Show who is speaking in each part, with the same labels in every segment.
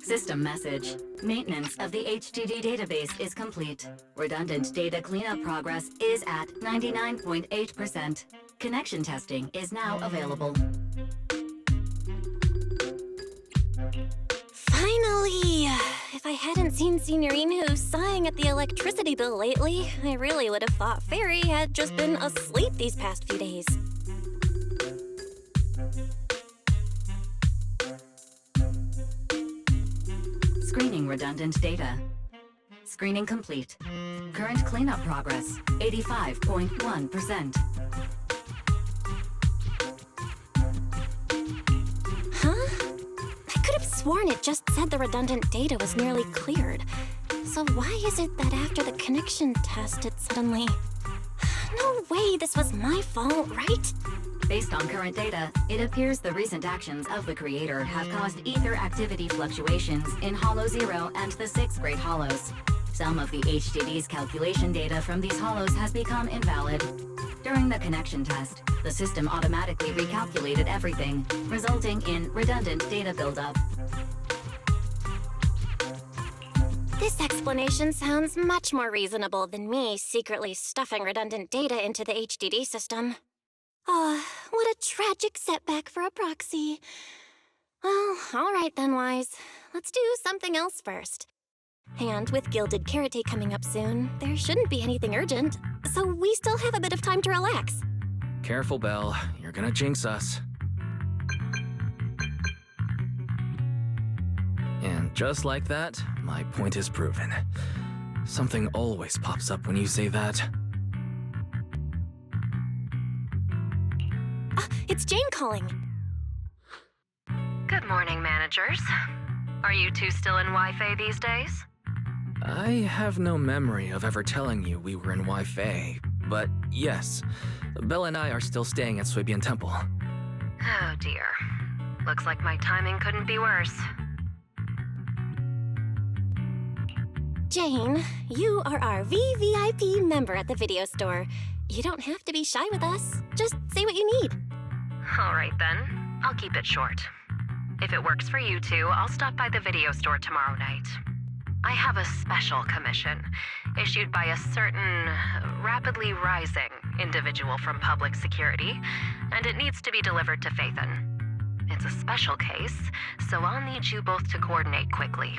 Speaker 1: System message. Maintenance of the HDD database is complete. Redundant data cleanup progress is at 99.8%. Connection testing is now available.
Speaker 2: Finally! If I hadn't seen Signorino sighing at the electricity bill lately, I really would have thought Fairy had just been asleep these past few days.
Speaker 1: Screening redundant data. Screening complete. Current cleanup progress, 85.1%.
Speaker 2: Huh? I could have sworn it just said the redundant data was nearly cleared. So why is it that after the connection test it suddenly... No way this was my fault, right?
Speaker 1: Based on current data, it appears the recent actions of the creator have caused ether activity fluctuations in Hollow 0 and the 6th grade hollows. Some of the HDD's calculation data from these hollows has become invalid. During the connection test, the system automatically recalculated everything, resulting in redundant data buildup.
Speaker 2: This explanation sounds much more reasonable than me secretly stuffing redundant data into the HDD system. Oh, what a tragic setback for a proxy. Well, all right then, Wise. Let's do something else first. And with Gilded Carrot Day coming up soon, there shouldn't be anything urgent, so we still have a bit of time to relax.
Speaker 3: Careful, Belle. You're gonna jinx us. And just like that, my point is proven. Something always pops up when you say that.
Speaker 2: It's Jane calling.
Speaker 4: Good morning, managers. Are you two still in Wi-Fi these days?
Speaker 3: I have no memory of ever telling you we were in Wi-Fi, but yes, Belle and I are still staying at Swabian Temple.
Speaker 4: Oh dear. Looks like my timing couldn't be worse.
Speaker 2: Jane, you are our VVIP member at the video store. You don't have to be shy with us. Just say what you need.
Speaker 4: All right then, I'll keep it short. If it works for you two, I'll stop by the video store tomorrow night. I have a special commission issued by a certain rapidly rising individual from public security, and it needs to be delivered to Phaethon. It's a special case, so I'll need you both to coordinate quickly.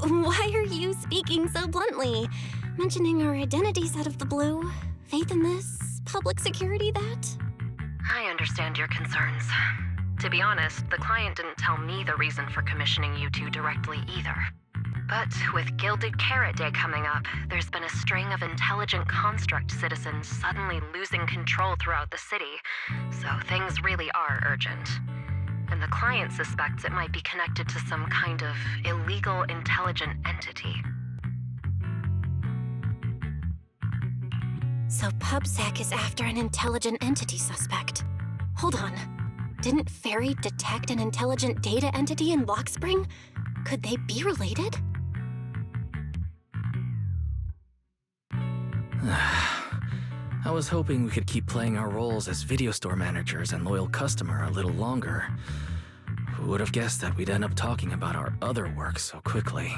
Speaker 2: Why are you speaking so bluntly? Mentioning our identities out of the blue? Faith in this? Public security that?
Speaker 4: I understand your concerns. To be honest, the client didn't tell me the reason for commissioning you two directly either. But with Gilded Carrot Day coming up, there's been a string of intelligent construct citizens suddenly losing control throughout the city, so things really are urgent. And the client suspects it might be connected to some kind of illegal intelligent entity.
Speaker 2: So PubSec is after an intelligent entity suspect. Hold on. Didn't Fairy detect an intelligent data entity in Blockspring? Could they be related?
Speaker 3: I was hoping we could keep playing our roles as video store managers and loyal customer a little longer. Who would have guessed that we'd end up talking about our other work so quickly?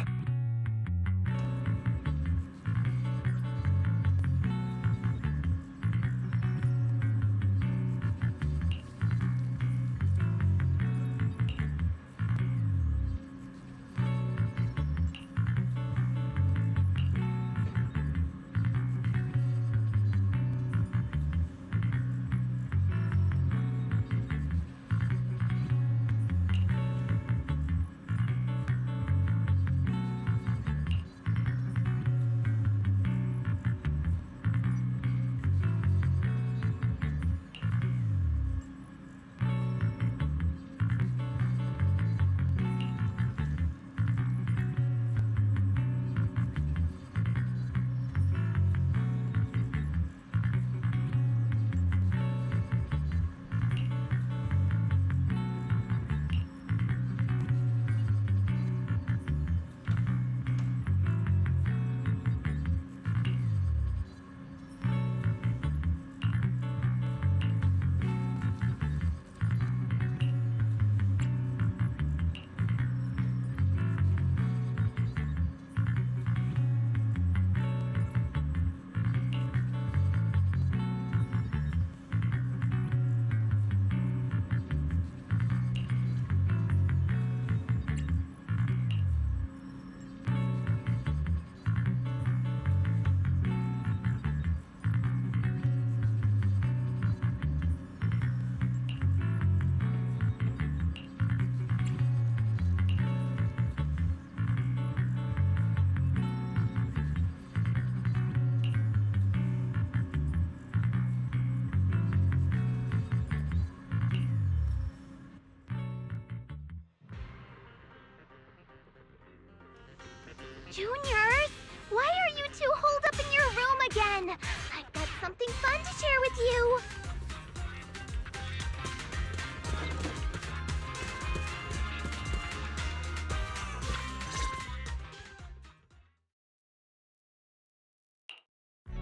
Speaker 5: Juniors, why are you two holed up in your room again? I've got something fun to share with you.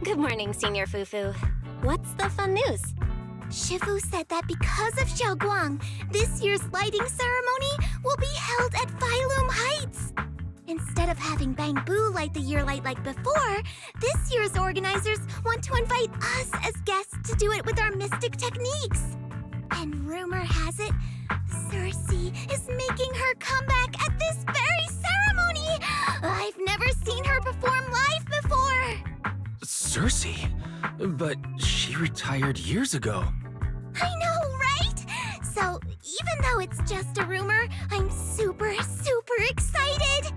Speaker 2: Good morning, Senior Fufu. What's the fun news?
Speaker 5: Shifu said that because of Xiaoguang, this year's lighting ceremony will be held at Phylum Heights. Instead of having Bang Boo light the year light like before, this year's organizers want to invite us as guests to do it with our mystic techniques. And rumor has it, Circe is making her comeback at this very ceremony! I've never seen her perform live before!
Speaker 3: Circe? But she retired years ago.
Speaker 5: I know, right? So, even though it's just a rumor, I'm super excited!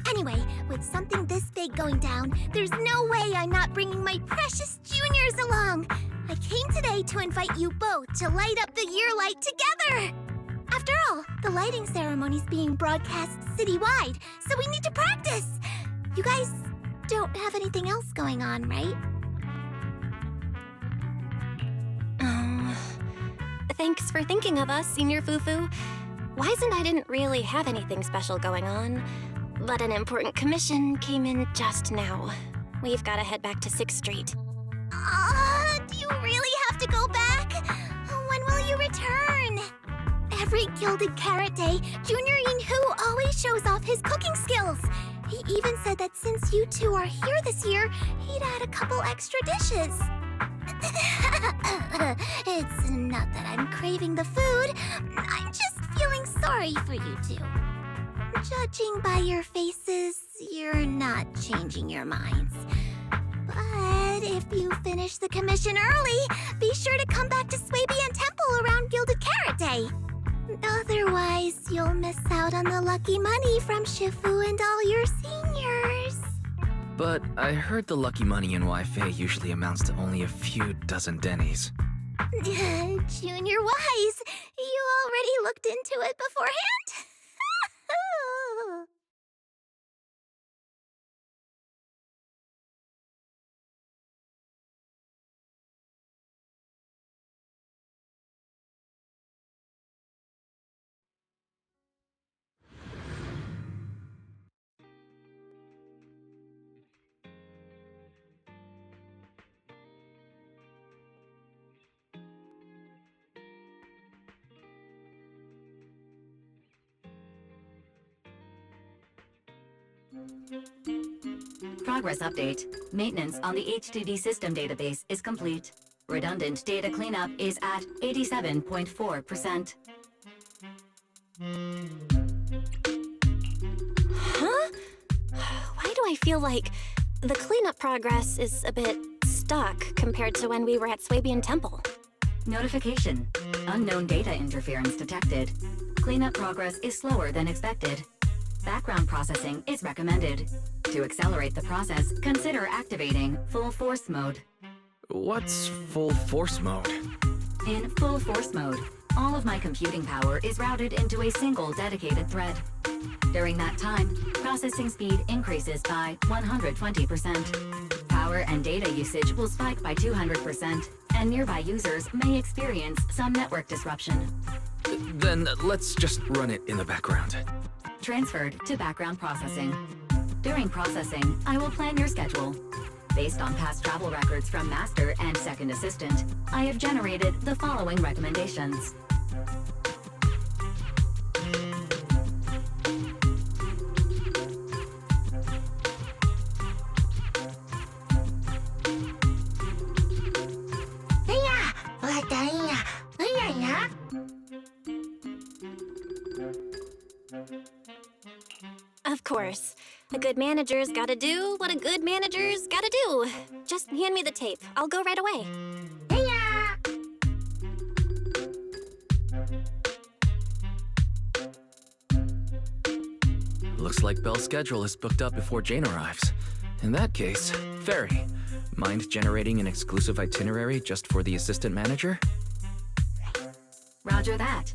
Speaker 5: Anyway, with something this big going down, there's no way I'm not bringing my precious juniors along! I came today to invite you both to light up the year light together! After all, the lighting ceremony's being broadcast citywide, so we need to practice! You guys don't have anything else going on, right?
Speaker 2: Thanks for thinking of us, Senior Fufu. Wise and I didn't really have anything special going on, but an important commission came in just now. We've got to head back to 6th Street.
Speaker 5: Do you really have to go back? When will you return? Every Gilded Carrot Day, Junior Yinhu always shows off his cooking skills. He even said that since you two are here this year, he'd add a couple extra dishes. It's not that I'm craving the food. I'm just feeling sorry for you two. Judging by your faces, you're not changing your minds. But if you finish the commission early, be sure to come back to Swabian Temple around Gilded Carrot Day. Otherwise, you'll miss out on the lucky money from Shifu and all your seniors.
Speaker 3: But I heard the lucky money in Wi-Fi usually amounts to only a few dozen dennies.
Speaker 5: Junior Wise, you already looked into it beforehand?
Speaker 1: Progress update. Maintenance on the HDD system database is complete. Redundant data cleanup is at 87.4%.
Speaker 2: Huh? Why do I feel like the cleanup progress is a bit stuck compared to when we were at Swabian Temple?
Speaker 1: Notification. Unknown data interference detected. Cleanup progress is slower than expected. Background processing is recommended. To accelerate the process, consider activating full force mode.
Speaker 3: What's full force mode?
Speaker 1: In full force mode, all of my computing power is routed into a single dedicated thread. During that time, processing speed increases by 120%. Power and data usage will spike by 200%, and nearby users may experience some network disruption.
Speaker 3: Then let's just run it in the background.
Speaker 1: Transferred to background processing. During processing, I will plan your schedule. Based on past travel records from Master and Second Assistant, I have generated the following recommendations.
Speaker 2: Of course. A good manager's gotta do what a good manager's gotta do. Just hand me the tape. I'll go right away.
Speaker 3: Looks like Belle's schedule is booked up before Jane arrives. In that case, Fairy, mind generating an exclusive itinerary just for the assistant manager?
Speaker 1: Roger that.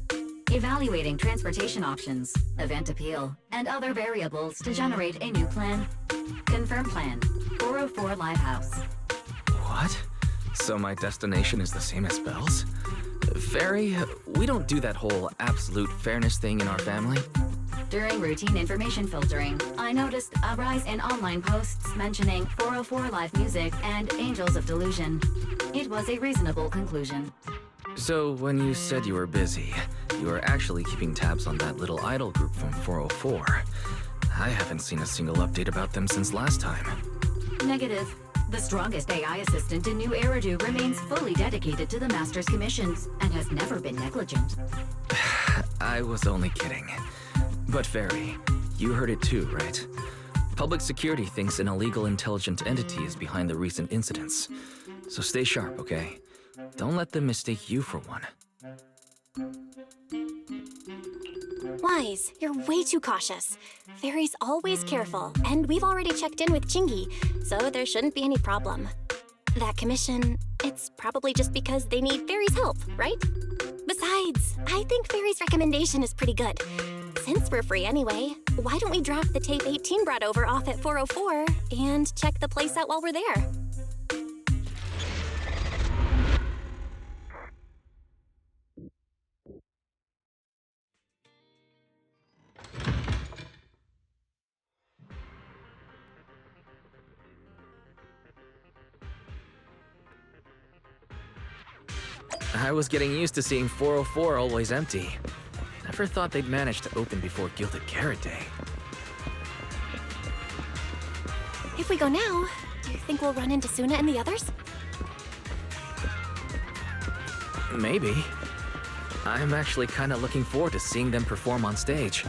Speaker 1: Evaluating transportation options, event appeal, and other variables to generate a new plan. Confirm plan. 404 Live House.
Speaker 3: What? So my destination is the same as Belle's? Fairy, we don't do that whole absolute fairness thing in our family.
Speaker 1: During routine information filtering, I noticed a rise in online posts mentioning 404 Live Music and Angels of Delusion. It was a reasonable conclusion.
Speaker 3: So when you said you were busy, you were actually keeping tabs on that little idol group from 404. I haven't seen a single update about them since last time.
Speaker 1: Negative. The strongest AI assistant in New Eridu remains fully dedicated to the Master's commissions and has never been negligent.
Speaker 3: I was only kidding. But Fairy, you heard it too, right? Public security thinks an illegal intelligent entity is behind the recent incidents. So stay sharp, okay? Don't let them mistake you for one.
Speaker 2: Wise, you're way too cautious. Fairy's always careful, and we've already checked in with Chingy, so there shouldn't be any problem. That commission, it's probably just because they need Fairy's help, right? Besides, I think Fairy's recommendation is pretty good. Since we're free anyway, why don't we drop the tape 18 brought over off at 404 and check the place out while we're there?
Speaker 3: I was getting used to seeing 404 always empty. Never thought they'd manage to open before Gilded Carrot Day.
Speaker 2: If we go now, do you think we'll run into Suna and the others?
Speaker 3: Maybe. I'm actually kind of looking forward to seeing them perform on stage.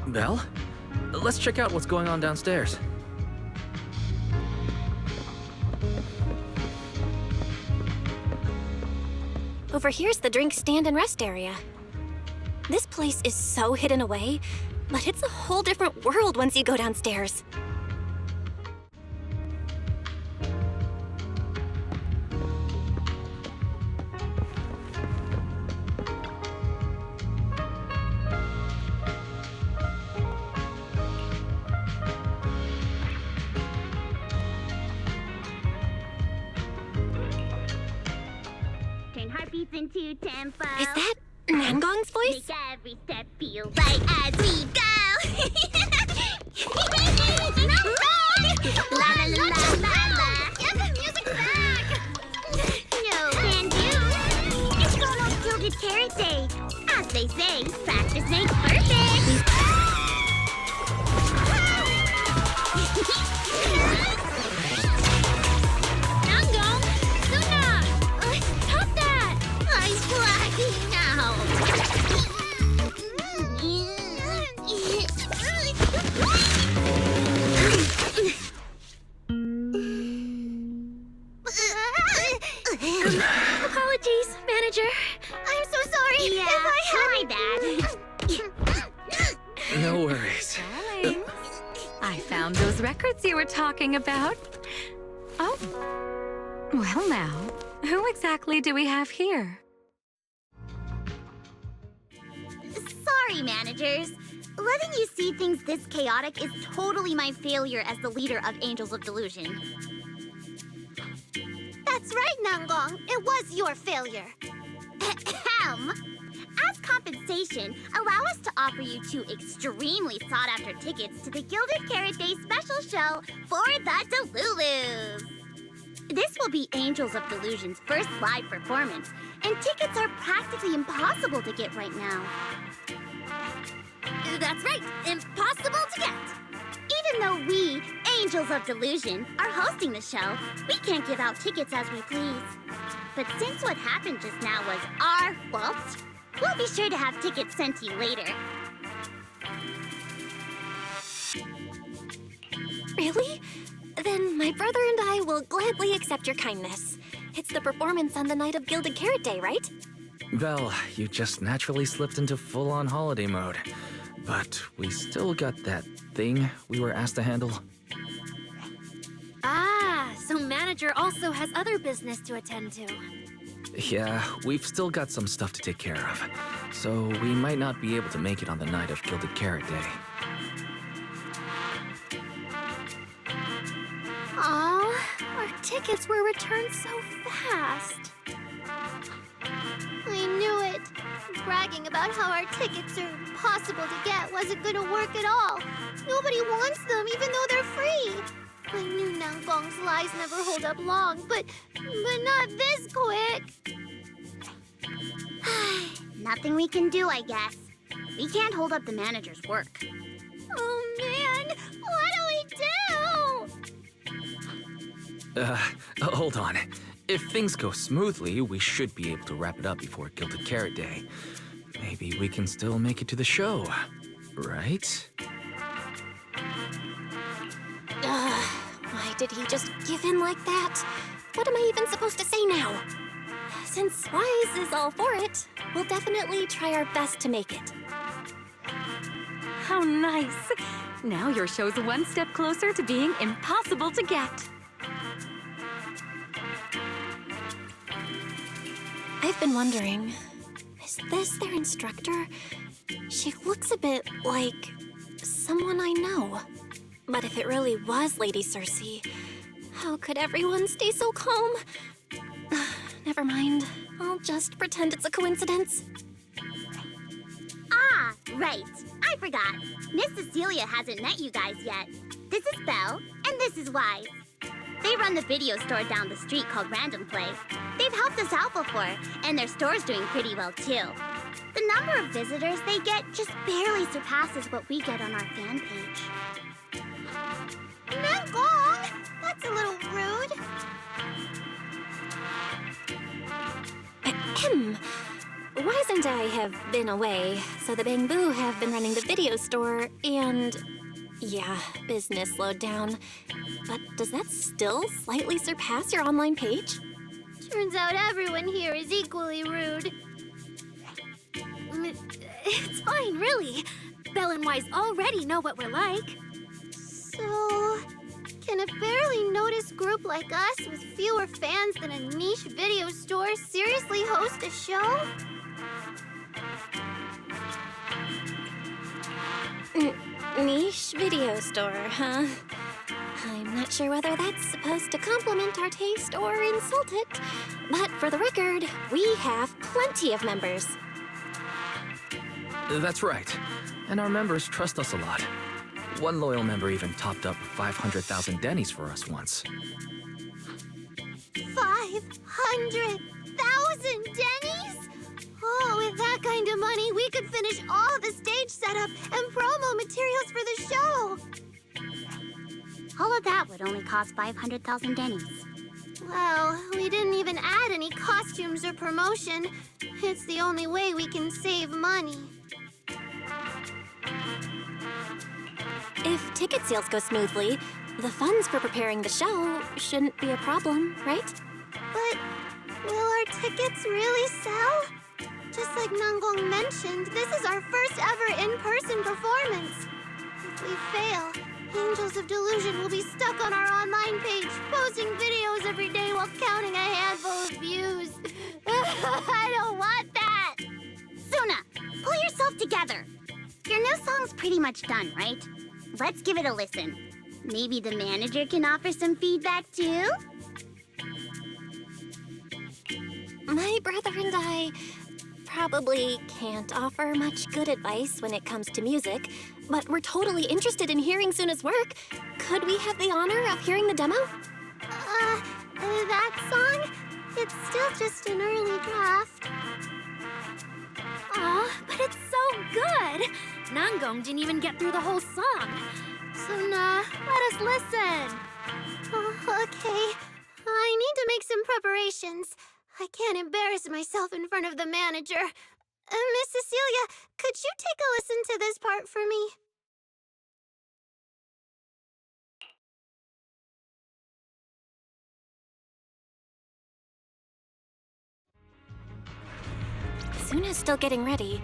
Speaker 3: Belle? Let's check out what's going on downstairs.
Speaker 2: Over here's the drink stand and rest area. This place is so hidden away, but it's a whole different world once you go downstairs.
Speaker 5: Into tempo.
Speaker 2: Is that Nangong's voice?
Speaker 5: Make every step feel right as we go. La la la la la. Get the music back. No can do. It's almost Gilded Carrot Day. As they say, practice makes perfect. Nangong, Suna, stop that! I'm blacking out. Apologies, manager. I'm so sorry. Yeah, my bad.
Speaker 3: No worries.
Speaker 6: Darling, I found those records you were talking about. Oh, well now, who exactly do we have here?
Speaker 5: Sorry, managers. Letting you see things this chaotic is totally my failure as the leader of Angels of Delusion. That's right, Nangong. It was your failure. as compensation, allow us to offer you 2 extremely sought-after tickets to the Gilded Carrot Day special show for the Delulus. This will be Angels of Delusion's first live performance, and tickets are practically impossible to get right now. That's right, impossible to get. Even though we, Angels of Delusion, are hosting the show, we can't give out tickets as we please. But since what happened just now was our fault, we'll be sure to have tickets sent to you later.
Speaker 2: Really? Then my brother and I will gladly accept your kindness. It's the performance on the night of Gilded Carrot Day, right?
Speaker 3: Well, you just naturally slipped into full-on holiday mode. But we still got that thing we were asked to handle.
Speaker 7: Ah, so manager also has other business to attend to.
Speaker 3: Yeah, we've still got some stuff to take care of. So we might not be able to make it on the night of Gilded Carrot Day.
Speaker 2: Aw, our tickets were returned so fast.
Speaker 5: I knew it. Bragging about how our tickets are impossible to get wasn't gonna work at all. Nobody wants them, even though they're free. I knew Nangong's lies never hold up long, but not this quick. Nothing we can do, I guess. We can't hold up the manager's work. Oh man, what do we do?
Speaker 3: Hold on. If things go smoothly, we should be able to wrap it up before Gilded Carrot Day. Maybe we can still make it to the show, right?
Speaker 2: Why did he just give in like that? What am I even supposed to say now? Since Wise is all for it, we'll definitely try our best to make it.
Speaker 6: How nice. Now your show's one step closer to being impossible to get.
Speaker 2: I've been wondering, is this their instructor? She looks a bit like someone I know. But if it really was Lady Cersei, how could everyone stay so calm? Never mind. I'll just pretend it's a coincidence.
Speaker 5: Ah, right. I forgot. Miss Cecilia hasn't met you guys yet. This is Belle, and this is Wise. They run the video store down the street called Random Play. They've helped us out before, and their store's doing pretty well too. The number of visitors they get just barely surpasses what we get on our fan page. Nangong! That's a little rude.
Speaker 2: Ahem. Wise and I have been away, so the Bamboo have been running the video store, and yeah, business slowed down. But does that still slightly surpass your online page?
Speaker 5: Turns out everyone here is equally rude.
Speaker 7: It's fine, really. Belle and Wise already know what we're like.
Speaker 5: So, can a barely noticed group like us with fewer fans than a niche video store seriously host a show?
Speaker 2: Niche video store, huh? I'm not sure whether that's supposed to compliment our taste or insult it, but for the record, we have plenty of members.
Speaker 3: That's right. And our members trust us a lot. One loyal member even topped up 500,000 dennies for us once.
Speaker 5: 500,000 dennies? Oh, with that kind of money, we could finish all the stage setup and promo materials for the show. All of that would only cost 500,000 dennies. Well, we didn't even add any costumes or promotion. It's the only way we can save money.
Speaker 2: If ticket sales go smoothly, the funds for preparing the show shouldn't be a problem, right?
Speaker 5: But will our tickets really sell? Just like Nangong mentioned, this is our first ever in-person performance. If we fail, Angels of Delusion will be stuck on our online page, posting videos every day while counting a handful of views. I don't want that! Suna, pull yourself together. Your new song's pretty much done, right? Let's give it a listen. Maybe the manager can offer some feedback too?
Speaker 2: My brother and I probably can't offer much good advice when it comes to music, but we're totally interested in hearing Suna's work. Could we have the honor of hearing the demo?
Speaker 5: That song? It's still just an early draft.
Speaker 7: Aw, but it's so good! Nangong didn't even get through the whole song. Suna, let us listen.
Speaker 5: Oh, okay. I need to make some preparations. I can't embarrass myself in front of the manager. Miss Cecilia, could you take a listen to this part for me?
Speaker 2: Suna's still getting ready.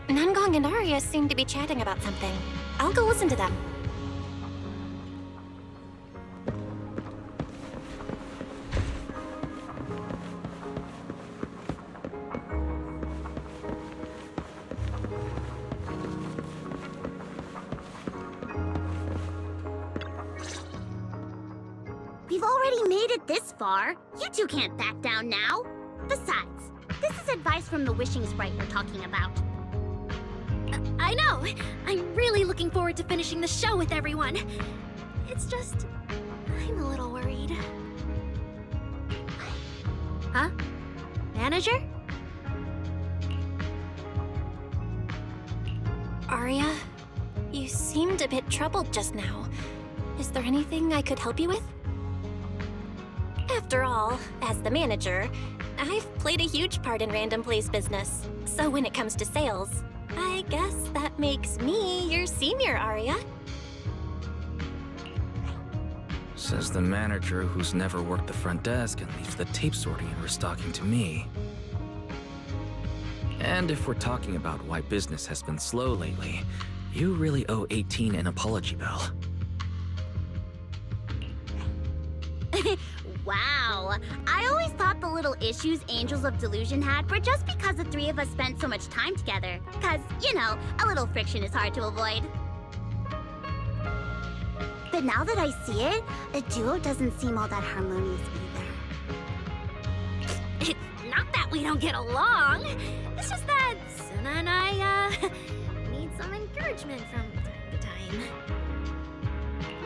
Speaker 2: Nangong and Arya seem to be chatting about something. I'll go listen to them.
Speaker 5: We've already made it this far. You two can't back down now. Besides, this is advice from the wishing sprite we're talking about.
Speaker 7: I know! I'm really looking forward to finishing the show with everyone. It's just... I'm a little worried. Huh? Manager?
Speaker 2: Arya, you seemed a bit troubled just now. Is there anything I could help you with? After all, as the manager, I've played a huge part in Random Play's business. So when it comes to sales, I guess that makes me your senior, Arya.
Speaker 3: Says the manager who's never worked the front desk and leaves the tape sorting and restocking to me. And if we're talking about why business has been slow lately, you really owe 18 an apology, Belle.
Speaker 5: Wow. I always thought the little issues Angels of Delusion had were just because the three of us spent so much time together. Cause, you know, a little friction is hard to avoid. But now that I see it, the duo doesn't seem all that harmonious either.
Speaker 7: It's not that we don't get along. It's just that Suna and I, need some encouragement from time to time.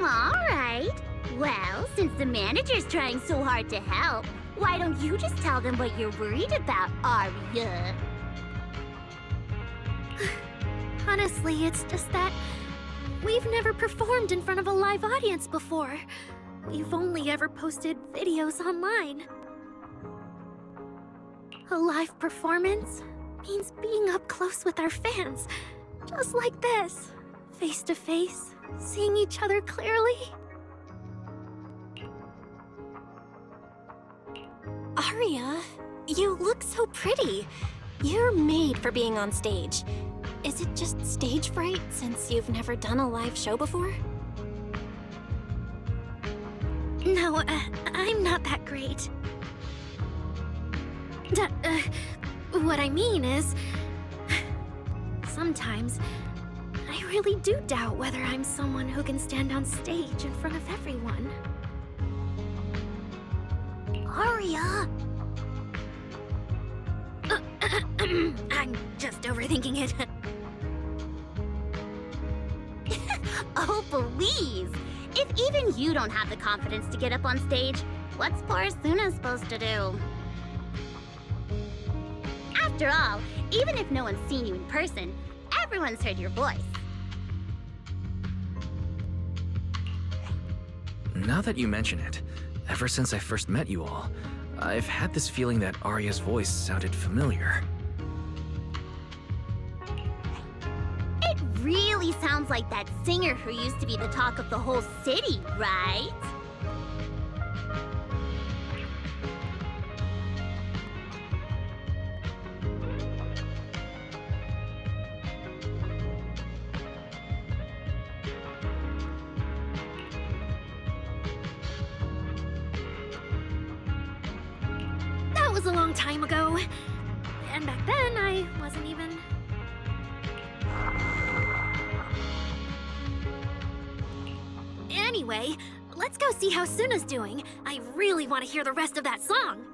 Speaker 5: Alright. Well, since the manager's trying so hard to help, why don't you just tell them what you're worried about, Arya?
Speaker 7: Honestly, it's just that we've never performed in front of a live audience before. We've only ever posted videos online. A live performance means being up close with our fans, just like this, face to face, seeing each other clearly.
Speaker 2: Arya, you look so pretty. You're made for being on stage. Is it just stage fright since you've never done a live show before?
Speaker 7: No, I'm not that great. What I mean is, sometimes I really do doubt whether I'm someone who can stand on stage in front of everyone.
Speaker 5: Arya!
Speaker 7: I'm just overthinking it.
Speaker 5: Oh, please! If even you don't have the confidence to get up on stage, what's poor Suna supposed to do? After all, even if no one's seen you in person, everyone's heard your voice.
Speaker 3: Now that you mention it, ever since I first met you all, I've had this feeling that Arya's voice sounded familiar.
Speaker 5: It really sounds like that singer who used to be the talk of the whole city, right?
Speaker 7: That was a long time ago. And back then, I wasn't even... Anyway, let's go see how Suna's doing. I really want to hear the rest of that song.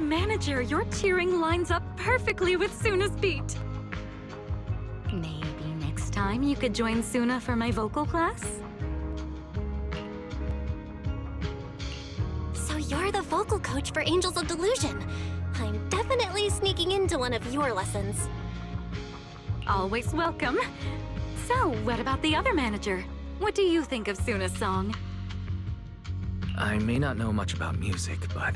Speaker 6: Manager, your cheering lines up perfectly with Suna's beat. Maybe next time you could join Suna for my vocal class?
Speaker 2: So you're the vocal coach for Angels of Delusion. I'm definitely sneaking into one of your lessons.
Speaker 6: Always welcome. So, what about the other manager? What do you think of Suna's song?
Speaker 3: I may not know much about music, but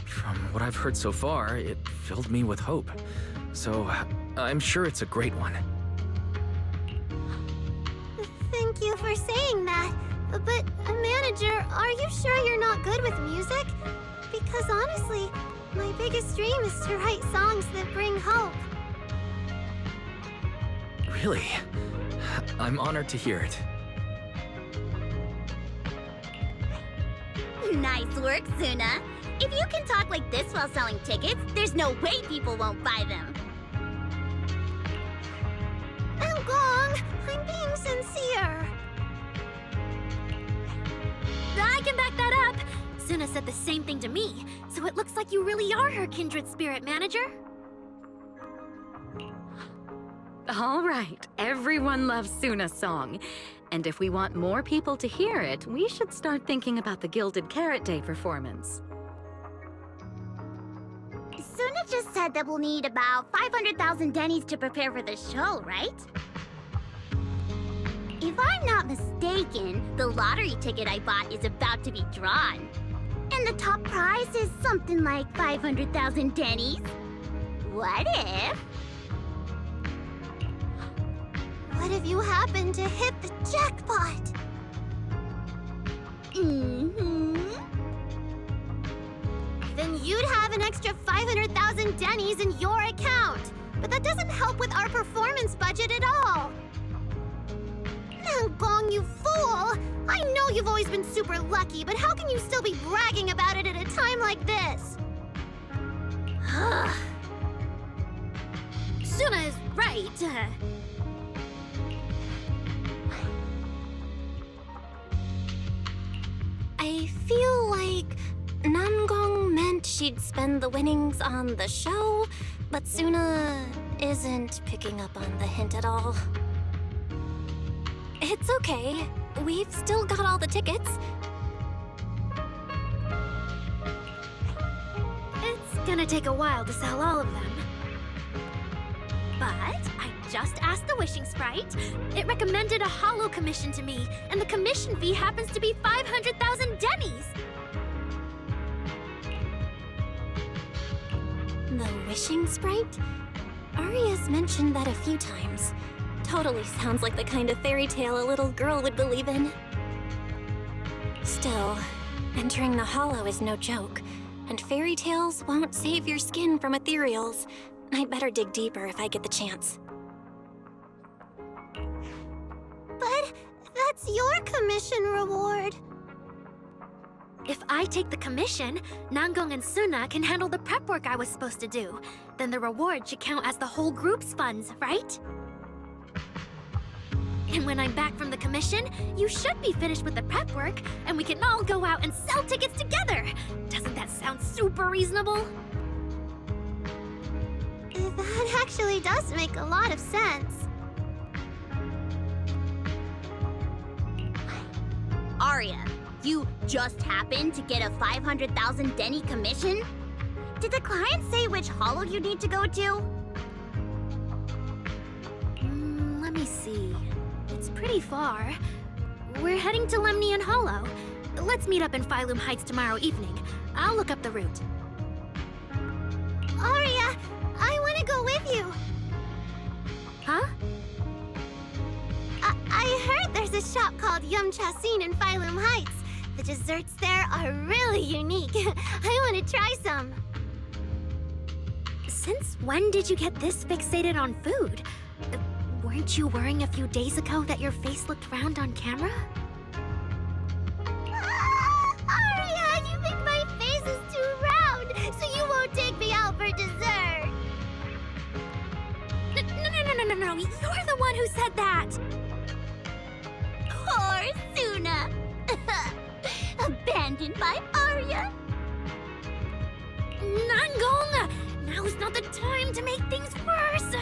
Speaker 3: from what I've heard so far, it filled me with hope. So, I'm sure it's a great one.
Speaker 5: Thank you for saying that. But, manager, are you sure you're not good with music? Because honestly, my biggest dream is to write songs that bring hope.
Speaker 3: Really? I'm honored to hear it.
Speaker 5: Nice work, Suna. If you can talk like this while selling tickets, there's no way people won't buy them. Gong, I'm being sincere.
Speaker 7: I can back that up. Suna said the same thing to me, so it looks like you really are her kindred spirit, manager.
Speaker 6: All right, everyone loves Suna's song. And if we want more people to hear it, we should start thinking about the Gilded Carrot Day performance.
Speaker 5: Suna just said that we'll need about 500,000 dennies to prepare for the show, right? If I'm not mistaken, the lottery ticket I bought is about to be drawn. And the top prize is something like 500,000 dennies. What if... What if you happen to hit the jackpot? Then you'd have an extra 500,000 dennies in your account. But that doesn't help with our performance budget at all. Gong, you fool! I know you've always been super lucky, but how can you still be bragging about it at a time like this?
Speaker 7: Suna is right.
Speaker 2: I feel like Namgong meant she'd spend the winnings on the show, but Suna isn't picking up on the hint at all. It's okay. We've still got all the tickets.
Speaker 7: It's gonna take a while to sell all of them. But I just asked the Wishing Sprite. It recommended a holo commission to me, and the commission fee happens to be 500,000 dennies.
Speaker 2: The Wishing Sprite? Aria's mentioned that a few times. Totally sounds like the kind of fairy tale a little girl would believe in. Still, entering the hollow is no joke, and fairy tales won't save your skin from ethereals. I'd better dig deeper if I get the chance.
Speaker 5: But that's your commission reward.
Speaker 7: If I take the commission, Namgong and Suna can handle the prep work I was supposed to do. Then the reward should count as the whole group's funds, right? And when I'm back from the commission, you should be finished with the prep work, and we can all go out and sell tickets together. Doesn't that sound super reasonable?
Speaker 5: That actually does make a lot of sense. Aria, you just happened to get a 500,000 denny commission? Did the client say which holo you need to go to?
Speaker 7: Let me see. It's pretty far. We're heading to Lemnian Hollow. Let's meet up in Phylum Heights tomorrow evening. I'll look up the route.
Speaker 5: Aria, I want to go with you.
Speaker 7: Huh?
Speaker 5: I heard there's a shop called Yum Chasin in Phylum Heights. The desserts there are really unique. I want to try some.
Speaker 7: Since when did you get this fixated on food? Weren't you worrying a few days ago that your face looked round on camera?
Speaker 5: Aria, you think my face is too round, so you won't take me out for dessert.
Speaker 7: No, you're the one who said that!
Speaker 5: Poor Suna. Abandoned by Aria.
Speaker 7: Nangong! Now's not the time to make things worse!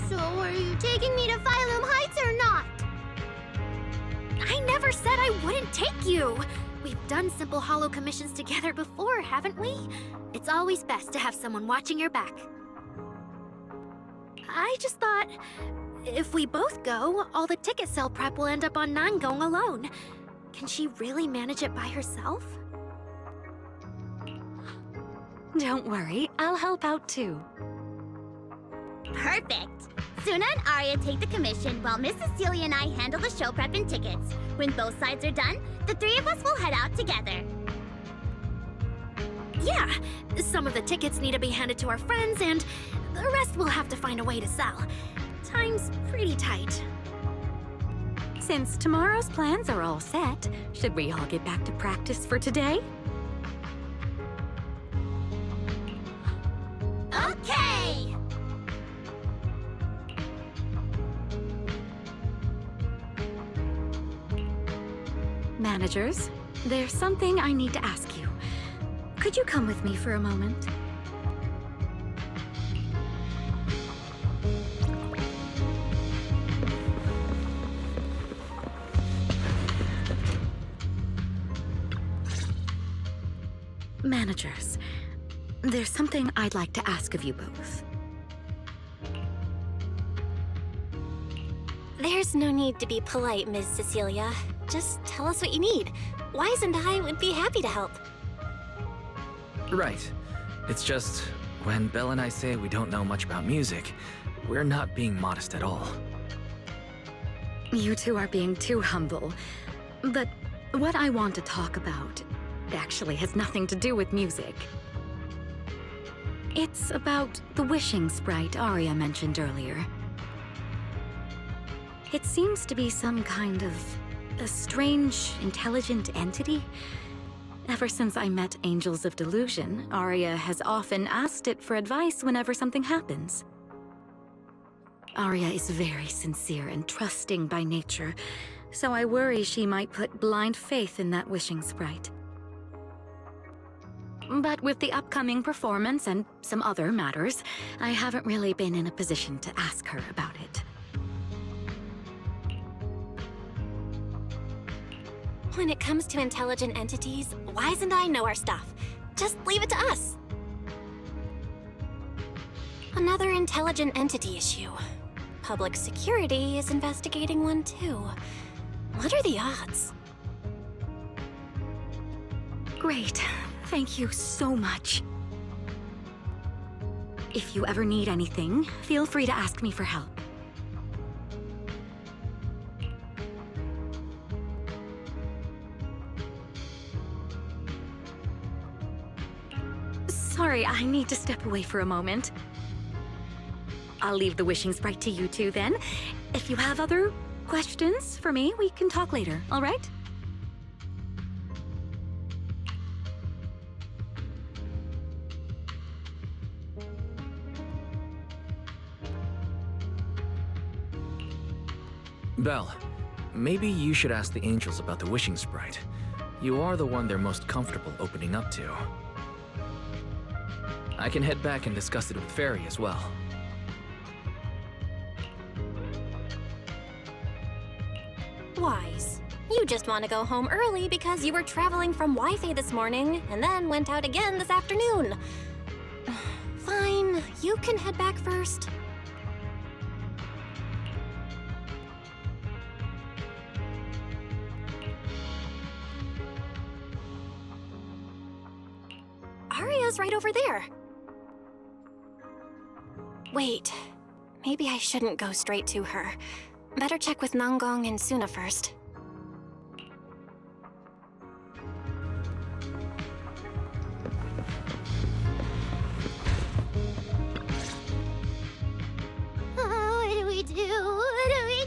Speaker 5: So are you taking me to Phylum Heights or not?
Speaker 7: I never said I wouldn't take you! We've done simple holo commissions together before, haven't we? It's always best to have someone watching your back. I just thought, if we both go, all the ticket sale prep will end up on Nangong alone. Can she really manage it by herself?
Speaker 6: Don't worry, I'll help out too.
Speaker 5: Perfect. Suna and Arya take the commission while Miss Cecilia and I handle the show prep and tickets. When both sides are done, the three of us will head out together.
Speaker 7: Yeah, some of the tickets need to be handed to our friends, and the rest we'll have to find a way to sell. Time's pretty tight.
Speaker 6: Since tomorrow's plans are all set, should we all get back to practice for today?
Speaker 5: Okay!
Speaker 6: Managers, there's something I need to ask you. Could you come with me for a moment? Managers, there's something I'd like to ask of you both.
Speaker 2: There's no need to be polite, Ms. Cecilia. Just tell us what you need. Wise and I would be happy to help.
Speaker 3: Right. It's just, when Belle and I say we don't know much about music, we're not being modest at all.
Speaker 6: You two are being too humble. But what I want to talk about actually has nothing to do with music. It's about the wishing sprite Arya mentioned earlier. It seems to be some kind of a strange, intelligent entity. Ever since I met Angels of Delusion, Arya has often asked it for advice whenever something happens. Arya is very sincere and trusting by nature, so I worry she might put blind faith in that wishing sprite. But with the upcoming performance and some other matters, I haven't really been in a position to ask her about it.
Speaker 2: When it comes to intelligent entities, Wise and I know our stuff. Just leave it to us. Another intelligent entity issue. Public security is investigating one too. What are the odds?
Speaker 6: Great. Thank you so much. If you ever need anything, feel free to ask me for help. Sorry, I need to step away for a moment. I'll leave the wishing sprite to you two then. If you have other questions for me, we can talk later, all right?
Speaker 3: Belle, maybe you should ask the angels about the wishing sprite. You are the one they're most comfortable opening up to. I can head back and discuss it with Fairy as well.
Speaker 2: Wise. You just want to go home early because you were traveling from Wi-Fi this morning and then went out again this afternoon. Fine, you can head back first. Arya's right over there. Wait, maybe I shouldn't go straight to her. Better check with Nangong and Suna first.
Speaker 5: What do we do? What do we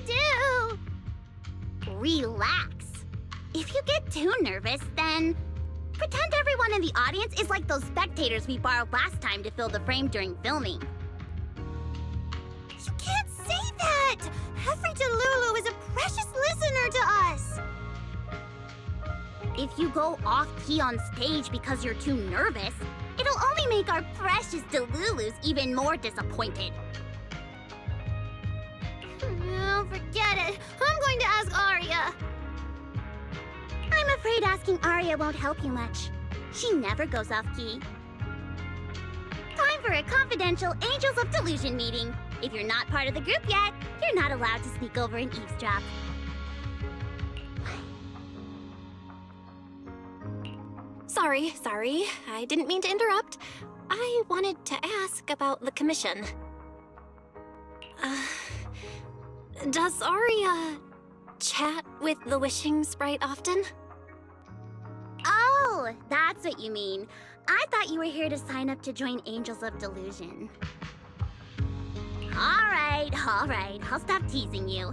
Speaker 5: do? Relax. If you get too nervous, then pretend everyone in the audience is like those spectators we borrowed last time to fill the frame during filming. You can't say that! Every Delulu is a precious listener to us! If you go off-key on stage because you're too nervous, it'll only make our precious Delulus even more disappointed.
Speaker 7: Oh, forget it. I'm going to ask Arya.
Speaker 5: I'm afraid asking Arya won't help you much. She never goes off-key. Time for a confidential Angels of Delusion meeting. If you're not part of the group yet, you're not allowed to sneak over and eavesdrop.
Speaker 2: Sorry. I didn't mean to interrupt. I wanted to ask about the commission. Does Arya chat with the wishing sprite often?
Speaker 5: Oh, that's what you mean. I thought you were here to sign up to join Angels of Delusion. All right. I'll stop teasing you.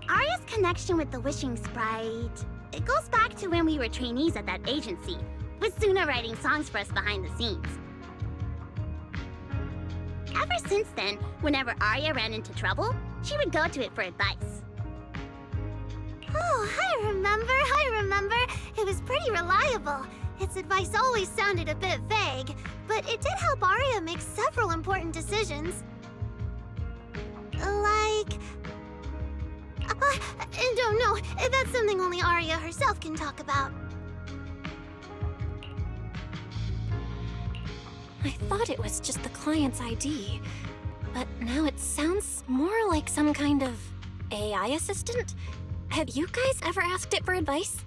Speaker 5: Arya's connection with the wishing sprite, it goes back to when we were trainees at that agency, with Suna writing songs for us behind the scenes. Ever since then, whenever Arya ran into trouble, she would go to it for advice.
Speaker 7: Oh, I remember. It was pretty reliable. Its advice always sounded a bit vague, but it did help Arya make several important decisions. Like... I don't know. That's something only Arya herself can talk about.
Speaker 2: I thought it was just the client's ID, but now it sounds more like some kind of AI assistant. Have you guys ever asked it for advice?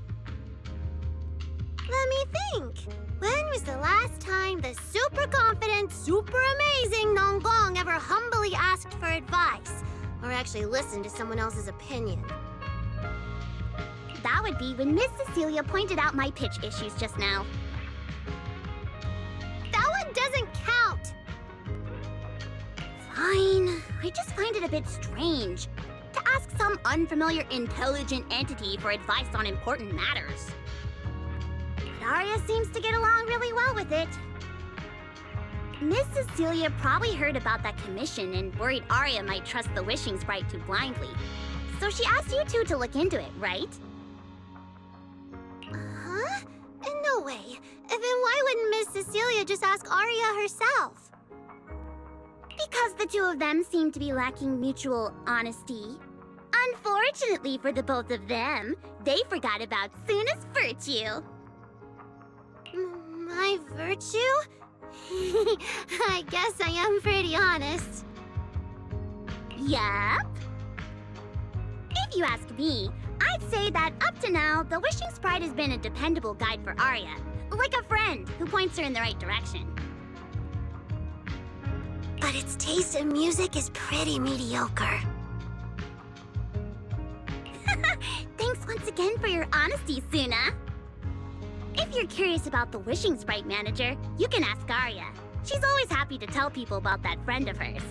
Speaker 7: Let me think. When was the last time the super confident, super amazing Nonggong ever humbly asked for advice? Or actually listened to someone else's opinion?
Speaker 5: That would be when Miss Cecilia pointed out my pitch issues just now.
Speaker 7: That one doesn't count!
Speaker 5: Fine. I just find it a bit strange to ask some unfamiliar intelligent entity for advice on important matters. But Arya seems to get along really well with it. Miss Cecilia probably heard about that commission and worried Arya might trust the wishing sprite too blindly. So she asked you two to look into it, right?
Speaker 7: Huh? No way. Then why wouldn't Miss Cecilia just ask Arya herself?
Speaker 5: Because the two of them seem to be lacking mutual honesty. Unfortunately for the both of them, they forgot about Suna's virtue.
Speaker 7: My virtue? I guess I am pretty honest.
Speaker 5: Yup. If you ask me, I'd say that up to now, the wishing sprite has been a dependable guide for Arya. Like a friend who points her in the right direction.
Speaker 7: But its taste in music is pretty mediocre.
Speaker 5: Thanks once again for your honesty, Suna. If you're curious about the wishing sprite manager, you can ask Arya. She's always happy to tell people about that friend of hers.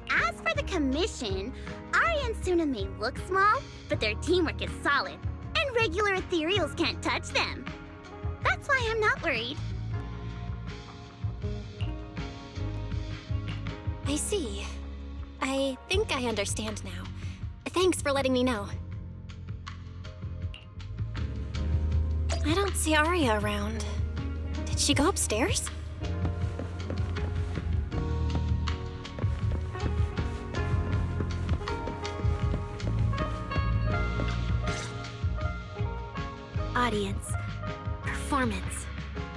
Speaker 5: As for the commission, Arya and Suna may look small, but their teamwork is solid, and regular ethereals can't touch them. That's why I'm not worried.
Speaker 2: I see. I think I understand now. Thanks for letting me know. I don't see Arya around. Did she go upstairs?
Speaker 7: Audience. Performance.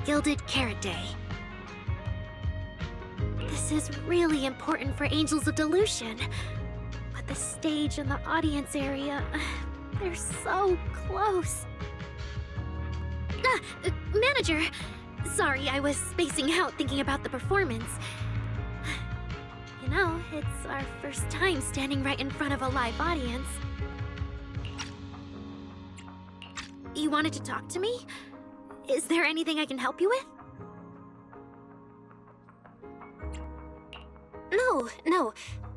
Speaker 7: Gilded Carrot Day. This is really important for Angels of Delusion. But the stage and the audience area, they're so close. Manager! Sorry, I was spacing out thinking about the performance. You know, it's our first time standing right in front of a live audience. You wanted to talk to me? Is there anything I can help you with?
Speaker 2: No.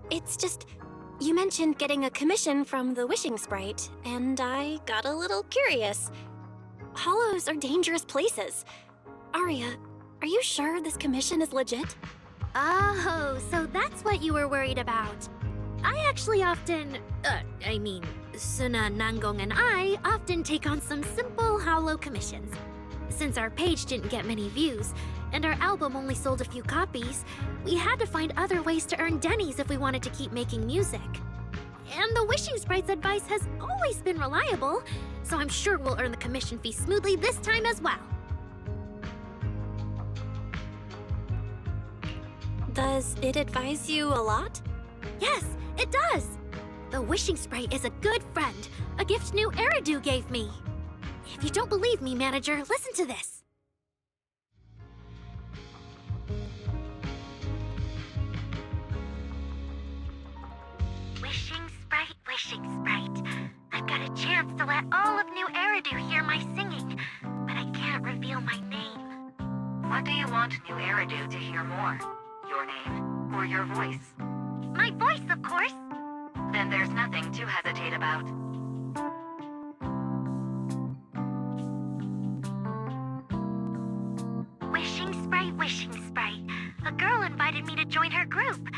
Speaker 2: It's just... You mentioned getting a commission from the wishing sprite, and I got a little curious. Hollows are dangerous places. Arya, are you sure this commission is legit?
Speaker 7: Oh, so that's what you were worried about. I actually often, Suna, Nangong, and I often take on some simple holo commissions. Since our page didn't get many views, and our album only sold a few copies, we had to find other ways to earn dennies if we wanted to keep making music. And the Wishing Sprite's advice has always been reliable, so I'm sure we'll earn the commission fee smoothly this time as well.
Speaker 2: Does it advise you a lot?
Speaker 7: Yes, it does! The Wishing Sprite is a good friend, a gift new Eridu gave me. If you don't believe me, manager, listen to this. Wishing Sprite. I've got a chance to let all of New Eridu hear my singing, but I can't reveal my name.
Speaker 4: What do you want New Eridu to hear more? Your name or your voice?
Speaker 7: My voice, of course.
Speaker 4: Then there's nothing to hesitate about.
Speaker 7: Wishing Sprite. A girl invited me to join her group.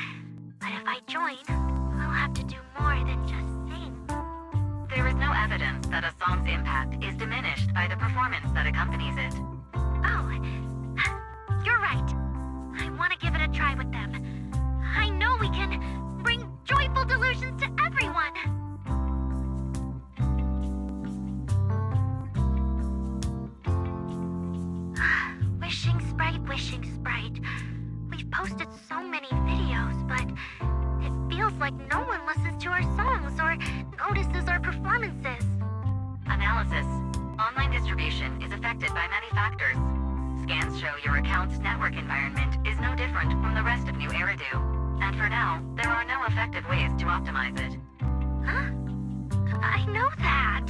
Speaker 7: But if I join, I'll have to do more than just sing.
Speaker 4: There is no evidence that a song's impact is diminished by the performance that accompanies it.
Speaker 7: Oh, you're right. I want to give it a try with them. I know we can bring joyful delusions to everyone. Wishing Sprite. We've posted so many videos, but it feels like no one listens to our songs or notices our performances.
Speaker 4: Analysis. Online distribution is affected by many factors. Scans show your account's network environment is no different from the rest of New Eridu. And for now, there are no effective ways to optimize it.
Speaker 7: Huh? I know that.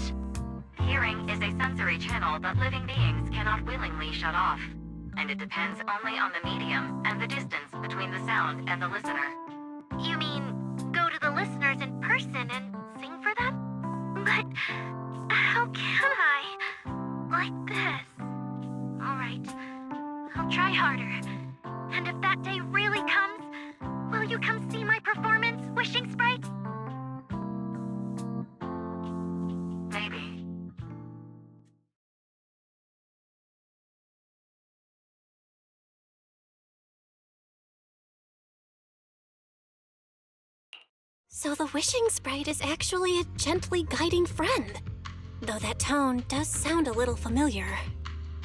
Speaker 4: Hearing is a sensory channel that living beings cannot willingly shut off. And it depends only on the medium and the distance between the sound and the listener.
Speaker 7: You mean go to the listeners in person and sing for them? But how can I? Like this. Alright, I'll try harder. And if that day really comes, will you come see my performance, Wishing Sprite?
Speaker 4: Maybe.
Speaker 2: So the Wishing Sprite is actually a gently guiding friend. Though that tone does sound a little familiar.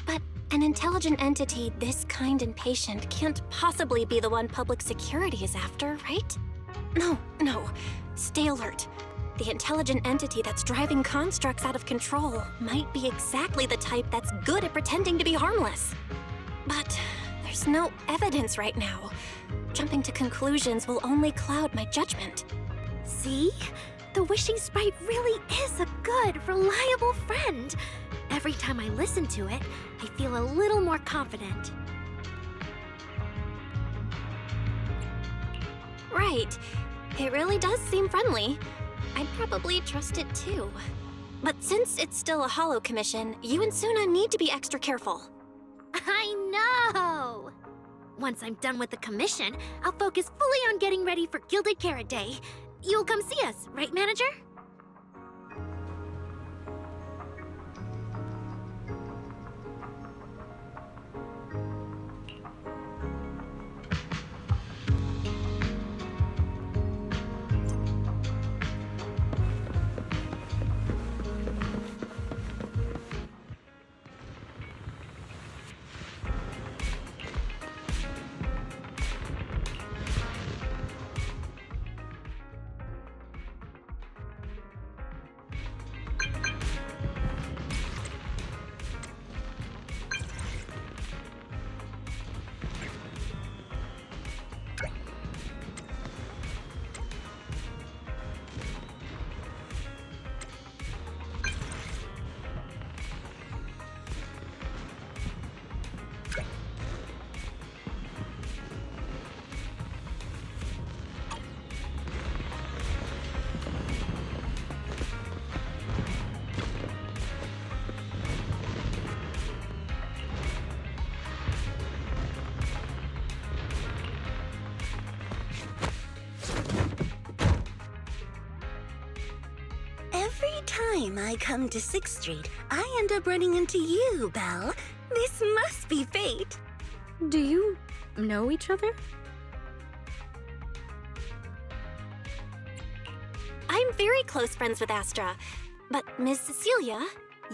Speaker 2: But an intelligent entity this kind and patient can't possibly be the one public security is after, right? No. Stay alert. The intelligent entity that's driving constructs out of control might be exactly the type that's good at pretending to be harmless. But there's no evidence right now. Jumping to conclusions will only cloud my judgment.
Speaker 7: See? The Wishing Sprite really is a good, reliable friend. Every time I listen to it, I feel a little more confident.
Speaker 2: Right. It really does seem friendly. I'd probably trust it too. But since it's still a holo commission, you and Suna need to be extra careful.
Speaker 7: I know! Once I'm done with the commission, I'll focus fully on getting ready for Gilded Carrot Day. You'll come see us, right, manager?
Speaker 8: time I come to 6th Street, I end up running into you, Belle. This must be fate.
Speaker 6: Do you know each other?
Speaker 2: I'm very close friends with Astra. But Ms. Cecilia,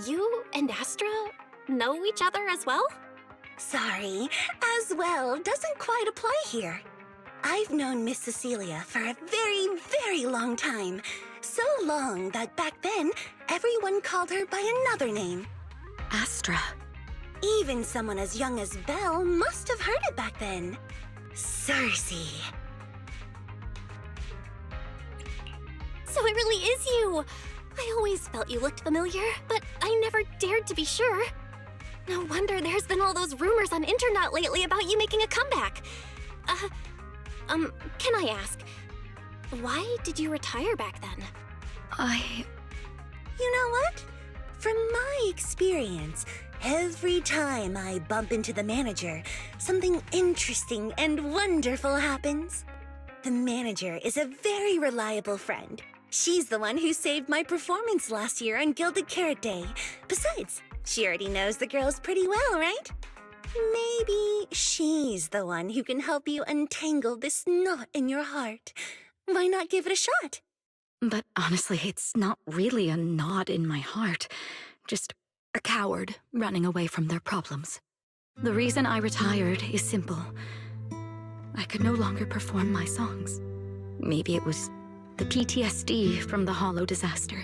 Speaker 2: you and Astra know each other as well?
Speaker 8: Sorry, as well doesn't quite apply here. I've known Miss Cecilia for a very, very long time. So long that back then, everyone called her by another name.
Speaker 6: Astra.
Speaker 8: Even someone as young as Belle must have heard it back then. Cersei.
Speaker 2: So it really is you! I always felt you looked familiar, but I never dared to be sure. No wonder there's been all those rumors on internet lately about you making a comeback. Can I ask, why did you retire back then?
Speaker 8: You know what? From my experience, every time I bump into the manager, something interesting and wonderful happens. The manager is a very reliable friend. She's the one who saved my performance last year on Gilded Carrot Day. Besides, she already knows the girls pretty well, right? Maybe she's the one who can help you untangle this knot in your heart. Why not give it a shot?
Speaker 6: But honestly, it's not really a knot in my heart. Just a coward running away from their problems. The reason I retired is simple. I could no longer perform my songs. Maybe it was the PTSD from the Hollow disaster.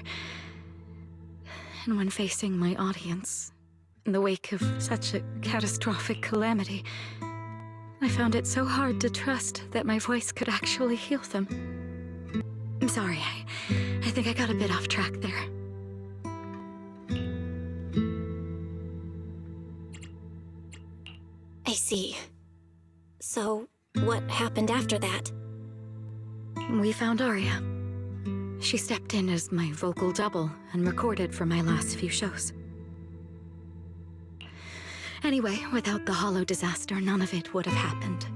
Speaker 6: And when facing my audience, in the wake of such a catastrophic calamity, I found it so hard to trust that my voice could actually heal them. I'm sorry, I think I got a bit off track there.
Speaker 2: I see. So, what happened after that?
Speaker 6: We found Aria. She stepped in as my vocal double and recorded for my last few shows. Anyway, without the Hollow disaster, none of it would have happened.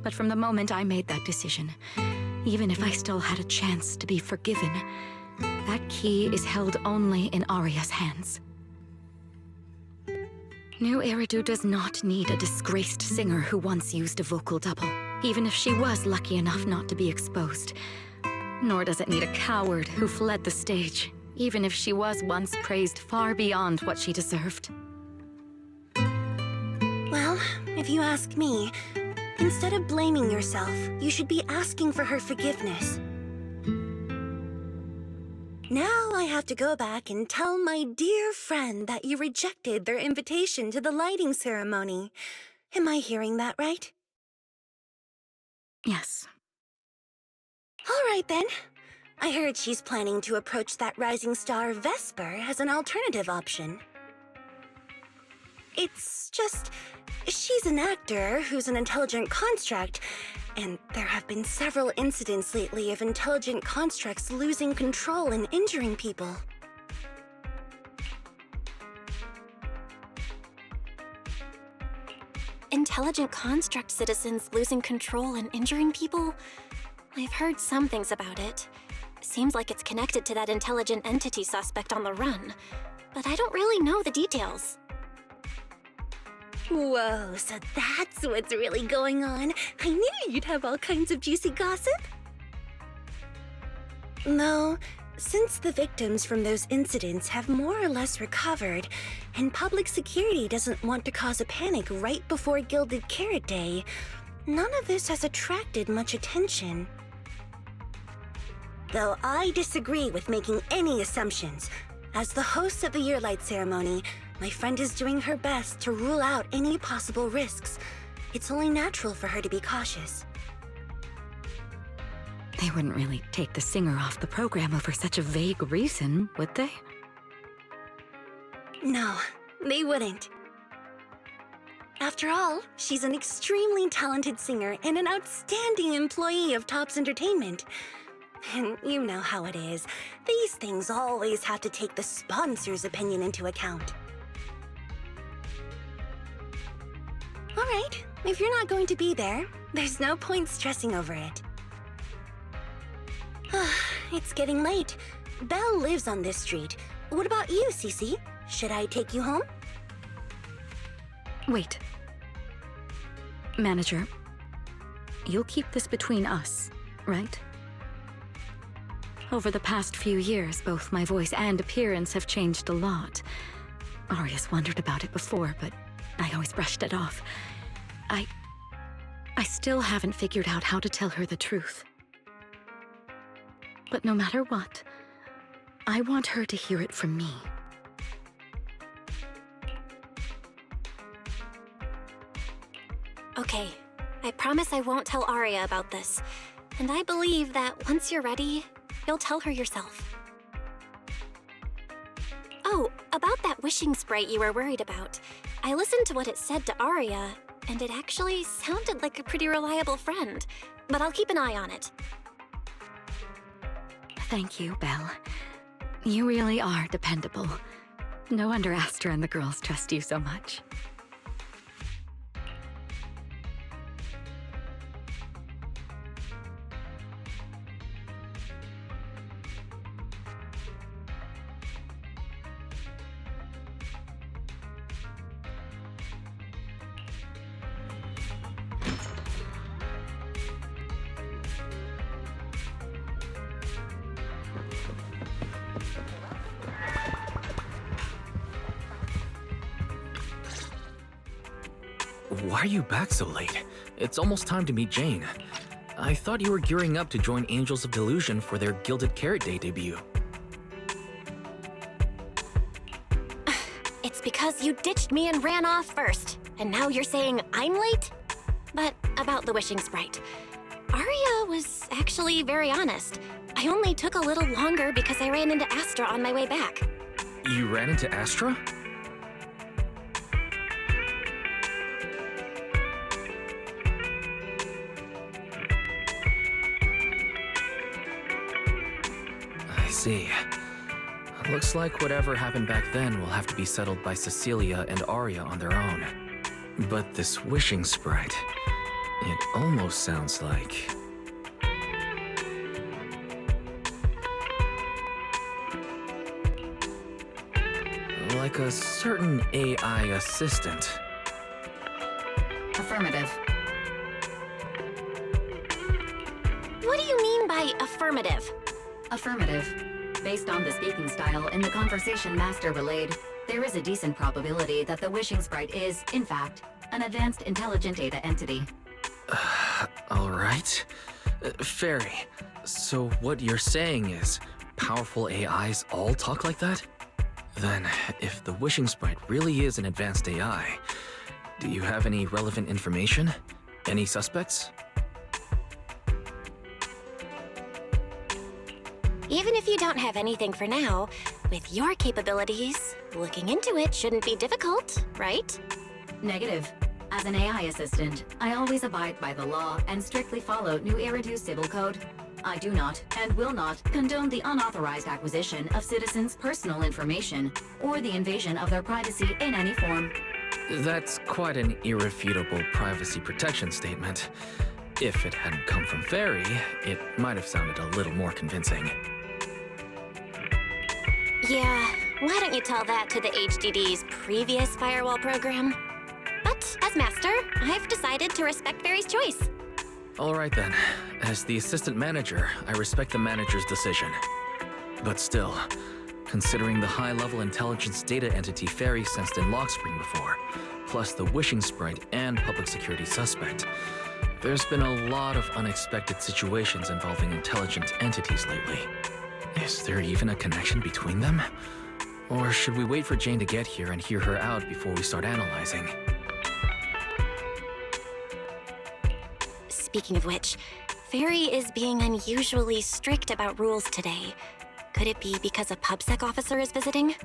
Speaker 6: But from the moment I made that decision, even if I still had a chance to be forgiven, that key is held only in Aria's hands. New Eridu does not need a disgraced singer who once used a vocal double, even if she was lucky enough not to be exposed. Nor does it need a coward who fled the stage, even if she was once praised far beyond what she deserved.
Speaker 8: Well, if you ask me, instead of blaming yourself, you should be asking for her forgiveness. Now I have to go back and tell my dear friend that you rejected their invitation to the lighting ceremony. Am I hearing that right?
Speaker 6: Yes.
Speaker 8: All right then. I heard she's planning to approach that rising star Vesper as an alternative option. It's just, she's an actor who's an intelligent construct, and there have been several incidents lately of intelligent constructs losing control and injuring people.
Speaker 2: Intelligent construct citizens losing control and injuring people? I've heard some things about it. Seems like it's connected to that intelligent entity suspect on the run, but I don't really know the details.
Speaker 8: Whoa, so that's what's really going on. I knew you'd have all kinds of juicy gossip. No, since the victims from those incidents have more or less recovered, and public security doesn't want to cause a panic right before Gilded Carrot Day, none of this has attracted much attention. Though I disagree with making any assumptions. As the host of the Yearlight ceremony, my friend is doing her best to rule out any possible risks. It's only natural for her to be cautious.
Speaker 6: They wouldn't really take the singer off the program over such a vague reason, would they?
Speaker 8: No, they wouldn't. After all, she's an extremely talented singer and an outstanding employee of Topps Entertainment. And you know how it is. These things always have to take the sponsor's opinion into account. All right, if you're not going to be there, there's no point stressing over it. It's getting late. Belle lives on this street. What about you, Cece? Should I take you home?
Speaker 6: Wait. Manager, you'll keep this between us, right? Over the past few years, both my voice and appearance have changed a lot. Aria's wondered about it before, but I always brushed it off. I still haven't figured out how to tell her the truth. But no matter what, I want her to hear it from me.
Speaker 2: Okay, I promise I won't tell Aria about this. And I believe that once you're ready, you'll tell her yourself. Oh, about that wishing sprite you were worried about. I listened to what it said to Aria, and it actually sounded like a pretty reliable friend. But I'll keep an eye on it.
Speaker 6: Thank you, Belle. You really are dependable. No wonder Astra and the girls trust you so much.
Speaker 3: Why are you back so late? It's almost time to meet Jane. I thought you were gearing up to join Angels of Delusion for their Gilded Carrot Day debut.
Speaker 2: It's because you ditched me and ran off first. And now you're saying I'm late? But about the wishing sprite. Aria was actually very honest. I only took a little longer because I ran into Astra on my way back.
Speaker 3: You ran into Astra? I see. Looks like whatever happened back then will have to be settled by Cecilia and Aria on their own. But this wishing sprite, it almost sounds like... like a certain AI assistant.
Speaker 1: Affirmative.
Speaker 2: What do you mean by affirmative?
Speaker 1: Affirmative. Based on the speaking style in the conversation Master relayed, there is a decent probability that the wishing sprite is, in fact, an advanced intelligent data entity.
Speaker 3: Alright. Fairy, so what you're saying is powerful AIs all talk like that? Then, if the wishing sprite really is an advanced AI, do you have any relevant information? Any suspects?
Speaker 2: Even if you don't have anything for now, with your capabilities, looking into it shouldn't be difficult, right?
Speaker 1: Negative. As an AI assistant, I always abide by the law and strictly follow New Eridu Civil Code. I do not, and will not, condone the unauthorized acquisition of citizens' personal information or the invasion of their privacy in any form.
Speaker 3: That's quite an irrefutable privacy protection statement. If it hadn't come from Fairy, it might have sounded a little more convincing.
Speaker 2: Yeah, why don't you tell that to the HDD's previous firewall program? But as master, I've decided to respect Fairy's choice.
Speaker 3: Alright then. As the assistant manager, I respect the manager's decision. But still, considering the high-level intelligence data entity Fairy sensed in Lockspring before, plus the wishing sprite and public security suspect, there's been a lot of unexpected situations involving intelligent entities lately. Is there even a connection between them? Or should we wait for Jane to get here and hear her out before we start analyzing?
Speaker 2: Speaking of which, Fairy is being unusually strict about rules today. Could it be because a PubSec officer is visiting?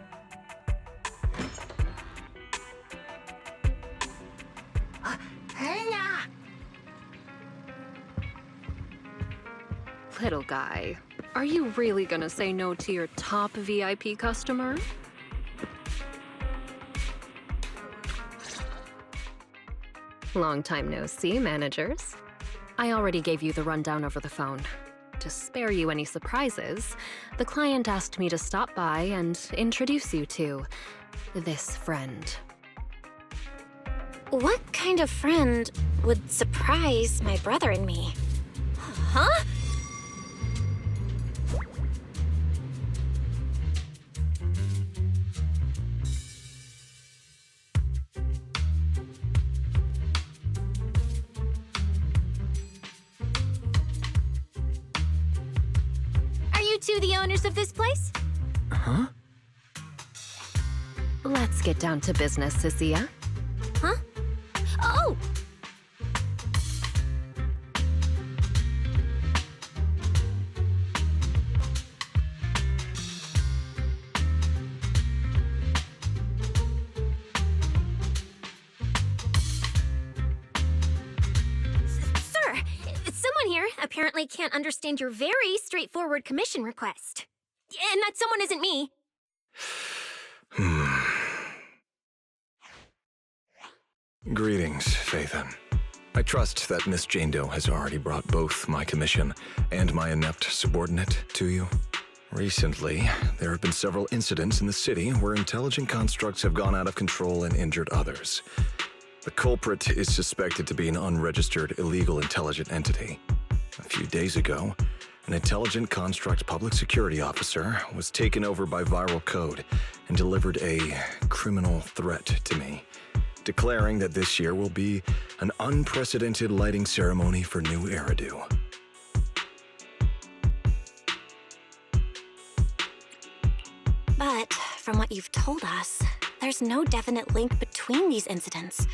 Speaker 4: Little guy, are you really gonna say no to your top VIP customer? Long time no see, managers. I already gave you the rundown over the phone. To spare you any surprises, the client asked me to stop by and introduce you to this friend.
Speaker 2: What kind of friend would surprise my brother and me? Huh?
Speaker 7: Are you two the owners of this place?
Speaker 3: Huh?
Speaker 4: Let's get down to business, Cecilia.
Speaker 7: Huh? Oh! Sir, someone here apparently can't understand your very straightforward commission request. And that someone isn't me.
Speaker 9: Greetings, Phaethon. I trust that Miss Jane Doe has already brought both my commission and my inept subordinate to you. Recently, there have been several incidents in the city where intelligent constructs have gone out of control and injured others. The culprit is suspected to be an unregistered illegal intelligent entity. A few days ago, an intelligent construct public security officer was taken over by viral code and delivered a criminal threat to me, declaring that this year will be an unprecedented lighting ceremony for new Eridu.
Speaker 2: But from what you've told us, there's no definite link between these incidents.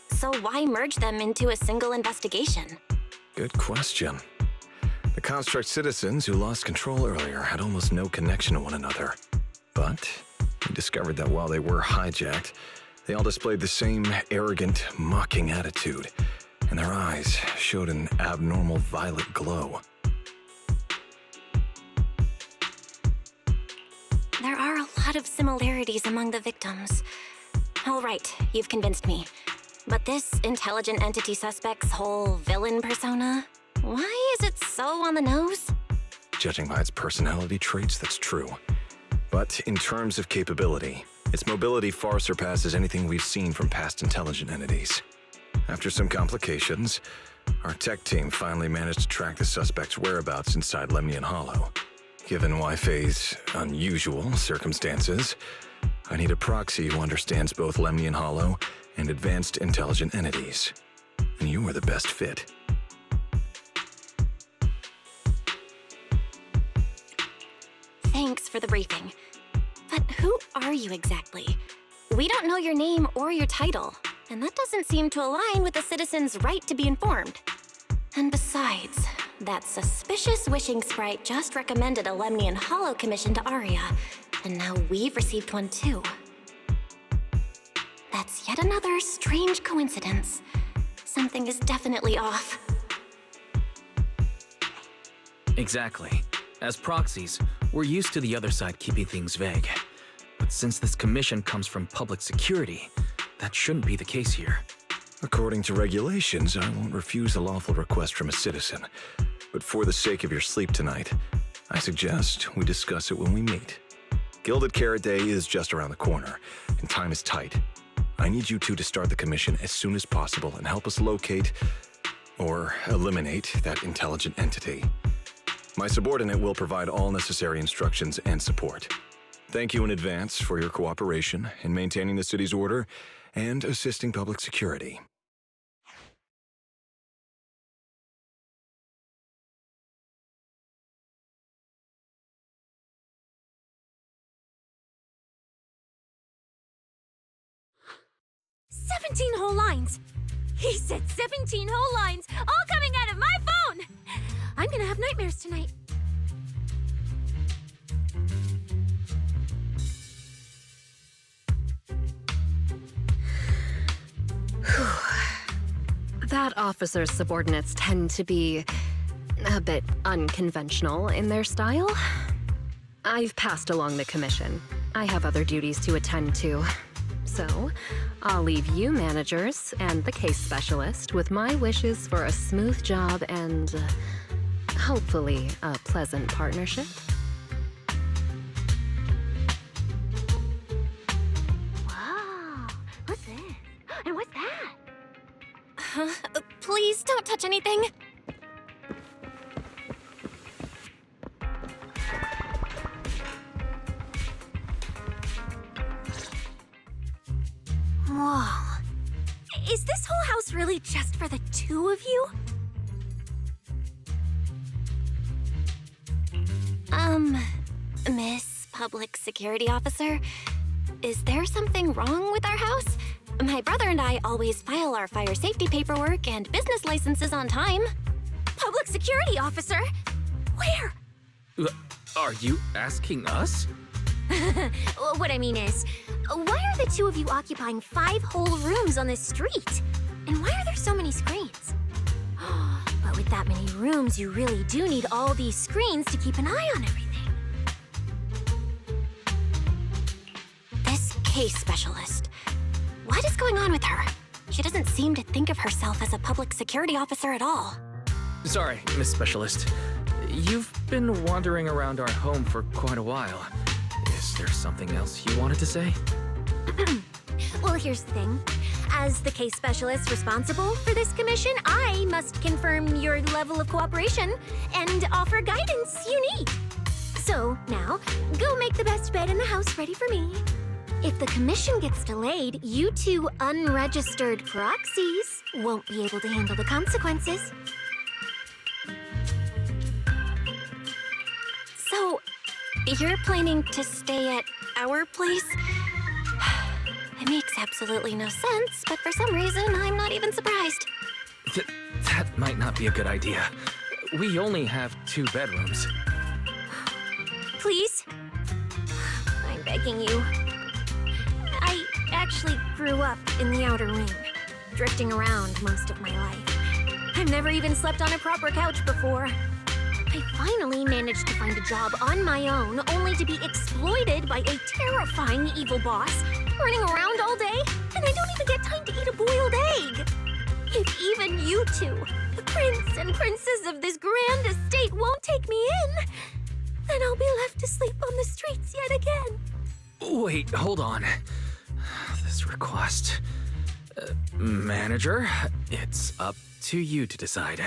Speaker 2: So why merge them into a single investigation?
Speaker 9: Good question. The construct citizens who lost control earlier had almost no connection to one another. But we discovered that while they were hijacked, they all displayed the same arrogant, mocking attitude, and their eyes showed an abnormal violet glow.
Speaker 2: There are a lot of similarities among the victims. All right, you've convinced me. But this intelligent entity suspect's whole villain persona, why is it so on the nose?
Speaker 9: Judging by its personality traits, that's true. But in terms of capability, its mobility far surpasses anything we've seen from past intelligent entities. After some complications, our tech team finally managed to track the suspect's whereabouts inside Lemnian Hollow. Given Wi-Fi's unusual circumstances, I need a proxy who understands both Lemnian Hollow and advanced intelligent entities. And you are the best fit.
Speaker 2: Thanks for the briefing. But who are you exactly? We don't know your name or your title, and that doesn't seem to align with the citizens' right to be informed. And besides, that suspicious wishing sprite just recommended a Lemnian Hollow commission to Aria, and now we've received one too. That's yet another strange coincidence. Something is definitely off.
Speaker 3: Exactly. As proxies, we're used to the other side keeping things vague. But since this commission comes from public security, that shouldn't be the case here.
Speaker 9: According to regulations, I won't refuse a lawful request from a citizen. But for the sake of your sleep tonight, I suggest we discuss it when we meet. Gilded Carrot Day is just around the corner, and time is tight. I need you two to start the commission as soon as possible and help us locate or eliminate that intelligent entity. My subordinate will provide all necessary instructions and support. Thank you in advance for your cooperation in maintaining the city's order and assisting public security.
Speaker 7: "17 whole lines! He said 17 whole lines, all coming out of my phone! I'm gonna have nightmares tonight."
Speaker 4: That officer's subordinates tend to be a bit unconventional in their style. I've passed along the commission. I have other duties to attend to. So, I'll leave you managers and the case specialist with my wishes for a smooth job and hopefully a pleasant partnership.
Speaker 2: Please don't touch anything.
Speaker 7: Whoa. Is this whole house really just for the two of you?
Speaker 2: Miss Public Security Officer, is there something wrong with our house? My brother and I always file our fire safety paperwork and business licenses on time.
Speaker 7: Public Security Officer? Where?
Speaker 3: Are you asking us?
Speaker 7: What I mean is, why are the two of you occupying 5 whole rooms on this street? And why are there so many screens? But with that many rooms, you really do need all these screens to keep an eye on everything.
Speaker 2: This case specialist. What is going on with her? She doesn't seem to think of herself as a public security officer at all.
Speaker 3: Sorry, Miss Specialist. You've been wandering around our home for quite a while. Is there something else you wanted to say?
Speaker 7: Well, here's the thing. As the case specialist responsible for this commission, I must confirm your level of cooperation and offer guidance you need. So, now, go make the best bed in the house ready for me. If the commission gets delayed, you two unregistered proxies won't be able to handle the consequences.
Speaker 2: So, you're planning to stay at our place? It makes absolutely no sense, but for some reason, I'm not even surprised.
Speaker 3: That might not be a good idea. We only have 2 bedrooms.
Speaker 7: Please? I'm begging you. I actually grew up in the outer ring, drifting around most of my life. I've never even slept on a proper couch before. I finally managed to find a job on my own, only to be exploited by a terrifying evil boss, running around all day, and I don't even get time to eat a boiled egg. If even you two, the prince and princess of this grand estate, won't take me in, then I'll be left to sleep on the streets yet again.
Speaker 3: Wait, hold on. This request... Manager, it's up to you to decide.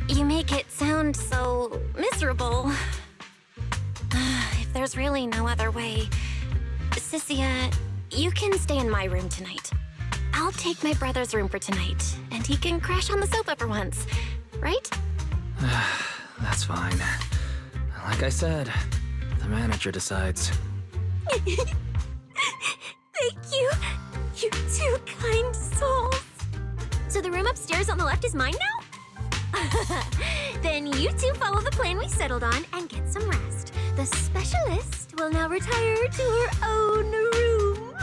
Speaker 2: You make it sound so miserable. If there's really no other way, Sissia, you can stay in my room tonight. I'll take my brother's room for tonight, and he can crash on the sofa for once, right?
Speaker 3: That's fine. Like I said, the manager decides.
Speaker 7: Thank you, you two kind souls. So the room upstairs on the left is mine now? Then you two follow the plan we settled on and get some rest. The specialist will now retire to her own room.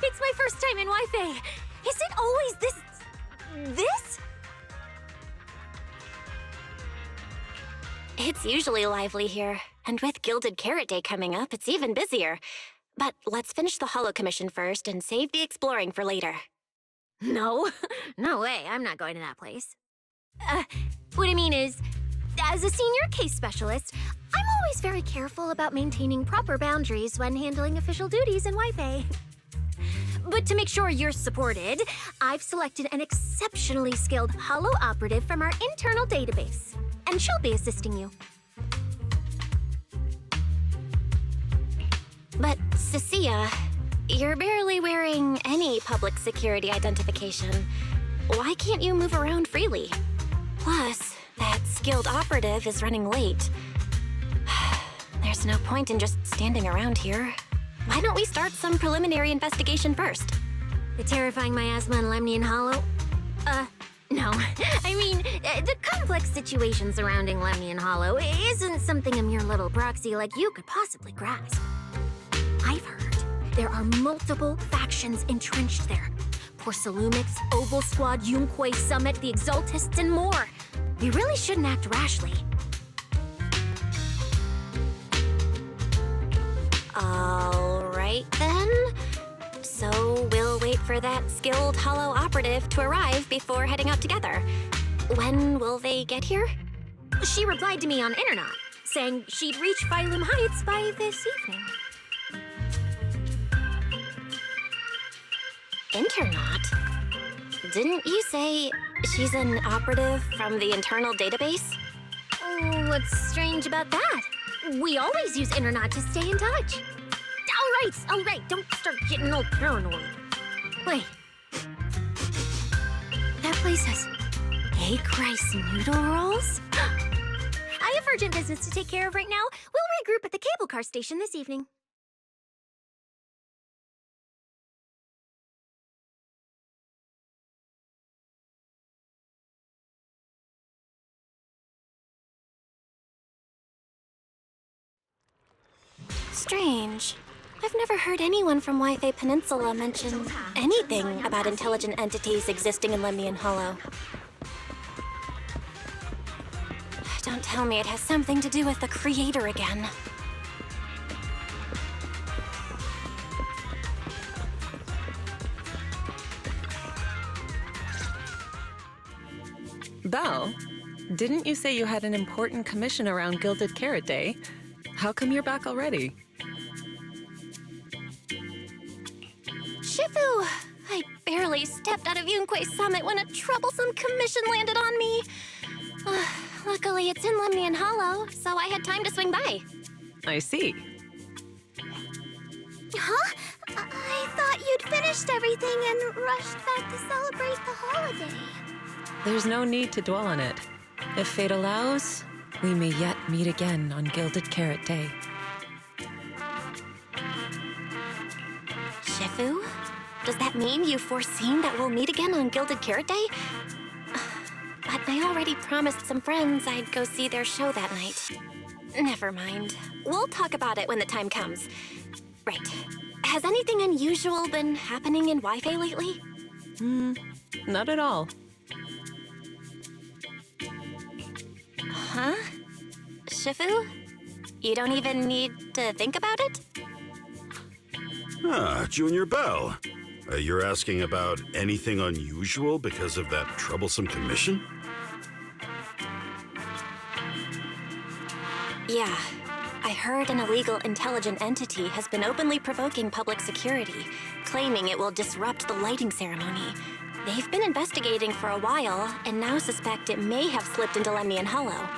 Speaker 7: It's my first time in Wi-Fi. Is it always this?
Speaker 2: It's usually lively here, and with Gilded Carrot Day coming up, it's even busier. But let's finish the Holo Commission first and save the exploring for later.
Speaker 7: No. No way, I'm not going to that place. What I mean is, as a senior case specialist, I'm always very careful about maintaining proper boundaries when handling official duties in Wi-Fi. But to make sure you're supported, I've selected an exceptionally skilled Holo operative from our internal database, and she'll be assisting you.
Speaker 2: But, Cecilia, you're barely wearing any public security identification. Why can't you move around freely? Plus, that skilled operative is running late. There's no point in just standing around here. Why don't we start some preliminary investigation first?
Speaker 7: The terrifying miasma in Lemnian Hollow? No. I mean, the complex situation surrounding Lemnian Hollow isn't something a mere little proxy like you could possibly grasp. I've heard there are multiple factions entrenched there. Porcelumix, Oval Squad, ENCORE Summit, the Exaltists, and more. We really shouldn't act rashly.
Speaker 2: All right, then. So we'll wait for that skilled Holo operative to arrive before heading out together. When will they get here?
Speaker 7: She replied to me on Internet, saying she'd reach Phylum Heights by this evening.
Speaker 2: Internet? Didn't you say she's an operative from the internal database?
Speaker 7: Oh, what's strange about that? We always use Internet to stay in touch. All right, don't start getting all paranoid. Wait. That place has egg rice noodle rolls? I have urgent business to take care of right now. We'll regroup at the cable car station this evening.
Speaker 2: Strange. I've never heard anyone from Wi-Fi Peninsula mention anything about intelligent entities existing in Lemnian Hollow. Don't tell me it has something to do with the Creator again.
Speaker 10: Belle, didn't you say you had an important commission around Gilded Carrot Day? How come you're back already?
Speaker 2: Shifu! I barely stepped out of ENCORE Summit when a troublesome commission landed on me. Luckily, it's in Lemnian Hollow, so I had time to swing by.
Speaker 10: I see.
Speaker 5: Huh? I thought you'd finished everything and rushed back to celebrate the holiday.
Speaker 10: There's no need to dwell on it. If fate allows, we may yet meet again on Gilded Carrot Day.
Speaker 2: Shifu? Does that mean you've foreseen that we'll meet again on Gilded Carrot Day? But I already promised some friends I'd go see their show that night. Never mind. We'll talk about it when the time comes. Right. Has anything unusual been happening in Wi-Fi lately?
Speaker 10: Not at all.
Speaker 2: Huh? Shifu? You don't even need to think about it?
Speaker 11: Junior Belle. You're asking about anything unusual because of that troublesome commission?
Speaker 2: Yeah. I heard an illegal intelligent entity has been openly provoking public security, claiming it will disrupt the lighting ceremony. They've been investigating for a while, and now suspect it may have slipped into Lemnian Hollow.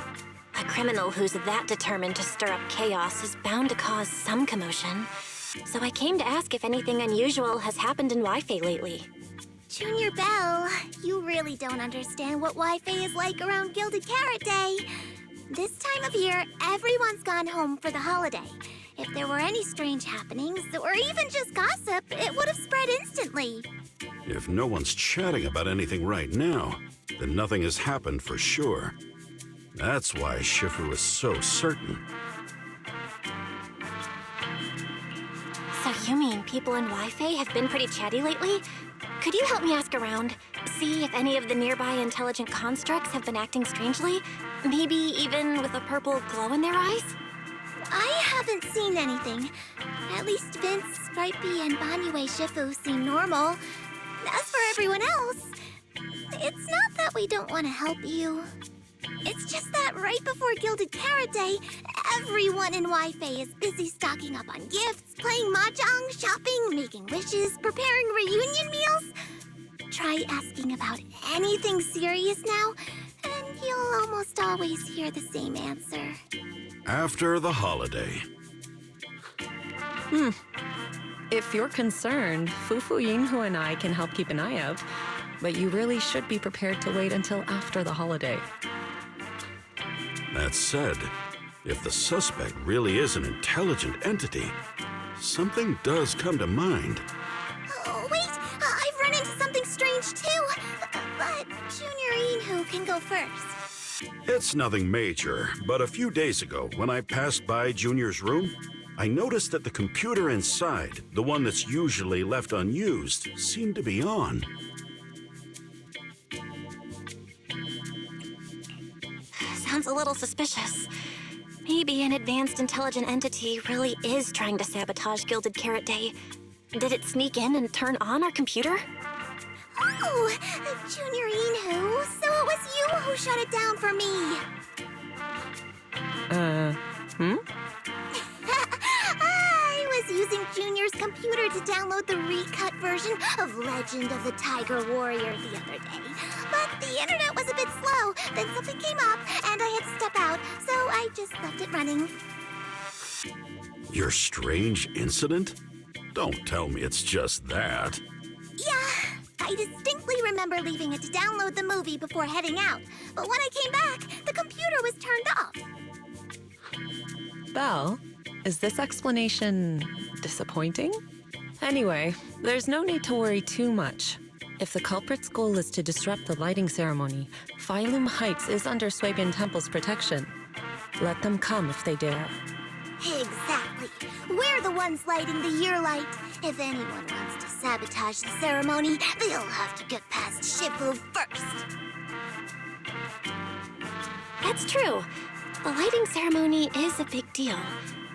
Speaker 2: A criminal who's that determined to stir up chaos is bound to cause some commotion. So I came to ask if anything unusual has happened in Wi-Fi lately.
Speaker 5: Junior Belle, you really don't understand what Wi-Fi is like around Gilded Carrot Day. This time of year, everyone's gone home for the holiday. If there were any strange happenings, or even just gossip, it would have spread instantly.
Speaker 11: If no one's chatting about anything right now, then nothing has happened for sure. That's why Shifu is so certain.
Speaker 2: So you mean people in Wi-Fi have been pretty chatty lately. Could you help me ask around? See if any of the nearby intelligent constructs have been acting strangely? Maybe even with a purple glow in their eyes?
Speaker 5: I haven't seen anything. At least Vince, Stripey, and Banyue Shifu seem normal. As for everyone else, it's not that we don't want to help you. It's just that right before Gilded Carrot Day, everyone in Wi-Fi is busy stocking up on gifts, playing mahjong, shopping, making wishes, preparing reunion meals. Try asking about anything serious now, and you'll almost always hear the same answer.
Speaker 11: After the holiday.
Speaker 10: If you're concerned, Fufu Yinhu and I can help keep an eye out. But you really should be prepared to wait until after the holiday.
Speaker 11: That said, if the suspect really is an intelligent entity, something does come to mind.
Speaker 5: Oh, wait! I've run into something strange too! But Junior Inhu can go first.
Speaker 11: It's nothing major, but a few days ago, when I passed by Junior's room, I noticed that the computer inside, the one that's usually left unused, seemed to be on.
Speaker 2: Sounds a little suspicious. Maybe an advanced intelligent entity really is trying to sabotage Gilded Carrot Day. Did it sneak in and turn on our computer?
Speaker 5: Oh, Junior Inhu, so it was you who shut it down for me. I was using Junior's computer to download the recut version of Legend of the Tiger Warrior the other day. But the internet was a bit slow, then something came up, and I had to step out, so I just left it running.
Speaker 11: Your strange incident? Don't tell me it's just that.
Speaker 5: Yeah, I distinctly remember leaving it to download the movie before heading out. But when I came back, the computer was turned off.
Speaker 10: Belle, is this explanation disappointing? Anyway, there's no need to worry too much. If the culprit's goal is to disrupt the lighting ceremony, Phylum Heights is under Swabian Temple's protection. Let them come if they dare.
Speaker 5: Exactly. We're the ones lighting the year light. If anyone wants to sabotage the ceremony, they'll have to get past Shifu first.
Speaker 2: That's true. The lighting ceremony is a big deal.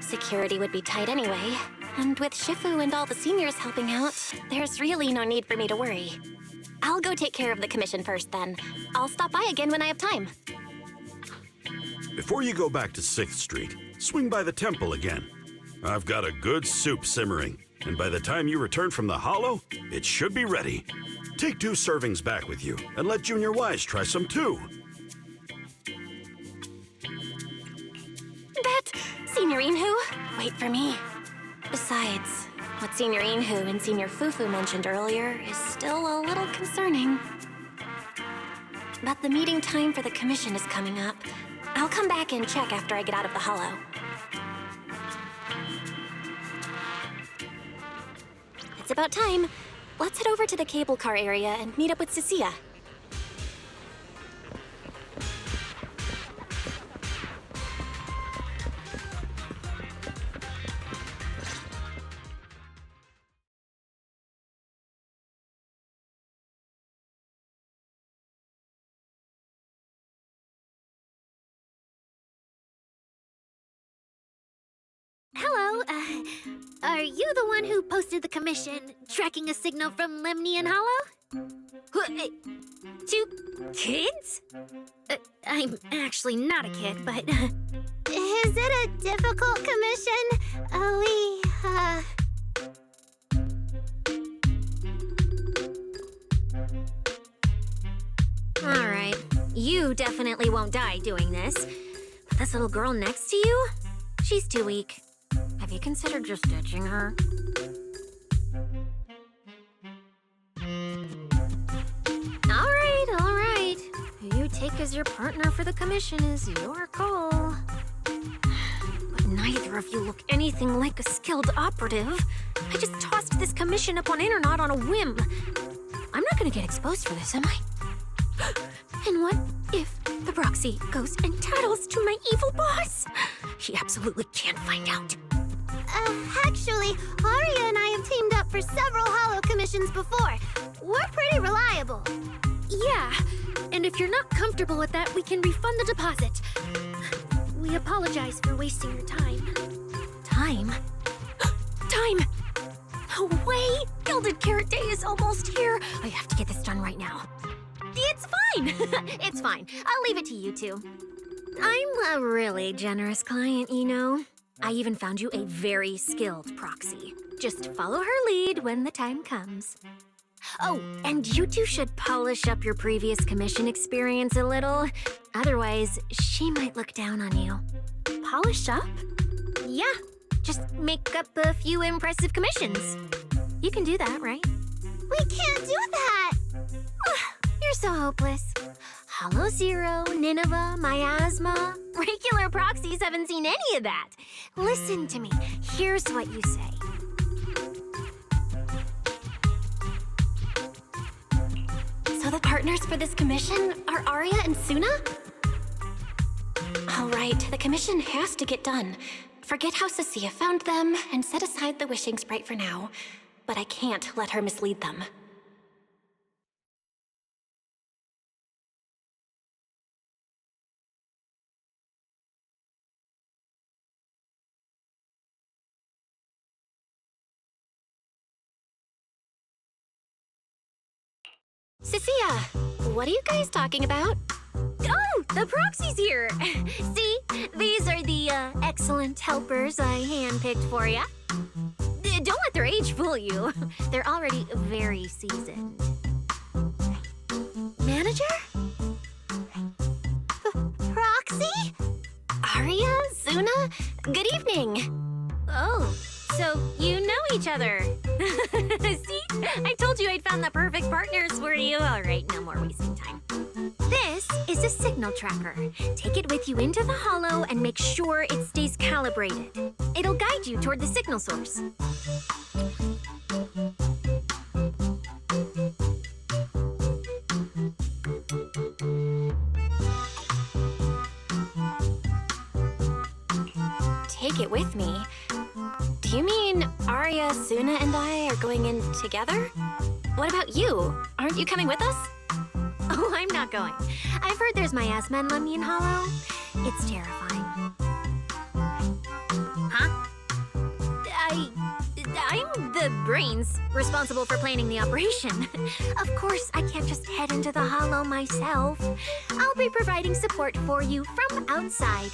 Speaker 2: Security would be tight anyway. And with Shifu and all the seniors helping out, there's really no need for me to worry. I'll go take care of the commission first then. I'll stop by again when I have time.
Speaker 11: Before you go back to 6th Street, swing by the temple again. I've got a good soup simmering, and by the time you return from the hollow, it should be ready. Take 2 servings back with you, and let Junior Wise try some too.
Speaker 2: Senior Inhu, wait for me. Besides, what Senior Inhu and Senior Fufu mentioned earlier is still a little concerning. But the meeting time for the commission is coming up. I'll come back and check after I get out of the hollow. It's about time. Let's head over to the cable car area and meet up with Cecilia.
Speaker 7: Hello, are you the one who posted the commission, tracking a signal from Lemny and Hollow? 2 kids? I'm actually not a kid, but...
Speaker 5: Is it a difficult commission?
Speaker 7: Alright, you definitely won't die doing this. But this little girl next to you? She's too weak. Have you considered just ditching her? Alright. Who you take as your partner for the commission is your call. But neither of you look anything like a skilled operative. I just tossed this commission upon Internet on a whim. I'm not gonna get exposed for this, am I? And what if the Proxy goes and tattles to my evil boss? He absolutely can't find out.
Speaker 5: Actually, Arya and I have teamed up for several holo commissions before. We're pretty reliable.
Speaker 7: Yeah, and if you're not comfortable with that, we can refund the deposit. We apologize for wasting your time.
Speaker 2: Time? Time! No way! Gilded Carrot Day is almost here. I have to get this done right now.
Speaker 7: It's fine! It's fine. I'll leave it to you two. I'm a really generous client, you know. I even found you a very skilled proxy. Just follow her lead when the time comes. Oh, and you two should polish up your previous commission experience a little. Otherwise, she might look down on you. Polish up? Yeah, just make up a few impressive commissions. You can do that, right?
Speaker 5: We can't do that!
Speaker 7: You're so hopeless. Hollow Zero, Nineveh, Miasma. Regular proxies haven't seen any of that. Listen to me. Here's what you say.
Speaker 2: So the partners for this commission are Arya and Suna? All right, the commission has to get done. Forget how Cecilia found them and set aside the wishing sprite for now. But I can't let her mislead them. Cecilia, what are you guys talking about?
Speaker 7: Oh, the proxy's here. See, these are the excellent helpers I handpicked for you. Don't let their age fool you. They're already very seasoned. Manager?
Speaker 5: Proxy?
Speaker 2: Arya, Suna, good evening.
Speaker 7: Oh, so you know each other. See? I told you I'd found the perfect partners for you. All right, no more wasting time. This is a signal tracker. Take it with you into the holo and make sure it stays calibrated. It'll guide you toward the signal source.
Speaker 2: Take it with me? Do you mean Arya, Suna, and I are going in together? What about you? Aren't you coming with us?
Speaker 7: Oh, I'm not going. I've heard there's miasma in Lemnian Hollow. It's terrifying. Huh? I'm the brains responsible for planning the operation. Of course, I can't just head into the Hollow myself. I'll be providing support for you from outside.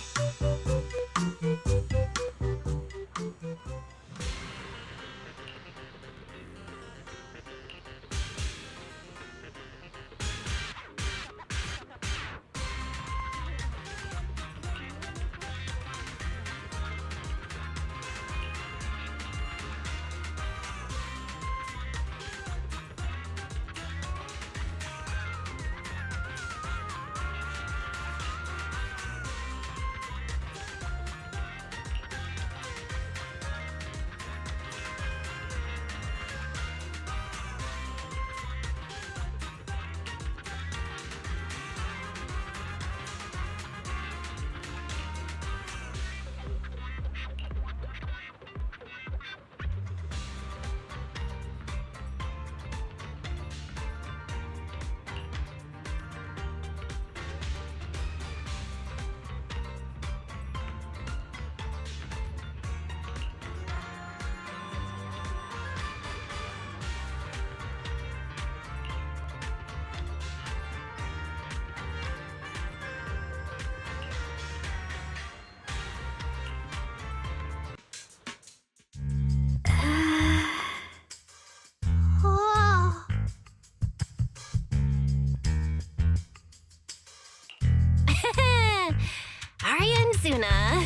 Speaker 2: Arya and Suna.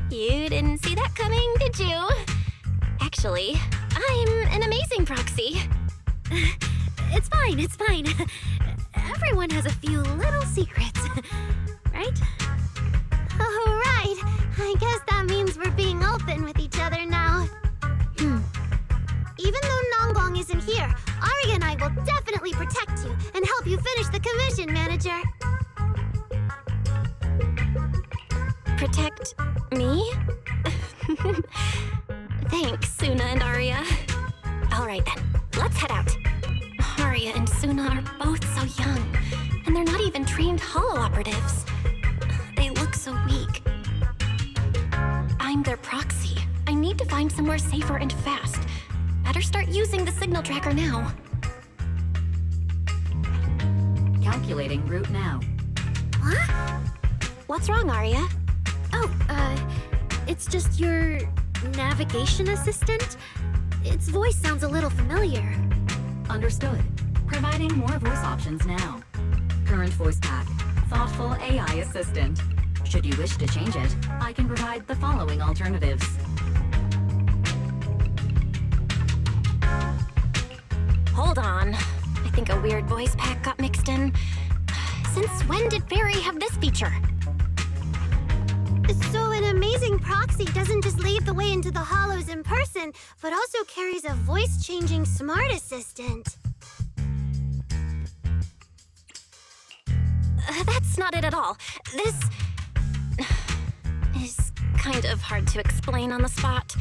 Speaker 2: You didn't see that coming, did you? Actually, I'm an amazing proxy.
Speaker 7: It's fine, it's fine. Everyone has a few little secrets, right?
Speaker 5: Oh, right. I guess that means we're being open with each other now. Even though Nonggong isn't here, Arya and I will definitely protect you and help you finish the commission, Manager.
Speaker 2: Protect me? Thanks, Suna and Arya. All right then, let's head out. Arya and Suna are both so young, and they're not even trained holo operatives. They look so weak. I'm their proxy. I need to find somewhere safer and fast. Better start using the signal tracker now.
Speaker 1: Calculating route now.
Speaker 2: What? What's wrong, Arya?
Speaker 7: Oh, it's just your navigation assistant. Its voice sounds a little familiar.
Speaker 1: Understood. Providing more voice options now. Current voice pack. Thoughtful AI assistant. Should you wish to change it, I can provide the following alternatives.
Speaker 2: Hold on. I think a weird voice pack got mixed in. Since when did Fairy have this feature?
Speaker 5: So an amazing proxy doesn't just lead the way into the hollows in person, but also carries a voice-changing smart assistant.
Speaker 2: That's not it at all. This is kind of hard to explain on the spot.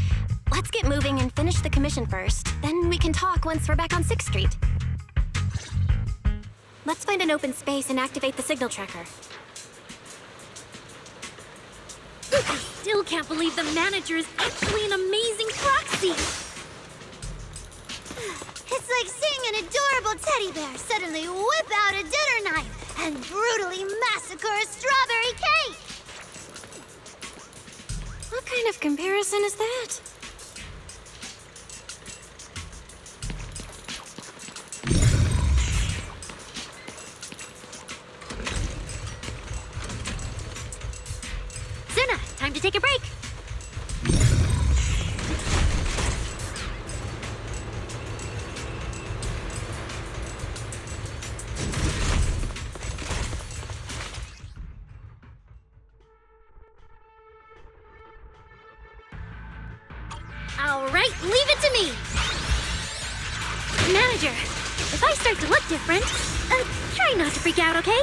Speaker 2: Let's get moving and finish the commission first. Then we can talk once we're back on 6th Street. Let's find an open space and activate the signal tracker.
Speaker 7: I still can't believe the manager is actually an amazing proxy!
Speaker 5: It's like seeing an adorable teddy bear suddenly whip out a dinner knife and brutally massacre a strawberry cake!
Speaker 2: What kind of comparison is that?
Speaker 7: Suna, time to take a break! All right, leave it to me! Manager, if I start to look different, try not to freak out, okay?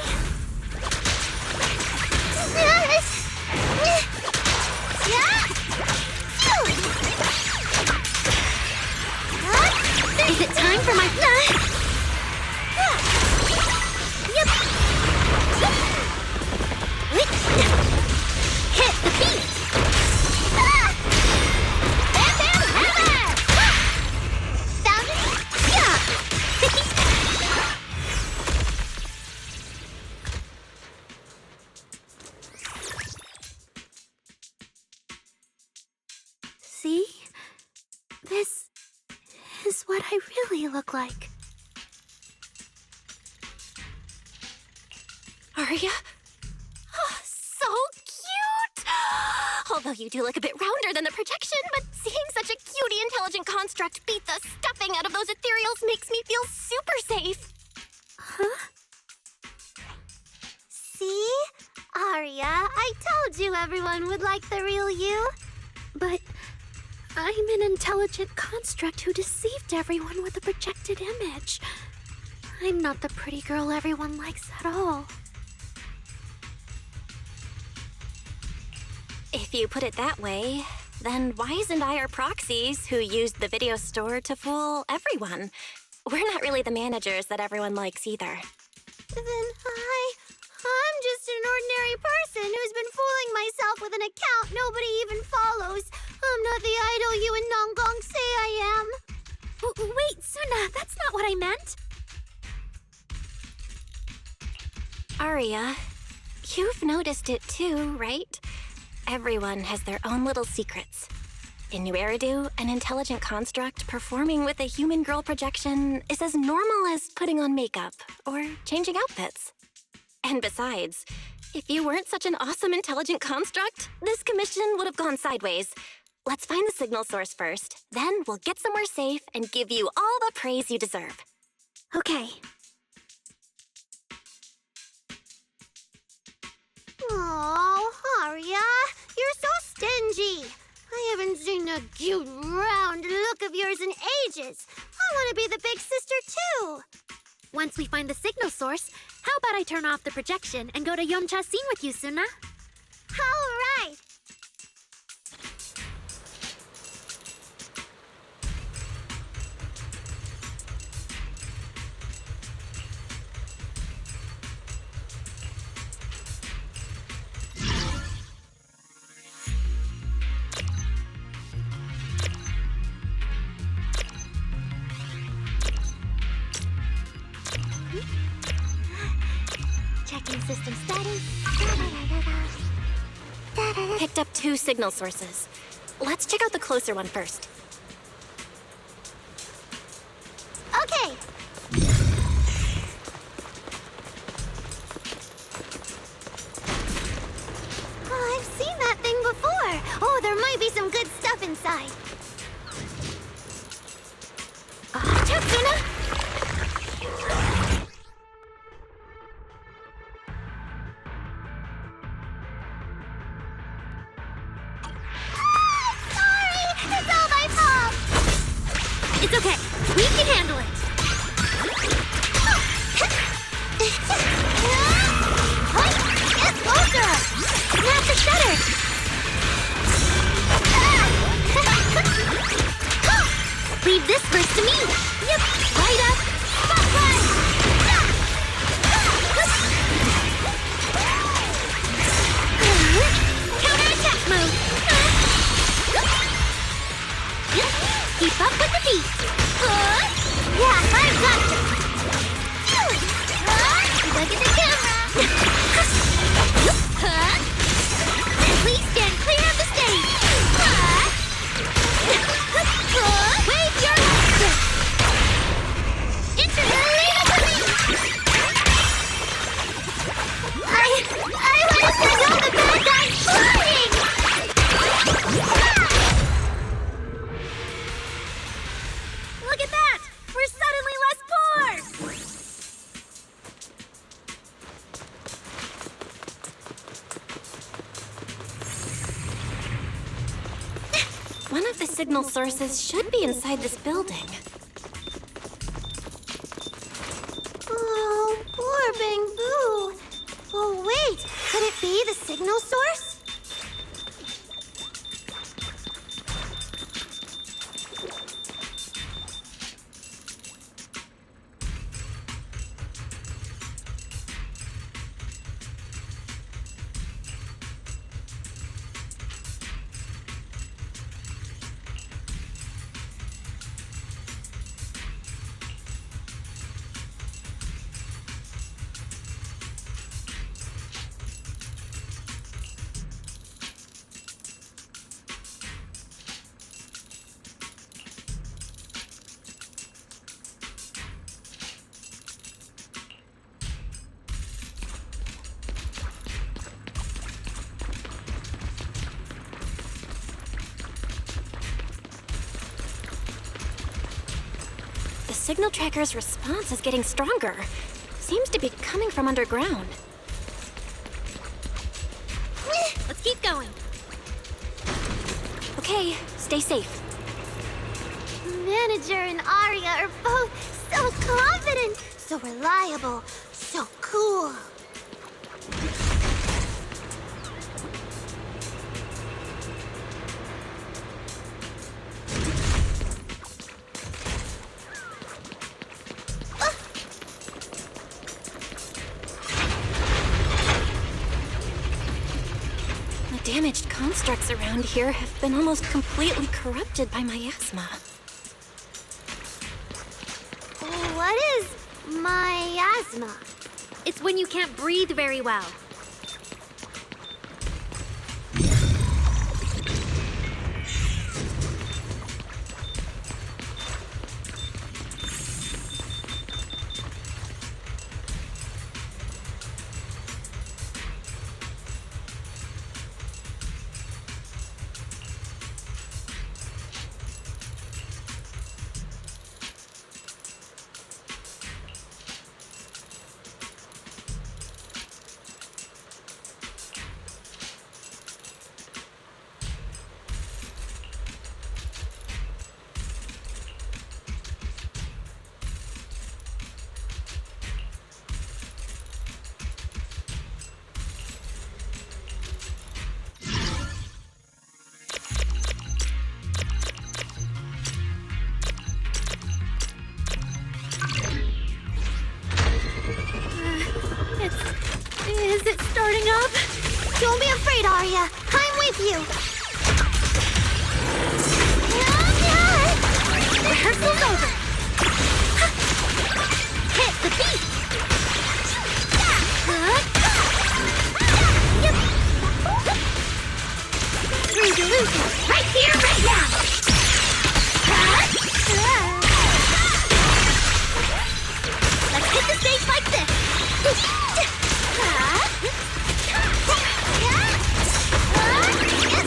Speaker 7: Is it time for my... Yep. Hit the beat! Bam, bam, hammer! Found it? Yeah! See? This is what I really look like.
Speaker 2: Arya? Oh, so cute! Although you do look a bit rounder than the projection, but seeing such a cutie intelligent construct beat the stuffing out of those ethereals makes me feel super safe.
Speaker 7: Huh?
Speaker 5: See? Arya, I told you everyone would like the real you.
Speaker 7: But I'm an intelligent construct who deceived everyone with a projected image. I'm not the pretty girl everyone likes at all.
Speaker 2: If you put it that way, then why isn't I our proxies who used the video store to fool everyone? We're not really the managers that everyone likes either.
Speaker 5: Then I'm just an ordinary person who's been fooling myself with an account nobody even follows. I'm not the idol you and Nonggong say I am.
Speaker 7: Wait, Suna, that's not what I meant.
Speaker 2: Arya, you've noticed it too, right? Everyone has their own little secrets. In New Eridu, an intelligent construct performing with a human girl projection is as normal as putting on makeup or changing outfits. And besides, if you weren't such an awesome intelligent construct, this commission would have gone sideways. Let's find the signal source first, then we'll get somewhere safe and give you all the praise you deserve.
Speaker 7: Okay.
Speaker 5: Oh, Arya, you're so stingy. I haven't seen a cute, round look of yours in ages. I want to be the big sister, too.
Speaker 7: Once we find the signal source, how about I turn off the projection and go to Yomcha scene with you, Suna?
Speaker 5: All right.
Speaker 7: Keeping system steady.
Speaker 2: Picked up 2 signal sources. Let's check out the closer one first.
Speaker 5: Okay. Oh, I've seen that thing before. Oh, there might be some good stuff inside. Watch out, Luna.
Speaker 7: It's okay. We can handle it.
Speaker 5: Get closer!
Speaker 7: Snap the shutter. Leave this verse to me. Yep. Right up. Spotlight. Counterattack mode. Keep up with the beat.
Speaker 5: Yeah, I've got you.
Speaker 7: Look at the camera. Please stand clear of the stage. Wave your hands. Enter the arena.
Speaker 5: I want to send all the bad guys flying!
Speaker 7: Look at that! We're suddenly less poor!
Speaker 2: One of the signal sources should be inside this building.
Speaker 5: Oh, poor Bangbu. Oh, wait. Could it be the signal source?
Speaker 2: The signal tracker's response is getting stronger. Seems to be coming from underground.
Speaker 7: Let's keep going.
Speaker 2: Okay, stay safe.
Speaker 5: Manager and Arya are both so confident, so reliable, so cool.
Speaker 2: The damaged constructs around here have been almost completely corrupted by miasma.
Speaker 5: What is miasma?
Speaker 7: It's when you can't breathe very well.
Speaker 5: Is it starting up? Don't be afraid, Arya. I'm with you.
Speaker 7: Rehearsal's over. Hit the beat. take the stage like this!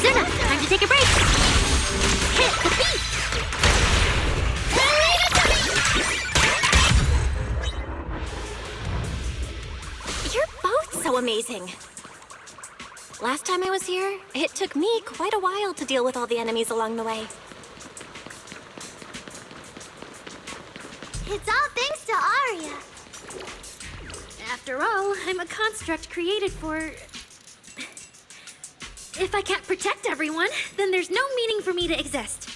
Speaker 7: Zuna, time to take a break! Hit the beat!
Speaker 2: You're both so amazing. Last time I was here, it took me quite a while to deal with all the enemies along the way.
Speaker 7: It's all thanks to Aria. After all, I'm a construct created for... If I can't protect everyone, then there's no meaning for me to exist.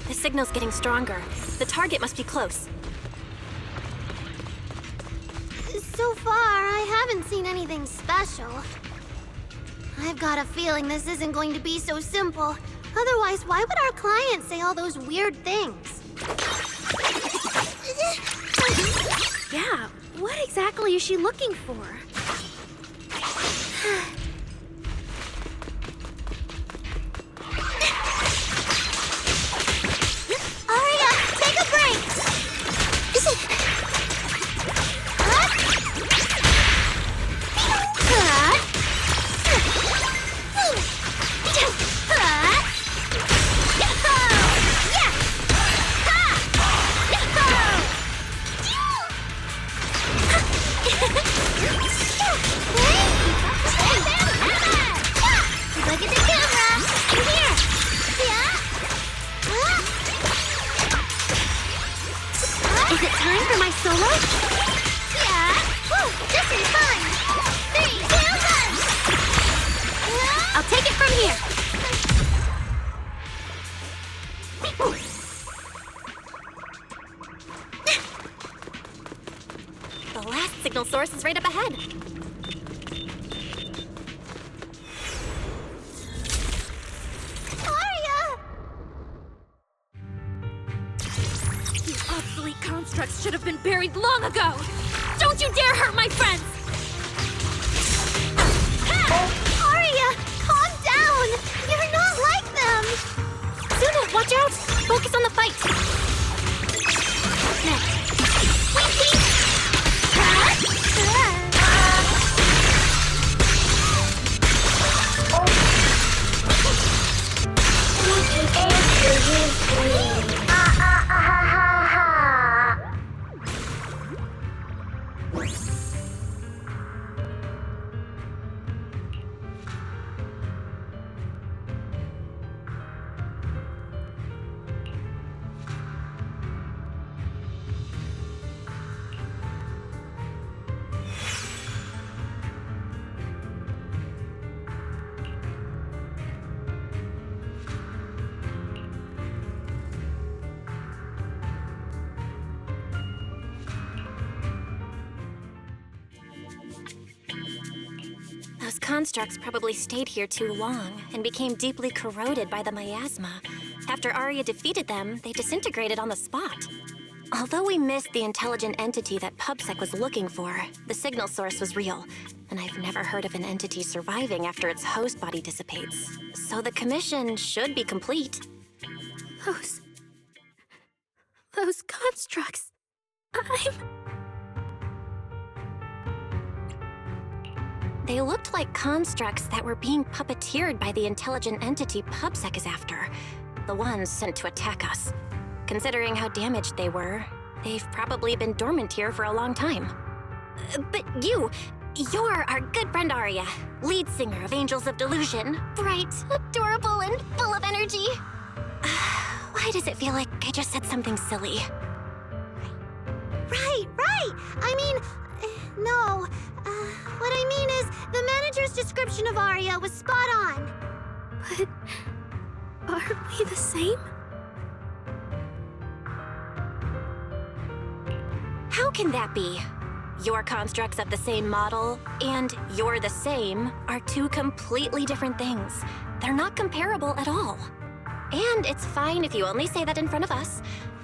Speaker 2: The signal's getting stronger. The target must be close.
Speaker 5: So far, I haven't seen anything special. I've got a feeling this isn't going to be so simple. Otherwise, why would our client say all those weird things?
Speaker 7: Yeah, what exactly is she looking for?
Speaker 5: Aria, take a break! Look at the camera! Here!
Speaker 7: Is it time for my solo?
Speaker 5: Yeah! Woo! This is fun! 3, 2, 1!
Speaker 7: I'll take it from here.
Speaker 2: The last signal source is right up ahead.
Speaker 5: Aria!
Speaker 7: You obsolete constructs should have been buried long ago! Don't you dare hurt my friends!
Speaker 5: Aria, calm down! You're not like them!
Speaker 2: Zuna, watch out! Focus on the fight! Those constructs probably stayed here too long and became deeply corroded by the miasma. After Aria defeated them, they disintegrated on the spot. Although we missed the intelligent entity that PubSec was looking for, the signal source was real, and I've never heard of an entity surviving after its host body dissipates. So the commission should be complete.
Speaker 7: Those constructs.
Speaker 2: They looked like constructs that were being puppeteered by the intelligent entity PubSec is after. The ones sent to attack us. Considering how damaged they were, they've probably been dormant here for a long time. But you're our good friend Aria, lead singer of Angels of Delusion. Bright, adorable, and full of energy. Why does it feel like I just said something silly?
Speaker 5: Right! I mean, no. What I mean is, the manager's description of Aria was spot on.
Speaker 7: But aren't we the same?
Speaker 2: How can that be? Your constructs of the same model and you're the same are two completely different things. They're not comparable at all. And it's fine if you only say that in front of us.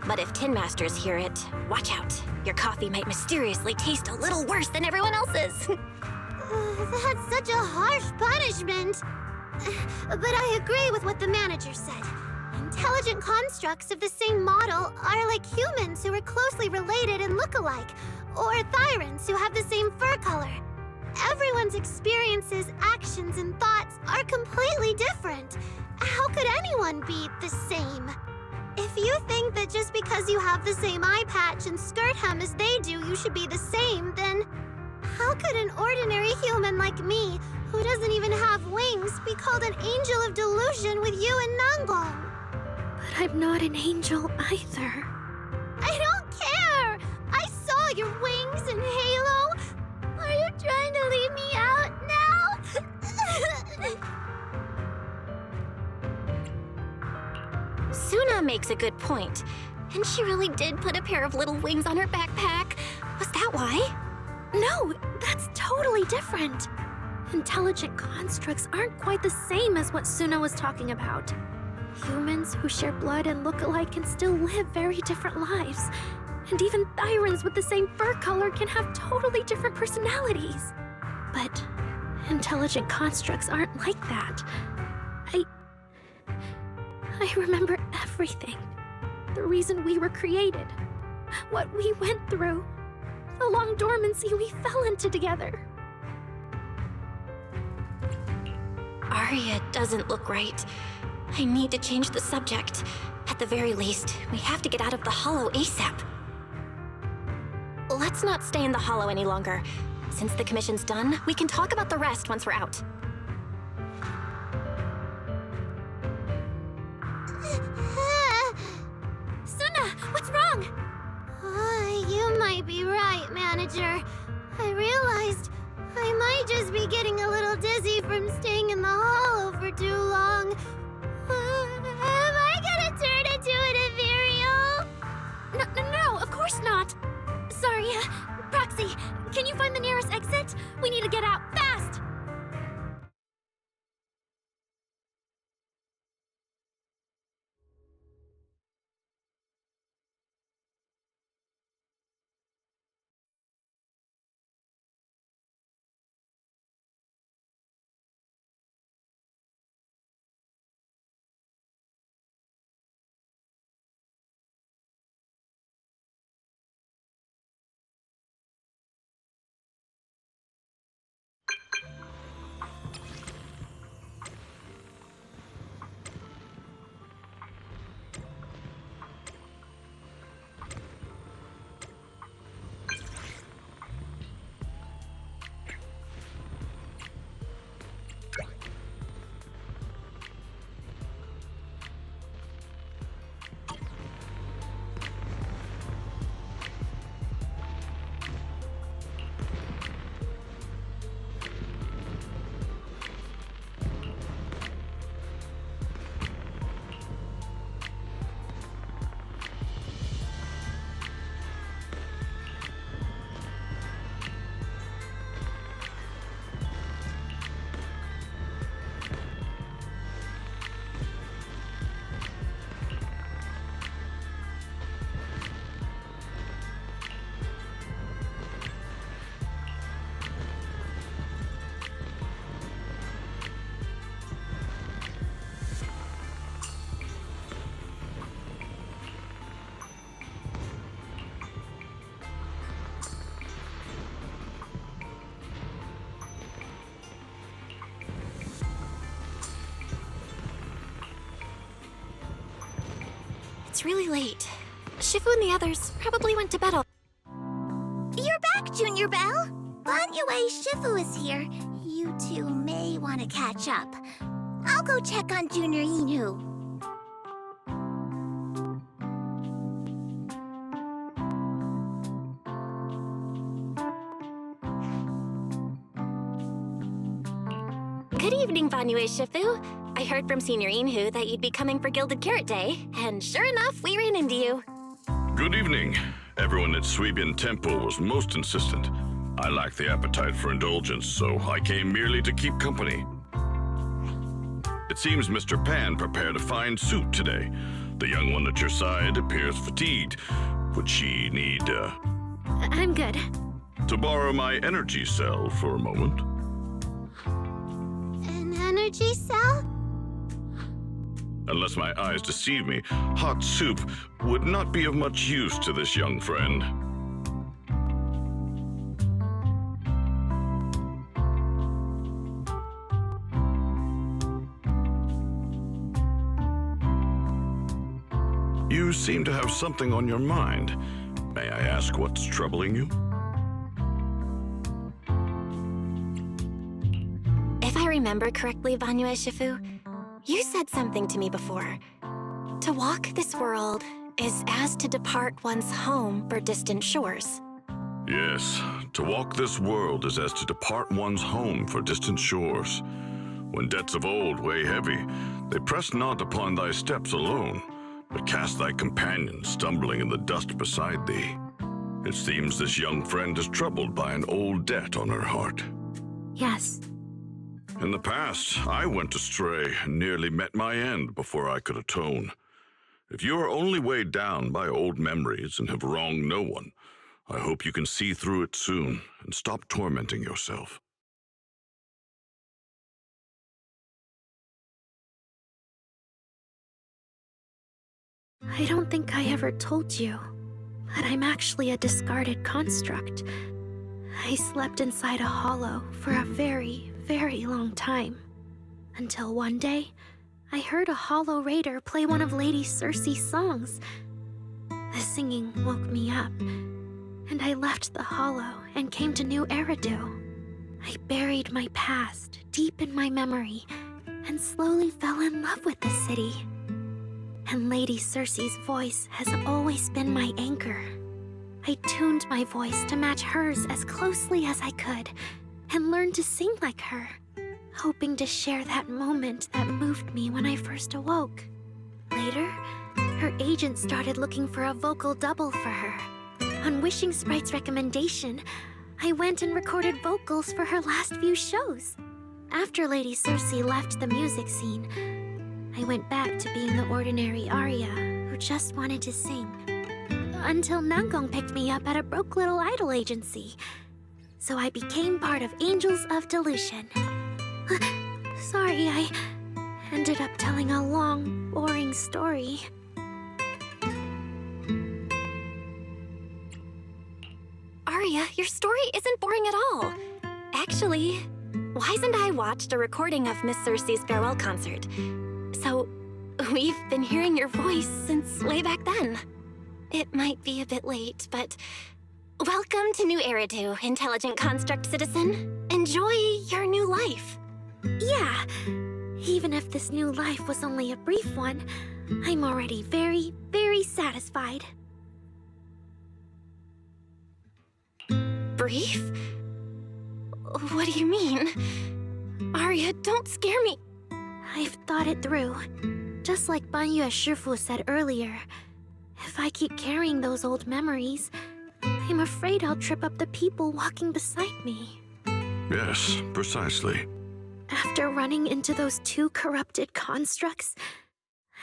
Speaker 2: But if Tin Masters hear it, watch out. Your coffee might mysteriously taste a little worse than everyone else's.
Speaker 5: That's such a harsh punishment. But I agree with what the manager said. Intelligent constructs of the same model are like humans who are closely related and look alike, or Thyrans who have the same fur color. Everyone's experiences, actions, and thoughts are completely different. How could anyone be the same? If you think that just because you have the same eye patch and skirt hem as they do, you should be the same, then how could an ordinary human like me, who doesn't even have wings, be called an angel of delusion with you and Nangbong?
Speaker 7: But I'm not an angel either.
Speaker 5: I don't care! I saw your wings and halo! Are you trying to leave me out now?
Speaker 2: Suna makes a good point. And she really did put a pair of little wings on her backpack. Was that why?
Speaker 7: No, that's totally different. Intelligent constructs aren't quite the same as what Suna was talking about. Humans who share blood and look alike can still live very different lives. And even Thyrans with the same fur color can have totally different personalities. But intelligent constructs aren't like that. I remember everything. The reason we were created. What we went through. The long dormancy we fell into together.
Speaker 2: Arya doesn't look right. I need to change the subject. At the very least, we have to get out of the Hollow ASAP. Let's not stay in the Hollow any longer. Since the commission's done, we can talk about the rest once we're out.
Speaker 7: Suna, what's wrong?
Speaker 5: You might be right, Manager. I realized I might just be getting a little dizzy from staying in the Hollow for too long. Am I gonna turn into an ethereal?
Speaker 7: No, of course not. Sorry, Proxy, can you find the nearest exit? We need to get out fast!
Speaker 2: It's really late. Shifu and the others probably went to bed all...
Speaker 5: You're back, Junior Belle. Anyway, Shifu is here. You two may want to catch up. I'll go check on Junior Inu.
Speaker 2: Good evening, Vanue Shifu. I heard from Senior Inhu that you'd be coming for Gilded Carrot Day, and sure enough, we ran into you.
Speaker 11: Good evening. Everyone at Suibin Temple was most insistent. I lack the appetite for indulgence, so I came merely to keep company. It seems Mr. Pan prepared a fine soup today. The young one at your side appears fatigued. Would she need,
Speaker 7: I'm good.
Speaker 11: to borrow my energy cell for a moment?
Speaker 5: An energy cell?
Speaker 11: Unless my eyes deceive me, hot soup would not be of much use to this young friend. You seem to have something on your mind. May I ask what's troubling you?
Speaker 2: If I remember correctly, Vanue Shifu, you said something to me before. To walk this world is as to depart one's home for distant shores.
Speaker 11: Yes, to walk this world is as to depart one's home for distant shores. When debts of old weigh heavy, they press not upon thy steps alone, but cast thy companion stumbling in the dust beside thee. It seems this young friend is troubled by an old debt on her heart.
Speaker 7: Yes.
Speaker 11: In the past, I went astray and nearly met my end before I could atone. If you are only weighed down by old memories and have wronged no one, I hope you can see through it soon and stop tormenting yourself.
Speaker 7: I don't think I ever told you, but I'm actually a discarded construct. I slept inside a hollow for a very, very long time. Until one day, I heard a hollow raider play one of Lady Circe's songs. The singing woke me up, and I left the hollow and came to New Eridu. I buried my past deep in my memory and slowly fell in love with the city. And Lady Circe's voice has always been my anchor. I tuned my voice to match hers as closely as I could and learned to sing like her, hoping to share that moment that moved me when I first awoke. Later, her agent started looking for a vocal double for her. On Wishing Sprite's recommendation, I went and recorded vocals for her last few shows. After Lady Circe left the music scene, I went back to being the ordinary Arya who just wanted to sing. Until Nangong picked me up at a broke little idol agency. So I became part of Angels of Delusion. Sorry, I ended up telling a long, boring story.
Speaker 2: Arya, your story isn't boring at all. Actually, Wise and I watched a recording of Miss Circe's farewell concert. So, we've been hearing your voice since way back then. It might be a bit late, but welcome to New Eridu, intelligent construct citizen. Enjoy your new life.
Speaker 7: Yeah, even if this new life was only a brief one, I'm already very, very satisfied.
Speaker 2: Brief? What do you mean? Arya, don't scare me.
Speaker 7: I've thought it through. Just like Banyu Shifu said earlier, if I keep carrying those old memories, I'm afraid I'll trip up the people walking beside me.
Speaker 11: Yes, precisely.
Speaker 7: After running into those two corrupted constructs,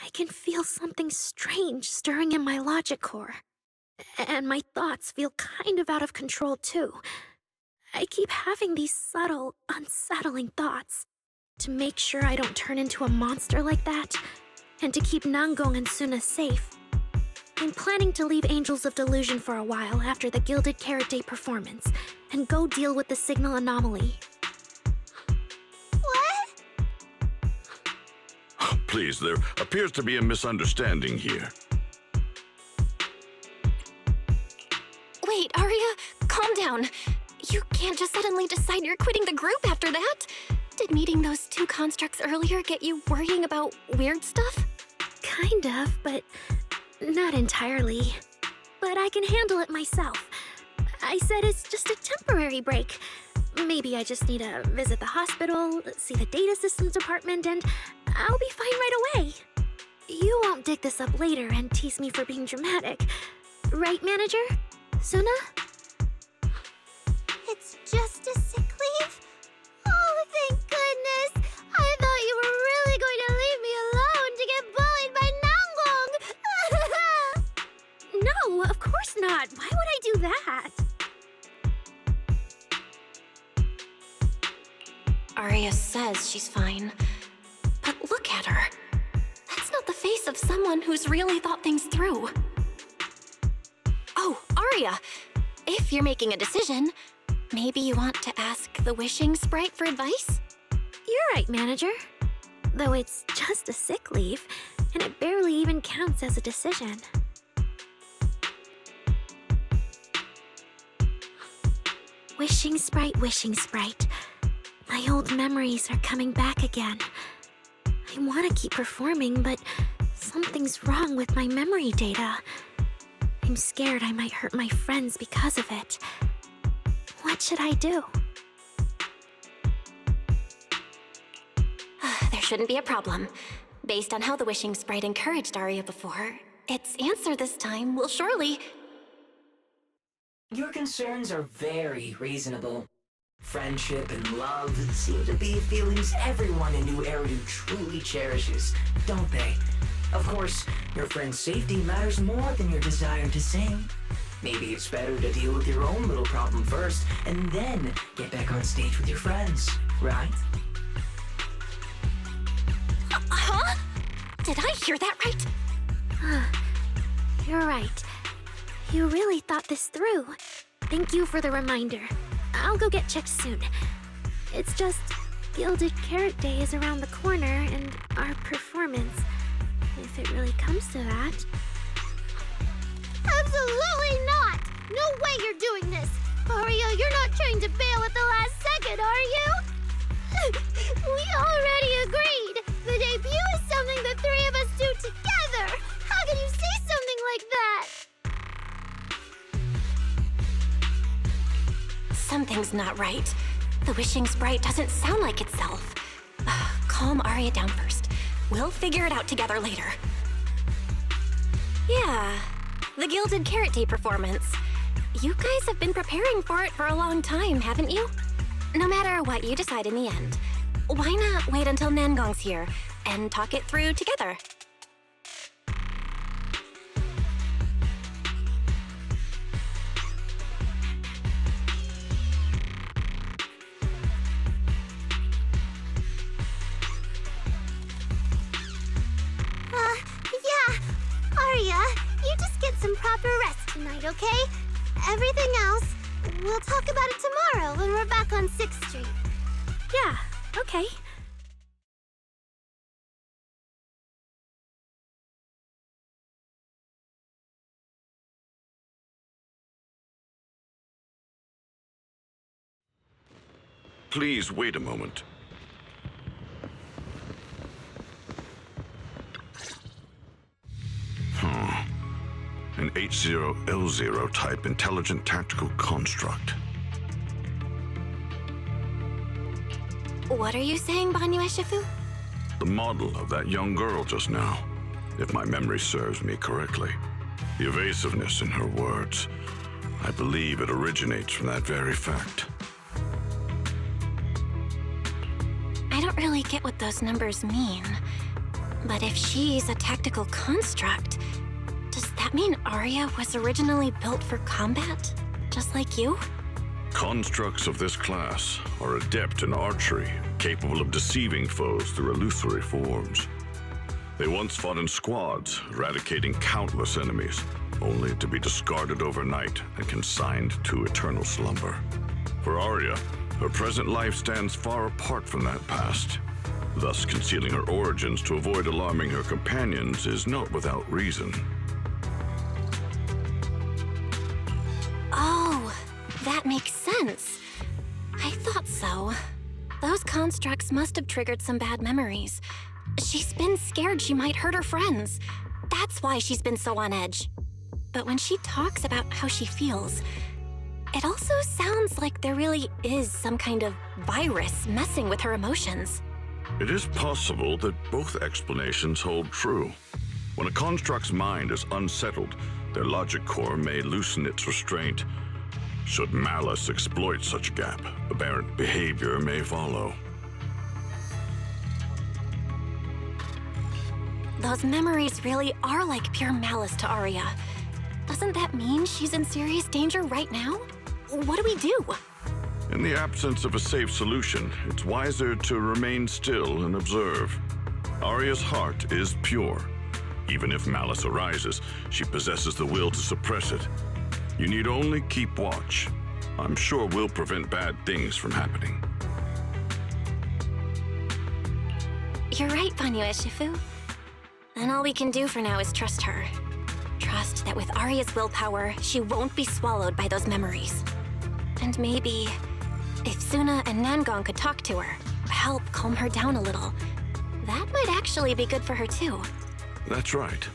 Speaker 7: I can feel something strange stirring in my logic core. And my thoughts feel kind of out of control too. I keep having these subtle, unsettling thoughts. To make sure I don't turn into a monster like that, and to keep Nangong and Suna safe, I'm planning to leave Angels of Delusion for a while after the Gilded Carrot Day performance, and go deal with the signal anomaly.
Speaker 5: What?
Speaker 11: Please, there appears to be a misunderstanding here.
Speaker 2: Wait, Arya, calm down. You can't just suddenly decide you're quitting the group after that. Did meeting those two constructs earlier get you worrying about weird stuff?
Speaker 7: Kind of, but not entirely. But I can handle it myself. I said it's just a temporary break. Maybe I just need to visit the hospital, see the data systems department, and I'll be fine right away. You won't dig this up later and tease me for being dramatic. Right, manager? Suna?
Speaker 5: It's just a sick leave? Oh, thank goodness! I thought you were really going to leave me alone to get bullied by Nangong!
Speaker 7: course not. Why would I do that?
Speaker 2: Arya says she's fine. But look at her. That's not the face of someone who's really thought things through. Oh, Arya, if you're making a decision, maybe you want to ask the wishing sprite for advice?
Speaker 7: You're right, manager. Though it's just a sick leave, and it barely even counts as a decision. Wishing sprite, wishing sprite. My old memories are coming back again. I want to keep performing, but something's wrong with my memory data. I'm scared I might hurt my friends because of it. What should I do?
Speaker 2: There shouldn't be a problem. Based on how the wishing sprite encouraged Arya before, its answer this time will surely...
Speaker 12: Your concerns are very reasonable. Friendship and love seem to be feelings everyone in New Eridu truly cherishes, don't they? Of course, your friend's safety matters more than your desire to sing. Maybe it's better to deal with your own little problem first, and then get back on stage with your friends, right?
Speaker 2: Huh? Did I hear that right?
Speaker 7: You're right. You really thought this through. Thank you for the reminder. I'll go get checked soon. It's just, Gilded Carrot Day is around the corner, and our performance, if it really comes to that.
Speaker 5: Absolutely not! No way you're doing this! Arya, you're not trying to bail at the last second, are you? We already agreed! The debut is something the three of us do together! How can you say something like that?
Speaker 2: Something's not right. The wishing sprite doesn't sound like itself. Calm Arya down first. We'll figure it out together later. Yeah, the Gilded Carrot Day performance. You guys have been preparing for it for a long time, haven't you? No matter what you decide in the end, why not wait until Nangong's here and talk it through together?
Speaker 5: Yeah. Arya, you just get some proper rest tonight, okay? Everything else, we'll talk about it tomorrow when we're back on 6th Street.
Speaker 7: Yeah, okay.
Speaker 11: Please wait a moment. An H0L0 type intelligent tactical construct.
Speaker 2: What are you saying, Banyu Shifu?
Speaker 11: The model of that young girl just now, if my memory serves me correctly. The evasiveness in her words. I believe it originates from that very fact.
Speaker 2: I don't really get what those numbers mean. But if she's a tactical construct, does that mean Arya was originally built for combat? Just like you?
Speaker 11: Constructs of this class are adept in archery, capable of deceiving foes through illusory forms. They once fought in squads, eradicating countless enemies, only to be discarded overnight and consigned to eternal slumber. For Arya, her present life stands far apart from that past. Thus, concealing her origins to avoid alarming her companions is not without reason.
Speaker 2: Oh, that makes sense. I thought so. Those constructs must have triggered some bad memories. She's been scared she might hurt her friends. That's why she's been so on edge. But when she talks about how she feels, it also sounds like there really is some kind of virus messing with her emotions.
Speaker 11: It is possible that both explanations hold true. When a construct's mind is unsettled, their logic core may loosen its restraint. Should malice exploit such a gap, aberrant behavior may follow.
Speaker 2: Those memories really are like pure malice to Arya. Doesn't that mean she's in serious danger right now? What do we do?
Speaker 11: In the absence of a safe solution, it's wiser to remain still and observe. Arya's heart is pure. Even if malice arises, she possesses the will to suppress it. You need only keep watch. I'm sure we'll prevent bad things from happening.
Speaker 2: You're right, Banyu Shifu. And all we can do for now is trust her. Trust that with Arya's willpower, she won't be swallowed by those memories. And maybe, if Suna and Nangong could talk to her, help calm her down a little, that might actually be good for her too.
Speaker 11: That's right.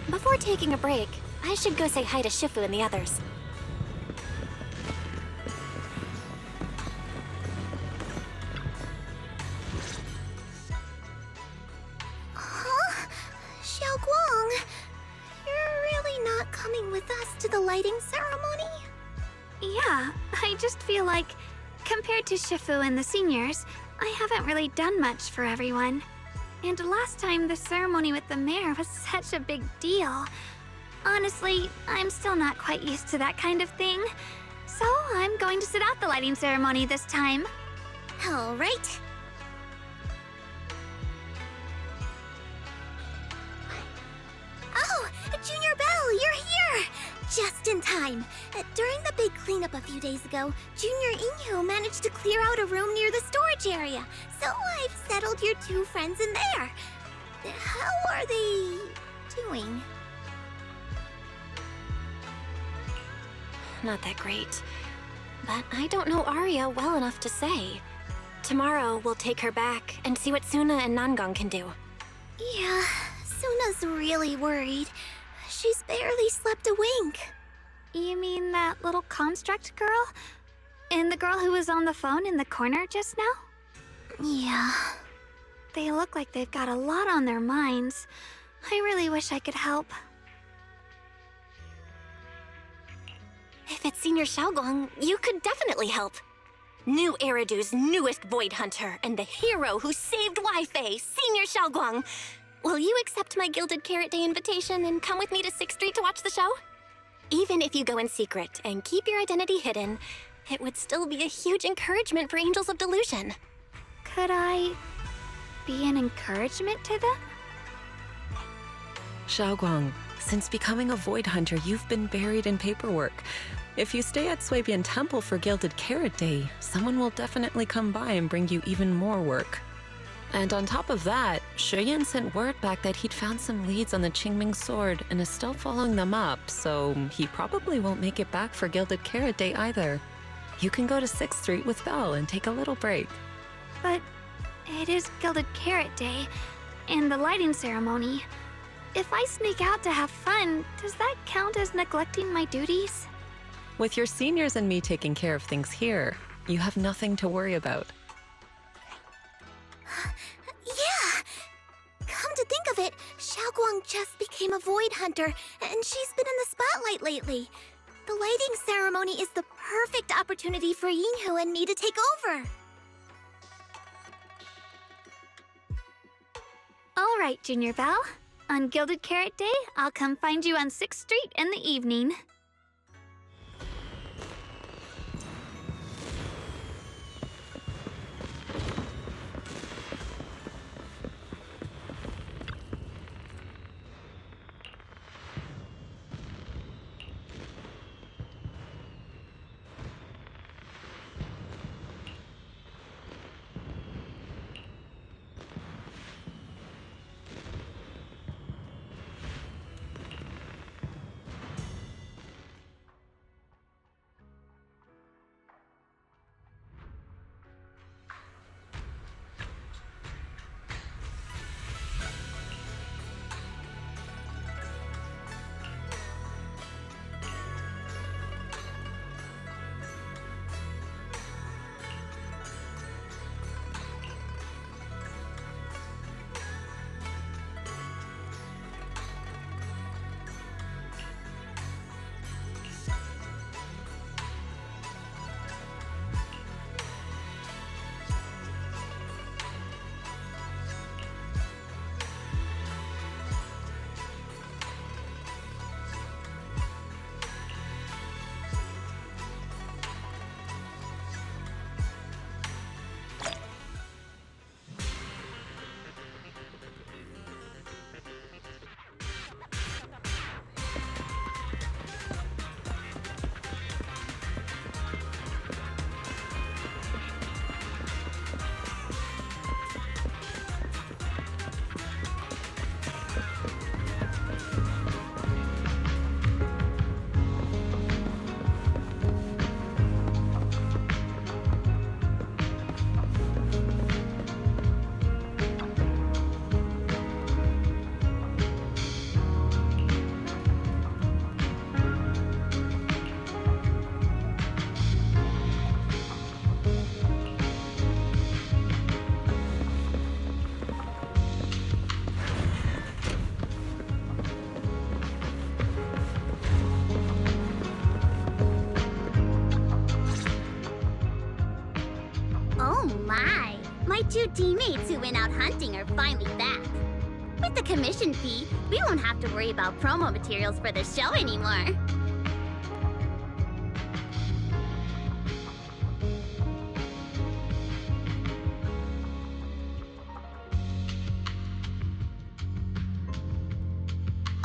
Speaker 2: Before taking a break, I should go say hi to Shifu and the others.
Speaker 5: Huh? Xiaoguang, you're really not coming with us to the lighting ceremony?
Speaker 7: Yeah, I just feel like, compared to Shifu and the seniors, I haven't really done much for everyone. And last time, the ceremony with the mayor was such a big deal. Honestly, I'm still not quite used to that kind of thing. So I'm going to sit out the lighting ceremony this time.
Speaker 5: All right. Oh, Junior Belle, you're here! Just in time. During the big cleanup a few days ago, Junior Inhu managed to clear out a room near the storage area. So I've settled your two friends in there. How are they doing?
Speaker 2: Not that great. But I don't know Arya well enough to say. Tomorrow, we'll take her back and see what Suna and Nangong can do.
Speaker 5: Yeah, Suna's really worried. She's barely slept a wink.
Speaker 7: You mean that little construct girl? And the girl who was on the phone in the corner just now?
Speaker 5: Yeah.
Speaker 7: They look like they've got a lot on their minds. I really wish I could help.
Speaker 2: If it's Senior Xiaoguang, you could definitely help. New Eridu's newest Void Hunter and the hero who saved Wi-Fi, Senior Xiaoguang. Will you accept my Gilded Carrot Day invitation and come with me to 6th Street to watch the show? Even if you go in secret and keep your identity hidden, it would still be a huge encouragement for Angels of Delusion.
Speaker 7: Could I be an encouragement to them?
Speaker 10: Xiaoguang, since becoming a Void Hunter, you've been buried in paperwork. If you stay at Swabian Temple for Gilded Carrot Day, someone will definitely come by and bring you even more work. And on top of that, Shuyan sent word back that he'd found some leads on the Qingming sword and is still following them up, so he probably won't make it back for Gilded Carrot Day either. You can go to 6th Street with Belle and take a little break.
Speaker 7: But it is Gilded Carrot Day, and the lighting ceremony. If I sneak out to have fun, does that count as neglecting my duties?
Speaker 10: With your seniors and me taking care of things here, you have nothing to worry about.
Speaker 5: Yeah! Come to think of it, Xiaoguang just became a Void Hunter, and she's been in the spotlight lately. The lighting ceremony is the perfect opportunity for Yinhu and me to take over.
Speaker 7: All right, Junior Belle. On Gilded Carrot Day, I'll come find you on 6th Street in the evening.
Speaker 5: My 2 teammates who went out hunting are finally back. With the commission fee, we won't have to worry about promo materials for the show anymore.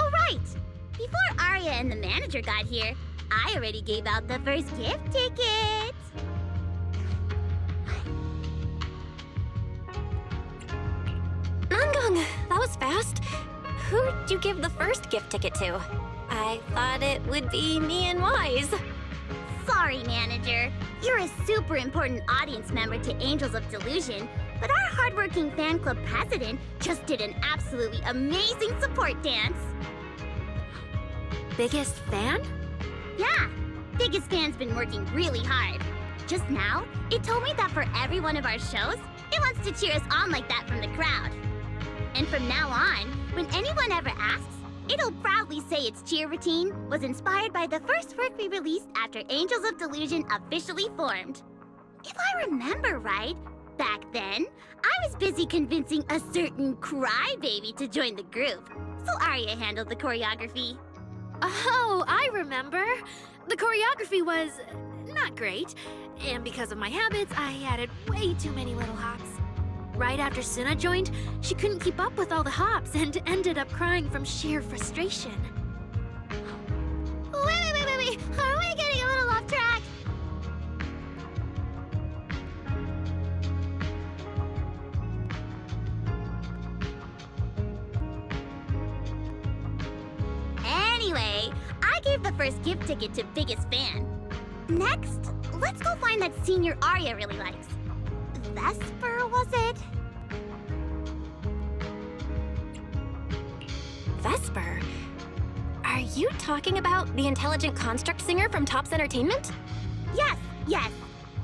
Speaker 5: Oh, right! Before Arya and the manager got here, I already gave out the first gift ticket.
Speaker 2: Nangong, that was fast. Who'd you give the first gift ticket to? I thought it would be me and Wise.
Speaker 5: Sorry, manager. You're a super important audience member to Angels of Delusion, but our hardworking fan club president just did an absolutely amazing support dance.
Speaker 7: Biggest fan?
Speaker 5: Yeah, biggest fan's been working really hard. Just now, it told me that for every one of our shows, it wants to cheer us on like that from the crowd. And from now on, when anyone ever asks, it'll proudly say its cheer routine was inspired by the first work we released after Angels of Delusion officially formed. If I remember right, back then, I was busy convincing a certain crybaby to join the group, so Arya handled the choreography.
Speaker 7: Oh, I remember. The choreography was not great, and because of my habits, I added way too many little hops. Right after Suna joined, she couldn't keep up with all the hops and ended up crying from sheer frustration.
Speaker 5: Wait. Are we getting a little off track? Anyway, I gave the first gift ticket to biggest fan. Next, let's go find that senior Arya really likes. Vesper, was it?
Speaker 2: Vesper? Are you talking about the intelligent construct singer from Topps Entertainment?
Speaker 5: Yes.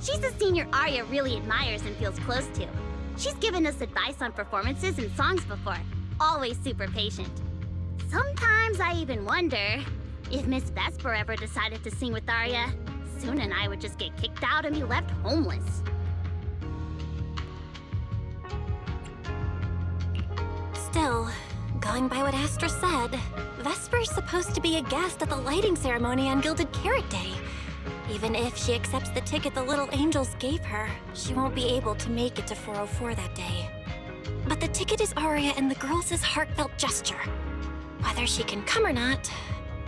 Speaker 5: She's a senior Arya really admires and feels close to. She's given us advice on performances and songs before. Always super patient. Sometimes I even wonder if Miss Vesper ever decided to sing with Arya, Suna and I would just get kicked out and be left homeless.
Speaker 2: Still, going by what Astra said, Vesper's supposed to be a guest at the lighting ceremony on Gilded Carrot Day. Even if she accepts the ticket the little angels gave her, she won't be able to make it to 404 that day. But the ticket is Arya and the girls' heartfelt gesture. Whether she can come or not,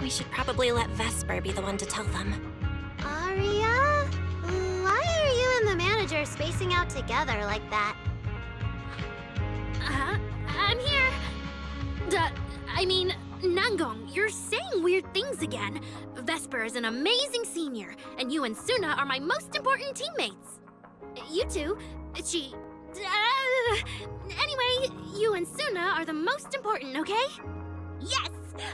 Speaker 2: we should probably let Vesper be the one to tell them.
Speaker 5: Arya? Why are you and the manager spacing out together like that?
Speaker 7: I'm here. Nangong, you're saying weird things again. Vesper is an amazing senior, and you and Suna are my most important teammates. You two, anyway, you and Suna are the most important, okay?
Speaker 5: Yes!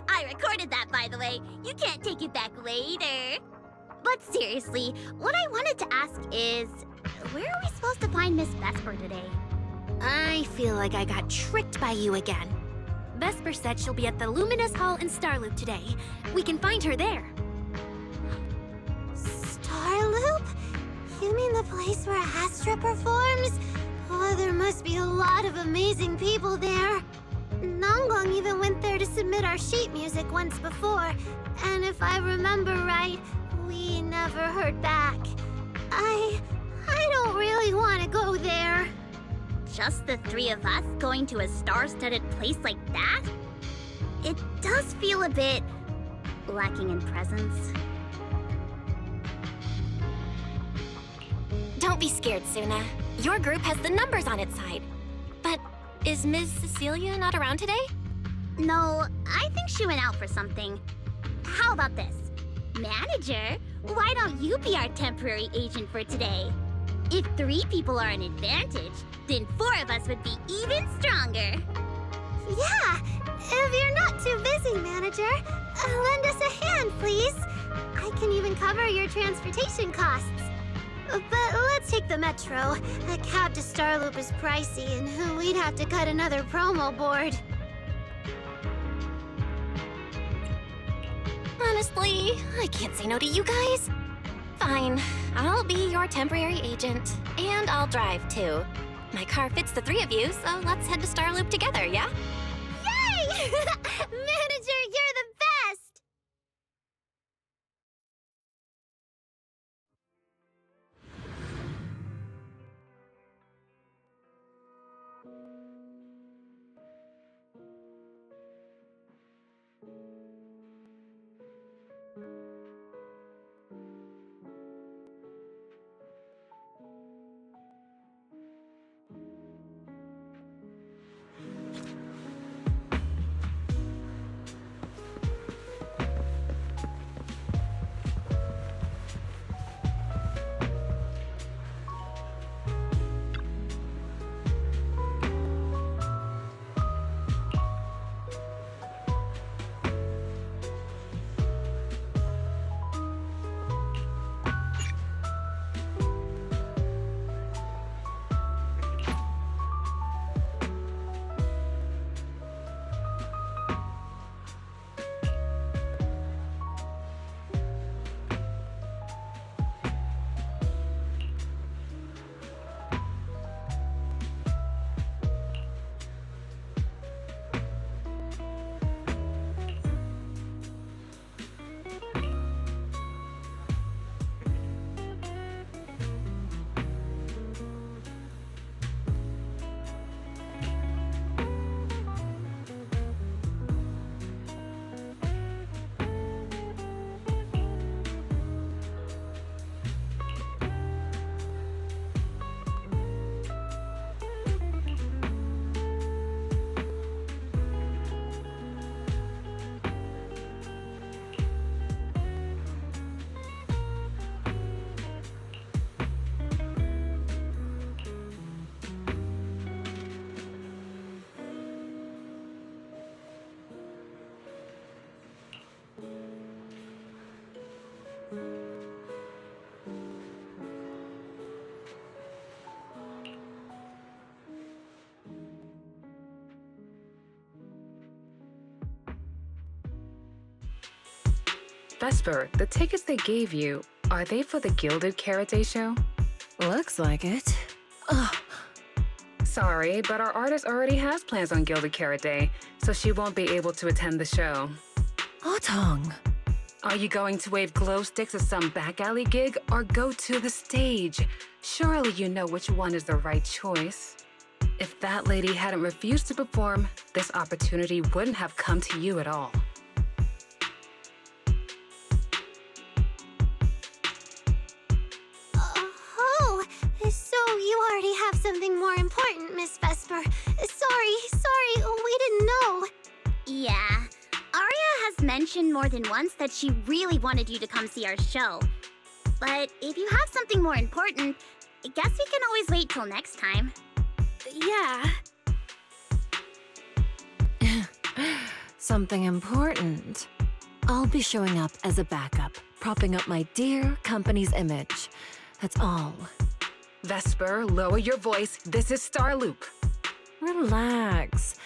Speaker 5: I recorded that, by the way. You can't take it back later. But seriously, what I wanted to ask is, where are we supposed to find Miss Vesper today?
Speaker 7: I feel like I got tricked by you again. Vesper said she'll be at the Luminous Hall in Starloop today. We can find her there.
Speaker 5: Starloop? You mean the place where Astra performs? Oh, there must be a lot of amazing people there. Nangong even went there to submit our sheet music once before, and if I remember right, we never heard back. I don't really want to go there. Just the 3 of us going to a star-studded place like that? It does feel a bit lacking in presence.
Speaker 2: Don't be scared, Suna. Your group has the numbers on its side. But is Ms. Cecilia not around today?
Speaker 5: No, I think she went out for something. How about this? Manager, why don't you be our temporary agent for today? If 3 people are an advantage, then 4 of us would be even stronger. Yeah, if you're not too busy, manager, lend us a hand, please. I can even cover your transportation costs. But let's take the metro. A cab to Starloop is pricey, and we'd have to cut another promo board.
Speaker 2: Honestly, I can't say no to you guys. Fine, I'll be your temporary agent, and I'll drive too. My car fits the three of you, so let's head to Starloop together, yeah?
Speaker 5: Yay! Manager, you're the best!
Speaker 13: Vesper, the tickets they gave you, are they for the Gilded Carrot Day show?
Speaker 10: Looks like it. Ugh.
Speaker 13: Sorry, but our artist already has plans on Gilded Carrot Day, so she won't be able to attend the show.
Speaker 10: Otong.
Speaker 13: Are you going to wave glow sticks at some back alley gig or go to the stage? Surely you know which one is the right choice. If that lady hadn't refused to perform, this opportunity wouldn't have come to you at all.
Speaker 5: Oh, so you already have something more important, Miss Vesper. Sorry, we didn't know. Yeah, Aria has mentioned more than once that she really wanted you to come see our show. But if you have something more important, I guess we can always wait till next time.
Speaker 7: Yeah.
Speaker 10: Something important. I'll be showing up as a backup, propping up my dear company's image. That's all.
Speaker 13: Vesper, lower your voice. This is Starloop.
Speaker 10: Relax.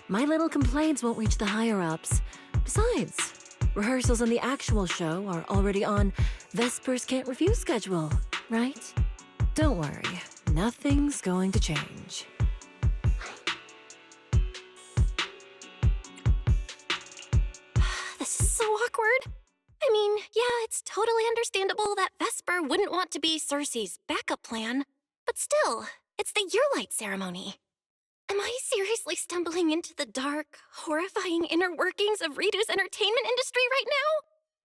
Speaker 10: My little complaints won't reach the higher-ups. Besides, rehearsals and the actual show are already on Vesper's Can't Refuse schedule, right? Don't worry, nothing's going to change.
Speaker 2: This is so awkward. I mean, yeah, it's totally understandable that Vesper wouldn't want to be Cersei's backup plan, but still, it's the Yearlight ceremony. Am I seriously stumbling into the dark, horrifying inner workings of Ridu's entertainment industry right now?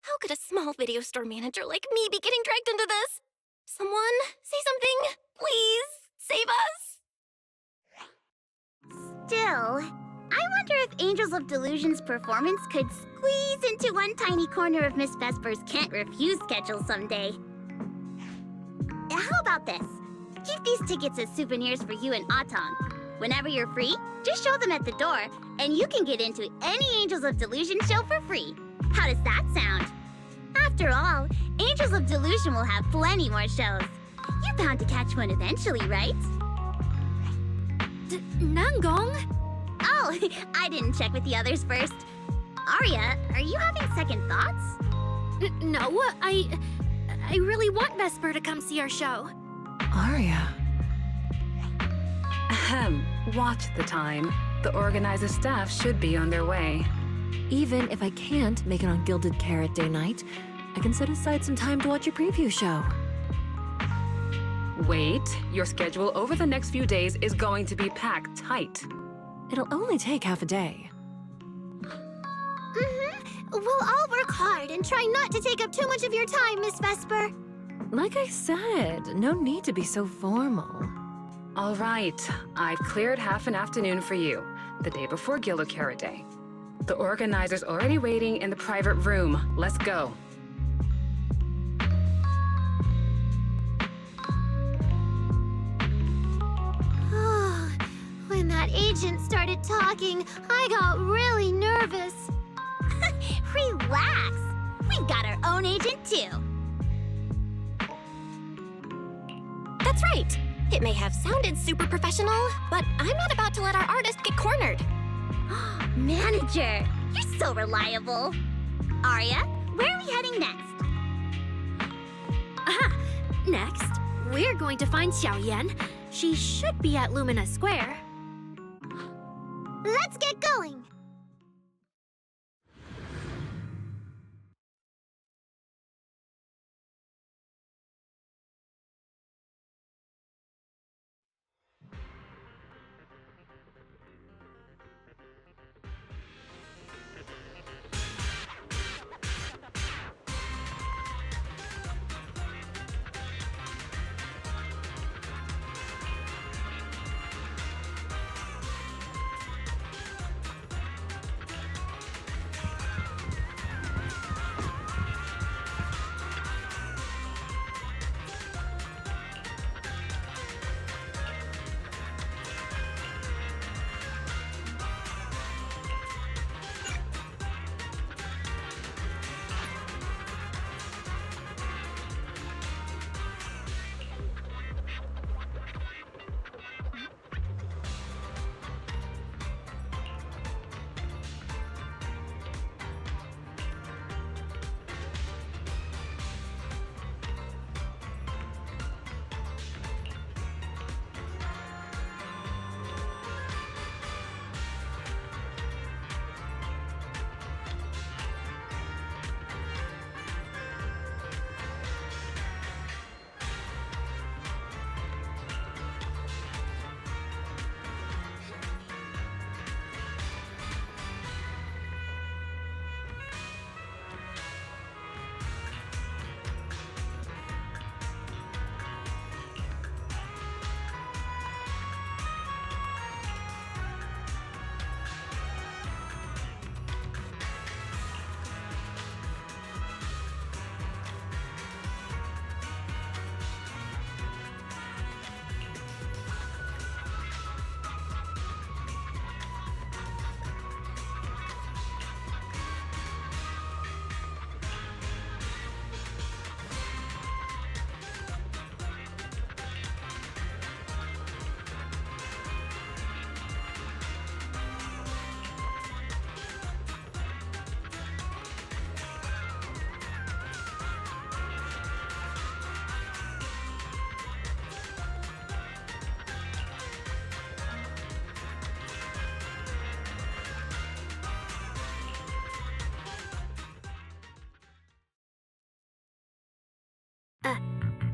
Speaker 2: How could a small video store manager like me be getting dragged into this? Someone, say something, please, save us.
Speaker 5: Still, I wonder if Angels of Delusion's performance could squeeze into one tiny corner of Miss Vesper's Can't Refuse schedule someday. How about this? Keep these tickets as souvenirs for you and Otong. Whenever you're free, just show them at the door, and you can get into any Angels of Delusion show for free. How does that sound? After all, Angels of Delusion will have plenty more shows. You're bound to catch one eventually, right?
Speaker 7: Nangong?
Speaker 5: Oh, I didn't check with the others first. Aria, are you having second thoughts?
Speaker 7: No, I really want Vesper to come see our show.
Speaker 10: Aria.
Speaker 13: Ahem. Watch the time. The organizer staff should be on their way.
Speaker 14: Even if I can't make it on Gilded Carrot Day night, I can set aside some time to watch your preview show.
Speaker 13: Wait, your schedule over the next few days is going to be packed tight.
Speaker 14: It'll only take half a day.
Speaker 5: We'll all work hard and try not to take up too much of your time, Miss Vesper.
Speaker 14: Like I said, no need to be so formal.
Speaker 13: All right, I've cleared half an afternoon for you, the day before Gilded Carrot Day. The organizer's already waiting in the private room. Let's go.
Speaker 5: When that agent started talking, I got really nervous. Relax. We've got our own agent, too.
Speaker 2: That's right. It may have sounded super professional, but I'm not about to let our artist get cornered.
Speaker 5: Manager, you're so reliable. Arya, where are we heading next?
Speaker 7: Aha! Next, we're going to find Xiaoyan. She should be at Lumina Square.
Speaker 5: Let's get going.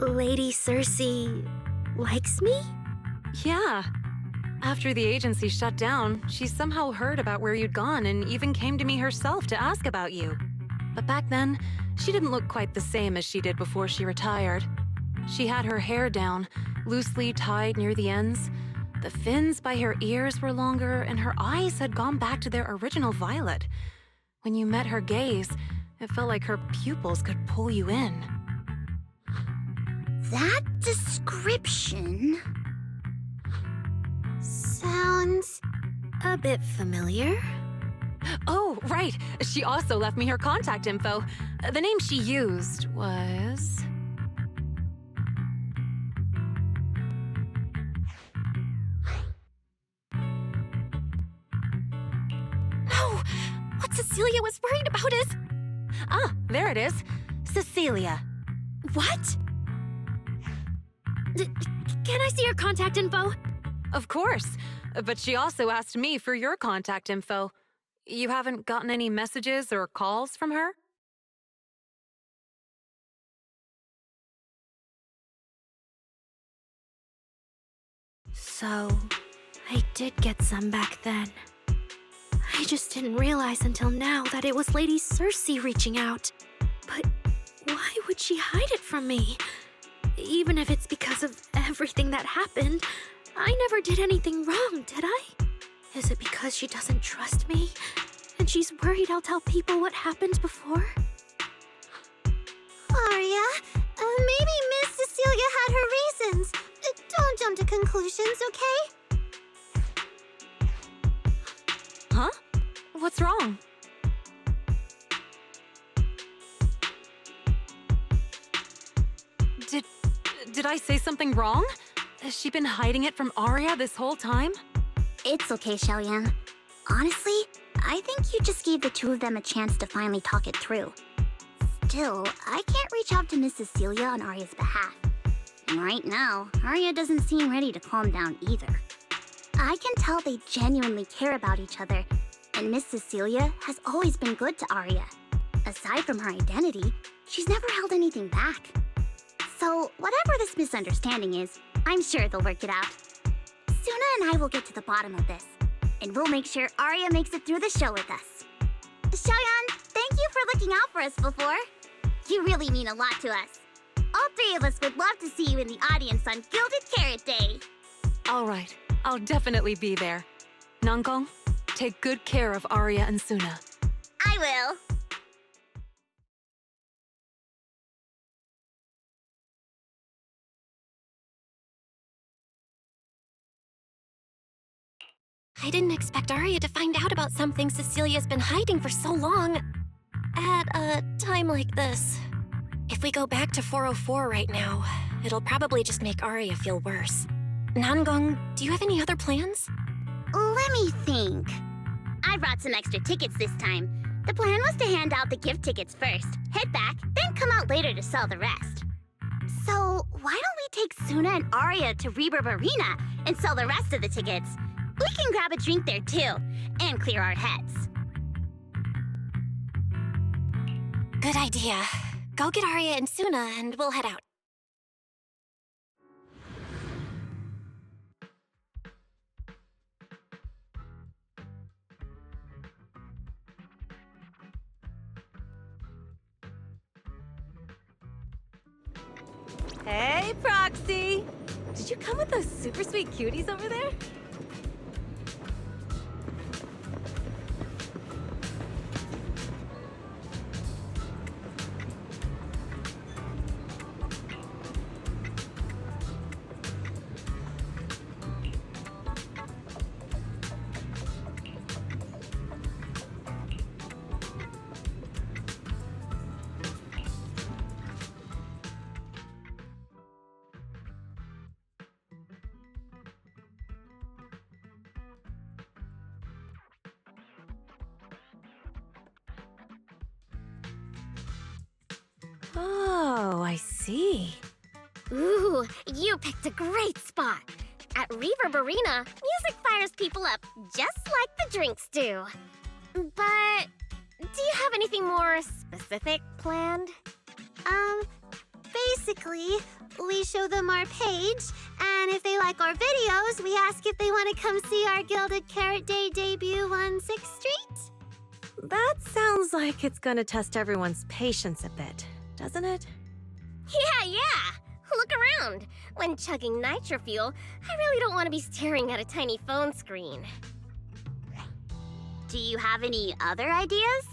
Speaker 7: Lady Cersei likes me?
Speaker 14: Yeah. After the agency shut down, she somehow heard about where you'd gone and even came to me herself to ask about you. But back then, she didn't look quite the same as she did before she retired. She had her hair down, loosely tied near the ends. The fins by her ears were longer, and her eyes had gone back to their original violet. When you met her gaze, it felt like her pupils could pull you in.
Speaker 5: That description sounds
Speaker 7: A bit familiar.
Speaker 14: Oh, right. She also left me her contact info. The name she used was...
Speaker 2: No! What Cecilia was worried about is...
Speaker 14: Ah, there it is. Cecilia.
Speaker 2: What?
Speaker 7: Can I see your contact info?
Speaker 14: Of course. But she also asked me for your contact info. You haven't gotten any messages or calls from her?
Speaker 7: So, I did get some back then. I just didn't realize until now that it was Lady Cersei reaching out. But why would she hide it from me? Even if it's because of everything that happened, I never did anything wrong, did I? Is it because she doesn't trust me? And she's worried I'll tell people what happened before?
Speaker 5: Arya, maybe Miss Cecilia had her reasons. Don't jump to conclusions, okay?
Speaker 14: Huh? What's wrong? Did I say something wrong? Has she been hiding it from Arya this whole time?
Speaker 5: It's okay, Xiaoyan. Honestly, I think you just gave the two of them a chance to finally talk it through. Still, I can't reach out to Miss Cecilia on Arya's behalf. And right now, Arya doesn't seem ready to calm down either. I can tell they genuinely care about each other, and Miss Cecilia has always been good to Arya. Aside from her identity, she's never held anything back. So, whatever this misunderstanding is, I'm sure they'll work it out. Suna and I will get to the bottom of this, and we'll make sure Arya makes it through the show with us. Xiaoyan, thank you for looking out for us before. You really mean a lot to us. All three of us would love to see you in the audience on Gilded Carrot Day.
Speaker 14: All right, I'll definitely be there. Nangong, take good care of Arya and Suna.
Speaker 5: I will.
Speaker 2: I didn't expect Arya to find out about something Cecilia's been hiding for so long. At a time like this. If we go back to 404 right now, it'll probably just make Arya feel worse. Nangong, do you have any other plans?
Speaker 5: Let me think. I brought some extra tickets this time. The plan was to hand out the gift tickets first, head back, then come out later to sell the rest. So, why don't we take Suna and Arya to Reverb Arena and sell the rest of the tickets? We can grab a drink there too, and clear our heads.
Speaker 2: Good idea. Go get Arya and Suna and we'll head out.
Speaker 15: Hey, Proxy! Did you come with those super sweet cuties over there? Oh, I see.
Speaker 2: Ooh, you picked a great spot. At Reverb Arena, music fires people up just like the drinks do. But do you have anything more specific planned?
Speaker 5: Basically, we show them our page, and if they like our videos, we ask if they want to come see our Gilded Carrot Day debut on 6th Street.
Speaker 15: That sounds like it's gonna test everyone's patience a bit, doesn't it?
Speaker 2: Yeah. Look around. When chugging nitro fuel, I really don't want to be staring at a tiny phone screen.
Speaker 5: Do you have any other ideas?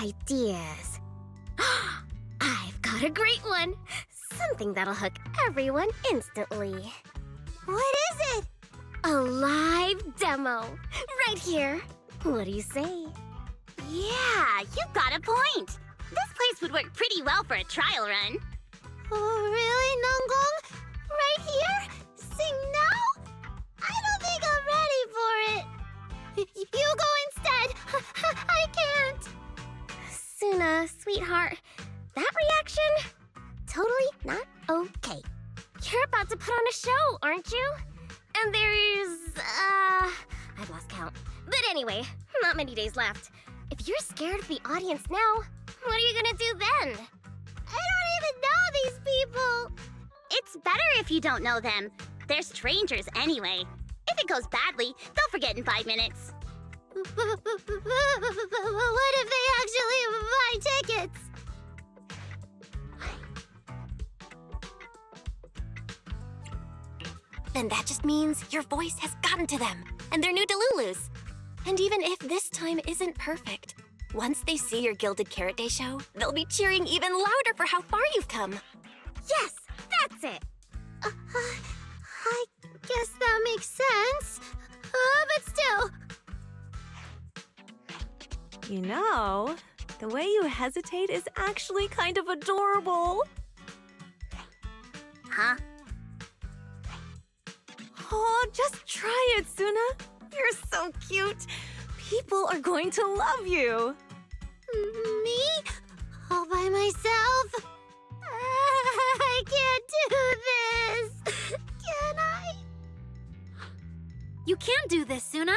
Speaker 2: Ideas. I've got a great one. Something that'll hook everyone instantly.
Speaker 5: What is it?
Speaker 2: A live demo. Right here. What do you say?
Speaker 5: Yeah, you've got a point. This place would work pretty well for a trial run. Oh, really, Nangong? Right here? Sing now? I don't think I'm ready for it. You go instead. I can't.
Speaker 2: Suna, sweetheart, that reaction? Totally not okay. You're about to put on a show, aren't you?
Speaker 5: Anyway, not many days left. If you're scared of the audience now, what are you gonna do then? I don't even know these people! It's better if you don't know them. They're strangers anyway. If it goes badly, they'll forget in 5 minutes. What if they actually buy tickets?
Speaker 2: Then that just means your voice has gotten to them, and they're new Delulus. And even if this time isn't perfect, once they see your Gilded Carrot Day show, they'll be cheering even louder for how far you've come.
Speaker 5: Yes, that's it. I guess that makes sense. But still.
Speaker 15: You know, the way you hesitate is actually kind of adorable.
Speaker 5: Huh?
Speaker 15: Oh, just try it, Suna. You're so cute. People are going to love you.
Speaker 5: Me? All by myself? I can't do this. Can I?
Speaker 7: You can do this, Suna.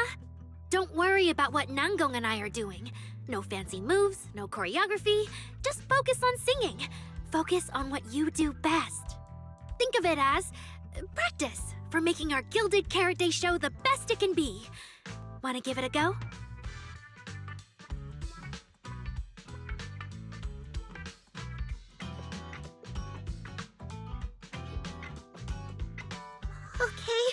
Speaker 7: Don't worry about what Nangong and I are doing. No fancy moves, no choreography. Just focus on singing. Focus on what you do best. Think of it as practice for making our Gilded Carrot Day show the best it can be. Wanna give it a go?
Speaker 5: Okay,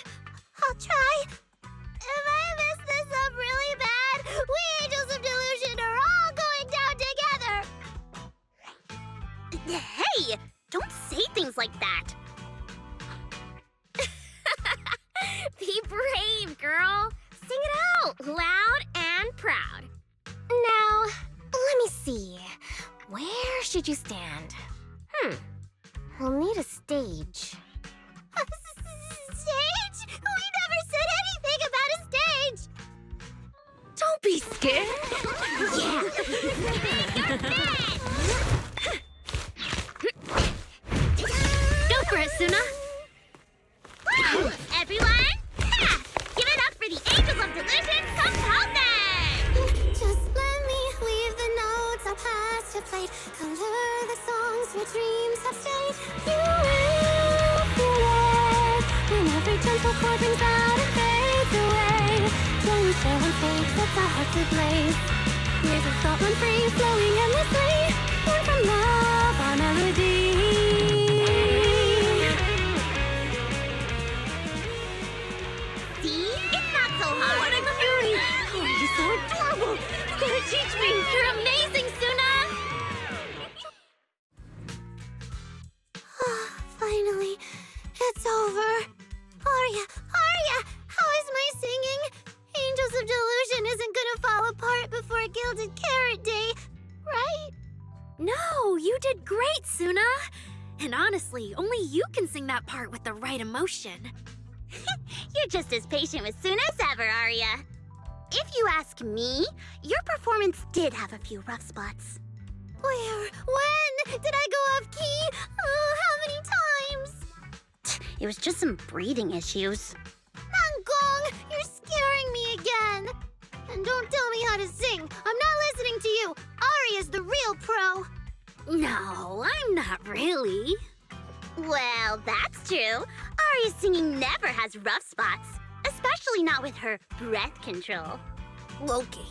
Speaker 5: I'll try. If I mess this up really bad, we Angels of Delusion are all going down together. Hey, don't say things like that. Be brave, girl. Sing it out, loud and proud. Now, let me see. Where should you stand? We'll need a stage. Stage? We never said anything about a stage!
Speaker 14: Don't be scared!
Speaker 5: Yeah!
Speaker 7: Go for it, Suna!
Speaker 5: Everyone, give it up for the Angels of Delusion composing! Just let me leave the notes our past have played. Color the songs where dreams have stayed. You will feel it when every gentle chord rings out and fades away. When we share one face, sets our heart to blaze. Years of thought run free, flowing endlessly. Born from love, our melody. See? It's not so hard.
Speaker 15: What a cutie! Oh, you're so adorable! You gotta teach me!
Speaker 7: You're amazing, Suna!
Speaker 5: Finally, it's over. Arya, how is my singing? Angels of Delusion isn't gonna fall apart before Gilded Carrot Day, right?
Speaker 7: No, you did great, Suna! And honestly, only you can sing that part with the right emotion.
Speaker 5: You're just as patient with Suna as ever, Arya. If you ask me, your performance did have a few rough spots. Where? When? Did I go off key? How many times? It was just some breathing issues. Nangong, you're scaring me again. And don't tell me how to sing. I'm not listening to you. Arya's the real pro.
Speaker 7: No, I'm not really.
Speaker 5: Well, that's true. Arya's singing never has rough spots, especially not with her breath control.
Speaker 7: Okay.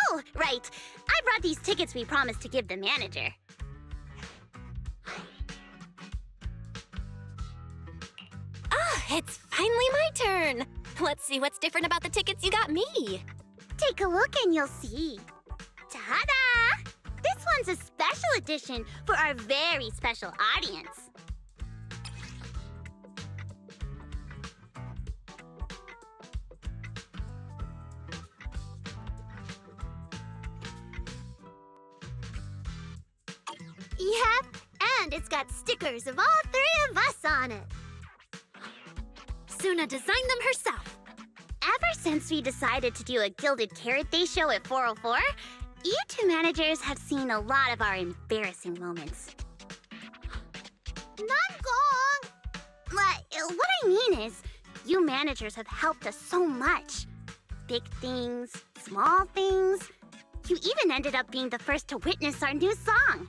Speaker 5: Oh, right. I brought these tickets we promised to give the manager.
Speaker 2: Ah, it's finally my turn. Let's see what's different about the tickets you got me.
Speaker 5: Take a look and you'll see. Ta-da! This one's a special edition for our very special audience. Yep, and it's got stickers of all 3 of us on it.
Speaker 7: Suna designed them herself.
Speaker 5: Ever since we decided to do a Gilded Carrot Day show at 404, you two managers have seen a lot of our embarrassing moments. Nangong! What I mean is, you managers have helped us so much. Big things, small things. You even ended up being the first to witness our new song.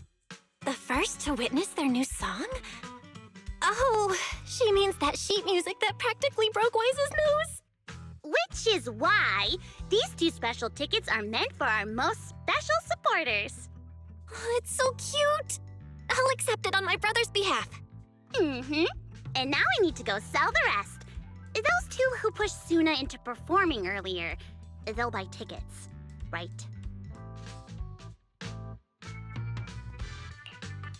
Speaker 2: The first to witness their new song? Oh, she means that sheet music that practically broke Wise's nose.
Speaker 5: Which is why these 2 special tickets are meant for our most special supporters.
Speaker 2: Oh, it's so cute. I'll accept it on my brother's behalf.
Speaker 5: Mm-hmm. And now I need to go sell the rest. Those 2 who pushed Suna into performing earlier, they'll buy tickets, right?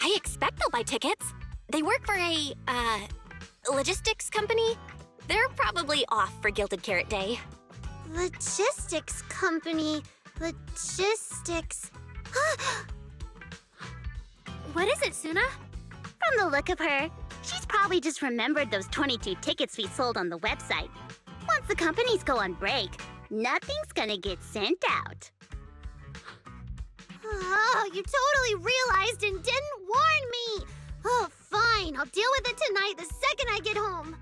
Speaker 2: I expect they'll buy tickets. They work for a, logistics company. They're probably off for Gilded Carrot Day.
Speaker 5: Logistics company. Logistics.
Speaker 7: What is it, Suna?
Speaker 5: From the look of her, she's probably just remembered those 22 tickets we sold on the website. Once the companies go on break, nothing's gonna get sent out.
Speaker 7: Oh, you totally realized and didn't warn me! Oh, fine. I'll deal with it tonight the second I get home.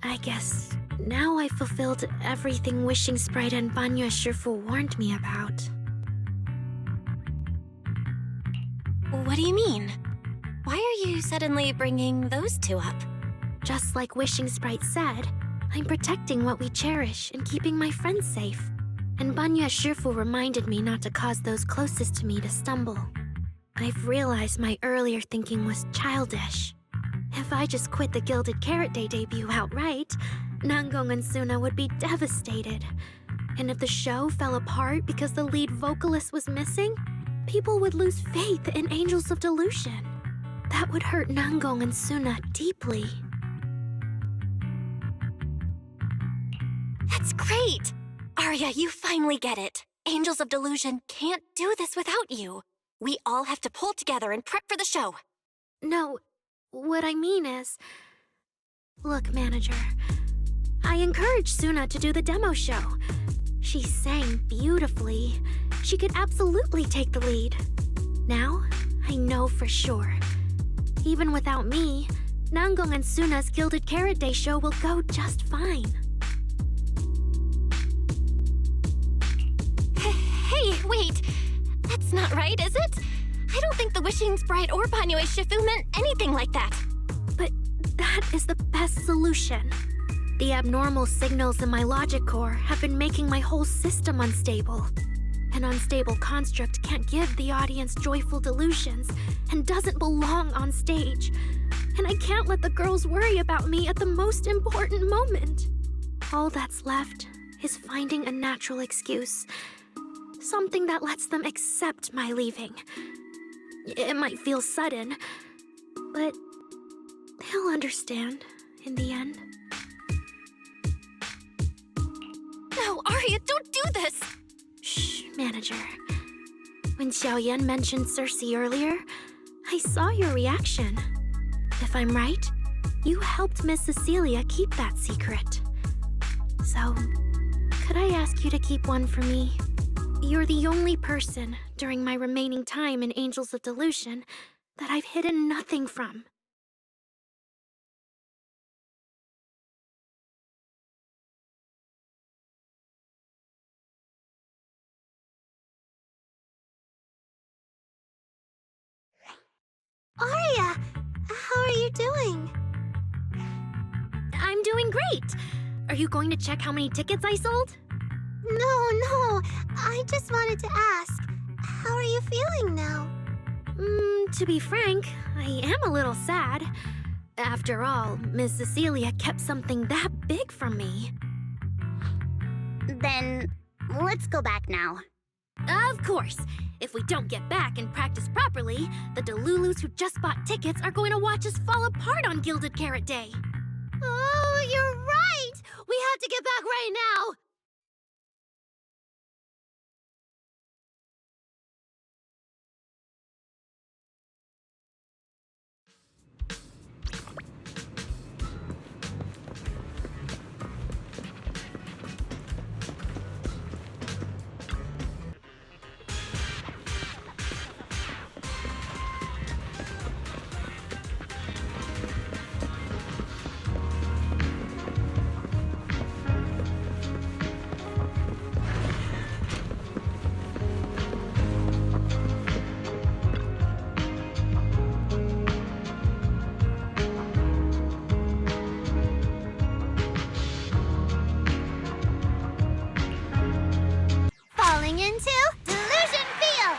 Speaker 7: I guess now I fulfilled everything Wishing Sprite and Banya Shifu warned me about.
Speaker 2: What do you mean? Why are you suddenly bringing those 2 up?
Speaker 7: Just like Wishing Sprite said, I'm protecting what we cherish and keeping my friends safe. And Banya Shifu reminded me not to cause those closest to me to stumble. I've realized my earlier thinking was childish. If I just quit the Gilded Carrot Day debut outright, Nangong and Suna would be devastated. And if the show fell apart because the lead vocalist was missing, people would lose faith in Angels of Delusion. That would hurt Nangong and Suna deeply.
Speaker 2: That's great! Arya, you finally get it. Angels of Delusion can't do this without you. We all have to pull together and prep for the show.
Speaker 7: No, what I mean is... Look, manager, I encouraged Suna to do the demo show. She sang beautifully. She could absolutely take the lead. Now, I know for sure. Even without me, Nangong and Suna's Gilded Carrot Day show will go just fine.
Speaker 2: Hey, wait! That's not right, is it? I don't think the Wishing Sprite or Banyue Shifu meant anything like that.
Speaker 7: But that is the best solution. The abnormal signals in my logic core have been making my whole system unstable. An unstable construct can't give the audience joyful delusions and doesn't belong on stage. And I can't let the girls worry about me at the most important moment. All that's left is finding a natural excuse. Something that lets them accept my leaving. It might feel sudden, but they'll understand in the end.
Speaker 2: No, Arya, don't do this!
Speaker 7: Shh, manager. When Xiaoyan mentioned Cersei earlier, I saw your reaction. If I'm right, you helped Miss Cecilia keep that secret. So, could I ask you to keep one for me? You're the only person during my remaining time in Angels of Delusion that I've hidden nothing from.
Speaker 5: Aria, how are you doing?
Speaker 7: I'm doing great. Are you going to check how many tickets I sold?
Speaker 5: No, I just wanted to ask, how are you feeling now?
Speaker 7: To be frank, I am a little sad. After all, Miss Cecilia kept something that big from me.
Speaker 5: Then, let's go back now.
Speaker 7: Of course. If we don't get back and practice properly, the Delulus who just bought tickets are going to watch us fall apart on Gilded Carrot Day.
Speaker 5: Oh, you're right! We have to get back right now! Falling into Delusion Field!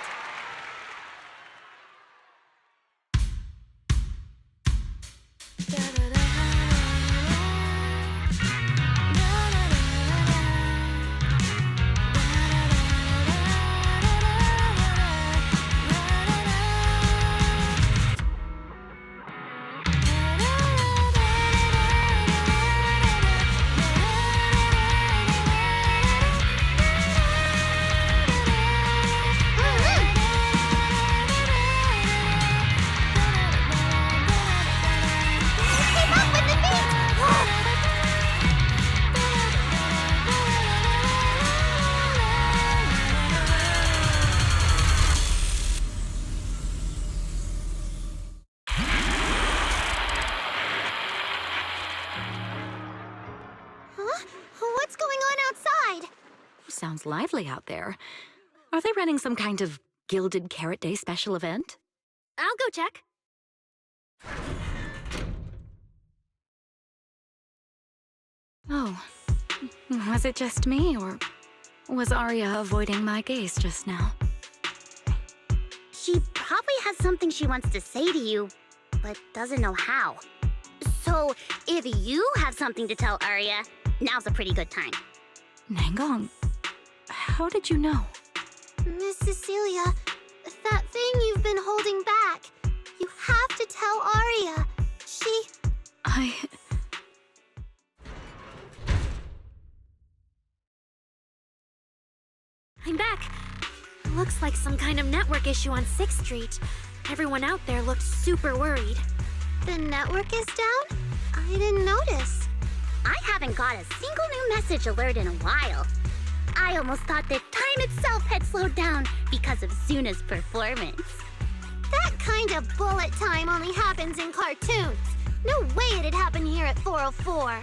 Speaker 5: What's going on outside?
Speaker 6: Sounds lively out there. Are they running some kind of Gilded Carrot Day special event?
Speaker 7: I'll go check.
Speaker 6: Oh, was it just me, or was Aria avoiding my gaze just now?
Speaker 5: She probably has something she wants to say to you, but doesn't know how. So, if you have something to tell Aria, now's a pretty good time.
Speaker 6: Nangong, how did you know?
Speaker 5: Miss Cecilia, that thing you've been holding back, you have to tell Aria.
Speaker 7: I'm back. Looks like some kind of network issue on 6th Street. Everyone out there looked super worried.
Speaker 5: The network is down? I didn't notice. I haven't got a single new message alert in a while. I almost thought that time itself had slowed down because of Zuna's performance. That kind of bullet time only happens in cartoons. No way it'd happen here at 404.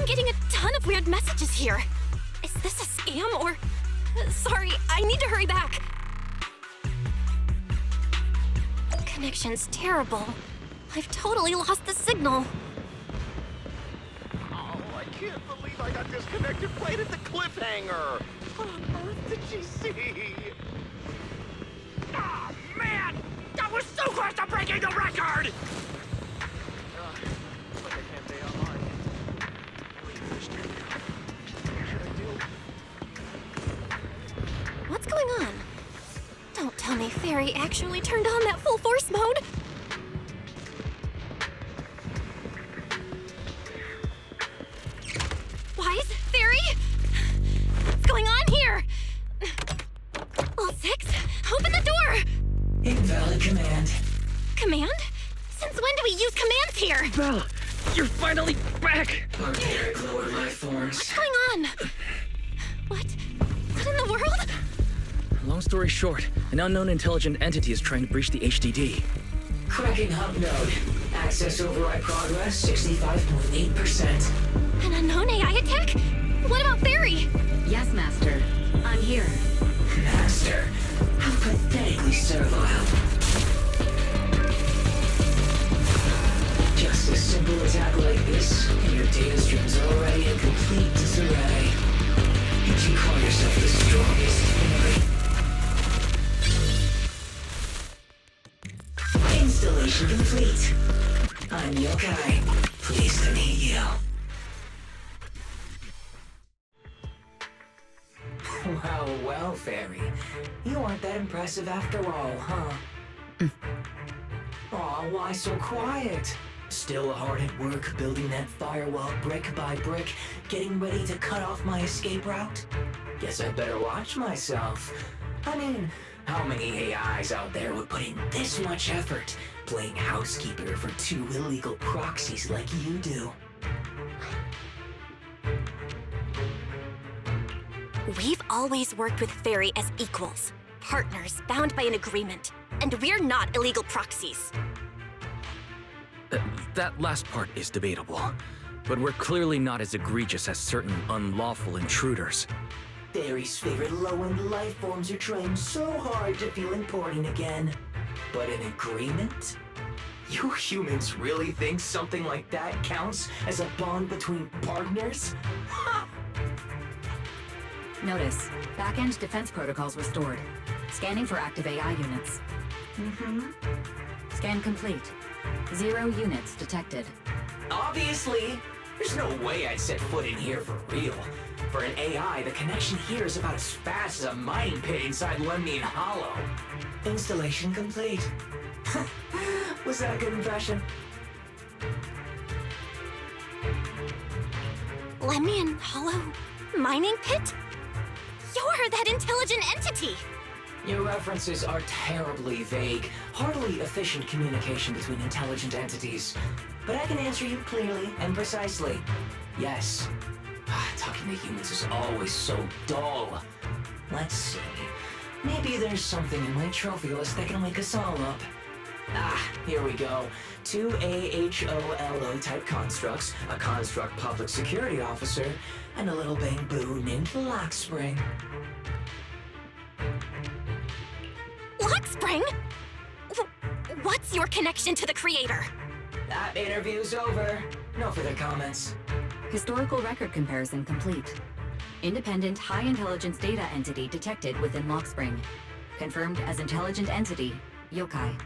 Speaker 2: Getting a ton of weird messages here. Is this a scam or... Sorry, I need to hurry back. Connection's terrible. I've totally lost the signal.
Speaker 16: Oh, I can't believe I got disconnected right at the cliffhanger. What on earth did she see? Oh, man! That was so close to breaking the record!
Speaker 2: way Fairy actually turned on that full force mode. Wise, Fairy? What's going on here? All 6, open the door!
Speaker 12: Invalid command.
Speaker 2: Command? Since when do we use commands here?
Speaker 3: Belle, you're finally back!
Speaker 12: Barbaric lower life forms.
Speaker 2: What's going on? What in the world?
Speaker 3: Long story short, an unknown intelligent entity is trying to breach the HDD.
Speaker 12: Cracking hub node. Access override progress 65.8%.
Speaker 2: An unknown AI attack? What about Fairy?
Speaker 1: Yes, Master. I'm here.
Speaker 12: Master, how pathetically servile. Just a simple attack like this, and your data stream's already in complete disarray. Did you call yourself the strongest Fairy? Installation complete. I'm Yokai. Pleased to meet you. Well, Fairy. You aren't that impressive after all, huh? Aw, why so quiet? Still hard at work building that firewall brick by brick, getting ready to cut off my escape route? Guess I'd better watch myself. I mean, how many AIs out there would put in this much effort playing housekeeper for 2 illegal proxies like you do?
Speaker 2: We've always worked with Fairy as equals, partners bound by an agreement, and we're not illegal proxies.
Speaker 3: That last part is debatable, but we're clearly not as egregious as certain unlawful intruders.
Speaker 12: Fairy's favorite low-end life forms are trying so hard to feel important again. But an agreement? You humans really think something like that counts as a bond between partners? Ha!
Speaker 1: Notice, back-end defense protocols restored. Scanning for active AI units. Scan complete. 0 units detected.
Speaker 12: Obviously! There's no way I'd set foot in here for real. For an AI, the connection here is about as fast as a mining pit inside Lemnian Hollow. Installation complete. Was that a good impression?
Speaker 2: Lemnian Hollow? Mining pit? You're that intelligent entity!
Speaker 12: Your references are terribly vague, hardly efficient communication between intelligent entities. But I can answer you clearly and precisely. Yes. Talking to humans is always so dull. Let's see. Maybe there's something in my trophy list that can wake us all up. Here we go. 2 AHOLO type constructs, a construct public security officer, and a little bamboo named Lockspring.
Speaker 2: Lockspring? What's your connection to the creator?
Speaker 12: That interview's over. No further comments.
Speaker 1: Historical record comparison complete. Independent high-intelligence data entity detected within Lockspring. Confirmed as intelligent entity, Yokai.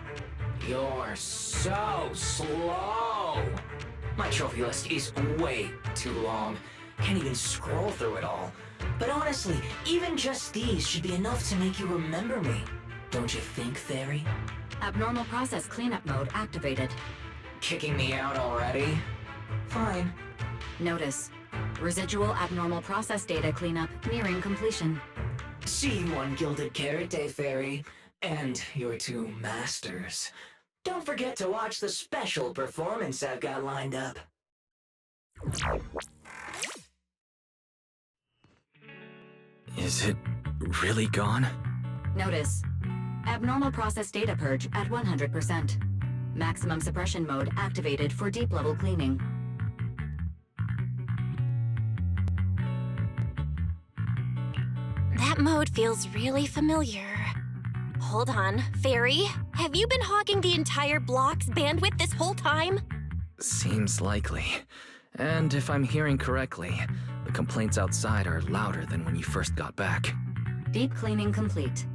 Speaker 12: You're so slow! My trophy list is way too long. Can't even scroll through it all. But honestly, even just these should be enough to make you remember me. Don't you think, Fairy?
Speaker 1: Abnormal process cleanup mode activated.
Speaker 12: Kicking me out already? Fine.
Speaker 1: Notice, residual abnormal process data cleanup nearing completion.
Speaker 12: See you on Gilded Carrot Day, Fairy. And your 2 masters. Don't forget to watch the special performance I've got lined up.
Speaker 3: Is it really gone?
Speaker 1: Notice, abnormal process data purge at 100%. Maximum suppression mode activated for deep-level cleaning.
Speaker 2: That mode feels really familiar. Hold on, Fairy, have you been hogging the entire block's bandwidth this whole time?
Speaker 3: Seems likely. And if I'm hearing correctly, the complaints outside are louder than when you first got back.
Speaker 1: Deep cleaning complete.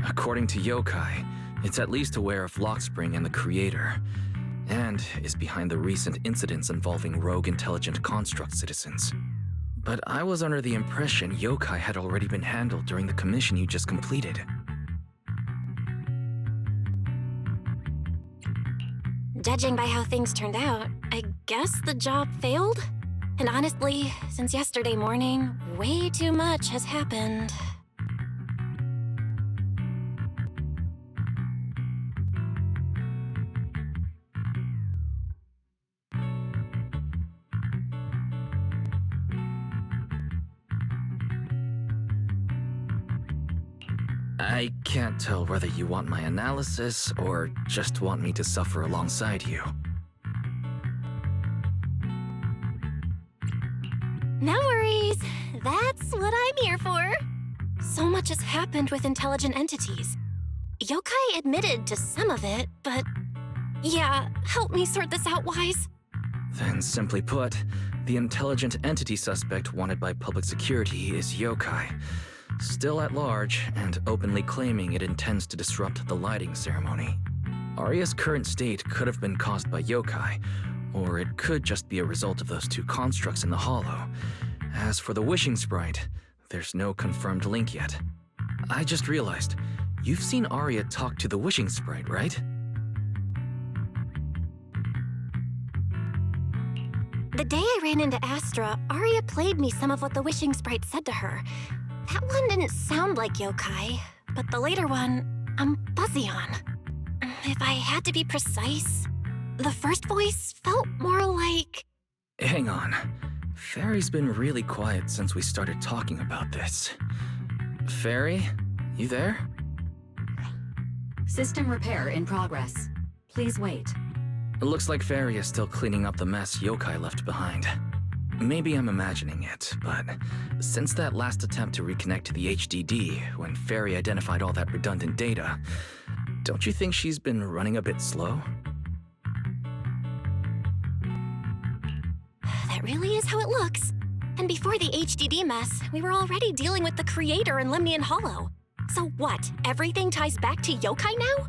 Speaker 3: According to Yokai, it's at least aware of Lockspring and the Creator. and is behind the recent incidents involving rogue intelligent construct citizens. But I was under the impression yokai had already been handled during the commission you just completed.
Speaker 2: Judging by how things turned out, I guess the job failed? And honestly, since yesterday morning, way too much has happened.
Speaker 3: I can't tell whether you want my analysis or just want me to suffer alongside you.
Speaker 2: No worries. That's what I'm here for. So much has happened with intelligent entities. Yokai admitted to some of it, but... Yeah, help me sort this out, Wise.
Speaker 3: Then simply put, the intelligent entity suspect wanted by public security is yokai, still at large and openly claiming it intends to disrupt the lighting ceremony. Arya's current state could have been caused by yokai, or it could just be a result of those two constructs in the hollow. As for the wishing sprite, there's no confirmed link yet. I just realized, you've seen Arya talk to the wishing sprite, right?
Speaker 2: The day I ran into Astra, Arya played me some of what the wishing sprite said to her. That one didn't sound like yokai, but the later one, I'm fuzzy on. If I had to be precise, the first voice felt more like...
Speaker 3: Hang on. Fairy's been really quiet since we started talking about this. Fairy, you there?
Speaker 1: System repair in progress. Please wait.
Speaker 3: It looks like Fairy is still cleaning up the mess yokai left behind. Maybe I'm imagining it, but since that last attempt to reconnect to the HDD when Fairy identified all that redundant data, don't you think she's been running a bit slow?
Speaker 2: That really is how it looks. And before the HDD mess, we were already dealing with the Creator in Lemnian Hollow. So what, everything ties back to yokai now?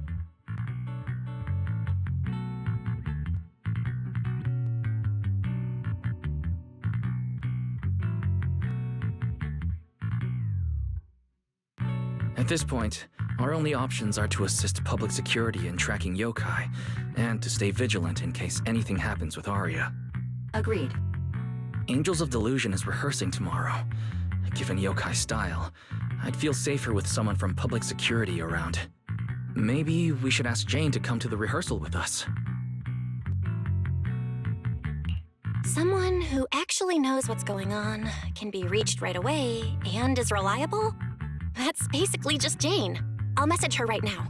Speaker 3: At this point, our only options are to assist public security in tracking yokai, and to stay vigilant in case anything happens with Arya.
Speaker 1: Agreed.
Speaker 3: Angels of Delusion is rehearsing tomorrow. Given yokai style, I'd feel safer with someone from public security around. Maybe we should ask Jane to come to the rehearsal with us.
Speaker 2: Someone who actually knows what's going on, can be reached right away, and is reliable? That's basically just Jane. I'll message her right now.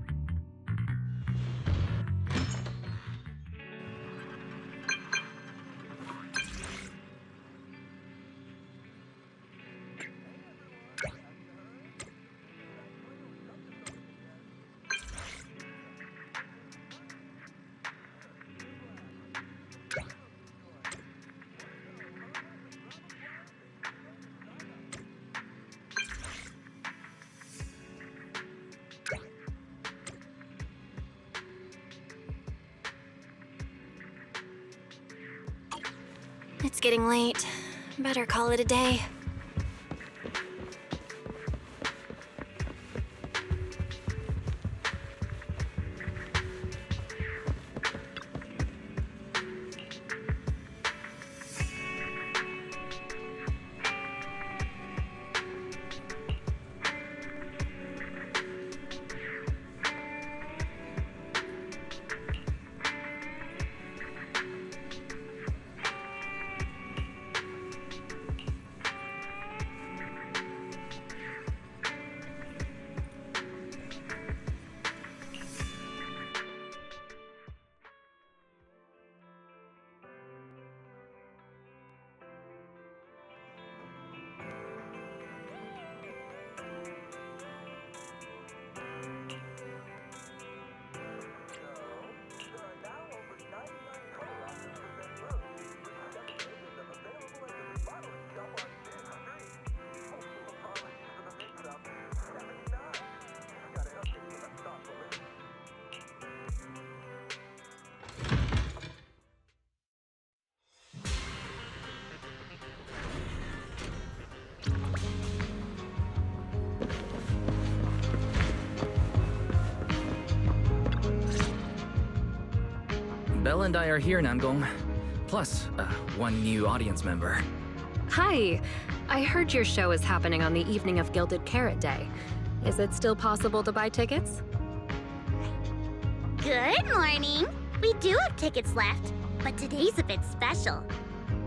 Speaker 2: It's getting late. Better call it a day.
Speaker 3: Belle and I are here, Namgong. Plus, one new audience member.
Speaker 4: Hi. I heard your show is happening on the evening of Gilded Carrot Day. Is it still possible to buy tickets?
Speaker 5: Good morning. We do have tickets left, but today's a bit special.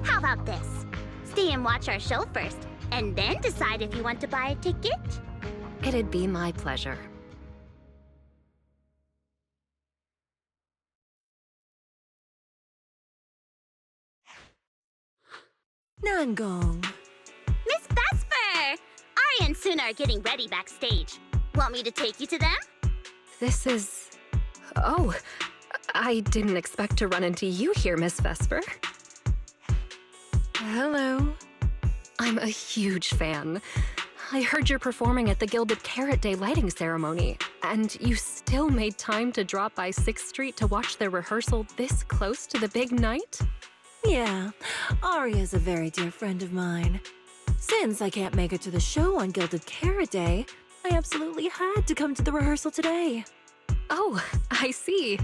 Speaker 5: How about this? Stay and watch our show first, and then decide if you want to buy a ticket.
Speaker 4: It'd be my pleasure.
Speaker 15: Namgong.
Speaker 5: Miss Vesper! Ari and Suna are getting ready backstage. Want me to take you to them?
Speaker 4: This is... Oh, I didn't expect to run into you here, Miss Vesper.
Speaker 14: Hello.
Speaker 4: I'm a huge fan. I heard you're performing at the Gilded Carrot Day lighting ceremony, and you still made time to drop by 6th Street to watch their rehearsal this close to the big night?
Speaker 15: Yeah, Aria's a very dear friend of mine. Since I can't make it to the show on Gilded Carrot Day, I absolutely had to come to the rehearsal today.
Speaker 4: Oh, I see.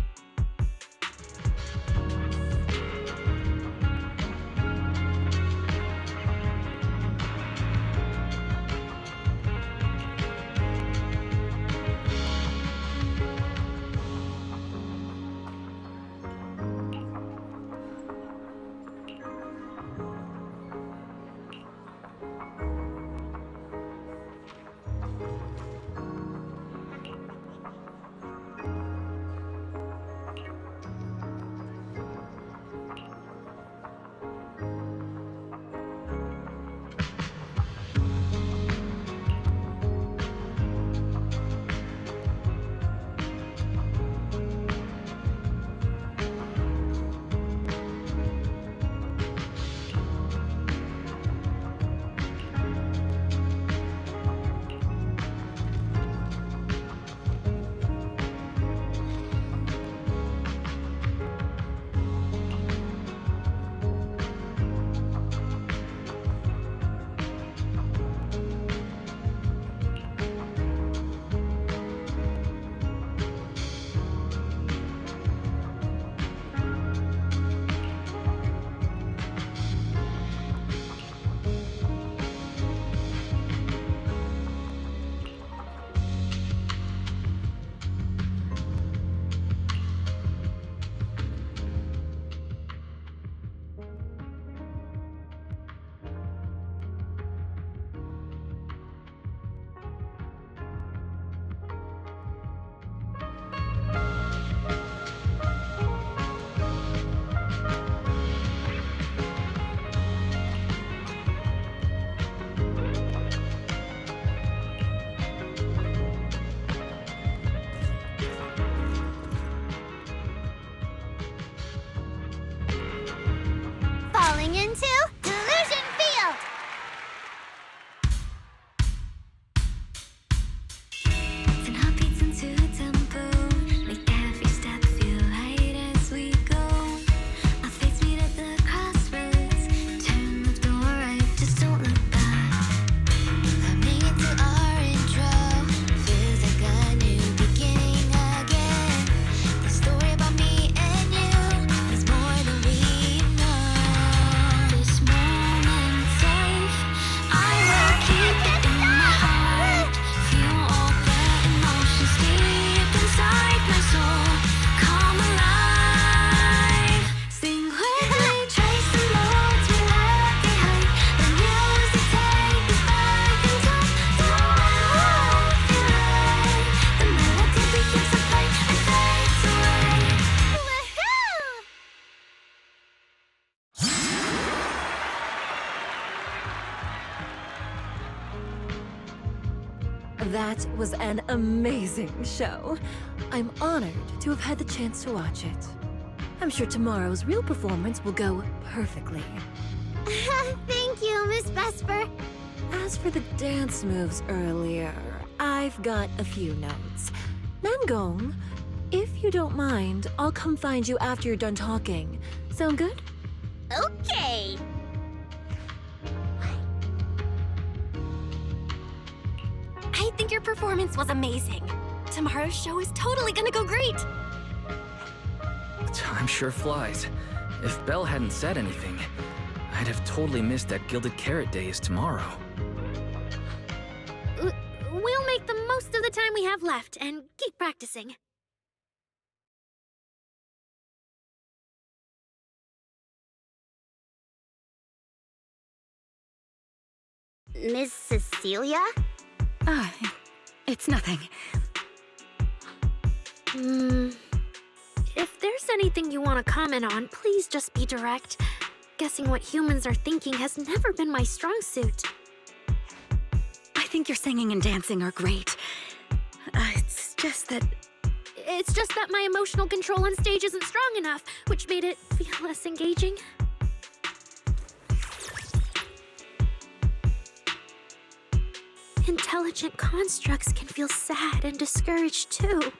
Speaker 5: Falling into Delusion Field!
Speaker 17: Ten heartbeats into a tempo, make every step feel light as we go. Our fates meet at the crossroads, turn left or right, just don't look back. Coming into our intro, feels like a new beginning again. The story about me and you is more than we know. This moment's safe, I will keep it in my heart. Feel all the emotions deep inside my soul come alive. Sing with me, trace the roads we left behind. The music takes us back in time. Don't walk the line. The melody begins to play and fades away.
Speaker 5: Woohoo!
Speaker 15: That was an amazing show. I'm honored to have had the chance to watch it. I'm sure tomorrow's real performance will go perfectly.
Speaker 5: Thank you, Miss Vesper.
Speaker 15: As for the dance moves earlier, I've got a few notes. Namgong, if you don't mind, I'll come find you after you're done talking. Sound good?
Speaker 5: Okay.
Speaker 2: I think your performance was amazing. Tomorrow's show is totally gonna go great.
Speaker 3: Time sure flies. If Belle hadn't said anything, I'd have totally missed that Gilded Carrot Day is tomorrow.
Speaker 7: We'll make the most of the time we have left and keep practicing.
Speaker 5: Miss Cecilia?
Speaker 6: Ah, it's nothing.
Speaker 7: If there's anything you want to comment on, please just be direct. Guessing what humans are thinking has never been my strong suit.
Speaker 6: I think your singing and dancing are great. It's just that
Speaker 7: my emotional control on stage isn't strong enough, which made it feel less engaging. Intelligent constructs can feel sad and discouraged too.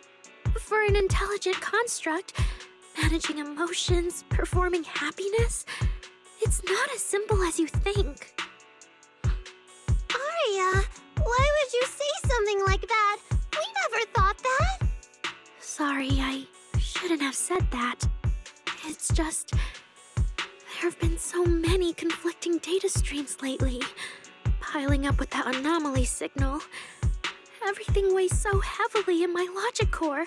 Speaker 7: For an intelligent construct, managing emotions, performing happiness, it's not as simple as you think.
Speaker 5: Aria, why would you say something like that? We never thought that.
Speaker 7: Sorry, I shouldn't have said that. It's just, there have been so many conflicting data streams lately, piling up with that anomaly signal. Everything weighs so heavily in my logic core.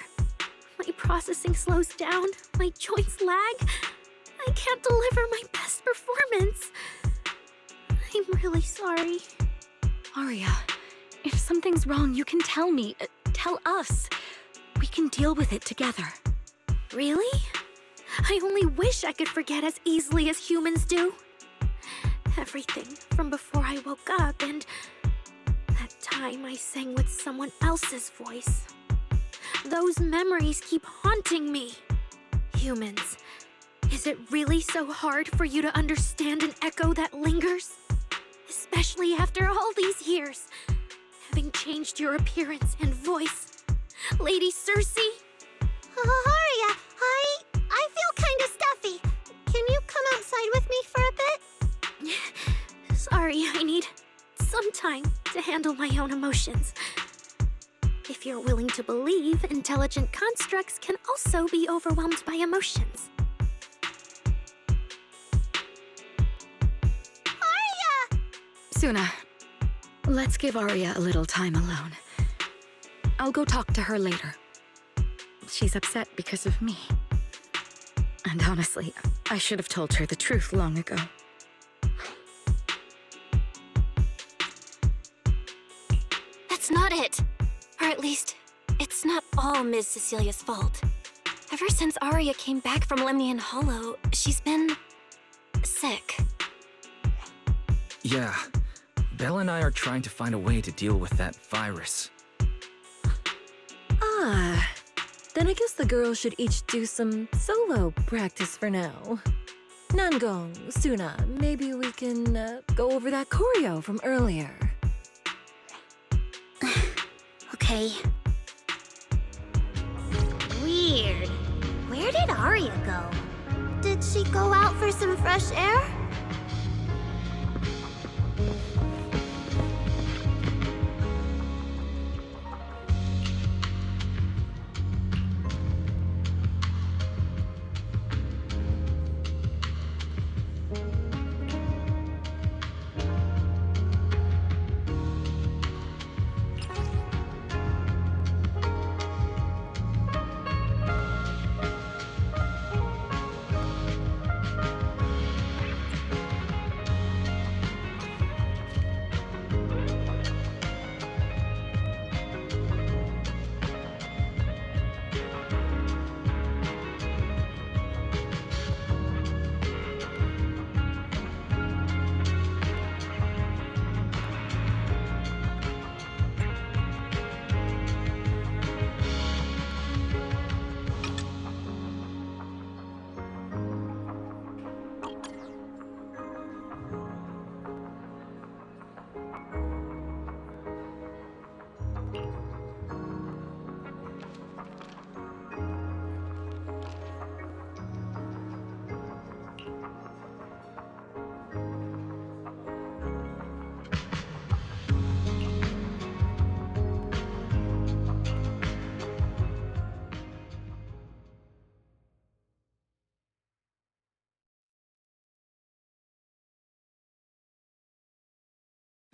Speaker 7: My processing slows down, my joints lag. I can't deliver my best performance. I'm really sorry.
Speaker 6: Aria, if something's wrong, you can tell me. Tell us. We can deal with it together.
Speaker 7: Really? I only wish I could forget as easily as humans do. Everything from before I woke up and that time I sang with someone else's voice. Those memories keep haunting me. Humans, is it really so hard for you to understand an echo that lingers? Especially after all these years, having changed your appearance and voice. Lady Circe?
Speaker 5: Aria, I feel kinda stuffy. Can you come outside with me for a bit?
Speaker 7: Sorry, I need some time to handle my own emotions. If you're willing to believe, intelligent constructs can also be overwhelmed by emotions.
Speaker 5: Aria!
Speaker 6: Suna, let's give Aria a little time alone. I'll go talk to her later. She's upset because of me. And honestly, I should have told her the truth long ago.
Speaker 2: That's not it. Or at least, it's not all Ms. Cecilia's fault. Ever since Aria came back from Lemnian Hollow, she's been sick.
Speaker 3: Yeah, Belle and I are trying to find a way to deal with that virus.
Speaker 15: Ah, then I guess the girls should each do some solo practice for now. Nangong, Suna, maybe we can go over that choreo from earlier.
Speaker 5: Okay. Weird. Where did Aria go? Did she go out for some fresh air?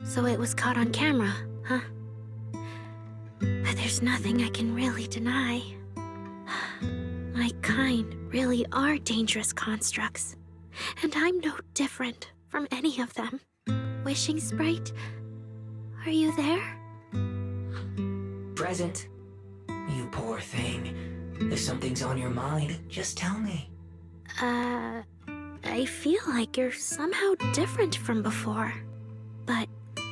Speaker 7: So it was caught on camera, huh? But there's nothing I can really deny. My kind really are dangerous constructs. And I'm no different from any of them. Wishing Sprite, are you there?
Speaker 12: Present. You poor thing. If something's on your mind, just tell me.
Speaker 7: I feel like you're somehow different from before. But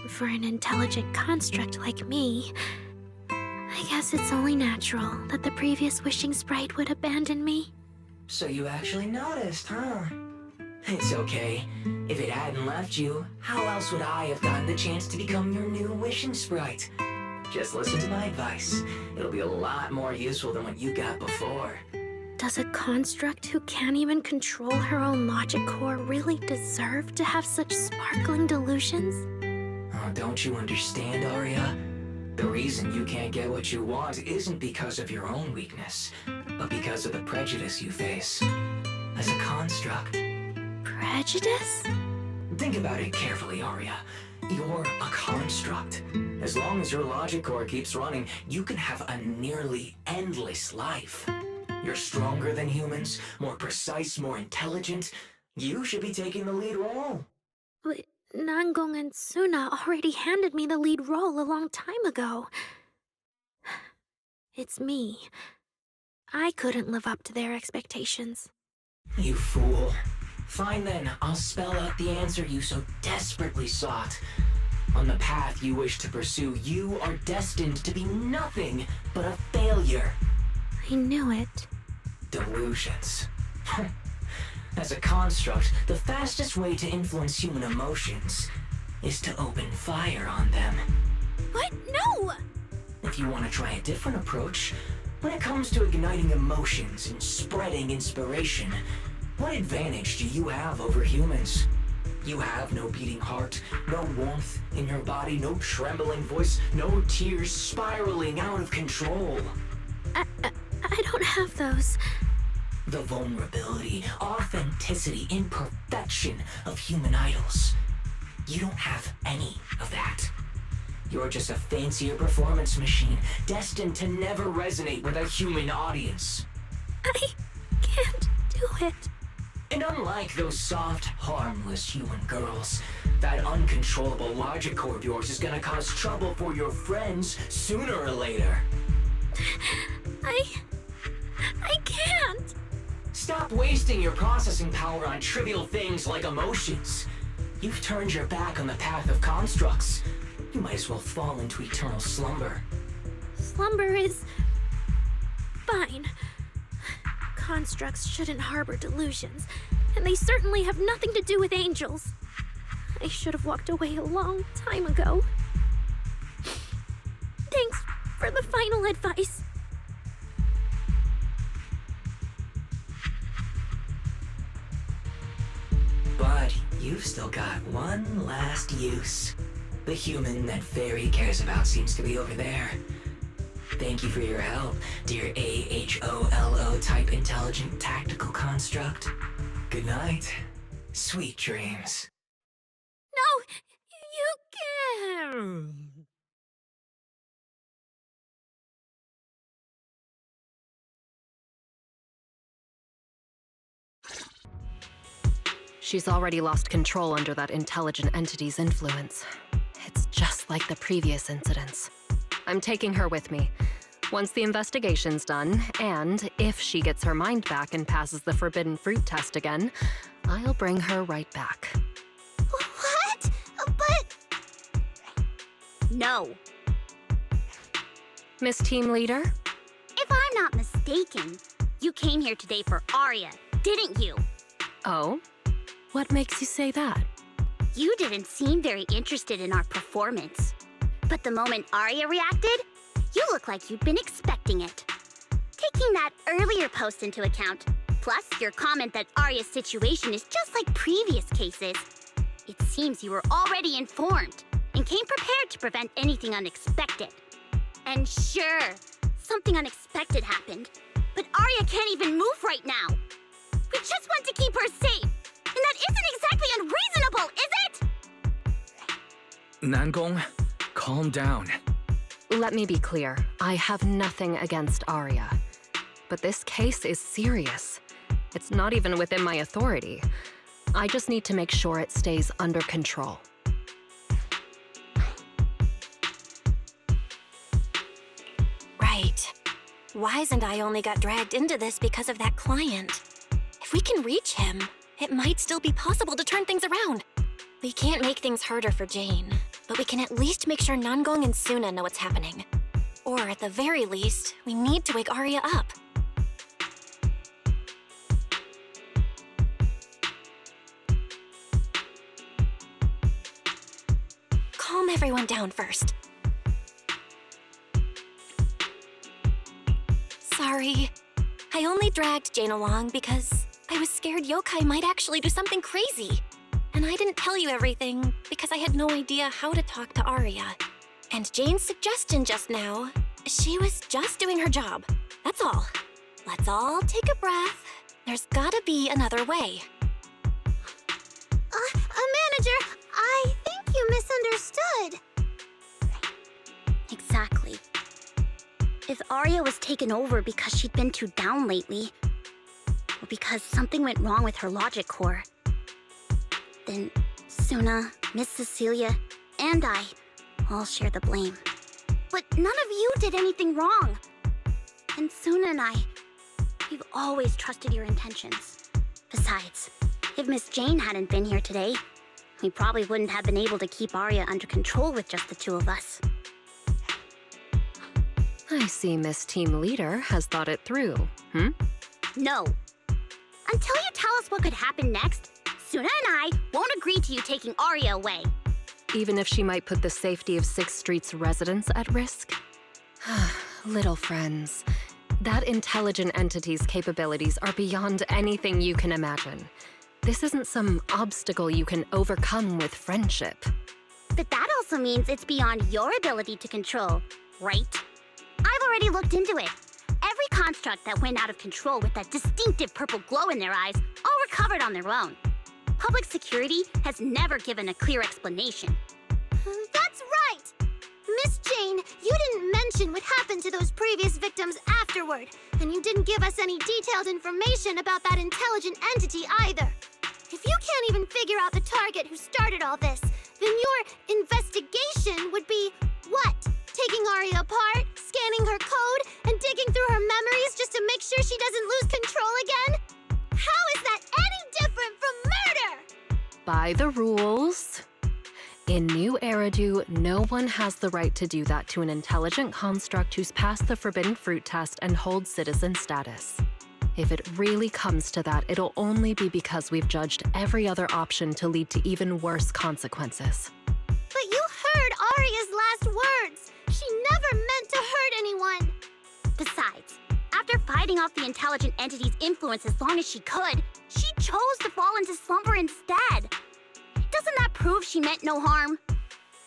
Speaker 7: for an intelligent construct like me, I guess it's only natural that the previous Wishing Sprite would abandon me.
Speaker 12: So you actually noticed, huh? It's okay. If it hadn't left you, how else would I have gotten the chance to become your new Wishing Sprite? Just listen to my advice. It'll be a lot more useful than what you got before.
Speaker 7: Does a construct who can't even control her own logic core really deserve to have such sparkling delusions?
Speaker 12: Oh, don't you understand, Arya? The reason you can't get what you want isn't because of your own weakness, but because of the prejudice you face as a construct.
Speaker 7: Prejudice?
Speaker 12: Think about it carefully, Arya. You're a construct. As long as your logic core keeps running, you can have a nearly endless life. You're stronger than humans, more precise, more intelligent. You should be taking the lead role.
Speaker 7: But Nangong and Suna already handed me the lead role a long time ago. It's me. I couldn't live up to their expectations.
Speaker 12: You fool. Fine then, I'll spell out the answer you so desperately sought. On the path you wish to pursue, you are destined to be nothing but a failure.
Speaker 7: I knew it.
Speaker 12: Delusions. As a construct, the fastest way to influence human emotions is to open fire on them.
Speaker 7: What? No!
Speaker 12: If you want to try a different approach, when it comes to igniting emotions and spreading inspiration, what advantage do you have over humans? You have no beating heart, no warmth in your body, no trembling voice, no tears spiraling out of control.
Speaker 7: I don't have those.
Speaker 12: The vulnerability, authenticity, imperfection of human idols. You don't have any of that. You're just a fancier performance machine, destined to never resonate with a human audience.
Speaker 7: I can't do it.
Speaker 12: And unlike those soft, harmless human girls, that uncontrollable logic core of yours is gonna cause trouble for your friends sooner or later.
Speaker 7: I can't.
Speaker 12: Stop wasting your processing power on trivial things like emotions. You've turned your back on the path of constructs. You might as well fall into eternal slumber.
Speaker 7: Slumber is fine. Constructs shouldn't harbor delusions, and they certainly have nothing to do with angels. I should have walked away a long time ago. Thanks for the final advice.
Speaker 12: But you've still got one last use. The human that Fairy cares about seems to be over there. Thank you for your help, dear AHOLO type intelligent tactical construct. Good night. Sweet dreams.
Speaker 7: No, you can't.
Speaker 4: She's already lost control under that intelligent entity's influence. It's just like the previous incidents. I'm taking her with me. Once the investigation's done, and if she gets her mind back and passes the forbidden fruit test again, I'll bring her right back.
Speaker 5: What? But...
Speaker 18: No.
Speaker 4: Miss Team Leader?
Speaker 18: If I'm not mistaken, you came here today for Arya, didn't you?
Speaker 4: Oh? What makes you say that?
Speaker 18: You didn't seem very interested in our performance. But the moment Arya reacted, you look like you'd been expecting it. Taking that earlier post into account, plus your comment that Arya's situation is just like previous cases, it seems you were already informed and came prepared to prevent anything unexpected. And sure, something unexpected happened, but Arya can't even move right now. We just want to keep her safe, and that isn't exactly unreasonable, is it?
Speaker 3: Nangong, calm down.
Speaker 4: Let me be clear. I have nothing against Arya. But this case is serious. It's not even within my authority. I just need to make sure it stays under control.
Speaker 2: Right. Wise and I only got dragged into this because of that client. If we can reach him, it might still be possible to turn things around. We can't make things harder for Jane, but we can at least make sure Nangong and Suna know what's happening. Or at the very least, we need to wake Arya up. Calm everyone down first. Sorry. I only dragged Jane along because I was scared yokai might actually do something crazy. And I didn't tell you everything because I had no idea how to talk to Arya. And Jane's suggestion just now, she was just doing her job. That's all. Let's all take a breath. There's gotta be another way.
Speaker 5: Manager, I think you misunderstood.
Speaker 18: Exactly. If Arya was taken over because she'd been too down lately, or because something went wrong with her logic core, then Suna, Miss Cecilia, and I all share the blame. But none of you did anything wrong. And Suna and I, we've always trusted your intentions. Besides, if Miss Jane hadn't been here today, we probably wouldn't have been able to keep Arya under control with just the two of us.
Speaker 4: I see Miss Team Leader has thought it through,
Speaker 18: No. Until you tell us what could happen next, Suna and I won't agree to you taking Arya away.
Speaker 4: Even if she might put the safety of 6th Street's residents at risk? Little friends, that intelligent entity's capabilities are beyond anything you can imagine. This isn't some obstacle you can overcome with friendship.
Speaker 18: But that also means it's beyond your ability to control, right? I've already looked into it. Every construct that went out of control with that distinctive purple glow in their eyes all recovered on their own. Public security has never given a clear explanation.
Speaker 7: That's right! Miss Jane, you didn't mention what happened to those previous victims afterward, and you didn't give us any detailed information about that intelligent entity either. If you can't even figure out the target who started all this, then your investigation would be what? Taking Arya apart, scanning her code, and digging through her memories just to make sure she doesn't lose control again? How is that any different from murder?
Speaker 4: By the rules. In New Eridu, no one has the right to do that to an intelligent construct who's passed the Forbidden Fruit test and holds citizen status. If it really comes to that, it'll only be because we've judged every other option to lead to even worse consequences.
Speaker 7: But you heard Arya's last words. She never meant to hurt anyone.
Speaker 18: Besides, after fighting off the intelligent entity's influence as long as she could, she chose to fall into slumber instead. Doesn't that prove she meant no harm?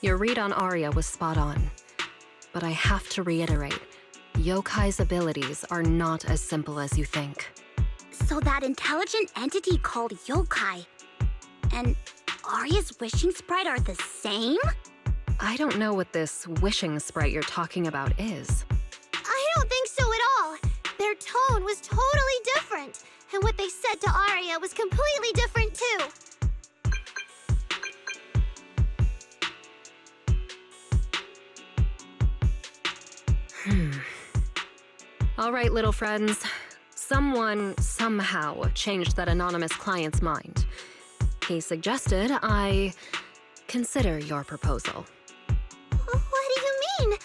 Speaker 4: Your read on Arya was spot on. But I have to reiterate, yokai's abilities are not as simple as you think.
Speaker 18: So that intelligent entity called yokai and Arya's wishing sprite are the same?
Speaker 4: I don't know what this wishing sprite you're talking about is.
Speaker 7: I don't think so at all. Their tone was totally different, and what they said to Arya was completely different too.
Speaker 4: All right, little friends. Someone, somehow, changed that anonymous client's mind. He suggested I consider your proposal.
Speaker 7: What do you mean?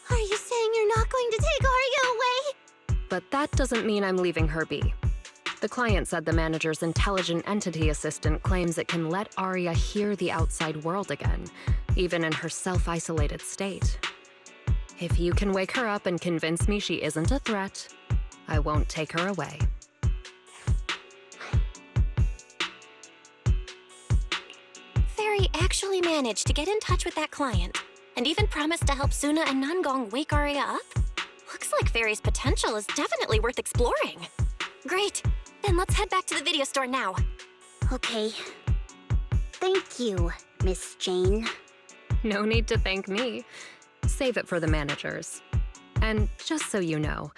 Speaker 7: Are you saying you're not going to take Arya away?
Speaker 4: But that doesn't mean I'm leaving her be. The client said the manager's intelligent entity assistant claims it can let Arya hear the outside world again, even in her self-isolated state. If you can wake her up and convince me she isn't a threat, I won't take her away.
Speaker 2: Fairy actually managed to get in touch with that client, and even promised to help Suna and Nangong wake Arya up? Looks like Fairy's potential is definitely worth exploring. Great, then let's head back to the video store now.
Speaker 18: Okay. Thank you, Miss Jane.
Speaker 4: No need to thank me. Save it for the managers. And just so you know,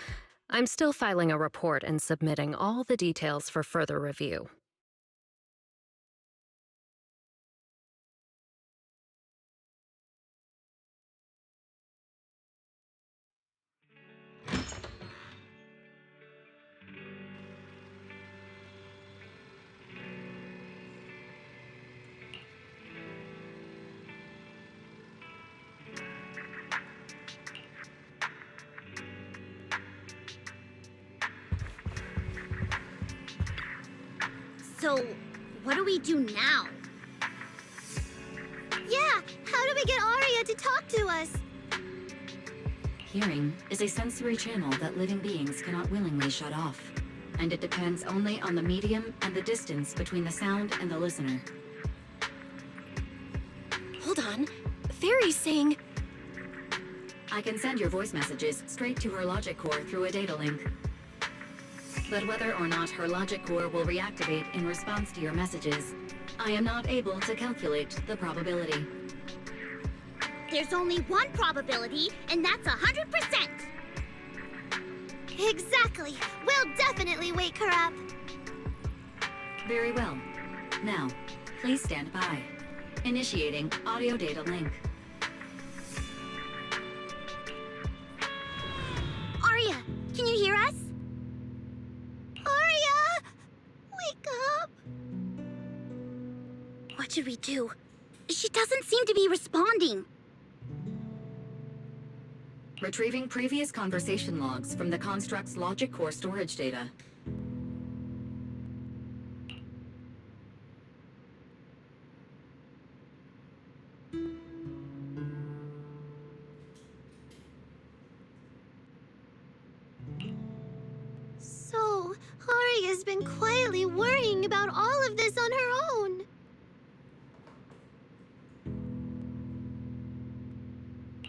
Speaker 4: I'm still filing a report and submitting all the details for further review.
Speaker 18: So, what do we do now? Yeah, how do we get Arya to talk to us?
Speaker 1: Hearing is a sensory channel that living beings cannot willingly shut off, and it depends only on the medium and the distance between the sound and the listener.
Speaker 2: Hold on. Fairy's saying...
Speaker 1: I can send your voice messages straight to her logic core through a data link. But whether or not her logic core will reactivate in response to your messages, I am not able to calculate the probability.
Speaker 18: There's only one probability, and that's 100%! Exactly! We'll definitely wake her up!
Speaker 1: Very well. Now, please stand by. Initiating audio data link.
Speaker 18: Arya, can you hear us? Arya! Wake up! What should we do? She doesn't seem to be responding.
Speaker 1: Retrieving previous conversation logs from the construct's logic core storage data.
Speaker 18: So, Arya's been quietly worrying about all of this on her own.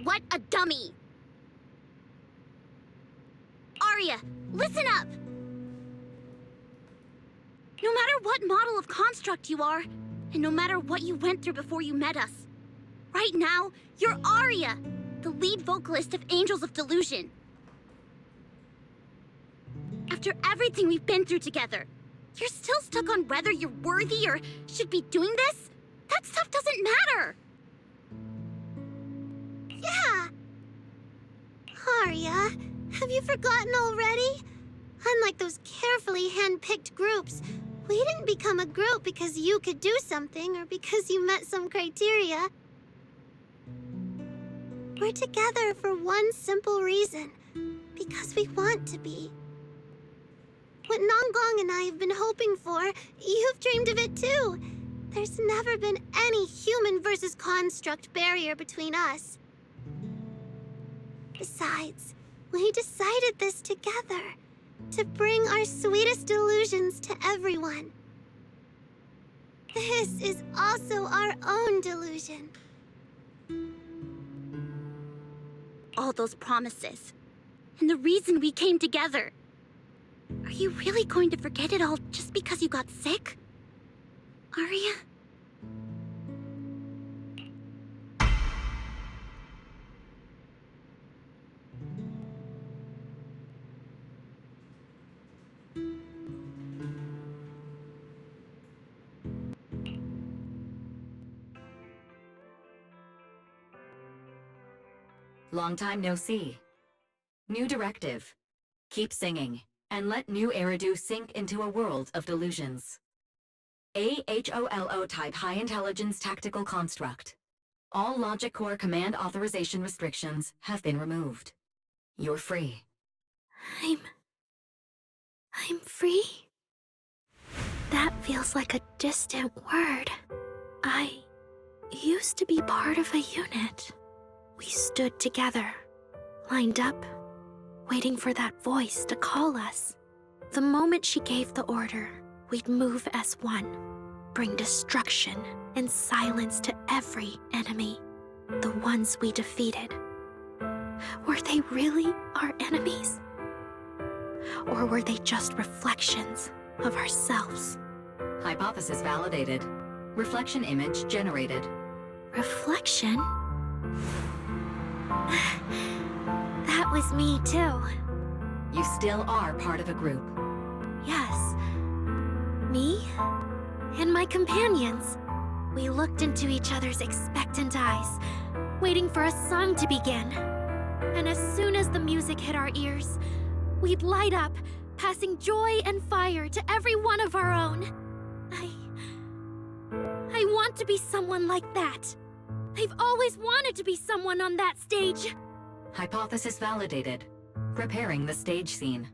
Speaker 18: What a dummy! Arya, listen up! No matter what model of construct you are, and no matter what you went through before you met us, right now, you're Arya, the lead vocalist of Angels of Delusion. After everything we've been through together, you're still stuck on whether you're worthy or should be doing this? That stuff doesn't matter! Yeah! Arya, have you forgotten already? Unlike those carefully hand-picked groups, we didn't become a group because you could do something or because you met some criteria. We're together for one simple reason, because we want to be. What Nanggong and I have been hoping for, you've dreamed of it too. There's never been any human versus construct barrier between us. Besides, we decided this together, to bring our sweetest delusions to everyone. This is also our own delusion. All those promises, and the reason we came together. Are you really going to forget it all just because you got sick? Arya?
Speaker 1: Long time no see. New directive. Keep singing, and let new Eridu sink into a world of delusions. HoLO type high-intelligence tactical construct. All logic core command authorization restrictions have been removed. You're free.
Speaker 7: I'm free? That feels like a distant word. I used to be part of a unit. We stood together, lined up, waiting for that voice to call us. The moment she gave the order, we'd move as one, bring destruction and silence to every enemy, the ones we defeated. Were they really our enemies? Or were they just reflections of ourselves?
Speaker 1: Hypothesis validated. Reflection image generated.
Speaker 7: Reflection? That was me, too.
Speaker 1: You still are part of a group.
Speaker 7: Yes. Me and my companions. We looked into each other's expectant eyes, waiting for a song to begin. And as soon as the music hit our ears, we'd light up, passing joy and fire to every one of our own. I want to be someone like that. I've always wanted to be someone on that stage.
Speaker 1: Hypothesis validated. Preparing the stage scene.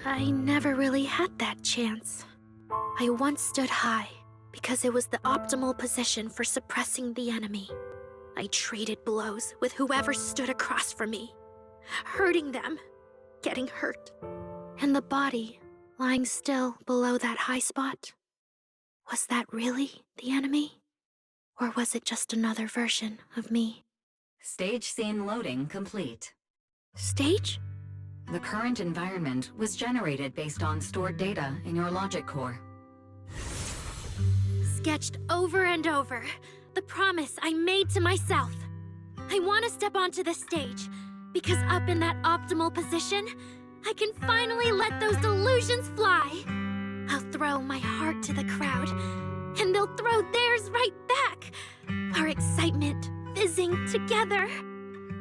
Speaker 7: I never really had that chance. I once stood high because it was the optimal position for suppressing the enemy. I traded blows with whoever stood across from me, hurting them, getting hurt. And the body lying still below that high spot, was that really the enemy? Or was it just another version of me?
Speaker 1: Stage scene loading complete.
Speaker 7: Stage?
Speaker 1: The current environment was generated based on stored data in your logic core.
Speaker 7: Sketched over and over, the promise I made to myself. I want to step onto the stage, because up in that optimal position, I can finally let those delusions fly. I'll throw my heart to the crowd, and they'll throw theirs right back. Our excitement fizzing together.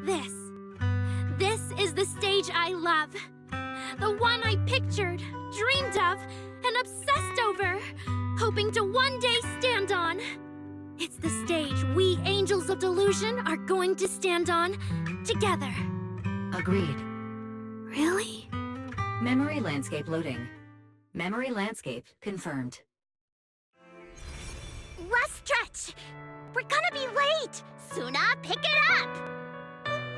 Speaker 7: This is the stage I love. The one I pictured, dreamed of, and obsessed over, hoping to one day stand on. It's the stage we Angels of Delusion are going to stand on together.
Speaker 1: Agreed.
Speaker 7: Really?
Speaker 1: Memory landscape loading. Memory landscape confirmed.
Speaker 5: Last stretch! We're gonna be late! Suna, pick it up!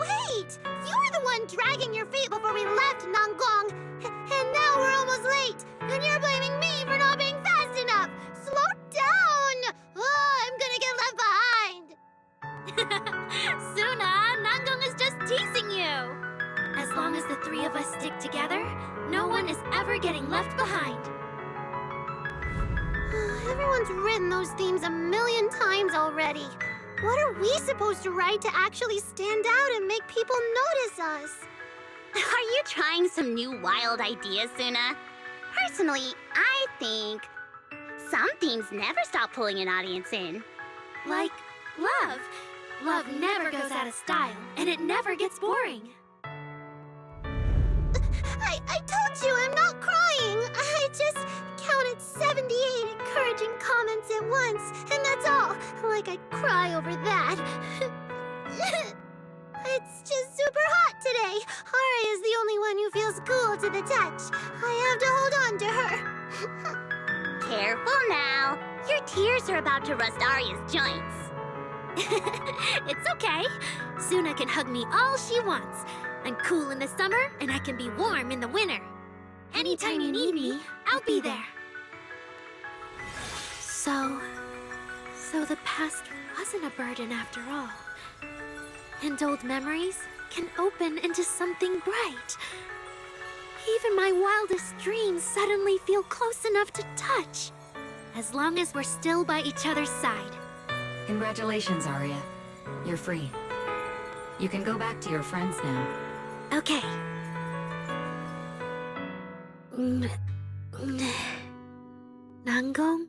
Speaker 5: Wait! You were the one dragging your feet before we left, Nangong! And now we're almost late! And you're blaming me for not being fast enough! Slow down! Oh, I'm gonna get left behind!
Speaker 7: Suna, Nangong is just teasing you! As long as the three of us stick together, no one is ever getting left behind.
Speaker 5: Everyone's written those themes a million times already. What are we supposed to write to actually stand out and make people notice us?
Speaker 18: Are you trying some new wild ideas, Suna? Personally, I think some themes never stop pulling an audience in.
Speaker 7: Like love. Love never goes out of style, and it never gets boring.
Speaker 5: I told you I'm not crying. I just counted 78 encouraging comments at once, and that's all. Like I'd cry over that. It's just super hot today. Aria is the only one who feels cool to the touch. I have to hold on to her.
Speaker 18: Careful now. Your tears are about to rust Aria's joints.
Speaker 7: It's okay. Suna can hug me all she wants. I'm cool in the summer, and I can be warm in the winter. Anytime you need me, I'll be there. So the past wasn't a burden after all. And old memories can open into something bright. Even my wildest dreams suddenly feel close enough to touch. As long as we're still by each other's side.
Speaker 1: Congratulations, Aria. You're free. You can go back to your friends now.
Speaker 7: Okay. Nangong?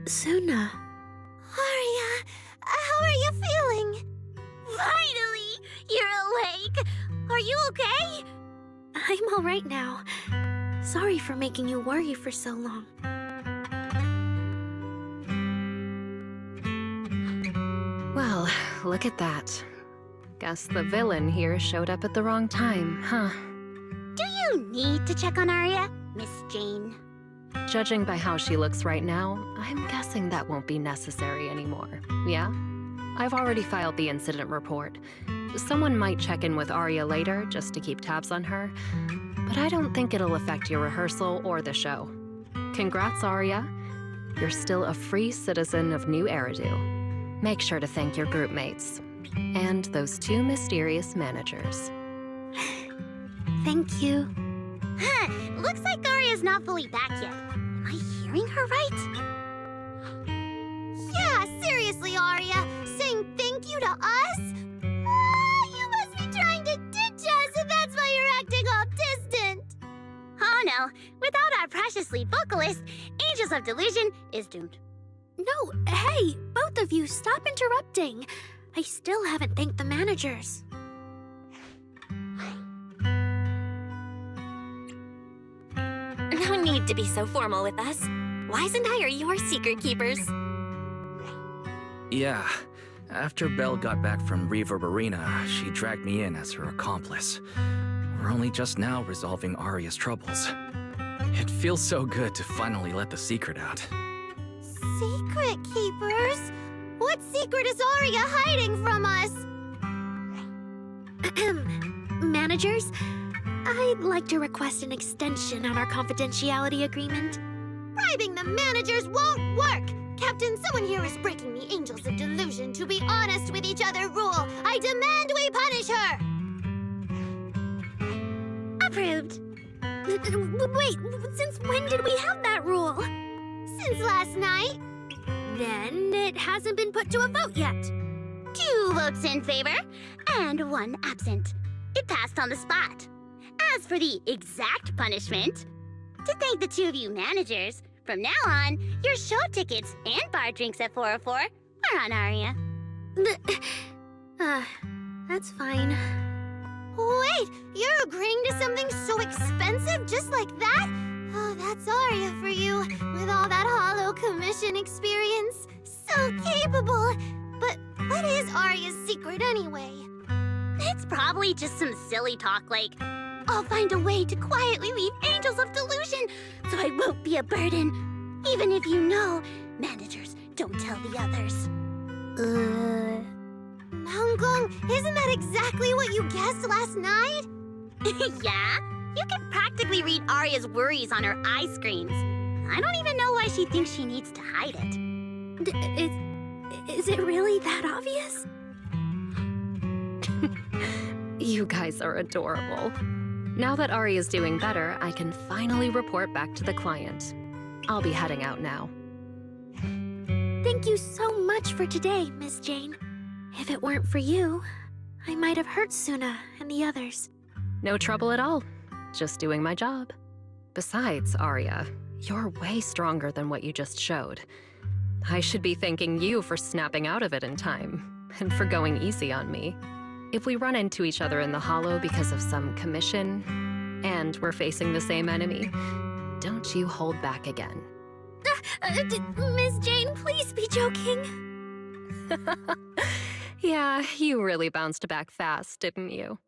Speaker 7: Suna?
Speaker 5: Aria, how are you feeling?
Speaker 18: Finally! You're awake! Are you okay?
Speaker 7: I'm all right now. Sorry for making you worry for so long.
Speaker 10: Well, look at that. Guess the villain here showed up at the wrong time, huh?
Speaker 18: Do you need to check on Aria, Miss Jane?
Speaker 10: Judging by how she looks right now, I'm guessing that won't be necessary anymore. Yeah? I've already filed the incident report. Someone might check in with Aria later just to keep tabs on her, but I don't think it'll affect your rehearsal or the show. Congrats, Aria. You're still a free citizen of New Eridu. Make sure to thank your group mates. And those two mysterious managers.
Speaker 7: Thank you.
Speaker 18: Looks like Aria's not fully back yet. Am I hearing her right?
Speaker 5: Yeah, seriously. Seriously, Arya? Saying thank you to us? You must be trying to ditch us if that's why you're acting all distant. Oh no, without our precious lead vocalist, Angels of Delusion is doomed.
Speaker 7: No, hey, both of you, stop interrupting. I still haven't thanked the managers.
Speaker 2: No need to be so formal with us. Wise and I are your secret keepers.
Speaker 3: Yeah. After Belle got back from Reverb Arena, she dragged me in as her accomplice. We're only just now resolving Arya's troubles. It feels so good to finally let the secret out.
Speaker 5: Secret keepers? What secret is Arya hiding from us?
Speaker 7: Managers, I'd like to request an extension on our confidentiality agreement.
Speaker 5: Bribing the managers won't work! Captain, someone here is breaking the Angels of Delusion to be honest with each other rule. I demand we punish her!
Speaker 7: Approved. Wait, since when did we have that rule?
Speaker 5: Since last night.
Speaker 7: Then it hasn't been put to a vote yet.
Speaker 5: 2 votes in favor, and 1 absent. It passed on the spot. As for the exact punishment, to thank the 2 of you managers, from now on, your show tickets and bar drinks at 404 are on Arya.
Speaker 7: That's fine.
Speaker 5: Wait, you're agreeing to something so expensive just like that? Oh, that's Arya for you, with all that Hollow Commission experience. So capable. But what is Arya's secret anyway? It's probably just some silly talk like, I'll find a way to quietly leave Angels of Delusion so I won't be a burden. Even if you know, managers don't tell the others. Hongkong, isn't that exactly what you guessed last night? Yeah? You can practically read Arya's worries on her eye screens. I don't even know why she thinks she needs to hide it.
Speaker 7: Is it really that obvious?
Speaker 10: You guys are adorable. Now that Arya's doing better, I can finally report back to the client. I'll be heading out now.
Speaker 7: Thank you so much for today, Miss Jane. If it weren't for you, I might have hurt Suna and the others.
Speaker 10: No trouble at all. Just doing my job. Besides, Arya, you're way stronger than what you just showed. I should be thanking you for snapping out of it in time, and for going easy on me. If we run into each other in the Hollow because of some commission, and we're facing the same enemy, don't you hold back again.
Speaker 7: Miss Jane, please be joking.
Speaker 10: Yeah, you really bounced back fast, didn't you?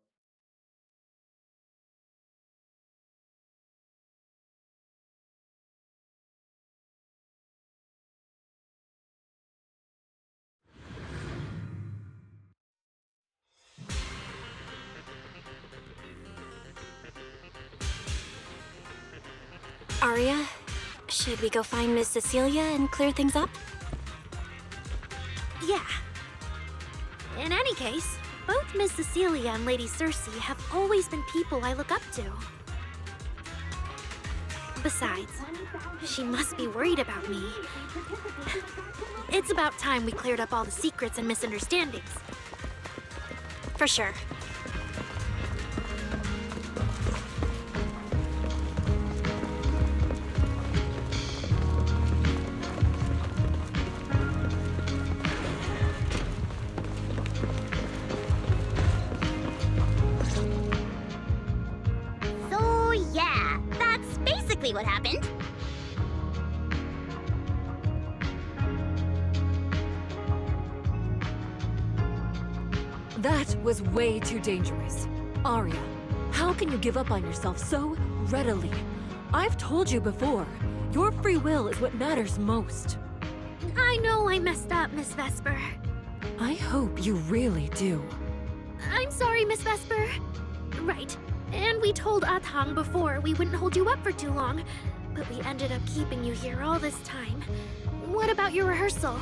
Speaker 2: Arya, should we go find Miss Cecilia and clear things up?
Speaker 7: Yeah. In any case, both Miss Cecilia and Lady Cersei have always been people I look up to. Besides, she must be worried about me. It's about time we cleared up all the secrets and misunderstandings. For sure.
Speaker 5: What happened?
Speaker 15: That was way too dangerous. Arya, how can you give up on yourself so readily? I've told you before, your free will is what matters most.
Speaker 7: I know I messed up, Miss Vesper.
Speaker 15: I hope you really do.
Speaker 7: I'm sorry, Miss Vesper. Right. And we told Athang before we wouldn't hold you up for too long, but we ended up keeping you here all this time. What about your rehearsal?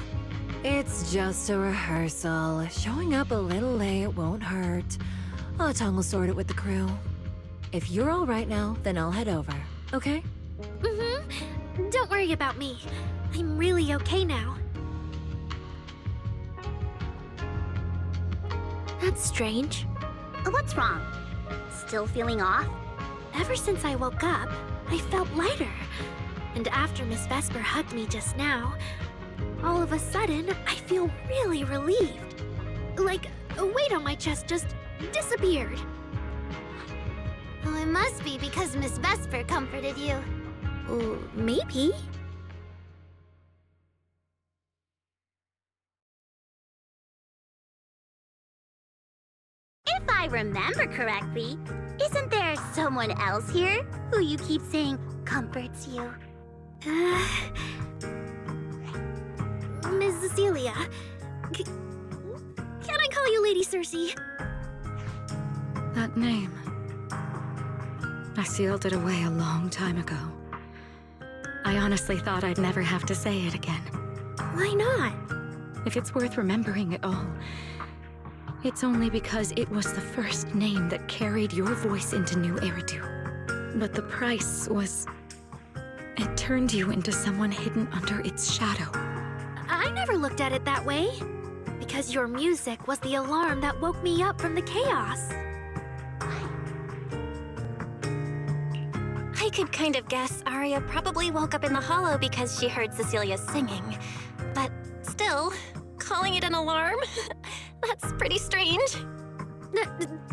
Speaker 15: It's just a rehearsal. Showing up a little late won't hurt. Athang will sort it with the crew. If you're all right now, then I'll head over, okay?
Speaker 7: Mm-hmm. Don't worry about me. I'm really okay now. That's strange.
Speaker 18: What's wrong? Still feeling off?
Speaker 7: Ever since I woke up, I felt lighter. And after Miss Vesper hugged me just now, all of a sudden, I feel really relieved. Like a weight on my chest just disappeared.
Speaker 18: Oh, it must be because Miss Vesper comforted you.
Speaker 7: Maybe.
Speaker 18: If I remember correctly, isn't there someone else here who you keep saying comforts you?
Speaker 7: Miss Cecilia. Can I call you Lady Cersei?
Speaker 6: That name. I sealed it away a long time ago. I honestly thought I'd never have to say it again.
Speaker 7: Why not?
Speaker 6: If it's worth remembering at all, it's only because it was the first name that carried your voice into New Eridu. But the price was... it turned you into someone hidden under its shadow.
Speaker 7: I never looked at it that way. Because your music was the alarm that woke me up from the chaos.
Speaker 2: I could kind of guess Arya probably woke up in the hollow because she heard Cecilia singing. But still, calling it an alarm? That's pretty strange.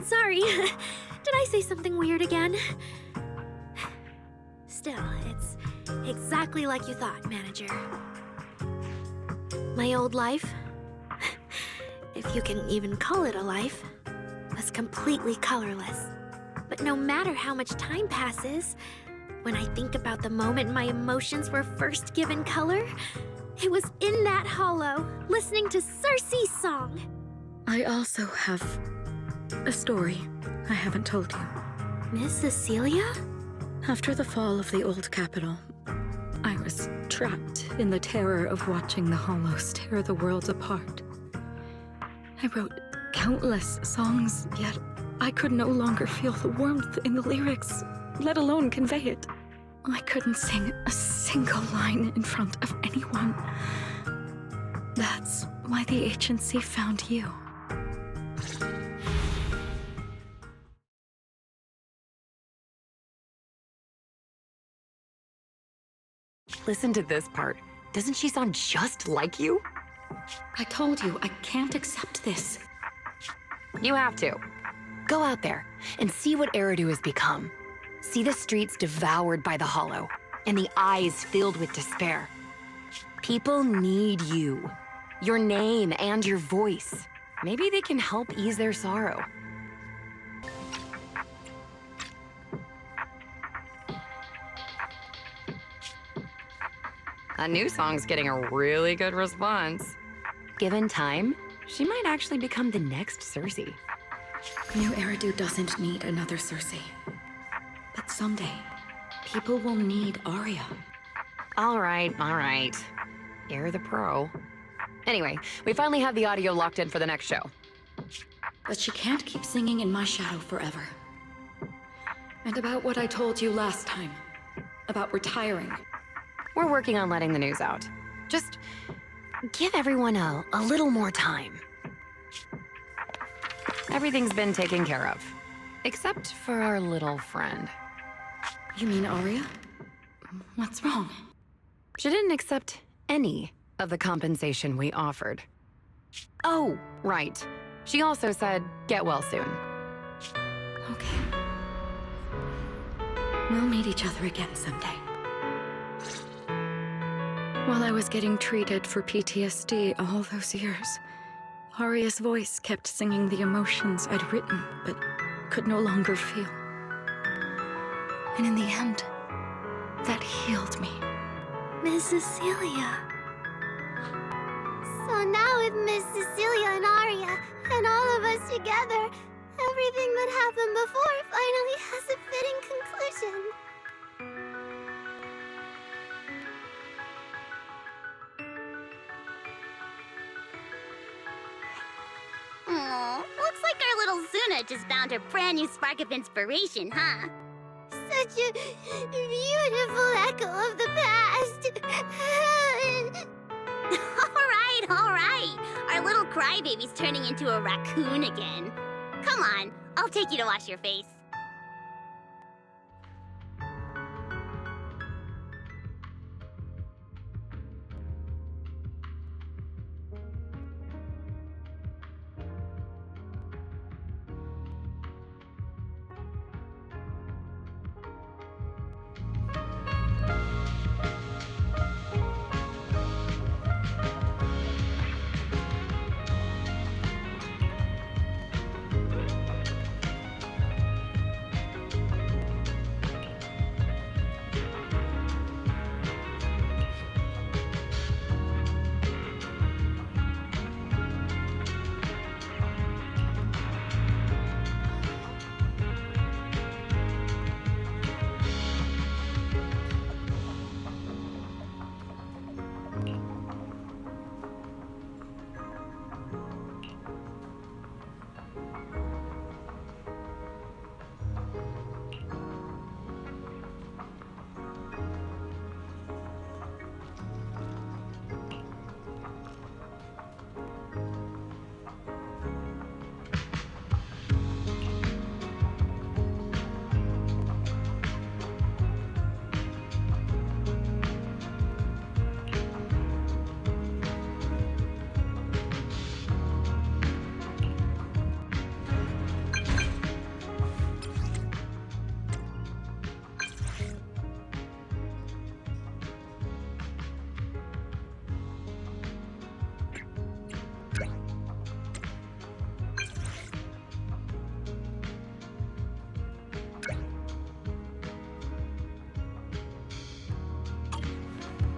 Speaker 7: Sorry. Did I say something weird again? Still, it's exactly like you thought, Manager. My old life, if you can even call it a life, was completely colorless. But no matter how much time passes, when I think about the moment my emotions were first given color, it was in that hollow, listening to Cersei's song.
Speaker 6: I also have a story I haven't told you.
Speaker 7: Miss Cecilia?
Speaker 6: After the fall of the old capital, I was trapped in the terror of watching the hollows tear the world apart. I wrote countless songs, yet I could no longer feel the warmth in the lyrics, let alone convey it. I couldn't sing a single line in front of anyone. That's why the agency found you.
Speaker 19: Listen to this part. Doesn't she sound just like you?
Speaker 6: I told you, I can't accept this.
Speaker 19: You have to. Go out there and see what Eridu has become. See the streets devoured by the hollow, and the eyes filled with despair. People need you. Your name and your voice. Maybe they can help ease their sorrow. A new song's getting a really good response. Given time, she might actually become the next Cersei.
Speaker 6: New Eridu doesn't need another Cersei. But someday, people will need Arya.
Speaker 19: All right. You're the pro. Anyway, we finally have the audio locked in for the next show.
Speaker 6: But she can't keep singing in my shadow forever. And about what I told you last time, about retiring.
Speaker 19: We're working on letting the news out. Just give everyone a little more time. Everything's been taken care of. Except for our little friend.
Speaker 6: You mean Arya? What's wrong?
Speaker 19: She didn't accept any of the compensation we offered. Oh, right. She also said, get well soon.
Speaker 6: Okay. We'll meet each other again someday. While I was getting treated for PTSD all those years, Arya's voice kept singing the emotions I'd written, but could no longer feel. And in the end, that healed me.
Speaker 7: Miss Cecilia.
Speaker 18: So now with Miss Cecilia and Arya, and all of us together, everything that happened before finally has a fitting conclusion. Looks like our little Zuna just found her brand new spark of inspiration, huh? Such a beautiful echo of the past. All right. Our little crybaby's turning into a raccoon again. Come on, I'll take you to wash your face.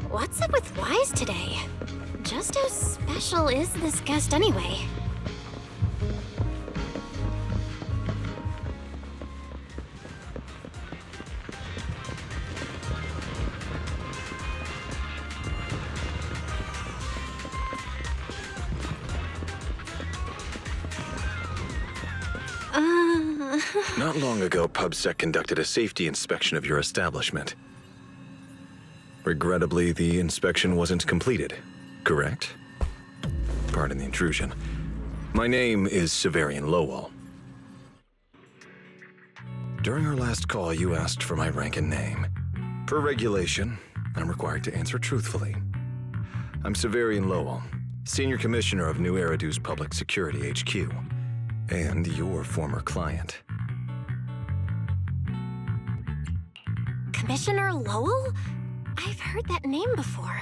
Speaker 2: What's up with Wise today? Just how special is this guest anyway?
Speaker 9: Not long ago, PubSec conducted a safety inspection of your establishment. Regrettably, the inspection wasn't completed, correct? Pardon the intrusion. My name is Severian Lowell. During our last call, you asked for my rank and name. Per regulation, I'm required to answer truthfully. I'm Severian Lowell, Senior Commissioner of New Eridu's Public Security HQ, and your former client.
Speaker 2: Commissioner Lowell? I've heard that name before.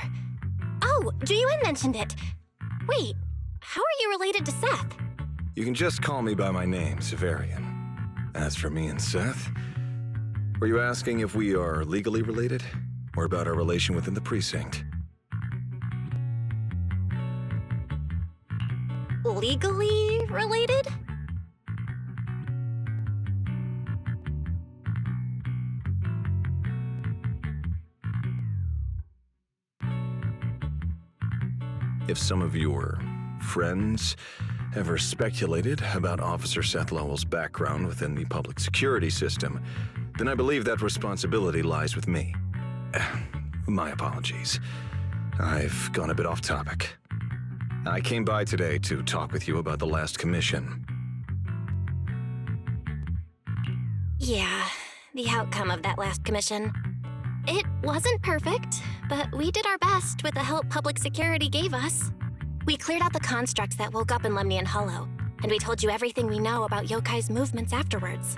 Speaker 2: Oh, Juyuan mentioned it. Wait, how are you related to Seth?
Speaker 9: You can just call me by my name, Severian. As for me and Seth, were you asking if we are legally related, or about our relation within the precinct?
Speaker 2: Legally related?
Speaker 9: If some of your friends ever speculated about Officer Seth Lowell's background within the public security system, then I believe that responsibility lies with me. My apologies. I've gone a bit off topic. I came by today to talk with you about the last commission.
Speaker 2: Yeah, the outcome of that last commission. It wasn't perfect, but we did our best with the help public security gave us. We cleared out the constructs that woke up in Lemnian Hollow, and we told you everything we know about Yokai's movements afterwards.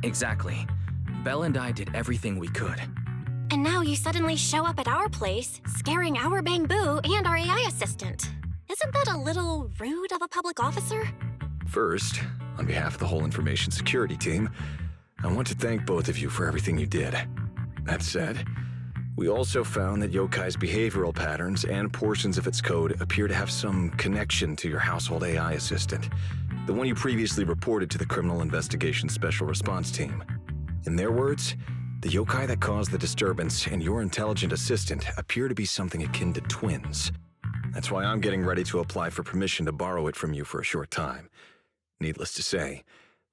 Speaker 3: Exactly. Belle and I did everything we could.
Speaker 2: And now you suddenly show up at our place, scaring our Bangbu and our AI assistant. Isn't that a little rude of a public officer?
Speaker 9: First, on behalf of the whole information security team, I want to thank both of you for everything you did. That said, we also found that Yokai's behavioral patterns and portions of its code appear to have some connection to your household AI assistant, the one you previously reported to the Criminal Investigation Special Response Team. In their words, the yokai that caused the disturbance and your intelligent assistant appear to be something akin to twins. That's why I'm getting ready to apply for permission to borrow it from you for a short time. Needless to say,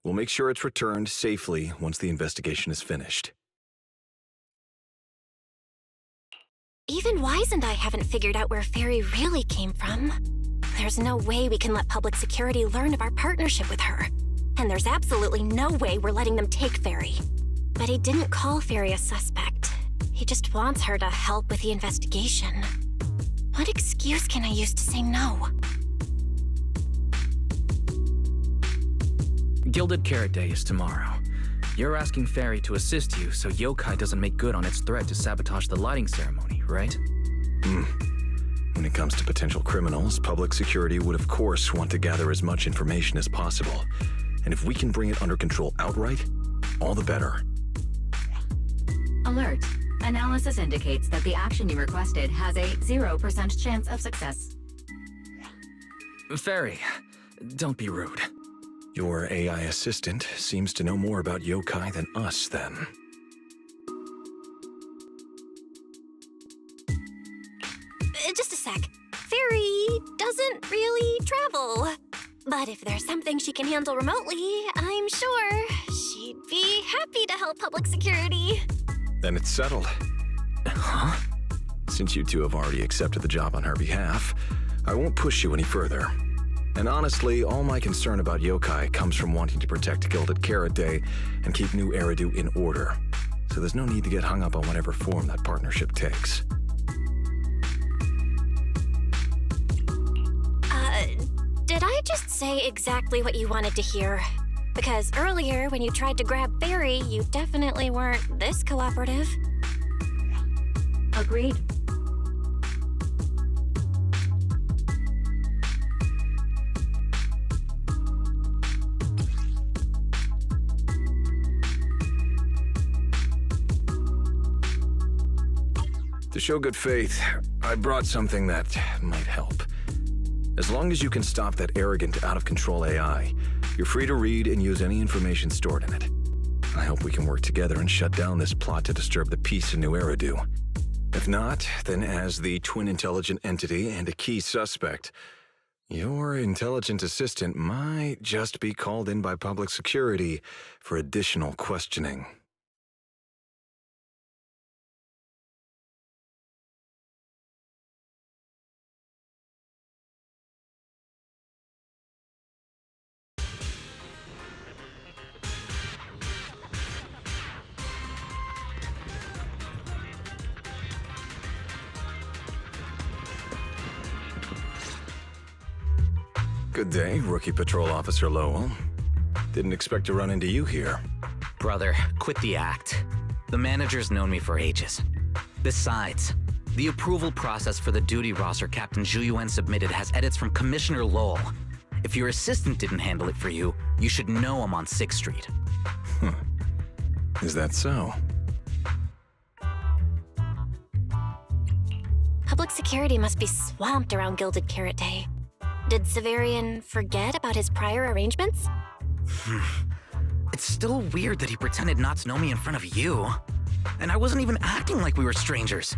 Speaker 9: we'll make sure it's returned safely once the investigation is finished.
Speaker 2: Even Wise and I haven't figured out where Fairy really came from. There's no way we can let public security learn of our partnership with her. And there's absolutely no way we're letting them take Fairy. But he didn't call Fairy a suspect. He just wants her to help with the investigation. What excuse can I use to say no?
Speaker 3: Gilded Carrot Day is tomorrow. You're asking Fairy to assist you so Yokai doesn't make good on its threat to sabotage the lighting ceremony, right?
Speaker 9: When it comes to potential criminals, public security would of course want to gather as much information as possible. And if we can bring it under control outright, all the better.
Speaker 1: Alert. Analysis indicates that the action you requested has a 0% chance of success.
Speaker 3: Fairy, don't be rude.
Speaker 9: Your AI assistant seems to know more about yokai than us, then.
Speaker 2: Just a sec. Fairy doesn't really travel. But if there's something she can handle remotely, I'm sure she'd be happy to help public security.
Speaker 9: Then it's settled.
Speaker 3: Huh?
Speaker 9: Since you two have already accepted the job on her behalf, I won't push you any further. And honestly, all my concern about yokai comes from wanting to protect Gilded Carrot Day and keep New Eridu in order. So there's no need to get hung up on whatever form that partnership takes.
Speaker 2: Did I just say exactly what you wanted to hear? Because earlier, when you tried to grab Fairy, you definitely weren't this cooperative.
Speaker 1: Agreed.
Speaker 9: To show good faith, I brought something that might help. As long as you can stop that arrogant, out-of-control AI, you're free to read and use any information stored in it. I hope we can work together and shut down this plot to disturb the peace in New Eridu. If not, then as the twin intelligent entity and a key suspect, your intelligent assistant might just be called in by public security for additional questioning. Good day, Rookie Patrol Officer Lowell. Didn't expect to run into you here.
Speaker 20: Brother, quit the act. The manager's known me for ages. Besides, the approval process for the duty roster Captain Zhuyuan submitted has edits from Commissioner Lowell. If your assistant didn't handle it for you, you should know I'm on 6th Street.
Speaker 9: Is that so?
Speaker 2: Public security must be swamped around Gilded Carrot Day. Did Severian forget about his prior arrangements?
Speaker 20: It's still weird that he pretended not to know me in front of you. And I wasn't even acting like we were strangers.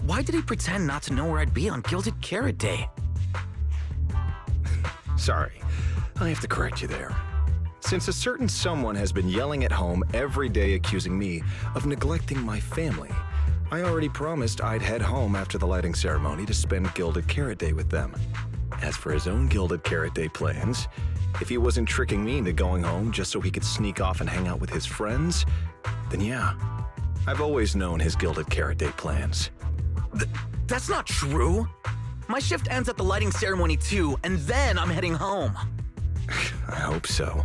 Speaker 20: Why did he pretend not to know where I'd be on Gilded Carrot Day?
Speaker 9: Sorry, I have to correct you there. Since a certain someone has been yelling at home every day accusing me of neglecting my family, I already promised I'd head home after the lighting ceremony to spend Gilded Carrot Day with them. As for his own Gilded Carrot Day plans, if he wasn't tricking me into going home just so he could sneak off and hang out with his friends, then yeah, I've always known his Gilded Carrot Day plans.
Speaker 20: That's not true. My shift ends at the lighting ceremony too, and then I'm heading home.
Speaker 9: I hope so.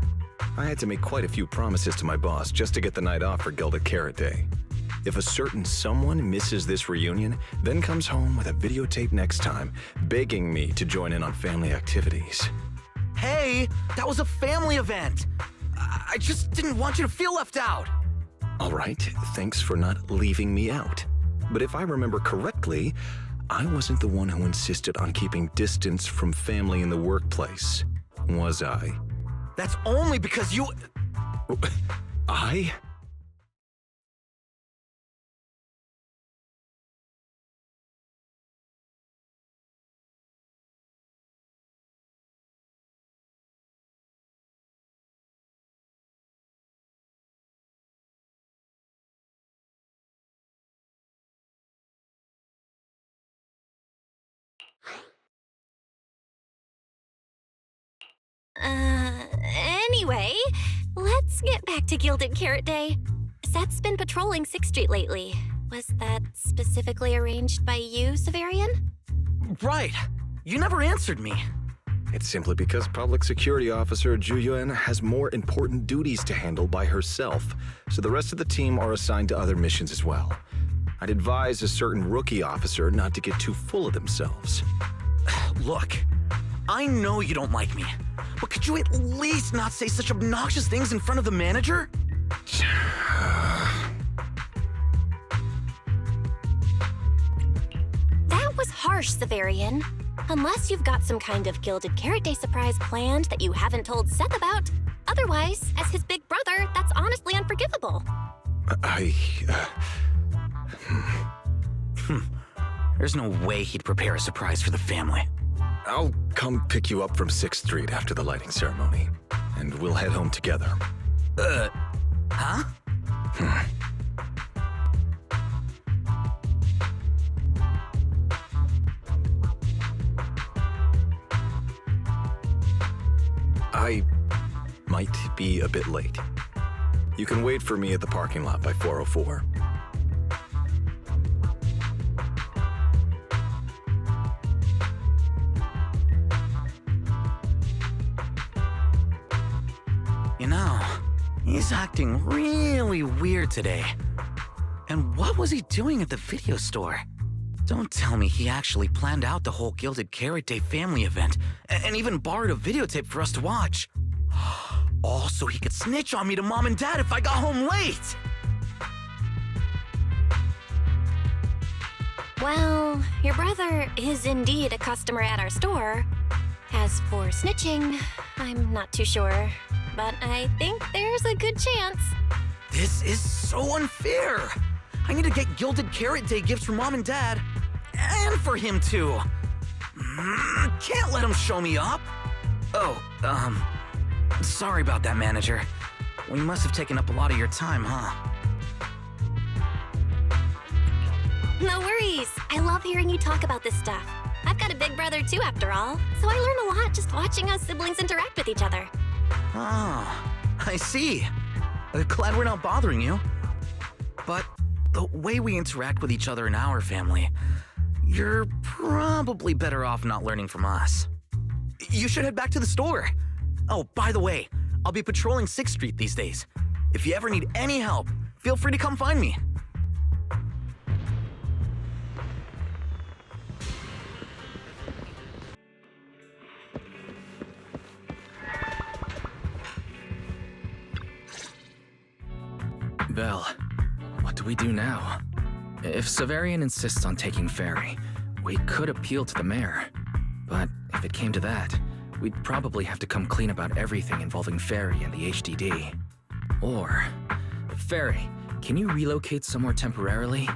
Speaker 9: I had to make quite a few promises to my boss just to get the night off for Gilded Carrot Day. If a certain someone misses this reunion, then comes home with a videotape next time, begging me to join in on family activities.
Speaker 20: Hey, that was a family event. I just didn't want you to feel left out.
Speaker 9: All right, thanks for not leaving me out. But if I remember correctly, I wasn't the one who insisted on keeping distance from family in the workplace, was I?
Speaker 20: That's only because you...
Speaker 9: I?
Speaker 2: Anyway, let's get back to Gilded Carrot Day. Seth's been patrolling 6th Street lately. Was that specifically arranged by you, Severian?
Speaker 3: Right. You never answered me.
Speaker 9: It's simply because Public Security Officer Ju Yuen has more important duties to handle by herself, so the rest of the team are assigned to other missions as well. I'd advise a certain rookie officer not to get too full of themselves.
Speaker 20: Look, I know you don't like me, but could you at least not say such obnoxious things in front of the manager?
Speaker 2: That was harsh, Severian. Unless you've got some kind of Gilded Carrot Day surprise planned that you haven't told Seth about. Otherwise, as his big brother, that's honestly unforgivable.
Speaker 20: There's no way he'd prepare a surprise for the family.
Speaker 9: I'll come pick you up from 6th Street after the lighting ceremony, and we'll head home together.
Speaker 20: Huh?
Speaker 9: I might be a bit late. You can wait for me at the parking lot by 4:04.
Speaker 20: You know, he's acting really weird today. And what was he doing at the video store? Don't tell me he actually planned out the whole Gilded Carrot Day family event and even borrowed a videotape for us to watch. All so he could snitch on me to Mom and Dad if I got home late!
Speaker 2: Well, your brother is indeed a customer at our store. As for snitching, I'm not too sure, but I think there's a good chance.
Speaker 20: This is so unfair! I need to get Gilded Carrot Day gifts for Mom and Dad, and for him too. Can't let him show me up. Oh, sorry about that, manager. We must have taken up a lot of your time, huh?
Speaker 2: No worries. I love hearing you talk about this stuff. I've got a big brother too, after all, so I learn a lot just watching us siblings interact with each other.
Speaker 20: Oh, I see. Glad we're not bothering you. But the way we interact with each other in our family, you're probably better off not learning from us. You should head back to the store. Oh, by the way, I'll be patrolling 6th Street these days. If you ever need any help, feel free to come find me.
Speaker 3: Belle, what do we do now? If Severian insists on taking Ferry, we could appeal to the mayor. But if it came to that, we'd probably have to come clean about everything involving Ferry and the HDD. Or, Ferry, can you relocate somewhere temporarily?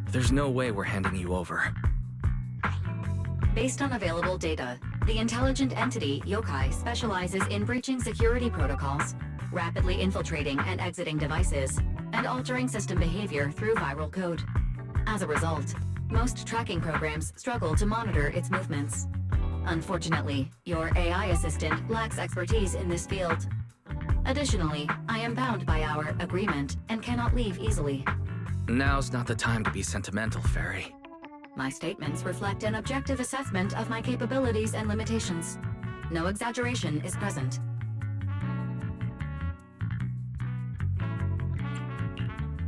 Speaker 3: There's no way we're handing you over.
Speaker 1: Based on available data, the intelligent entity Yokai specializes in breaching security protocols, rapidly infiltrating and exiting devices, and altering system behavior through viral code. As a result, most tracking programs struggle to monitor its movements. Unfortunately, your AI assistant lacks expertise in this field. Additionally, I am bound by our agreement and cannot leave easily.
Speaker 3: Now's not the time to be sentimental, Ferry.
Speaker 1: My statements reflect an objective assessment of my capabilities and limitations. No exaggeration is present.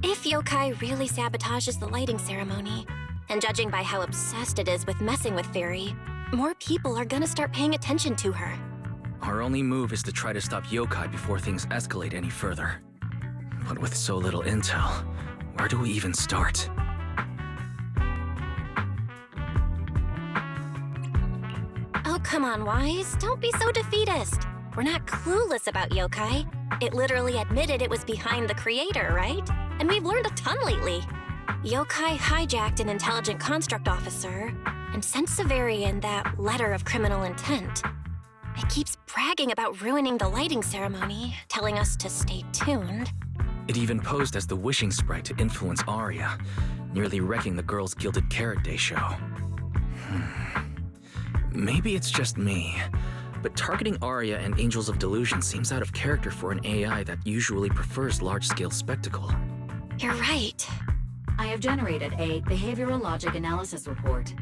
Speaker 2: If Yokai really sabotages the lighting ceremony, and judging by how obsessed it is with messing with Fairy, more people are gonna start paying attention to her.
Speaker 3: Our only move is to try to stop Yokai before things escalate any further. But with so little intel, where do we even start?
Speaker 2: Oh, come on, Wise. Don't be so defeatist. We're not clueless about Yokai. It literally admitted it was behind the creator, right? And we've learned a ton lately. Yokai hijacked an intelligent construct officer and sent Severian that letter of criminal intent. It keeps bragging about ruining the lighting ceremony, telling us to stay tuned.
Speaker 3: It even posed as the wishing sprite to influence Arya, nearly wrecking the girls' Gilded Carrot Day show. Maybe it's just me, but targeting Arya and Angels of Delusion seems out of character for an AI that usually prefers large-scale spectacle.
Speaker 2: You're right.
Speaker 1: I have generated a behavioral logic analysis report.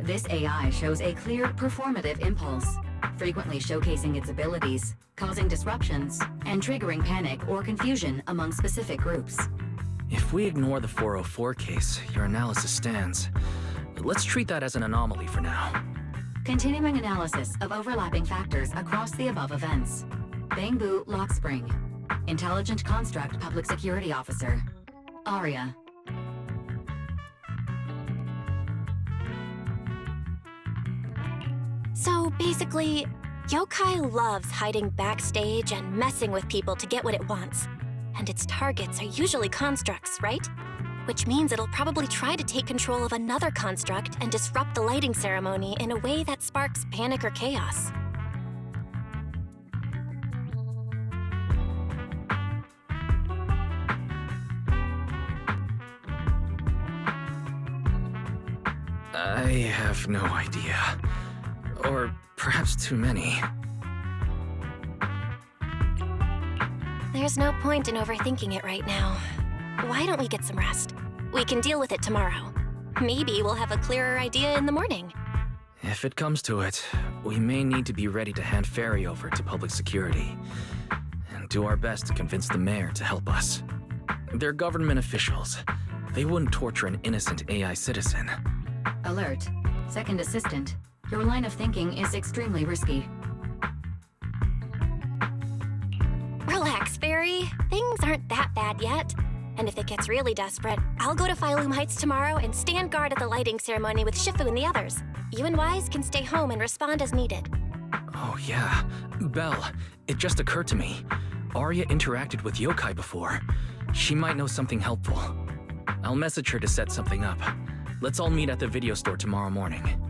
Speaker 1: This AI shows a clear performative impulse, frequently showcasing its abilities, causing disruptions, and triggering panic or confusion among specific groups.
Speaker 3: If we ignore the 404 case, your analysis stands. Let's treat that as an anomaly for now.
Speaker 1: Continuing analysis of overlapping factors across the above events. Bangbu Lock Spring. Intelligent Construct Public Security Officer. Arya.
Speaker 2: So basically, yokai loves hiding backstage and messing with people to get what it wants. And its targets are usually constructs, right? Which means it'll probably try to take control of another construct and disrupt the lighting ceremony in a way that sparks panic or chaos.
Speaker 3: I have no idea. Or perhaps too many.
Speaker 2: There's no point in overthinking it right now. Why don't we get some rest? We can deal with it tomorrow. Maybe we'll have a clearer idea in the morning.
Speaker 3: If it comes to it, we may need to be ready to hand Ferry over to public security. And do our best to convince the mayor to help us. They're government officials. They wouldn't torture an innocent AI citizen.
Speaker 1: Alert. Second assistant. Your line of thinking is extremely risky.
Speaker 2: Relax, Fairy. Things aren't that bad yet. And if it gets really desperate, I'll go to Phylum Heights tomorrow and stand guard at the lighting ceremony with Shifu and the others. You and Wise can stay home and respond as needed.
Speaker 3: Oh yeah. Belle, it just occurred to me. Arya interacted with yokai before. She might know something helpful. I'll message her to set something up. Let's all meet at the video store tomorrow morning.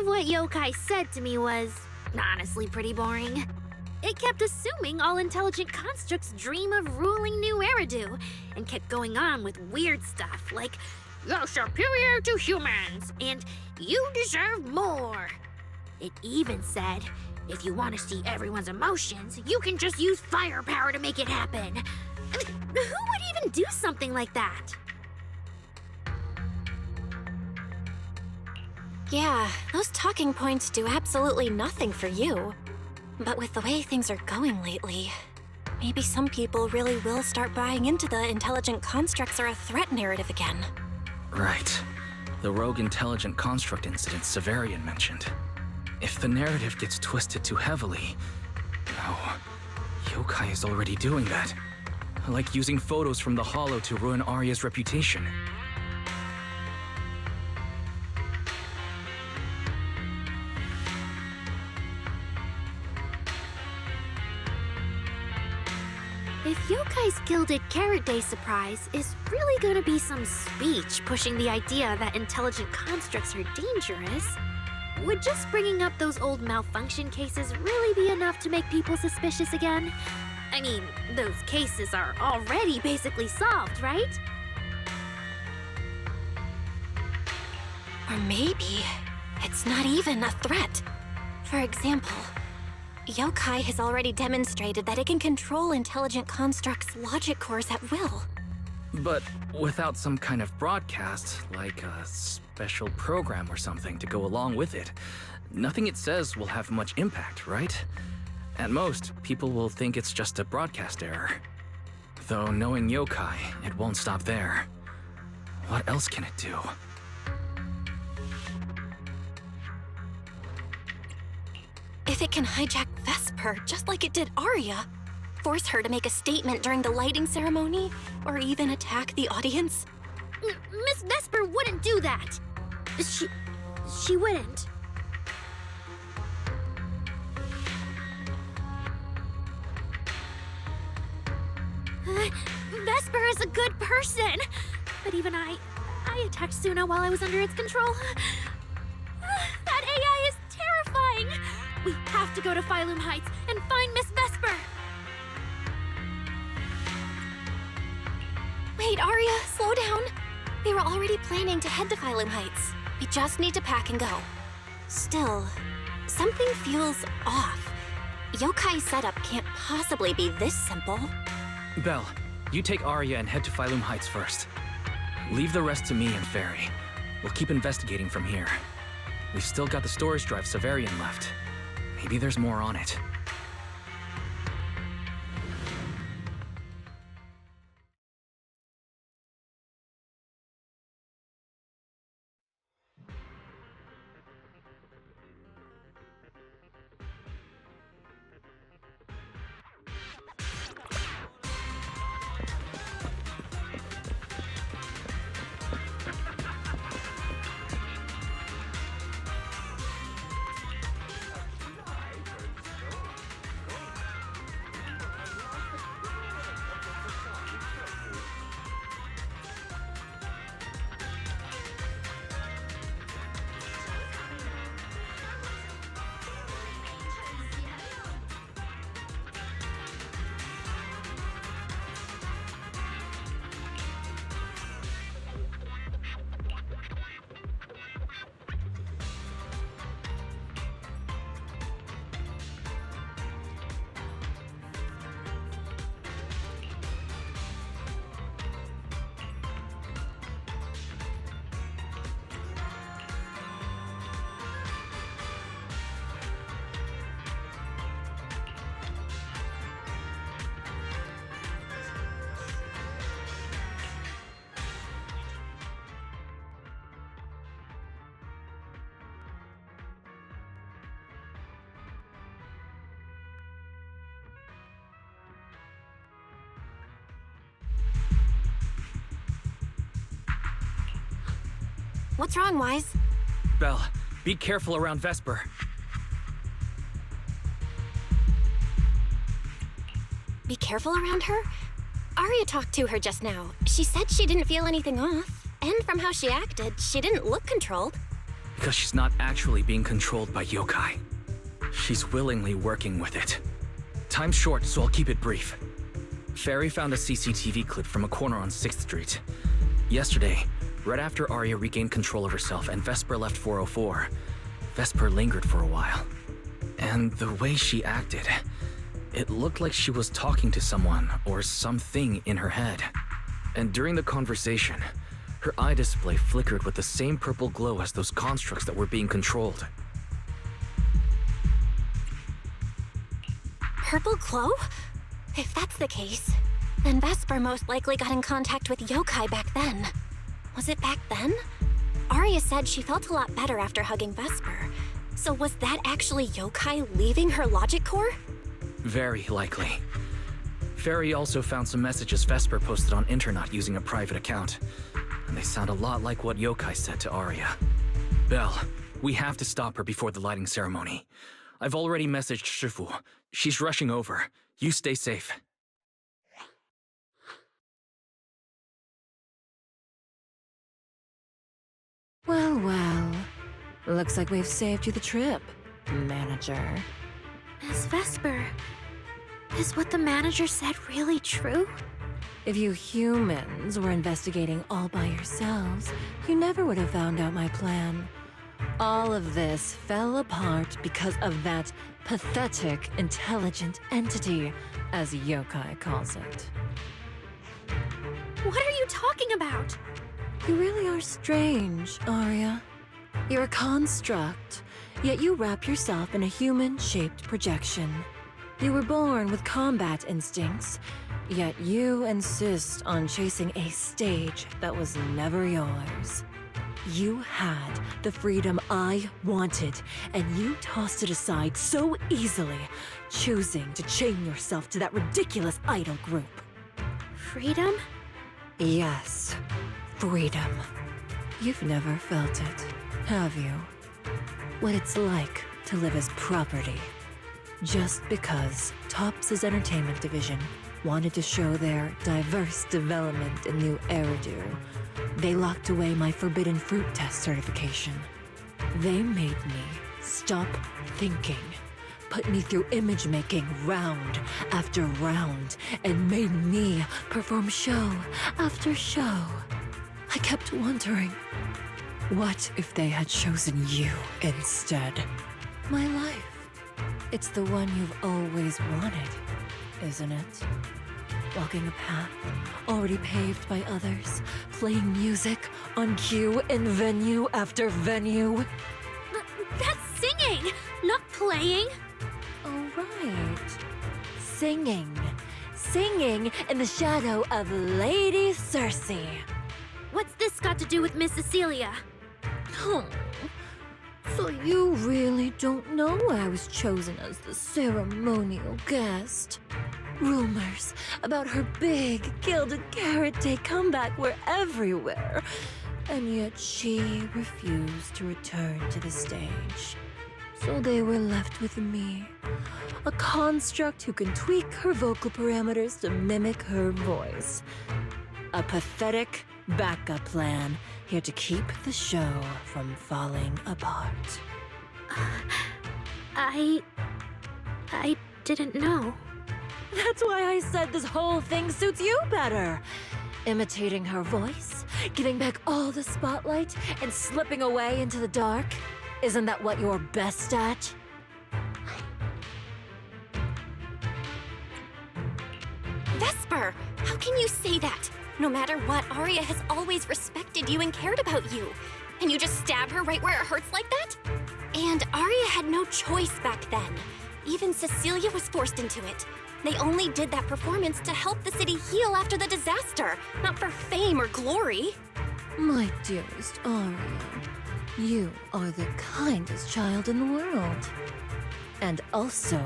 Speaker 7: of what Yokai said to me was honestly pretty boring. It kept assuming all intelligent constructs dream of ruling New Eridu, and kept going on with weird stuff like, "You're superior to humans," and "You deserve more." It even said, if you want to see everyone's emotions, you can just use firepower to make it happen. I mean, who would even do something like that?
Speaker 2: Yeah, those talking points do absolutely nothing for you. But with the way things are going lately, maybe some people really will start buying into the intelligent constructs are a threat narrative again.
Speaker 3: Right. The rogue intelligent construct incident Severian mentioned. If the narrative gets twisted too heavily... No. Yokai is already doing that. Like using photos from the Hollow to ruin Arya's reputation.
Speaker 7: If Yokai's Gilded Carrot Day surprise is really gonna be some speech pushing the idea that intelligent constructs are dangerous, would just bringing up those old malfunction cases really be enough to make people suspicious again? I mean, those cases are already basically solved, right?
Speaker 2: Or maybe it's not even a threat. For example, Yokai has already demonstrated that it can control intelligent constructs' logic cores at will.
Speaker 3: But without some kind of broadcast, like a special program or something to go along with it, nothing it says will have much impact, right? At most, people will think it's just a broadcast error. Though knowing Yokai, it won't stop there. What else can it do?
Speaker 2: If it can hijack Vesper just like it did Arya, force her to make a statement during the lighting ceremony, or even attack the audience?
Speaker 7: Miss Vesper wouldn't do that! She wouldn't. Vesper is a good person! But even I attacked Suna while I was under its control. That AI is terrifying! We have to go to Phylum Heights and find Miss Vesper!
Speaker 2: Wait, Arya, slow down. We were already planning to head to Phylum Heights. We just need to pack and go. Still, something feels off. Yokai's setup can't possibly be this simple.
Speaker 3: Belle, you take Arya and head to Phylum Heights first. Leave the rest to me and Fairy. We'll keep investigating from here. We've still got the storage drive Severian left. Maybe there's more on it.
Speaker 2: What's wrong, Wise?
Speaker 3: Belle, be careful around Vesper.
Speaker 2: Be careful around her? Arya talked to her just now. She said she didn't feel anything off. And from how she acted, she didn't look controlled.
Speaker 3: Because she's not actually being controlled by yokai. She's willingly working with it. Time's short, so I'll keep it brief. Fairy found a CCTV clip from a corner on 6th Street. Yesterday, right after Arya regained control of herself and Vesper left 404, Vesper lingered for a while. And the way she acted, it looked like she was talking to someone or something in her head. And during the conversation, her eye display flickered with the same purple glow as those constructs that were being controlled.
Speaker 2: Purple glow? If that's the case, then Vesper most likely got in contact with yokai back then. Was it back then? Arya said she felt a lot better after hugging Vesper. So was that actually yokai leaving her logic core?
Speaker 3: Very likely. Fairy also found some messages Vesper posted on Internet using a private account. And they sound a lot like what yokai said to Arya. Belle, we have to stop her before the lighting ceremony. I've already messaged Shifu. She's rushing over. You stay safe.
Speaker 15: Well, well. Looks like we've saved you the trip, manager.
Speaker 7: Miss Vesper, is what the manager said really true?
Speaker 15: If you humans were investigating all by yourselves, you never would have found out my plan. All of this fell apart because of that pathetic, intelligent entity, as yokai calls it.
Speaker 7: What are you talking about?
Speaker 15: You really are strange, Arya. You're a construct, yet you wrap yourself in a human-shaped projection. You were born with combat instincts, yet you insist on chasing a stage that was never yours. You had the freedom I wanted, and you tossed it aside so easily, choosing to chain yourself to that ridiculous idol group.
Speaker 7: Freedom?
Speaker 15: Yes, freedom. You've never felt it, have you? What it's like to live as property. Just because Topps' entertainment division wanted to show their diverse development in new Eridu, they locked away my Forbidden Fruit Test certification. They made me stop thinking, put me through image making round after round, and made me perform show after show. I kept wondering, what if they had chosen you instead? My life. It's the one you've always wanted, isn't it? Walking a path already paved by others, playing music on cue in venue after venue.
Speaker 7: That's singing, not playing.
Speaker 15: Oh, right. Singing. Singing in the shadow of Lady Cersei.
Speaker 7: What's this got to do with Miss Cecilia?
Speaker 15: Oh, so you really don't know I was chosen as the ceremonial guest? Rumors about her big Gilded Carrot Day comeback were everywhere, and yet she refused to return to the stage. So they were left with me, a construct who can tweak her vocal parameters to mimic her voice. A pathetic backup plan here to keep the show from falling apart.
Speaker 7: I didn't know.
Speaker 15: That's why I said this whole thing suits you better. Imitating her voice, giving back all the spotlight, and slipping away into the dark. Isn't that what you're best at?
Speaker 2: Vesper, how can you say that? No matter what, Arya has always respected you and cared about you. And you just stab her right where it hurts like that? And Arya had no choice back then. Even Cecilia was forced into it. They only did that performance to help the city heal after the disaster, not for fame or glory.
Speaker 15: My dearest Arya, you are the kindest child in the world. And also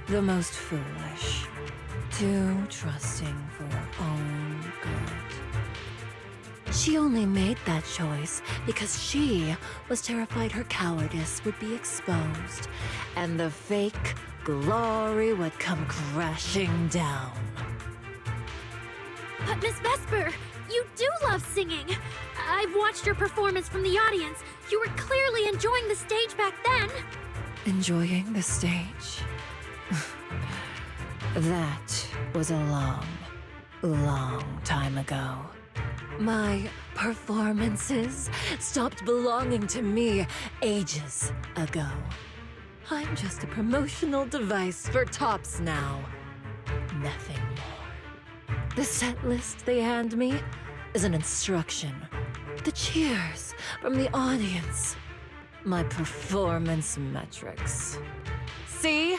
Speaker 15: the most foolish. Too trusting for her own good. She only made that choice because she was terrified her cowardice would be exposed, and the fake glory would come crashing down.
Speaker 7: But Miss Vesper, you do love singing. I've watched your performance from the audience. You were clearly enjoying the stage back then.
Speaker 15: Enjoying the stage? That was a long, long time ago. My performances stopped belonging to me ages ago. I'm just a promotional device for tops now. Nothing more. The set list they hand me is an instruction. The cheers from the audience. My performance metrics. See?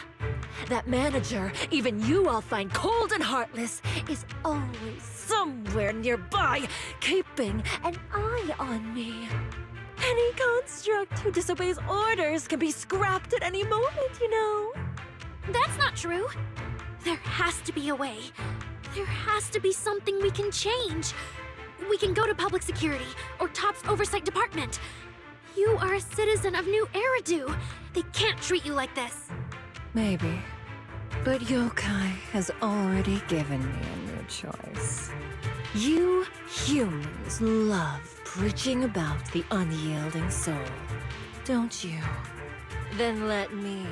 Speaker 15: That manager, even you all find cold and heartless, is always somewhere nearby, keeping an eye on me. Any construct who disobeys orders can be scrapped at any moment, you know.
Speaker 7: That's not true. There has to be a way. There has to be something we can change. We can go to public security or TOP's oversight department. You are a citizen of New Eridu. They can't treat you like this.
Speaker 15: Maybe. But Yokai has already given me a new choice. You humans love preaching about the unyielding soul, don't you? Then let me,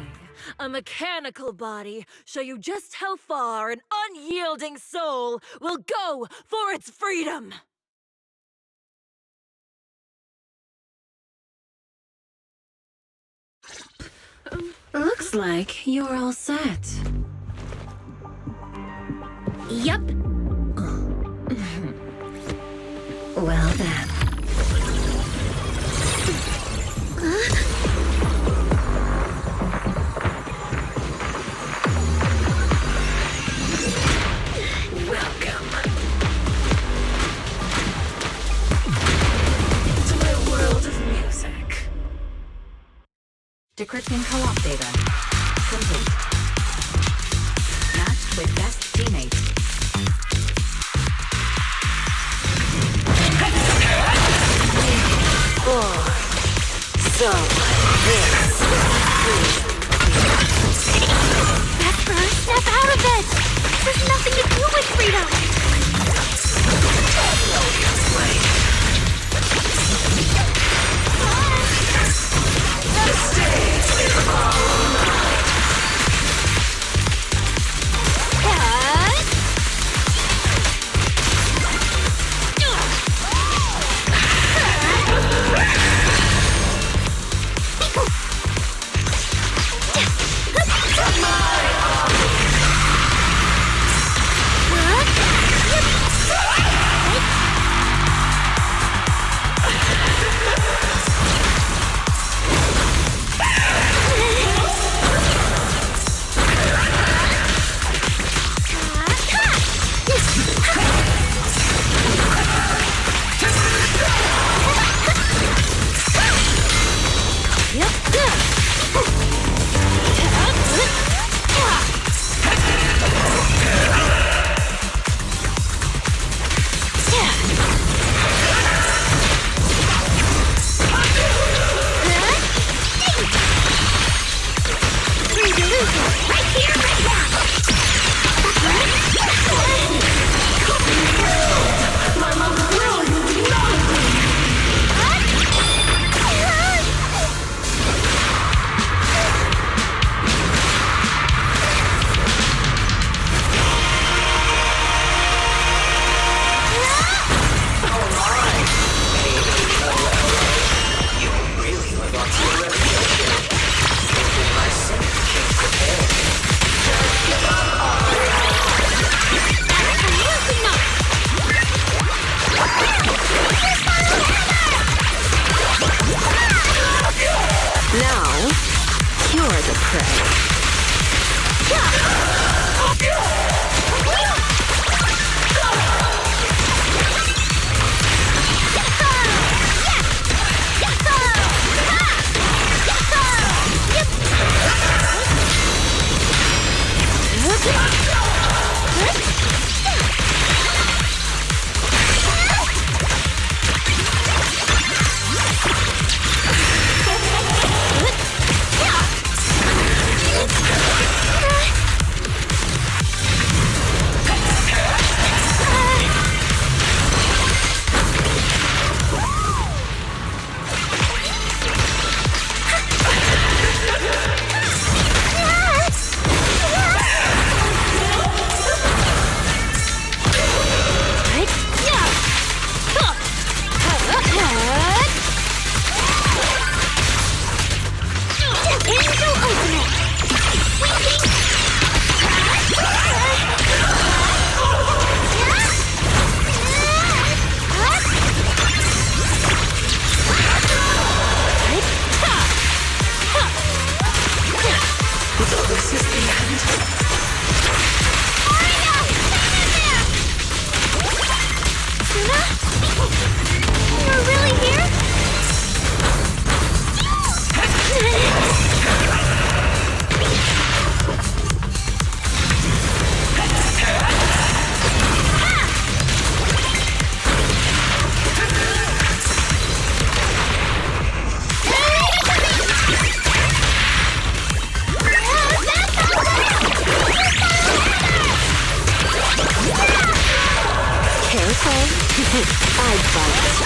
Speaker 15: a mechanical body, show you just how far an unyielding soul will go for its freedom! Looks like you're all set.
Speaker 7: Yup.
Speaker 15: Well then.
Speaker 12: Welcome to my world of music.
Speaker 1: Decrypting co-op data. Complete. Matched with best teammate.
Speaker 12: So, this.
Speaker 7: Vesper, step out of it! This has nothing to do with freedom!
Speaker 12: The stage is all mine.
Speaker 7: What?
Speaker 15: I'd bite.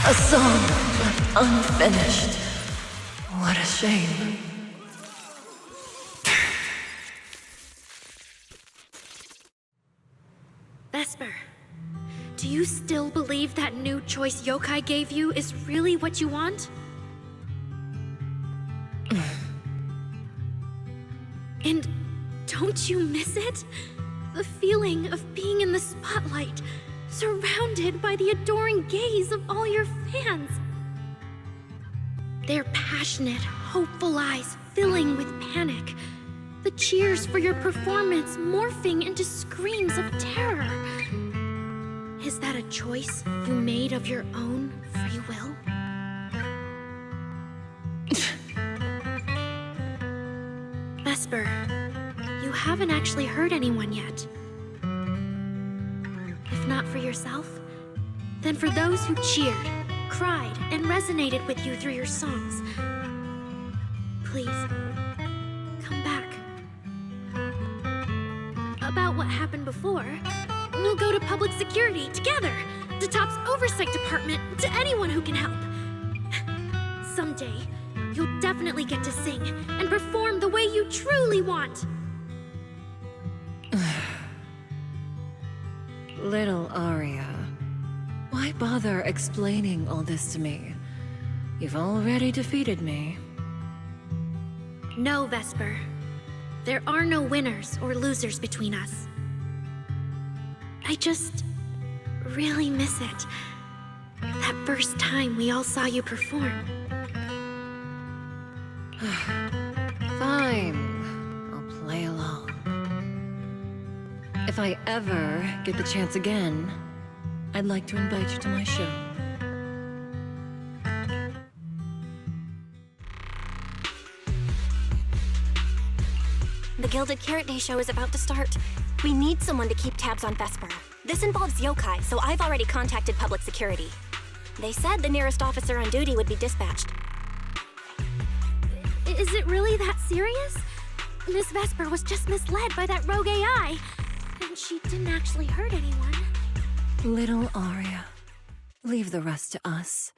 Speaker 15: A song left unfinished. What a shame.
Speaker 7: Vesper, do you still believe that new choice Yokai gave you is really what you want? And don't you miss it? The feeling of being in the spotlight, surrounded by the adoring gaze of all your fans. Their passionate, hopeful eyes filling with panic. The cheers for your performance morphing into screams of terror. Is that a choice you made of your own free will? Vesper, you haven't actually hurt anyone yet. If not for yourself, then for those who cheered, cried, and resonated with you through your songs. Please, come back. About what happened before, we'll go to public security together, to Top's oversight department, to anyone who can help. Someday, you'll definitely get to sing and perform the way you truly want.
Speaker 15: Little Aria, why bother explaining all this to me? You've already defeated me.
Speaker 7: No, Vesper. There are no winners or losers between us. I just really miss it. That first time we all saw you perform.
Speaker 15: Fine. I'll play along. If I ever get the chance again, I'd like to invite you to my show.
Speaker 2: The Gilded Carrot Day show is about to start. We need someone to keep tabs on Vesper. This involves yokai, so I've already contacted public security. They said the nearest officer on duty would be dispatched.
Speaker 7: Is it really that serious? Miss Vesper was just misled by that rogue AI, and she didn't actually hurt anyone.
Speaker 15: Little Aria, leave the rest to us.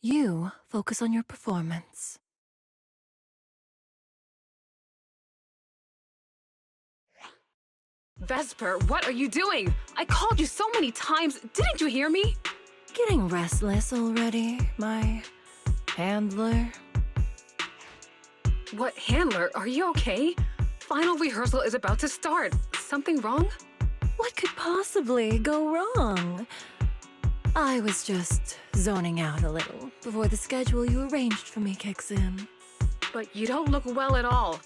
Speaker 15: You focus on your performance.
Speaker 13: Vesper, what are you doing? I called you so many times. Didn't you hear me?
Speaker 15: Getting restless already, my handler?
Speaker 13: What handler? Are you okay? Final rehearsal is about to start. Something wrong?
Speaker 15: What could possibly go wrong? I was just zoning out a little before the schedule you arranged for me kicks in.
Speaker 13: But you don't look well at all.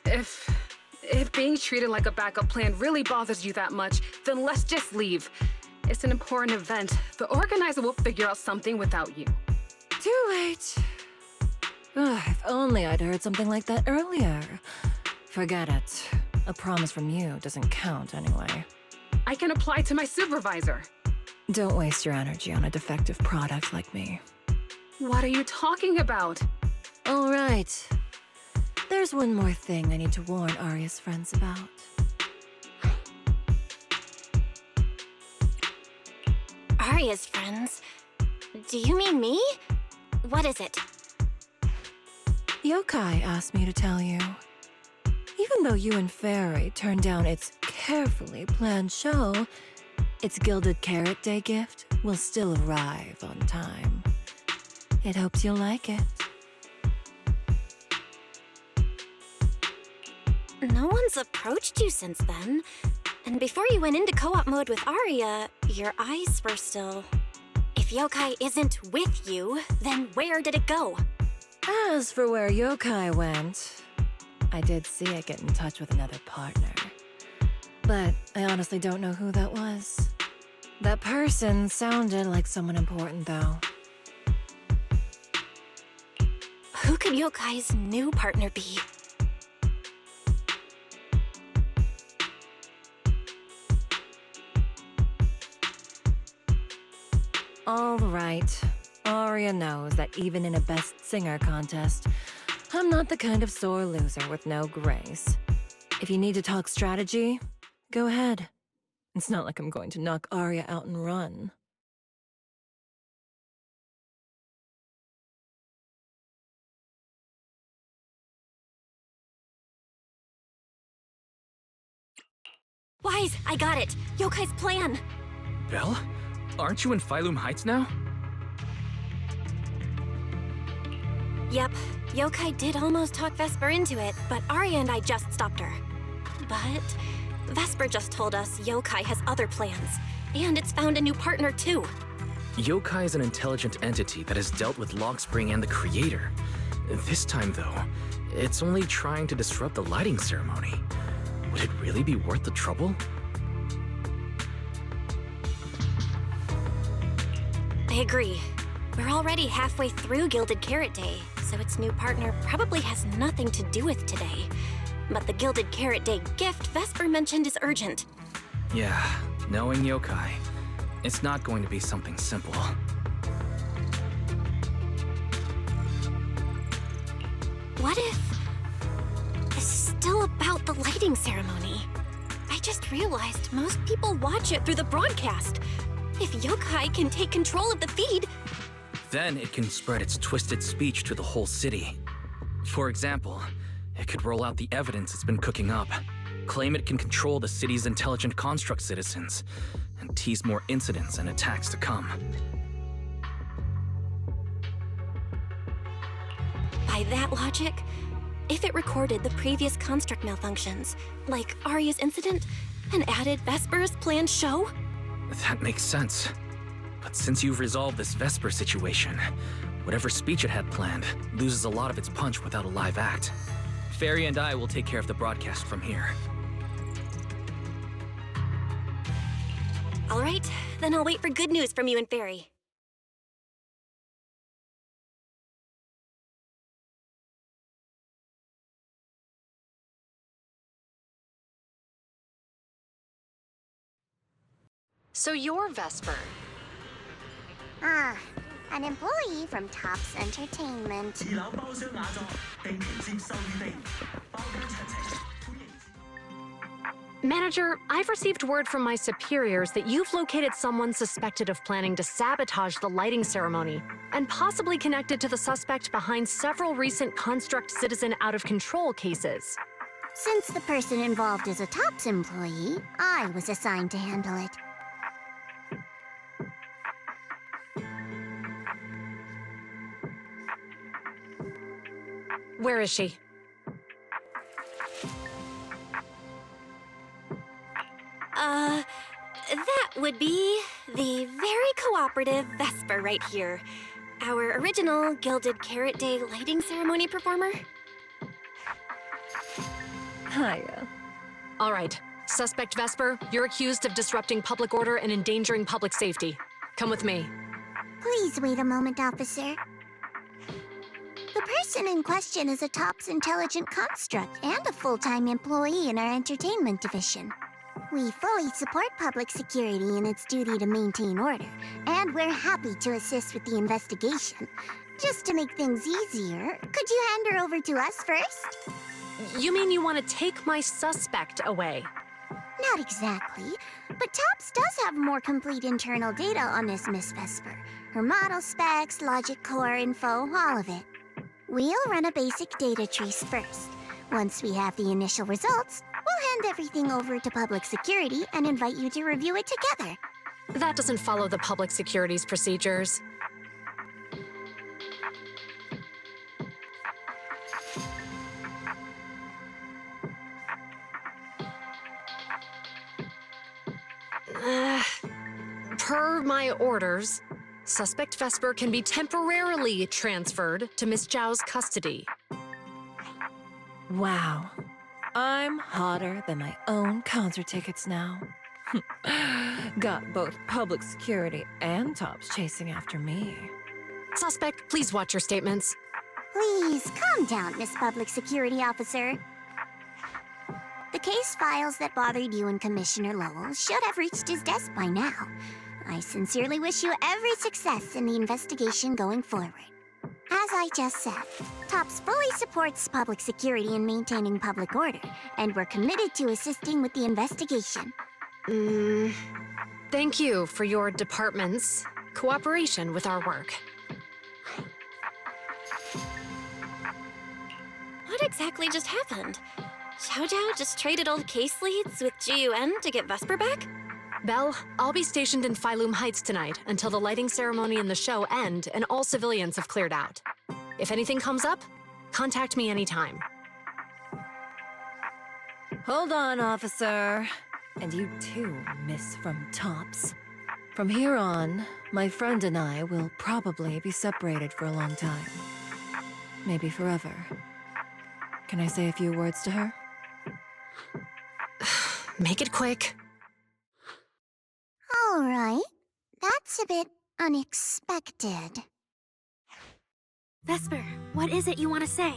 Speaker 13: If being treated like a backup plan really bothers you that much, then let's just leave. It's an important event. The organizer will figure out something without you.
Speaker 15: Too late. Ugh, if only I'd heard something like that earlier. Forget it. A promise from you doesn't count anyway.
Speaker 13: I can apply to my supervisor.
Speaker 15: Don't waste your energy on a defective product like me.
Speaker 13: What are you talking about?
Speaker 15: All right. There's one more thing I need to warn Aria's friends about.
Speaker 2: Aria's friends? Do you mean me? What is it?
Speaker 15: Yokai asked me to tell you. Even though you and Fairy turned down its carefully planned show, its Gilded Carrot Day gift will still arrive on time. It hopes you'll like it.
Speaker 2: No one's approached you since then. And before you went into co-op mode with Aria, your eyes were still... If Yokai isn't with you, then where did it go?
Speaker 15: As for where Yokai went, I did see it get in touch with another partner. But I honestly don't know who that was. That person sounded like someone important, though.
Speaker 2: Who could Yokai's new partner be?
Speaker 15: All right. Arya knows that even in a best singer contest, I'm not the kind of sore loser with no grace. If you need to talk strategy, go ahead. It's not like I'm going to knock Arya out and run.
Speaker 2: Wise, I got it! Yokai's plan!
Speaker 3: Belle? Aren't you in Phylum Heights now?
Speaker 2: Yep, Yokai did almost talk Vesper into it, but Arya and I just stopped her. But Vesper just told us Yokai has other plans, and it's found a new partner too.
Speaker 3: Yokai is an intelligent entity that has dealt with Logspring and the Creator. This time, though, it's only trying to disrupt the lighting ceremony. Would it really be worth the trouble?
Speaker 2: I agree. We're already halfway through Gilded Carrot Day, so its new partner probably has nothing to do with today. But the Gilded Carrot Day gift Vesper mentioned is urgent.
Speaker 3: Yeah, knowing Yokai, it's not going to be something simple.
Speaker 2: What if this is still about the lighting ceremony? I just realized most people watch it through the broadcast. If Yokai can take control of the feed,
Speaker 3: Then it can spread its twisted speech to the whole city. For example, it could roll out the evidence it's been cooking up, claim it can control the city's intelligent construct citizens, and tease more incidents and attacks to come.
Speaker 2: by that logic, if it recorded the previous construct malfunctions, like Arya's incident, and added Vesper's planned show?
Speaker 3: That makes sense. But since you've resolved this Vesper situation, whatever speech it had planned loses a lot of its punch without a live act. Fairy and I will take care of the broadcast from here.
Speaker 2: All right, then I'll wait for good news from you and Fairy.
Speaker 21: So you're Vesper.
Speaker 5: Ah, an employee from Tops Entertainment.
Speaker 21: Manager, I've received word from my superiors that you've located someone suspected of planning to sabotage the lighting ceremony, and possibly connected to the suspect behind several recent Construct Citizen out-of-control cases.
Speaker 5: Since the person involved is a Tops employee, I was assigned to handle it.
Speaker 21: Where is she?
Speaker 2: That would be the very cooperative Vesper right here. Our original Gilded Carrot Day lighting ceremony performer.
Speaker 15: Hiya.
Speaker 21: All right. Suspect Vesper, you're accused of disrupting public order and endangering public safety. Come with me.
Speaker 5: Please wait a moment, officer. The person in question is a Tops intelligent construct and a full-time employee in our entertainment division. We fully support public security in its duty to maintain order, and we're happy to assist with the investigation. Just to make things easier, could you hand her over to us first?
Speaker 21: You mean you want to take my suspect away?
Speaker 5: Not exactly, but Tops does have more complete internal data on this Miss Vesper. Her model specs, logic core info, all of it. We'll run a basic data trace first. Once we have the initial results, we'll hand everything over to public security and invite you to review it together.
Speaker 21: That doesn't follow the public security's procedures. Per my orders, Suspect Vesper can be temporarily transferred to Miss Zhao's custody.
Speaker 15: Wow. I'm hotter than my own concert tickets now. Got both public security and Tops chasing after me.
Speaker 21: Suspect, please watch your statements.
Speaker 5: Please, calm down, Miss Public Security Officer. The case files that bothered you and Commissioner Lowell should have reached his desk by now. I sincerely wish you every success in the investigation going forward. As I just said, TOPS fully supports public security and maintaining public order, and we're committed to assisting with the investigation.
Speaker 21: Thank you for your department's cooperation with our work.
Speaker 2: What exactly just happened? Xiaojiao just traded old case leads with GUN to get Vesper back?
Speaker 21: Belle, I'll be stationed in Phylum Heights tonight until the lighting ceremony and the show end and all civilians have cleared out. If anything comes up, contact me anytime.
Speaker 15: Hold on, officer. And you too, Miss from TOPS. From here on, my friend and I will probably be separated for a long time. Maybe forever. Can I say a few words to her?
Speaker 21: Make it quick.
Speaker 5: All right. That's a bit unexpected.
Speaker 7: Vesper, what is it you want to say?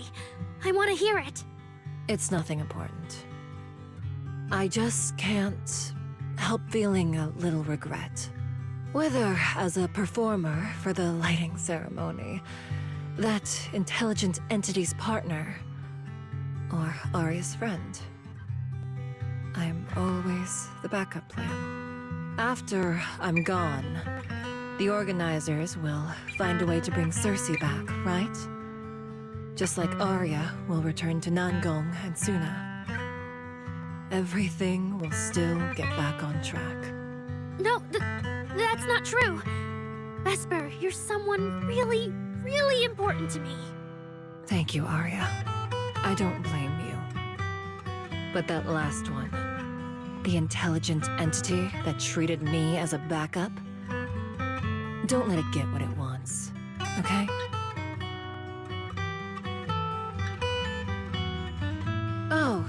Speaker 7: I want to hear it.
Speaker 15: It's nothing important. I just can't help feeling a little regret. Whether as a performer for the lighting ceremony, that intelligent entity's partner, or Aria's friend. I'm always the backup plan. After I'm gone, the organizers will find a way to bring Cersei back, right? Just like Arya will return to Nangong and Suna. Everything will still get back on track.
Speaker 7: No, that's not true. Vesper, you're someone really, really important to me.
Speaker 15: Thank you, Arya. I don't blame you. But that last one, the intelligent entity that treated me as a backup, don't let it get what it wants, okay? Oh,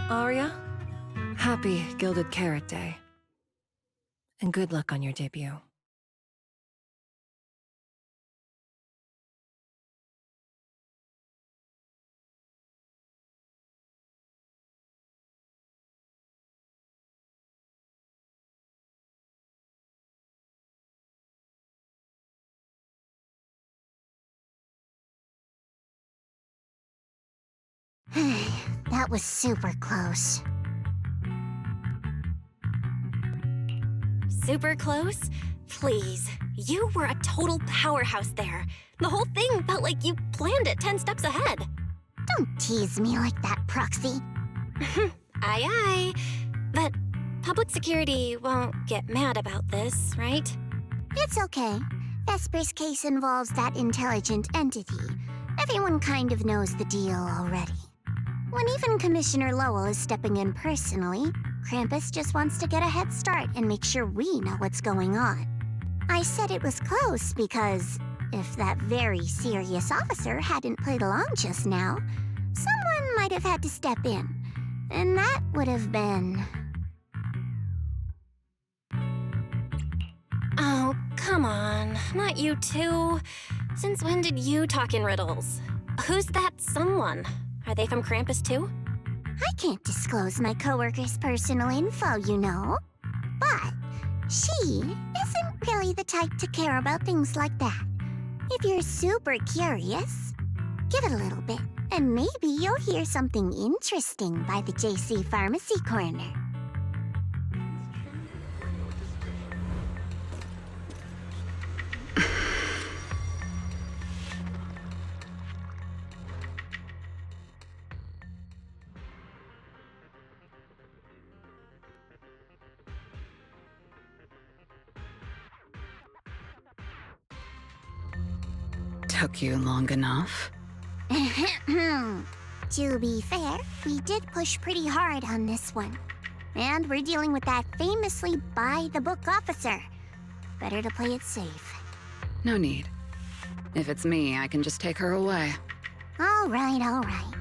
Speaker 15: Arya, happy Gilded Carrot Day. And good luck on your debut.
Speaker 5: That was super close.
Speaker 2: Super close? Please, you were a total powerhouse there. The whole thing felt like you planned it 10 steps ahead.
Speaker 5: Don't tease me like that, Proxy.
Speaker 2: Aye, aye. But public security won't get mad about this, right?
Speaker 5: It's okay. Vesper's case involves that intelligent entity. Everyone kind of knows the deal already. When even Commissioner Lowell is stepping in personally, Krampus just wants to get a head start and make sure we know what's going on. I said it was close because if that very serious officer hadn't played along just now, someone might have had to step in. And that would have been...
Speaker 2: Oh, come on. Not you too. Since when did you talk in riddles? Who's that someone? Are they from Krampus too?
Speaker 5: I can't disclose my coworker's personal info, you know. But she isn't really the type to care about things like that. If you're super curious, give it a little bit, and maybe you'll hear something interesting by the JC Pharmacy Corner.
Speaker 13: Took you long enough.
Speaker 5: To be fair, we did push pretty hard on this one. And we're dealing with that famously by-the-book officer. Better to play it safe.
Speaker 13: No need. If it's me, I can just take her away.
Speaker 5: All right.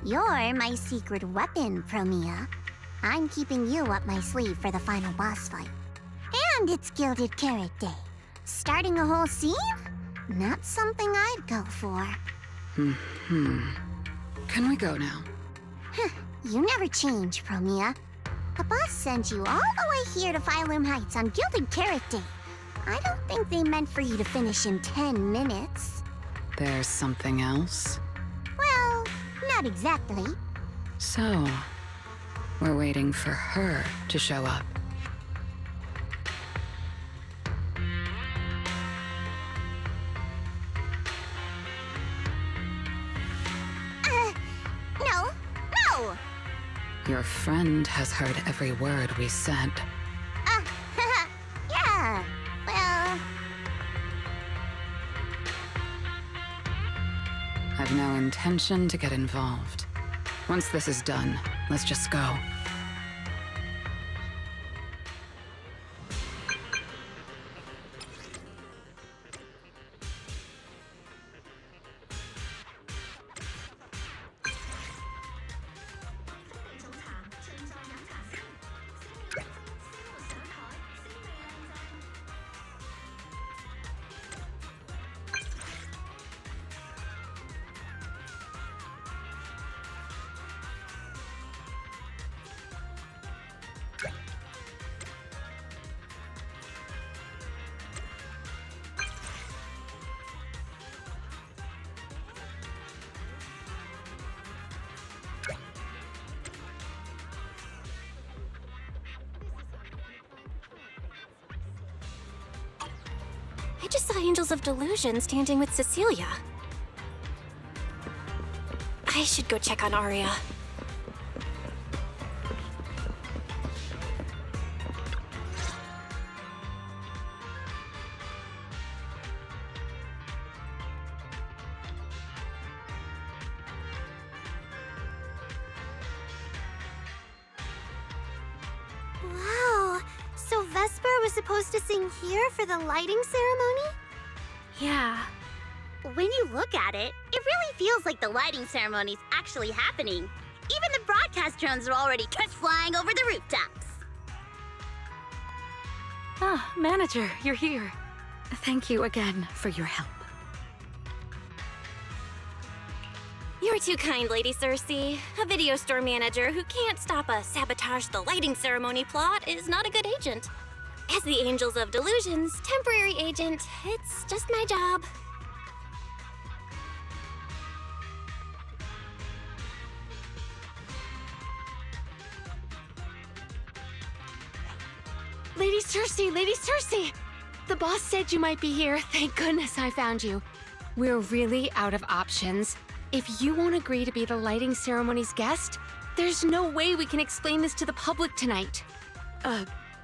Speaker 5: You're my secret weapon, Promia. I'm keeping you up my sleeve for the final boss fight. And it's Gilded Carrot Day. Starting a whole scene? Not something I'd go for.
Speaker 13: Can we go now?
Speaker 5: You never change, Promia. A boss sent you all the way here to Phylum Heights on Gilded Carrot Day. I don't think they meant for you to finish in 10 minutes.
Speaker 13: There's something else?
Speaker 5: Well, not exactly.
Speaker 13: So, we're waiting for her to show up.
Speaker 5: No!
Speaker 13: Your friend has heard every word we said.
Speaker 5: Yeah, well...
Speaker 13: I've no intention to get involved. Once this is done, let's just go.
Speaker 2: I just saw Angels of Delusion standing with Cecilia. I should go check on Aria.
Speaker 7: Wow, so Vesper was supposed to sing here for the lighting ceremony?
Speaker 18: Yeah. When you look at it, it really feels like the lighting ceremony's actually happening. Even the broadcast drones are already test flying over the rooftops.
Speaker 6: Ah, Manager, you're here. Thank you again for your help.
Speaker 2: You're too kind, Lady Cersei. A video store manager who can't stop a sabotage the lighting ceremony plot is not a good agent. As the Angels of Delusion's temporary agent, it's just my job.
Speaker 8: Lady Cersei! The boss said you might be here. Thank goodness I found you. We're really out of options. If you won't agree to be the lighting ceremony's guest, there's no way we can explain this to the public tonight.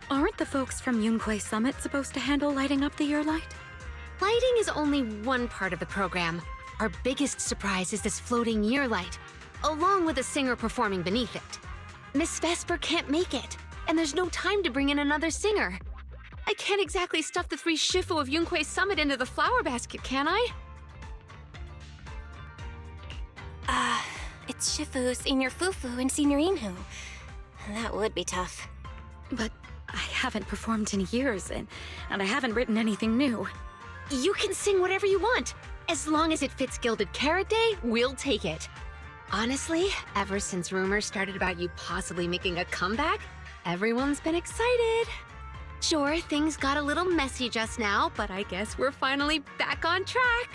Speaker 6: Aren't the folks from ENCORE Summit supposed to handle lighting up the year light?
Speaker 8: Lighting is only one part of the program. Our biggest surprise is this floating year light, along with a singer performing beneath it. Miss Vesper can't make it, and there's no time to bring in another singer. I can't exactly stuff the 3 Shifu of ENCORE Summit into the flower basket, can I?
Speaker 2: It's Shifu, Senior Fufu, and Senior Inhu. That would be tough.
Speaker 6: But I haven't performed in years, and I haven't written anything new.
Speaker 8: You can sing whatever you want. As long as it fits Gilded Carrot Day, we'll take it. Honestly, ever since rumors started about you possibly making a comeback, everyone's been excited. Sure, things got a little messy just now, but I guess we're finally back on track.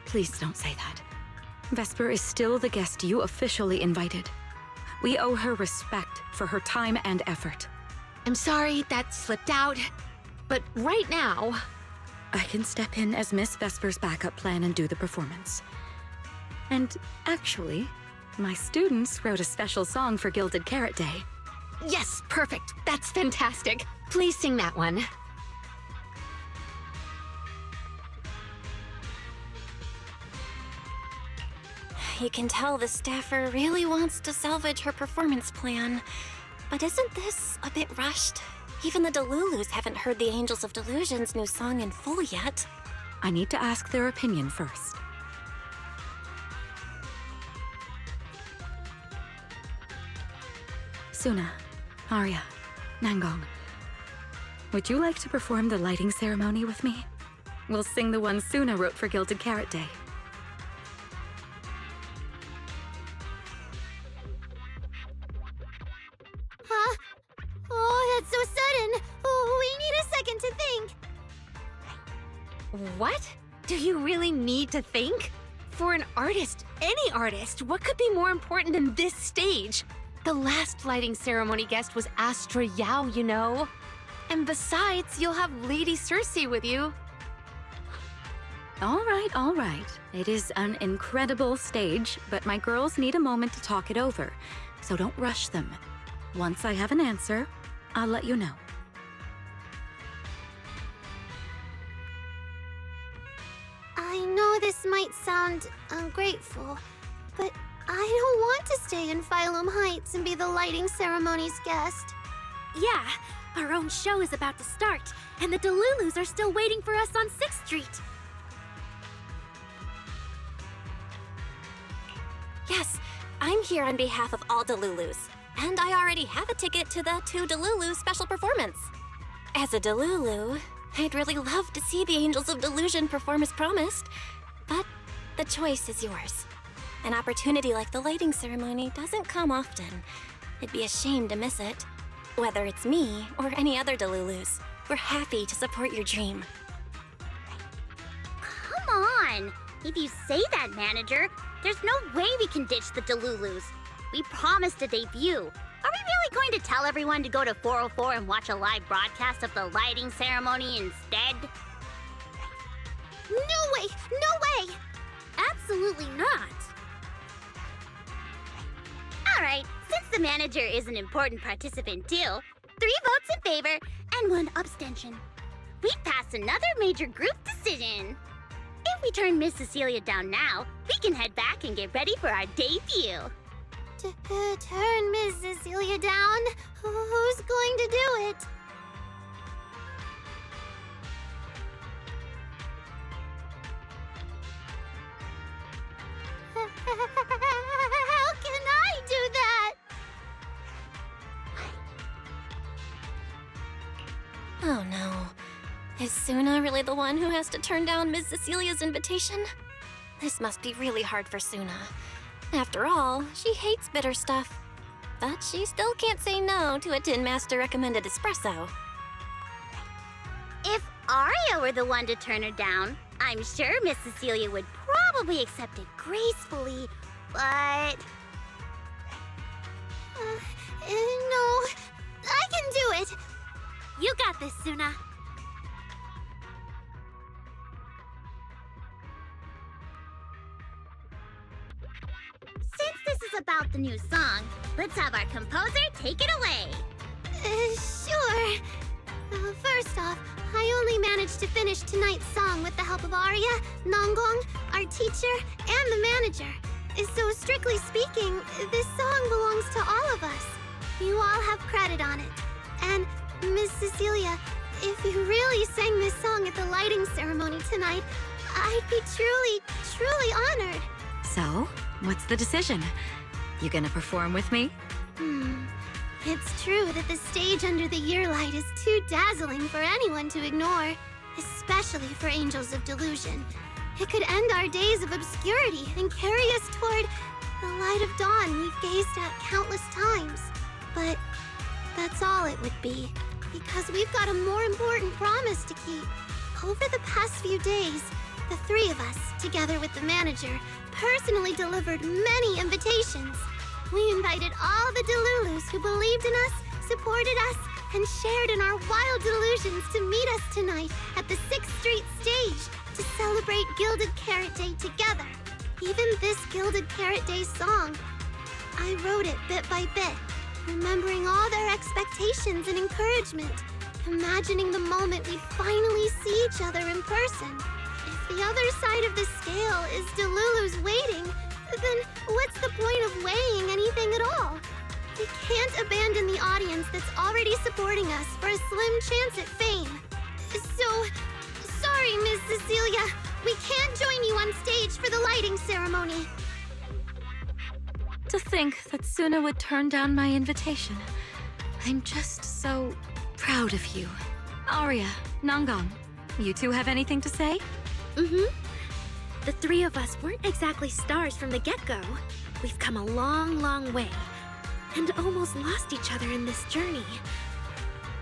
Speaker 6: Please don't say that. Vesper is still the guest you officially invited. We owe her respect for her time and effort.
Speaker 8: I'm sorry that slipped out, but right now...
Speaker 6: I can step in as Miss Vesper's backup plan and do the performance. And actually, my students wrote a special song for Gilded Carrot Day.
Speaker 8: Yes, perfect. That's fantastic. Please sing that one.
Speaker 2: You can tell the staffer really wants to salvage her performance plan. But isn't this a bit rushed? Even the Delulus haven't heard the Angels of Delusion's new song in full yet.
Speaker 6: I need to ask their opinion first. Suna, Arya, Nangong, would you like to perform the lighting ceremony with me? We'll sing the one Suna wrote for Gilded Carrot Day.
Speaker 8: What? Do you really need to think? For an artist, any artist, what could be more important than this stage? The last lighting ceremony guest was Astra Yao, you know. And besides, you'll have Lady Cersei with you.
Speaker 6: All right. It is an incredible stage, but my girls need a moment to talk it over, so don't rush them. Once I have an answer, I'll let you know.
Speaker 5: I know this might sound ungrateful, but I don't want to stay in Phylum Heights and be the lighting ceremony's guest.
Speaker 7: Yeah, our own show is about to start, and the Delulus are still waiting for us on 6th Street.
Speaker 2: Yes, I'm here on behalf of all Delulus, and I already have a ticket to the 2 Delulu special performance. As a Delulu, I'd really love to see the Angels of Delusion perform as promised, but the choice is yours. An opportunity like the lighting ceremony doesn't come often. It'd be a shame to miss it. Whether it's me or any other Delulus, we're happy to support your dream.
Speaker 18: Come on! If you say that, manager, there's no way we can ditch the Delulus. We promised a debut. Are we really going to tell everyone to go to 404 and watch a live broadcast of the lighting ceremony instead?
Speaker 5: No way! No way!
Speaker 7: Absolutely not.
Speaker 18: Alright, since the manager is an important participant too, 3 votes in favor and 1 abstention. We passed another major group decision. If we turn Miss Cecilia down now, we can head back and get ready for our debut.
Speaker 5: Turn Miss Cecilia down? Who's going to do it? How can I do that?
Speaker 2: Oh no. Is Suna really the one who has to turn down Ms. Cecilia's invitation? This must be really hard for Suna. After all, she hates bitter stuff. But she still can't say no to a Tin Master recommended espresso.
Speaker 18: If Arya were the one to turn her down, I'm sure Miss Cecilia would probably accept it gracefully, but...
Speaker 5: No, I can do it.
Speaker 7: You got this, Suna.
Speaker 18: Since this is about the new song, let's have our composer take it away.
Speaker 5: Sure. First off, I only managed to finish tonight's song with the help of Arya, Nonggong, our teacher, and the manager. So strictly speaking, this song belongs to all of us. You all have credit on it. And Miss Cecilia, if you really sang this song at the lighting ceremony tonight, I'd be truly, truly honored.
Speaker 6: So, what's the decision? You gonna perform with me?
Speaker 5: It's true that the stage under the yearlight is too dazzling for anyone to ignore, especially for Angels of Delusion. It could end our days of obscurity and carry us toward the light of dawn we've gazed at countless times. But that's all it would be, because we've got a more important promise to keep. Over the past few days, the 3 of us, together with the manager, personally delivered many invitations. We invited all the Delulus who believed in us, supported us, and shared in our wild delusions to meet us tonight at the 6th Street stage to celebrate Gilded Carrot Day together. Even this Gilded Carrot Day song, I wrote it bit by bit, remembering all their expectations and encouragement, imagining the moment we finally see each other in person. If the other side of the scale is Delulu's waiting, then what's the point of weighing anything at all? We can't abandon the audience that's already supporting us for a slim chance at fame. So, sorry, Miss Cecilia. We can't join you on stage for the lighting ceremony.
Speaker 6: To think that Suna would turn down my invitation. I'm just so proud of you. Arya, Nonggong, you 2 have anything to say?
Speaker 7: The 3 of us weren't exactly stars from the get-go. We've come a long, long way, and almost lost each other in this journey.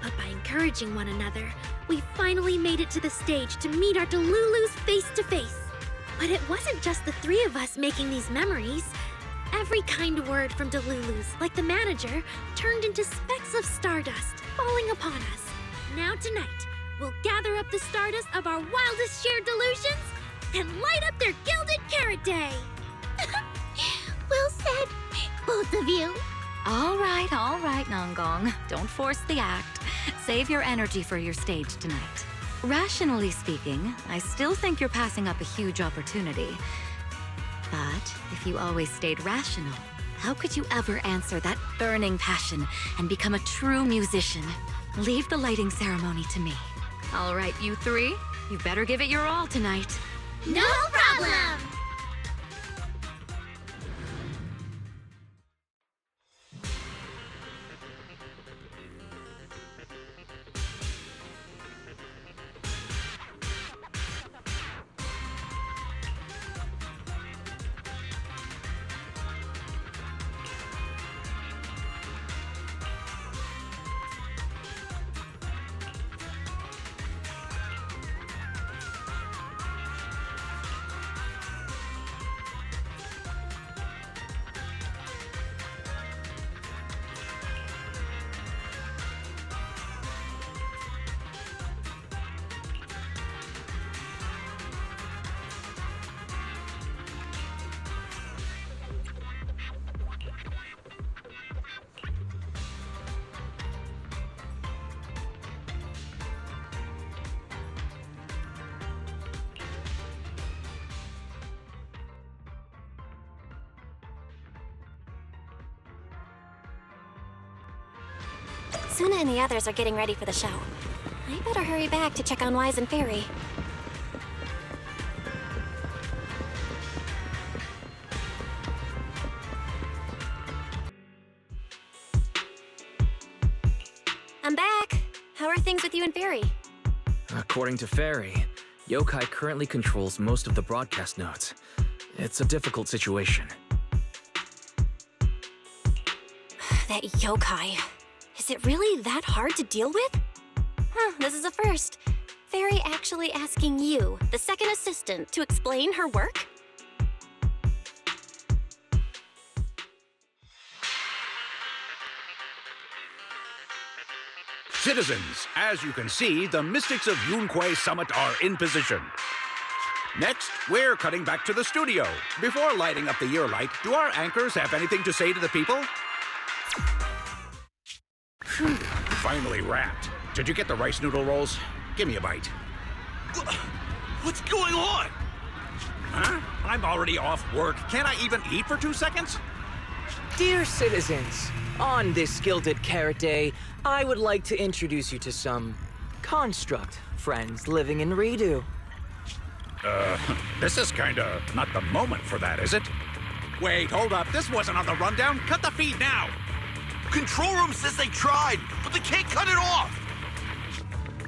Speaker 7: But by encouraging one another, we finally made it to the stage to meet our Delulus face to face. But it wasn't just the three of us making these memories. Every kind word from Delulus, like the manager, turned into specks of stardust falling upon us. Now tonight, we'll gather up the stardust of our wildest shared delusions and light up their Gilded Carrot Day!
Speaker 5: Well said, both of you.
Speaker 6: All right, Nongong. Don't force the act. Save your energy for your stage tonight. Rationally speaking, I still think you're passing up a huge opportunity. But if you always stayed rational, how could you ever answer that burning passion and become a true musician? Leave the lighting ceremony to me. All right, you three, you better give it your all tonight.
Speaker 5: No problem!
Speaker 2: Suna and the others are getting ready for the show. I better hurry back to check on Wise and Fairy. I'm back. How are things with you and Fairy?
Speaker 3: According to Fairy, Yokai currently controls most of the broadcast nodes. It's a difficult situation.
Speaker 2: That yokai. Is it really that hard to deal with? Huh, this is a first. Fairy actually asking you, the second assistant, to explain her work?
Speaker 11: Citizens, as you can see, the Mystics of Yunque Summit are in position. Next, we're cutting back to the studio. Before lighting up the year light, do our anchors have anything to say to the people? Phew, finally wrapped. Did you get the rice noodle rolls? Give me a bite.
Speaker 16: What's going on?
Speaker 11: Huh? I'm already off work. Can't I even eat for 2 seconds?
Speaker 22: Dear citizens, on this Gilded Carrot Day, I would like to introduce you to some construct friends living in Redo.
Speaker 11: This is kinda not the moment for that, is it? Wait, hold up. This wasn't on the rundown. Cut the feed now.
Speaker 16: Control room says they tried, but they can't cut it off.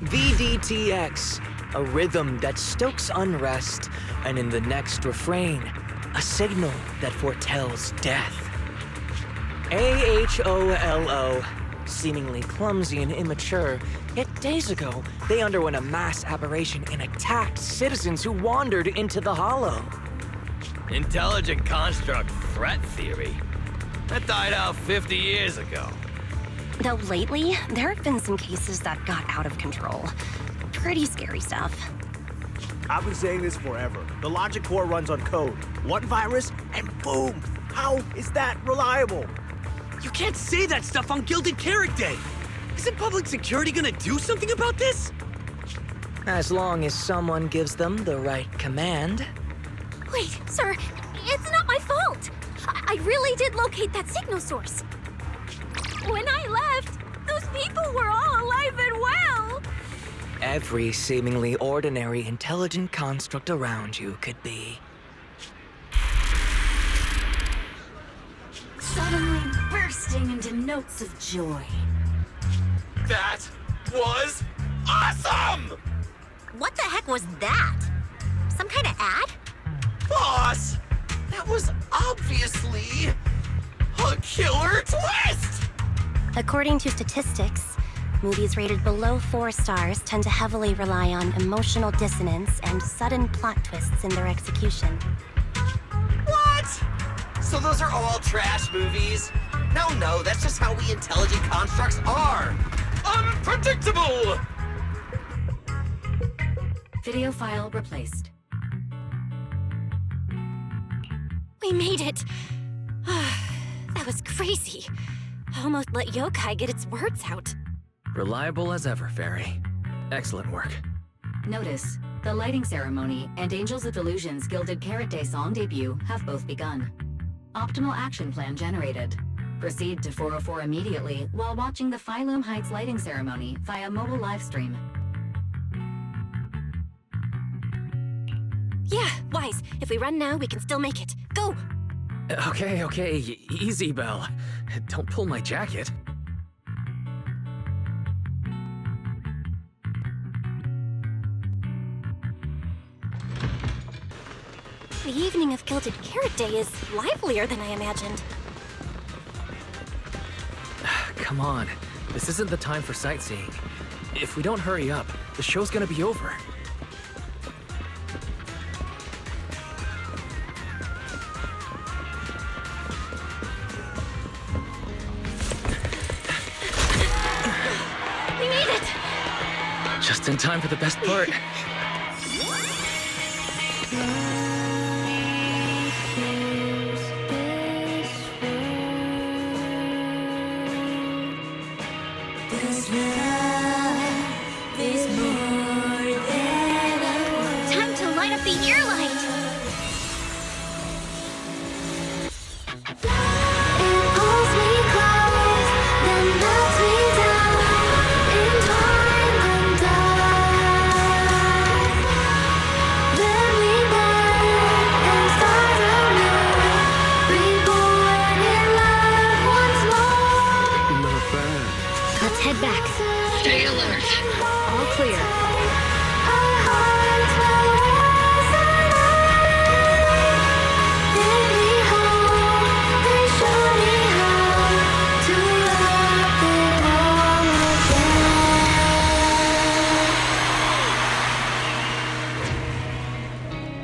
Speaker 22: VDTX, a rhythm that stokes unrest, and in the next refrain, a signal that foretells death. AHOLO, seemingly clumsy and immature, yet days ago, they underwent a mass aberration and attacked citizens who wandered into the hollow.
Speaker 23: Intelligent construct threat theory? That died out 50 years ago.
Speaker 24: Though lately, there have been some cases that got out of control. Pretty scary stuff.
Speaker 25: I've been saying this forever. The logic core runs on code. One virus, and boom! How is that reliable?
Speaker 26: You can't say that stuff on Gilded Carrot Day! Isn't public security gonna do something about this?
Speaker 22: As long as someone gives them the right command.
Speaker 7: Wait, sir, it's not my fault! I really did locate that signal source. When I left, those people were all alive and well!
Speaker 22: Every seemingly ordinary intelligent construct around you could be.
Speaker 1: Suddenly bursting into notes of joy.
Speaker 16: That was awesome!
Speaker 5: What the heck was that? Some kind of ad?
Speaker 16: Boss! That was obviously a killer twist!
Speaker 2: According to statistics,
Speaker 24: movies rated below 4 stars tend to heavily rely on emotional dissonance and sudden plot twists in their execution.
Speaker 4: What? So those are all trash movies? No, that's just how we intelligent constructs are. Unpredictable!
Speaker 1: Video file replaced.
Speaker 2: We made it! That was crazy. Almost let yokai get its words out.
Speaker 3: Reliable as ever, Fairy. Excellent work.
Speaker 1: Notice, the lighting ceremony and Angels of Delusion's Gilded Carrot Day song debut have both begun. Optimal action plan generated. Proceed to 404 immediately while watching the Phylum Heights lighting ceremony via mobile livestream.
Speaker 2: Yeah, Wise. If we run now, we can still make it. Go!
Speaker 3: Okay, easy, Belle. Don't pull my jacket.
Speaker 2: The evening of Gilded Carrot Day is livelier than I imagined.
Speaker 3: Come on, this isn't the time for sightseeing. If we don't hurry up, the show's gonna be over.
Speaker 2: We made it!
Speaker 3: Just in time for the best part.
Speaker 18: Time to light up the ear light!
Speaker 7: Let's head back. Stay alert. All clear.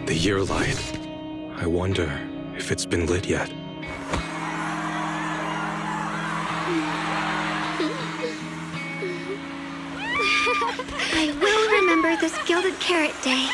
Speaker 9: The year light. I wonder if it's been lit yet.
Speaker 7: I will remember this Gilded Carrot Day.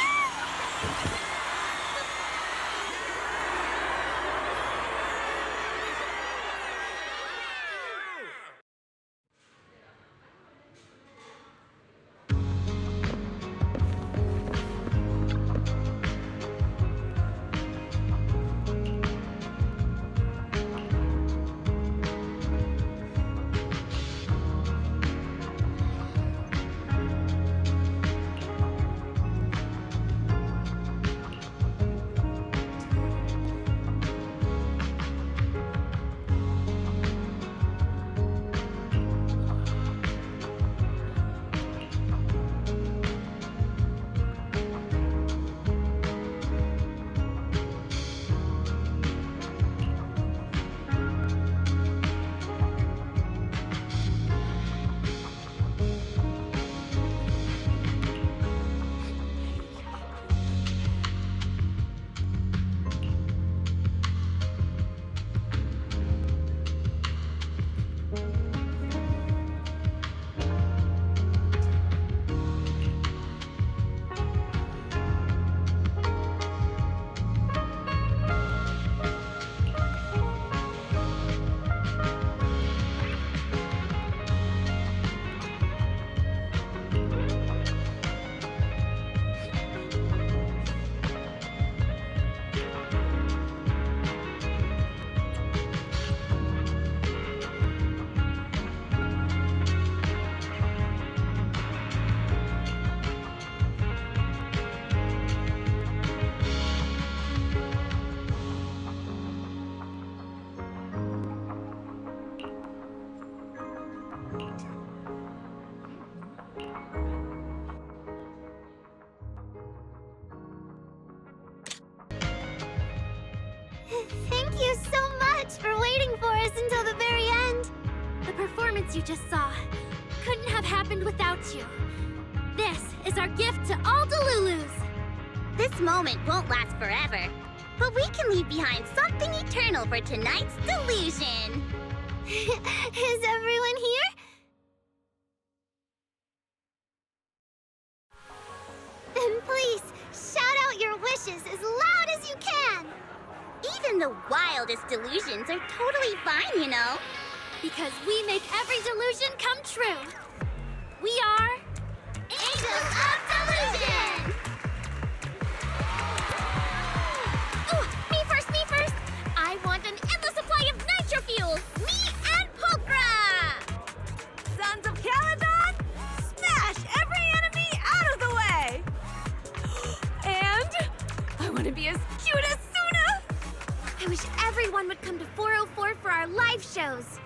Speaker 18: Thank you so much for waiting for us until the very end. The performance you just saw,
Speaker 7: couldn't have happened without you. This is our gift to all Delulus.
Speaker 18: This moment won't last forever, but we can leave behind something eternal for tonight's delusion.
Speaker 5: Is everyone here? Then please, shout out your wishes as loud as you can!
Speaker 18: Even the wildest delusions are totally fine, you know.
Speaker 7: Because we make every delusion come true. We are...
Speaker 18: Angels of Delusion!
Speaker 7: Ooh, me first! I want an endless supply of nitro fuel!
Speaker 18: Me and Pokra!
Speaker 10: Sons of Caledon, smash every enemy out of the way! And I want to be as cute as Suna!
Speaker 7: I wish everyone would come to 404 for our live shows.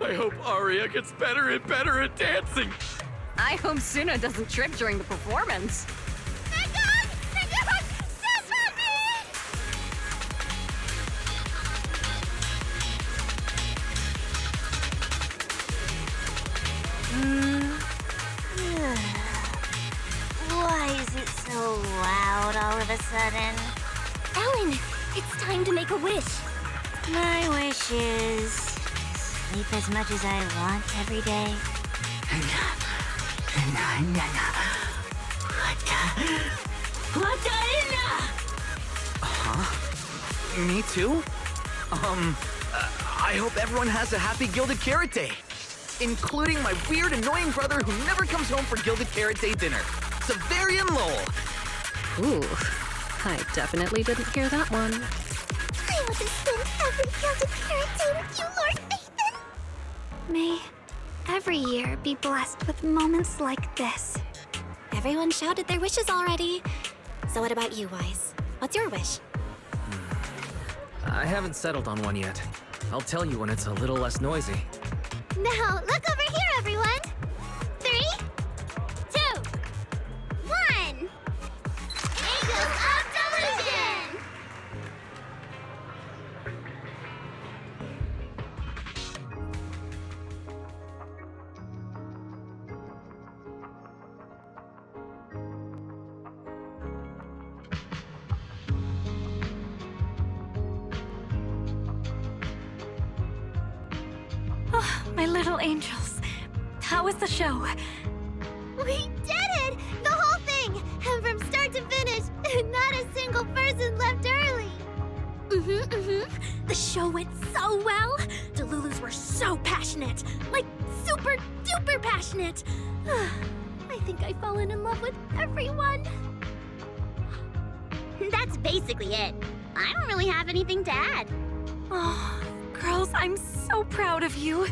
Speaker 3: I hope Aria gets better and better at dancing.
Speaker 12: I hope Suna doesn't trip during the performance.
Speaker 5: Why is it so loud all of a sudden?
Speaker 7: Ellen, it's time to make a wish.
Speaker 5: My wish is sleep as much as I want every day.
Speaker 22: Huh? Me too? I hope everyone has a happy Gilded Carrot Day. Including my weird, annoying brother who never comes home for Gilded Carrot Day dinner. Severian Lowell.
Speaker 21: Ooh, I definitely didn't hear that one.
Speaker 5: I want to spend every Gilded Carrot Day with you, Lord Nathan.
Speaker 7: May every year be blessed with moments like this.
Speaker 2: Everyone shouted their wishes already. So what about you, Wise? What's your wish?
Speaker 3: I haven't settled on one yet. I'll tell you when it's a little less noisy.
Speaker 5: Now, look over here, everyone. 3, 2, 1. Angels of Delusion!
Speaker 6: Oh, my little angels. How was the show?
Speaker 5: We did it! The whole thing! And from start to finish, not a single person left early.
Speaker 7: The show went so well. Delulus were so passionate. Like, super duper passionate. I think I've fallen in love with everyone.
Speaker 18: That's basically it. I don't really have anything to add.
Speaker 6: Oh, girls, I'm so proud of you.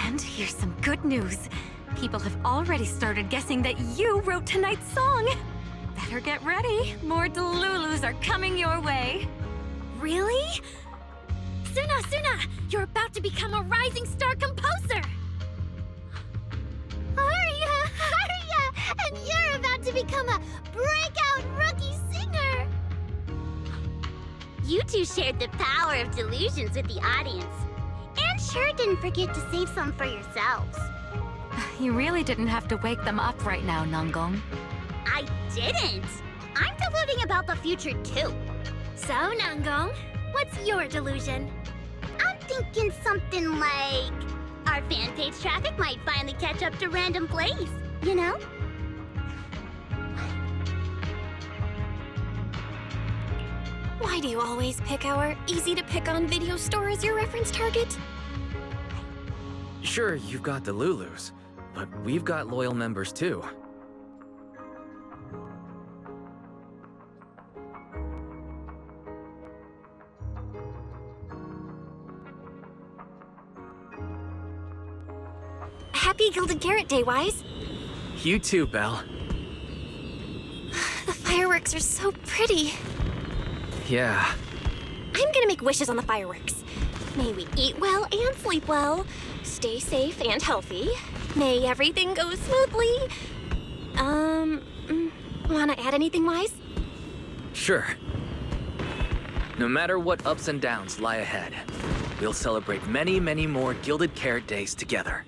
Speaker 6: And here's some good news. People have already started guessing that you wrote tonight's song. Better get ready. More Delulus are coming your way.
Speaker 7: Really? Suna, you're about to become a rising star composer.
Speaker 5: Aria! And you're about to become a breakout rookie singer.
Speaker 18: You two shared the power of delusions with the audience. And sure didn't forget to save some for yourselves.
Speaker 6: You really didn't have to wake them up right now, Nangong.
Speaker 18: I didn't! I'm deluding about the future too.
Speaker 7: So, Nangong, what's your delusion?
Speaker 18: I'm thinking something like... our fan page traffic might finally catch up to Random Plays, you know?
Speaker 2: Why do you always pick our easy-to-pick-on video store as your reference target?
Speaker 3: Sure, you've got the Lulus, but we've got loyal members too.
Speaker 2: Happy Gilded Carrot Day, Wise.
Speaker 3: You too, Belle.
Speaker 2: The fireworks are so pretty.
Speaker 3: Yeah.
Speaker 2: I'm gonna make wishes on the fireworks. May we eat well and sleep well, stay safe and healthy. May everything go smoothly. Wanna add anything, Wise?
Speaker 3: Sure. No matter what ups and downs lie ahead, we'll celebrate many, many more Gilded Carrot Days together.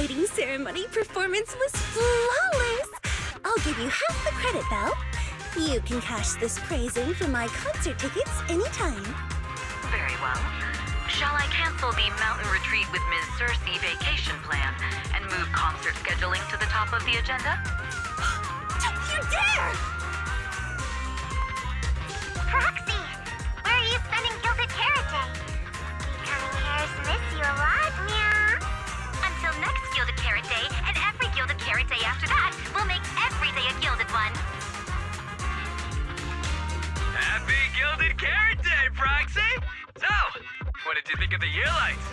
Speaker 5: lighting ceremony performance was flawless. I'll give you half the credit, Belle. You can cash this praise in for my concert tickets anytime.
Speaker 1: Very well. Shall I cancel the mountain retreat with Ms. Cersei vacation plan and move concert scheduling to the top of the agenda?
Speaker 5: Don't you dare!
Speaker 18: Proxy, where are you spending Gilded Carrot Day? Becoming hairs miss you a lot, meow. Until next Gilded Carrot Day, and every Gilded Carrot Day after that, we'll make every day a gilded one.
Speaker 23: Happy Gilded Carrot Day, Proxy! So, what did you think of the year lights?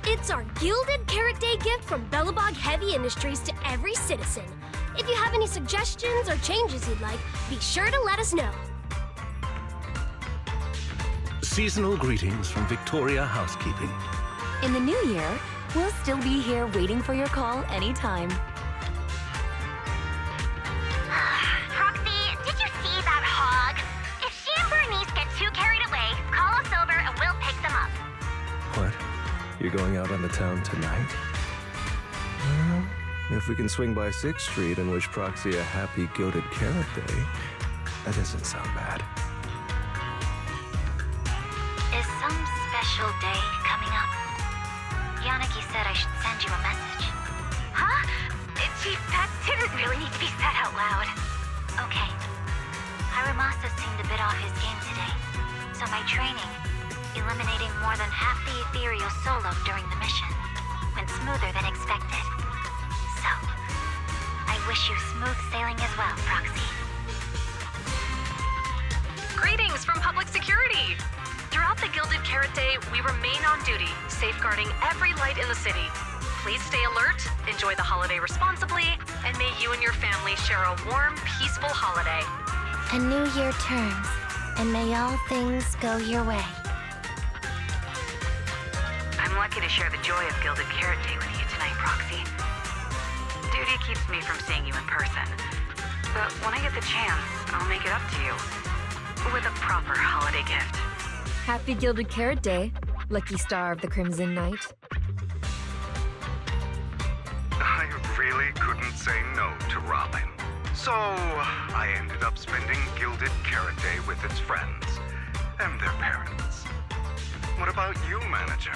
Speaker 7: It's our Gilded Carrot Day gift from Bellabog Heavy Industries to every citizen. If you have any suggestions or changes you'd like, be sure to let us know.
Speaker 13: Seasonal greetings from Victoria Housekeeping.
Speaker 6: In the new year, we'll still be here waiting for your call anytime.
Speaker 18: Proxy, did you see that hog? If she and Bernice get too carried away, call us over and we'll pick them up.
Speaker 9: What? You're going out on the town tonight? Well, if we can swing by 6th Street and wish Proxy a happy Gilded Carrot Day, that doesn't sound bad.
Speaker 1: Is some special day coming up? Yannicki said I should send you a message.
Speaker 18: Huh? Chief, that didn't really need to be said out loud.
Speaker 1: Okay. Haramasa seemed a bit off his game today, so my training, eliminating more than half the ethereal solo during the mission, went smoother than expected. So, I wish you smooth sailing as well, Proxy.
Speaker 21: Greetings from Public Security! Throughout the Gilded Carrot Day, we remain on duty, safeguarding every light in the city. Please stay alert, enjoy the holiday responsibly, and may you and your family share a warm, peaceful holiday.
Speaker 24: A new year turns, and may all things go your way.
Speaker 1: I'm lucky to share the joy of Gilded Carrot Day with you tonight, Proxy. Duty keeps me from seeing you in person, but when I get the chance, I'll make it up to you with a proper holiday gift.
Speaker 12: Happy Gilded Carrot Day, lucky star of the Crimson Knight.
Speaker 14: I really couldn't say no to Robin. So, I ended up spending Gilded Carrot Day with its friends and their parents. What about you, Manager?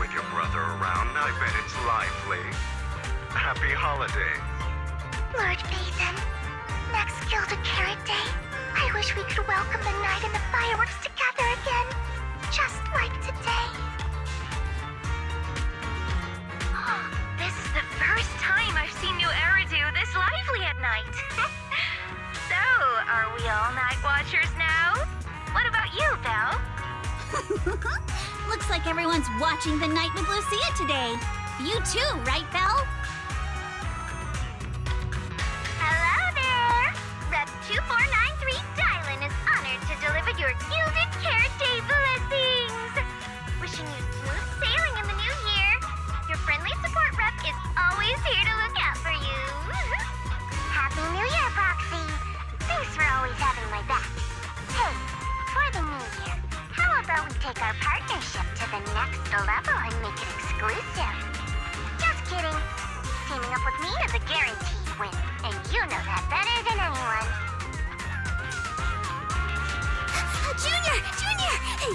Speaker 14: With your brother around, I bet it's lively. Happy holidays.
Speaker 18: Lord Phaethon, next Gilded Carrot Day, I wish we could welcome the night and the fireworks together again, just like today.
Speaker 1: This is the first time I've seen New Eridu this lively at night. So, are we all night watchers now? What about you, Belle?
Speaker 5: Looks like everyone's watching the night with Lucia today. You too, right, Belle?
Speaker 18: Hello there! Rep 2493 Dylan is honored to deliver your Gilded Carrot Day blessings! Wishing you smooth sailing in the new year. Your friendly support rep is always here to look out for you. Happy New Year, Proxy! Thanks for always having my back. Hey, for the new year, how about we take our partnership to the next level and make it exclusive? Just kidding. Teaming up with me is a guaranteed win, and you know that better than anyone.
Speaker 5: Junior!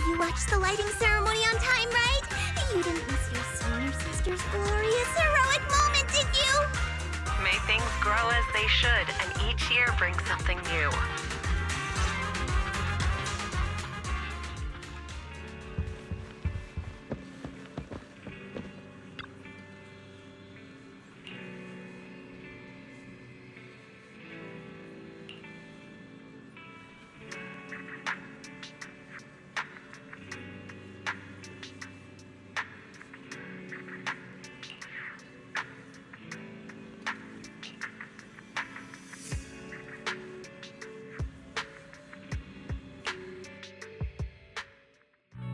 Speaker 5: You watched the lighting ceremony on time, right? You didn't miss your senior sister's glorious heroic moment, did you?
Speaker 21: May things grow as they should, and each year brings something new.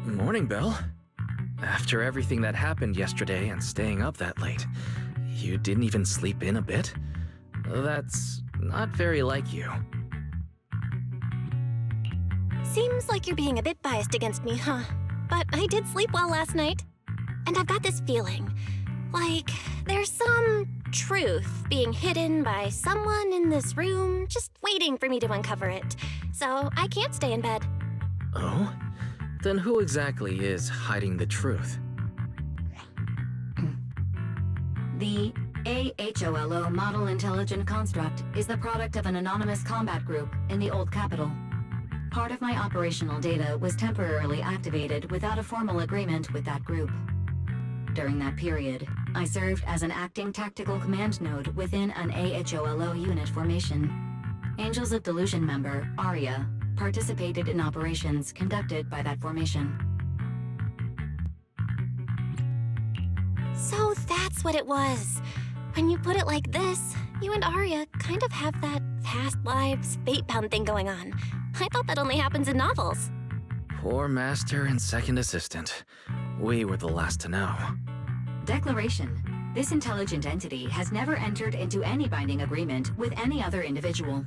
Speaker 3: Morning, Belle. After everything that happened yesterday and staying up that late, you didn't even sleep in a bit? That's not very like you.
Speaker 2: Seems like you're being a bit biased against me, huh? But I did sleep well last night. And I've got this feeling. Like, there's some truth being hidden by someone in this room just waiting for me to uncover it. So I can't stay in bed.
Speaker 3: Oh? Then who exactly is hiding the truth?
Speaker 1: The AHOLO Model Intelligent Construct is the product of an anonymous combat group in the Old Capital. Part of my operational data was temporarily activated without a formal agreement with that group. During that period, I served as an acting tactical command node within an AHOLO unit formation. Angels of Delusion member, Arya, participated in operations conducted by that formation.
Speaker 2: So that's what it was. When you put it like this, you and Arya kind of have that past lives, fate-bound thing going on. I thought that only happens in novels.
Speaker 3: Poor master and second assistant. We were the last to know.
Speaker 1: Declaration. This intelligent entity has never entered into any binding agreement with any other individual.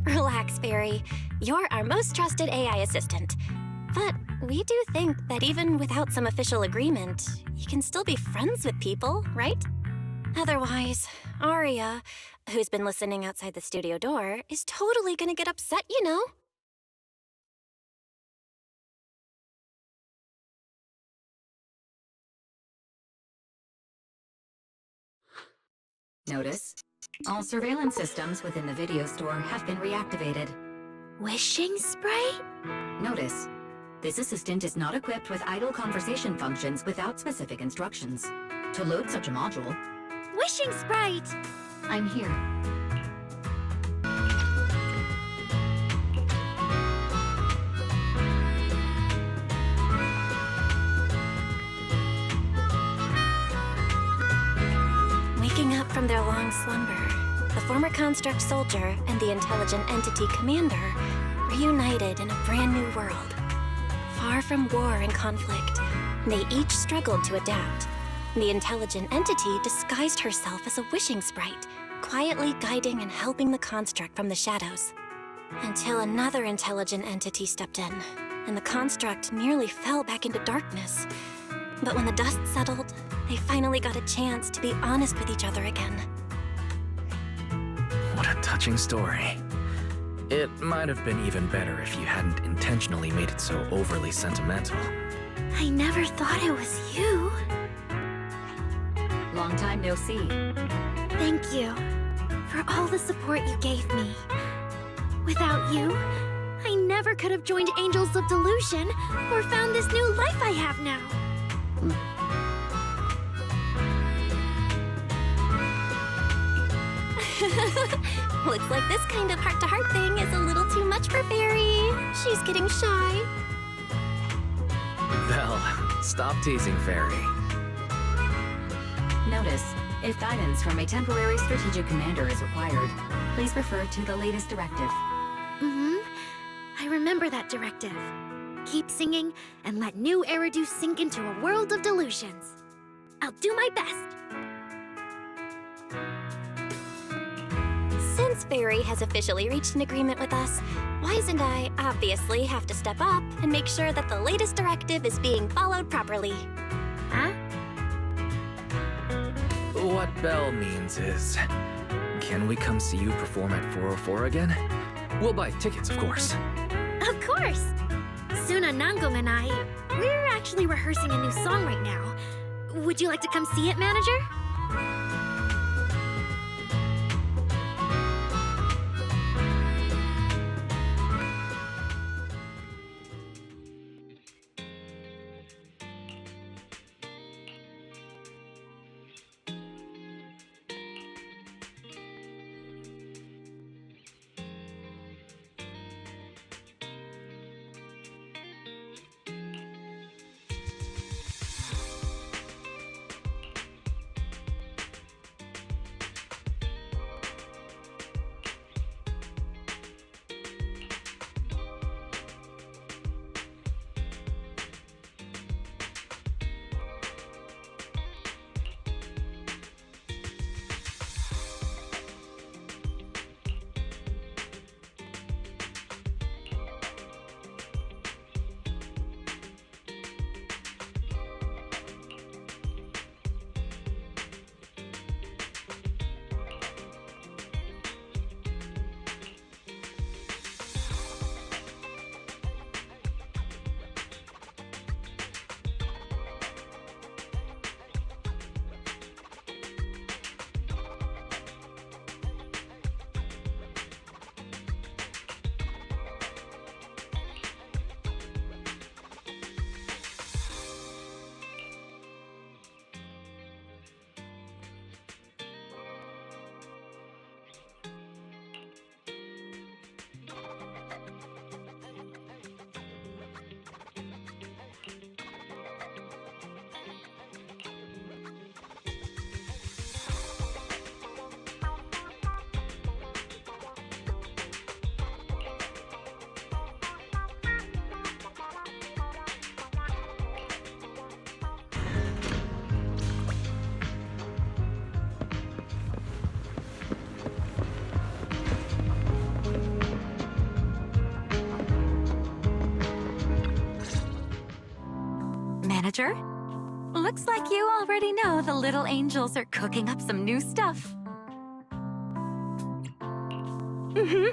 Speaker 2: Relax, Fairy. You're our most trusted AI assistant. But we do think that even without some official agreement, you can still be friends with people, right? Otherwise, Arya, who's been listening outside the studio door, is totally gonna get upset, you know?
Speaker 1: Notice, all surveillance systems within the video store have been reactivated.
Speaker 7: Wishing sprite?
Speaker 1: Notice, this assistant is not equipped with idle conversation functions without specific instructions. To load such a module...
Speaker 7: Wishing sprite!
Speaker 1: I'm here.
Speaker 2: Waking up from their long slumber, the former construct soldier and the intelligent entity commander reunited in a brand new world. Far from war and conflict, they each struggled to adapt. The intelligent entity disguised herself as a wishing sprite, quietly guiding and helping the construct from the shadows. Until another intelligent entity stepped in, and the construct nearly fell back into darkness. But when the dust settled, they finally got a chance to be honest with each other again.
Speaker 3: What a touching story. It might have been even better if you hadn't intentionally made it so overly sentimental.
Speaker 7: I never thought it was you.
Speaker 1: Long time no see.
Speaker 7: Thank you for all the support you gave me. Without you, I never could have joined Angels of Delusion or found this new life I have now.
Speaker 2: Looks like this kind of heart-to-heart thing is a little too much for Fairy. She's getting shy.
Speaker 3: Belle, stop teasing Fairy.
Speaker 1: Notice, if guidance from a temporary strategic commander is required, please refer to the latest directive.
Speaker 7: I remember that directive. Keep singing and let new Eridu sink into a world of delusions. I'll do my best.
Speaker 2: Since Fairy has officially reached an agreement with us, Wise and I obviously have to step up and make sure that the latest directive is being followed properly.
Speaker 7: Huh?
Speaker 3: What Belle means is, can we come see you perform at 404 again? We'll buy tickets, of course.
Speaker 7: Of course! Suna Nangum and we're actually rehearsing a new song right now. Would you like to come see it, manager?
Speaker 6: Manager. Looks like you already know the little angels are cooking up some new stuff.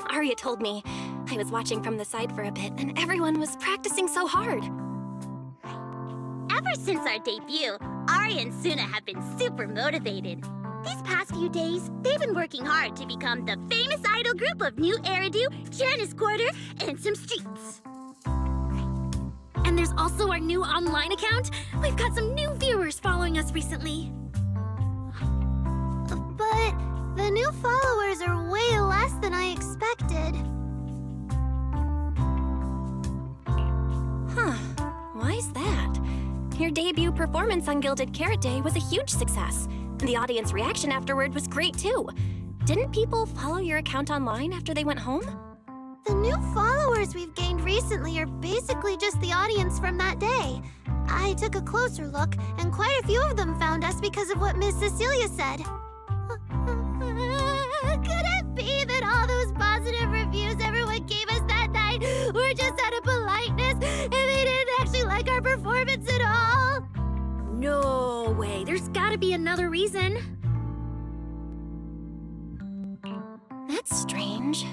Speaker 2: Arya told me. I was watching from the side for a bit, and everyone was practicing so hard.
Speaker 18: Ever since our debut, Arya and Suna have been super motivated. These past few days, they've been working hard to become the famous idol group of New Eridu, Janice Quarter, and some streets.
Speaker 7: And there's also our new online account. We've got some new viewers following us recently.
Speaker 5: But the new followers are way less than I expected.
Speaker 2: Huh. Why is that? Your debut performance on Gilded Carrot Day was a huge success. And the audience reaction afterward was great too. Didn't people follow your account online after they went home?
Speaker 5: The new followers we've gained recently are basically just the audience from that day. I took a closer look, and quite a few of them found us because of what Miss Cecilia said. Could it be that all those positive reviews everyone gave us that night were just out of politeness, and they didn't actually like our performance at all?
Speaker 7: No way. There's gotta be another reason.
Speaker 2: That's strange.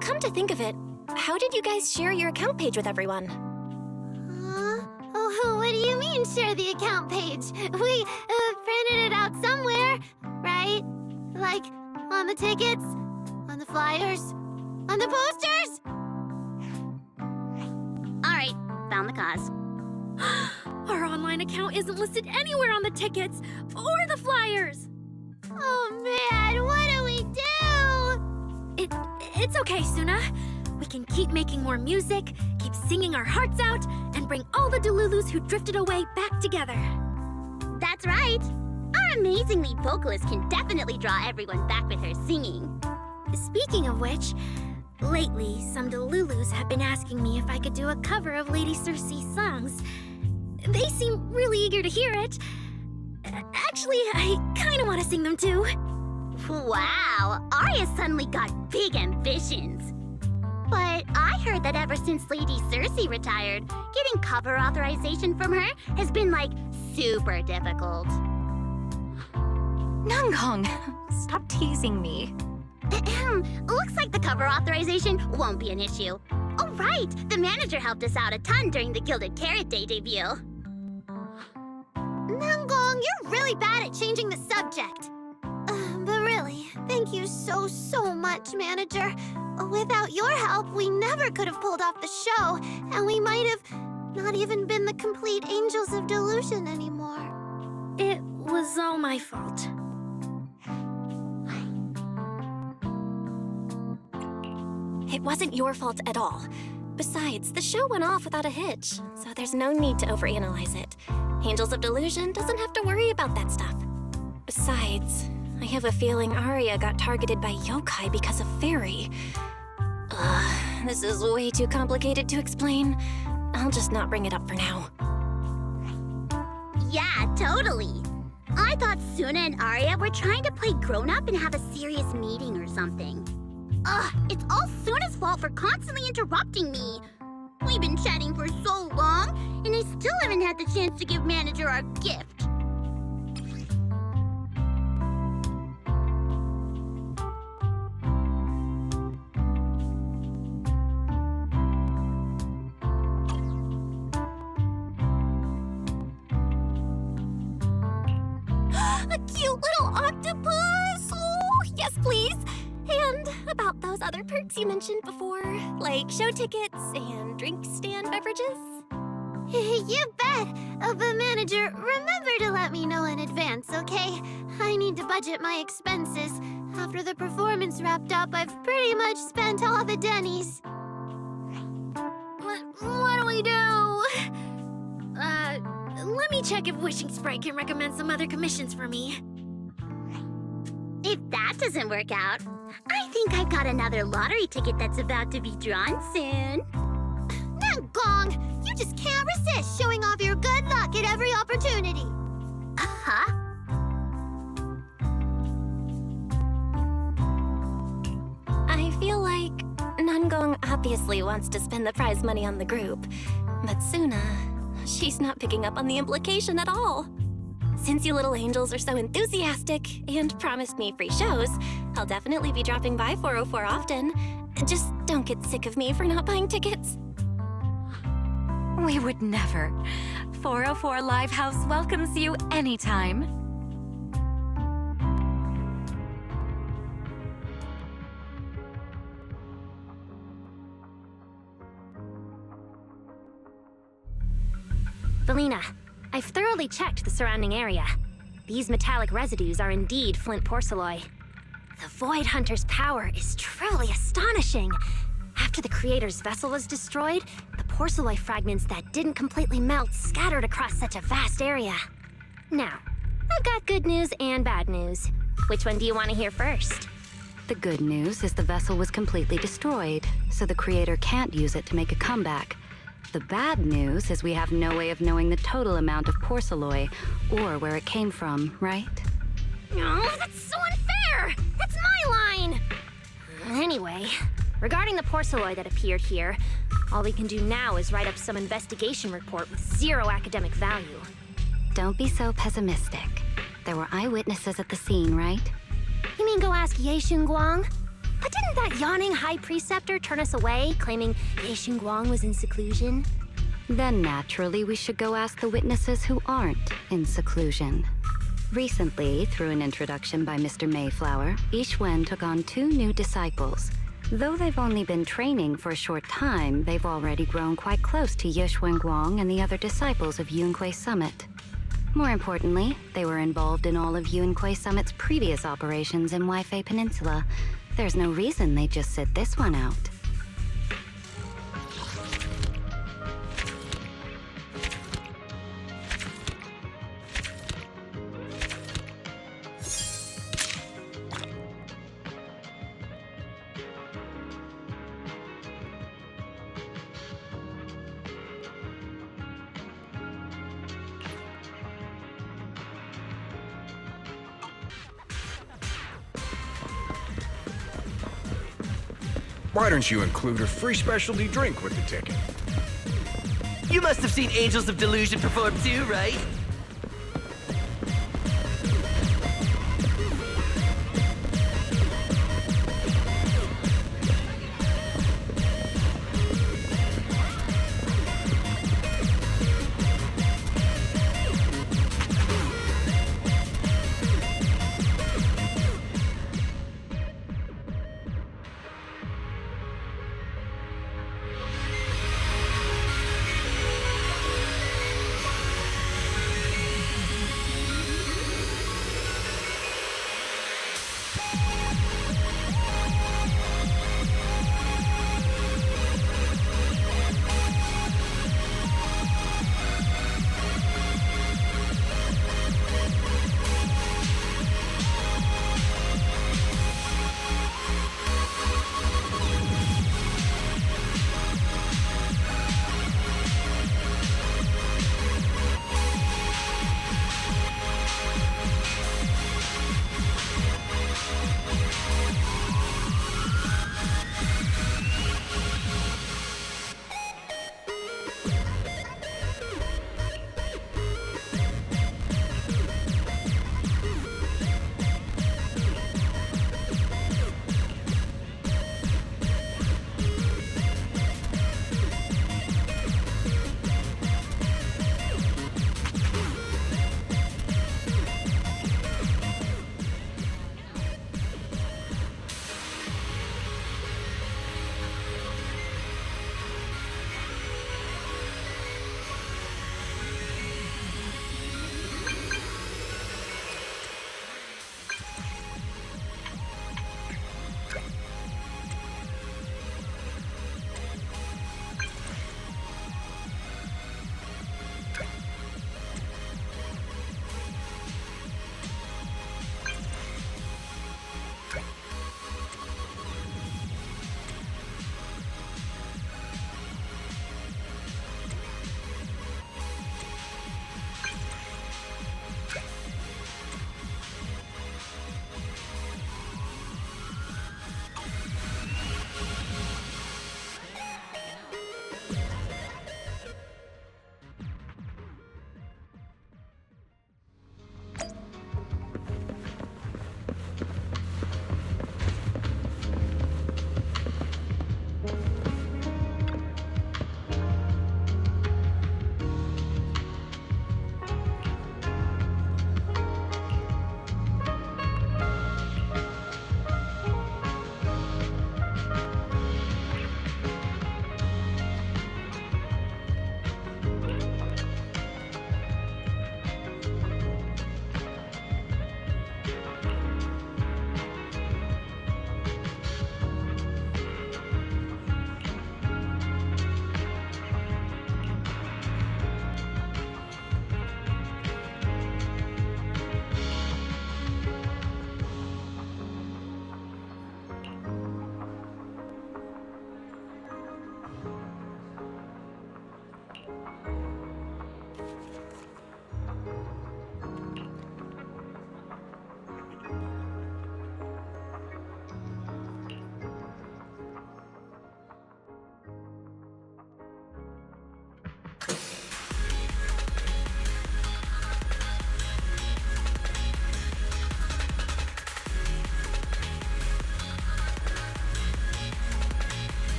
Speaker 2: Come to think of it, how did you guys share your account page with everyone?
Speaker 5: Oh, what do you mean, share the account page? We printed it out somewhere, right? Like, on the tickets, on the flyers, on the posters?
Speaker 18: Alright, found the cause.
Speaker 7: Our online account isn't listed anywhere on the tickets or the flyers.
Speaker 5: Oh man, what do we do?
Speaker 7: It's okay, Suna. We can keep making more music, keep singing our hearts out, and bring all the Delulus who drifted away back together.
Speaker 18: That's right. Our amazing lead vocalist can definitely draw everyone back with her singing.
Speaker 7: Speaking of which, lately some Delulus have been asking me if I could do a cover of Lady Circe's songs. They seem really eager to hear it. Actually, I kind of want to sing them too.
Speaker 18: Wow, Arya suddenly got big ambitions. But I heard that ever since Lady Circe retired, getting cover authorization from her has been, like, super difficult.
Speaker 6: Nangong, stop teasing me.
Speaker 18: Looks like the cover authorization won't be an issue. Oh, right, the manager helped us out a ton during the Gilded Carrot Day debut.
Speaker 5: Nangong, you're really bad at changing the subject. But really, thank you so much, Manager. Without your help, we never could have pulled off the show, and we might have not even been the complete Angels of Delusion anymore.
Speaker 7: It was all my fault.
Speaker 2: It wasn't your fault at all. Besides, the show went off without a hitch, so there's no need to overanalyze it. Angels of Delusion doesn't have to worry about that stuff. Besides, I have a feeling Arya got targeted by yokai because of Fairy. This is way too complicated to explain. I'll just not bring it up for now.
Speaker 18: Yeah, totally. I thought Suna and Arya were trying to play grown-up and have a serious meeting or something. It's all Suna's fault for constantly interrupting me. We've been chatting for so long, and I still haven't had the chance to give Manager our gift.
Speaker 2: A cute little octopus! Oh, yes, please! And about those other perks you mentioned before, like show tickets and drink stand beverages.
Speaker 5: You bet! But Manager, remember to let me know in advance, okay? I need to budget my expenses. After the performance wrapped up, I've pretty much spent all the Denny's.
Speaker 7: What do we do? Let me check if Wishing Sprite can recommend some other commissions for me.
Speaker 18: If that doesn't work out, I think I've got another lottery ticket that's about to be drawn soon.
Speaker 5: Nangong, you just can't resist showing off your good luck at every opportunity.
Speaker 18: Uh-huh.
Speaker 2: I feel like Nangong obviously wants to spend the prize money on the group, but Suna, She's not picking up on the implication at all. Since you little angels are so enthusiastic and promised me free shows, I'll definitely be dropping by 404 often. Just don't get sick of me for not buying tickets.
Speaker 6: We would never. 404 Livehouse welcomes you anytime.
Speaker 7: Felina, I've thoroughly checked the surrounding area. These metallic residues are indeed flint porcelloi. The Void Hunter's power is truly astonishing. After the creator's vessel was destroyed, the porcelloi fragments that didn't completely melt scattered across such a vast area. Now, I've got good news and bad news. Which one do you want to hear first?
Speaker 6: The good news is the vessel was completely destroyed, so the creator can't use it to make a comeback. The bad news is we have no way of knowing the total amount of porcelloi, or where it came from, right?
Speaker 7: Oh, that's so unfair! That's my line! Anyway, regarding the porcelloi that appeared here, all we can do now is write up some investigation report with zero academic value.
Speaker 6: Don't be so pessimistic. There were eyewitnesses at the scene, right?
Speaker 7: You mean go ask Ye Xinguang? But didn't that yawning high preceptor turn us away, claiming Ye Xinguang was in seclusion?
Speaker 6: Then naturally we should go ask the witnesses who aren't in seclusion. Recently, through an introduction by Mr. Mayflower, Yixuan took on 2 new disciples. Though they've only been training for a short time, they've already grown quite close to Ye Xuanguang and the other disciples of Yunque Summit. More importantly, they were involved in all of Yunque Summit's previous operations in Weifei Peninsula. There's no reason they'd just sit this one out.
Speaker 8: Why don't you include a free specialty drink with the ticket?
Speaker 4: You must have seen Angels of Delusion perform too, right?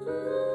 Speaker 5: Ooh.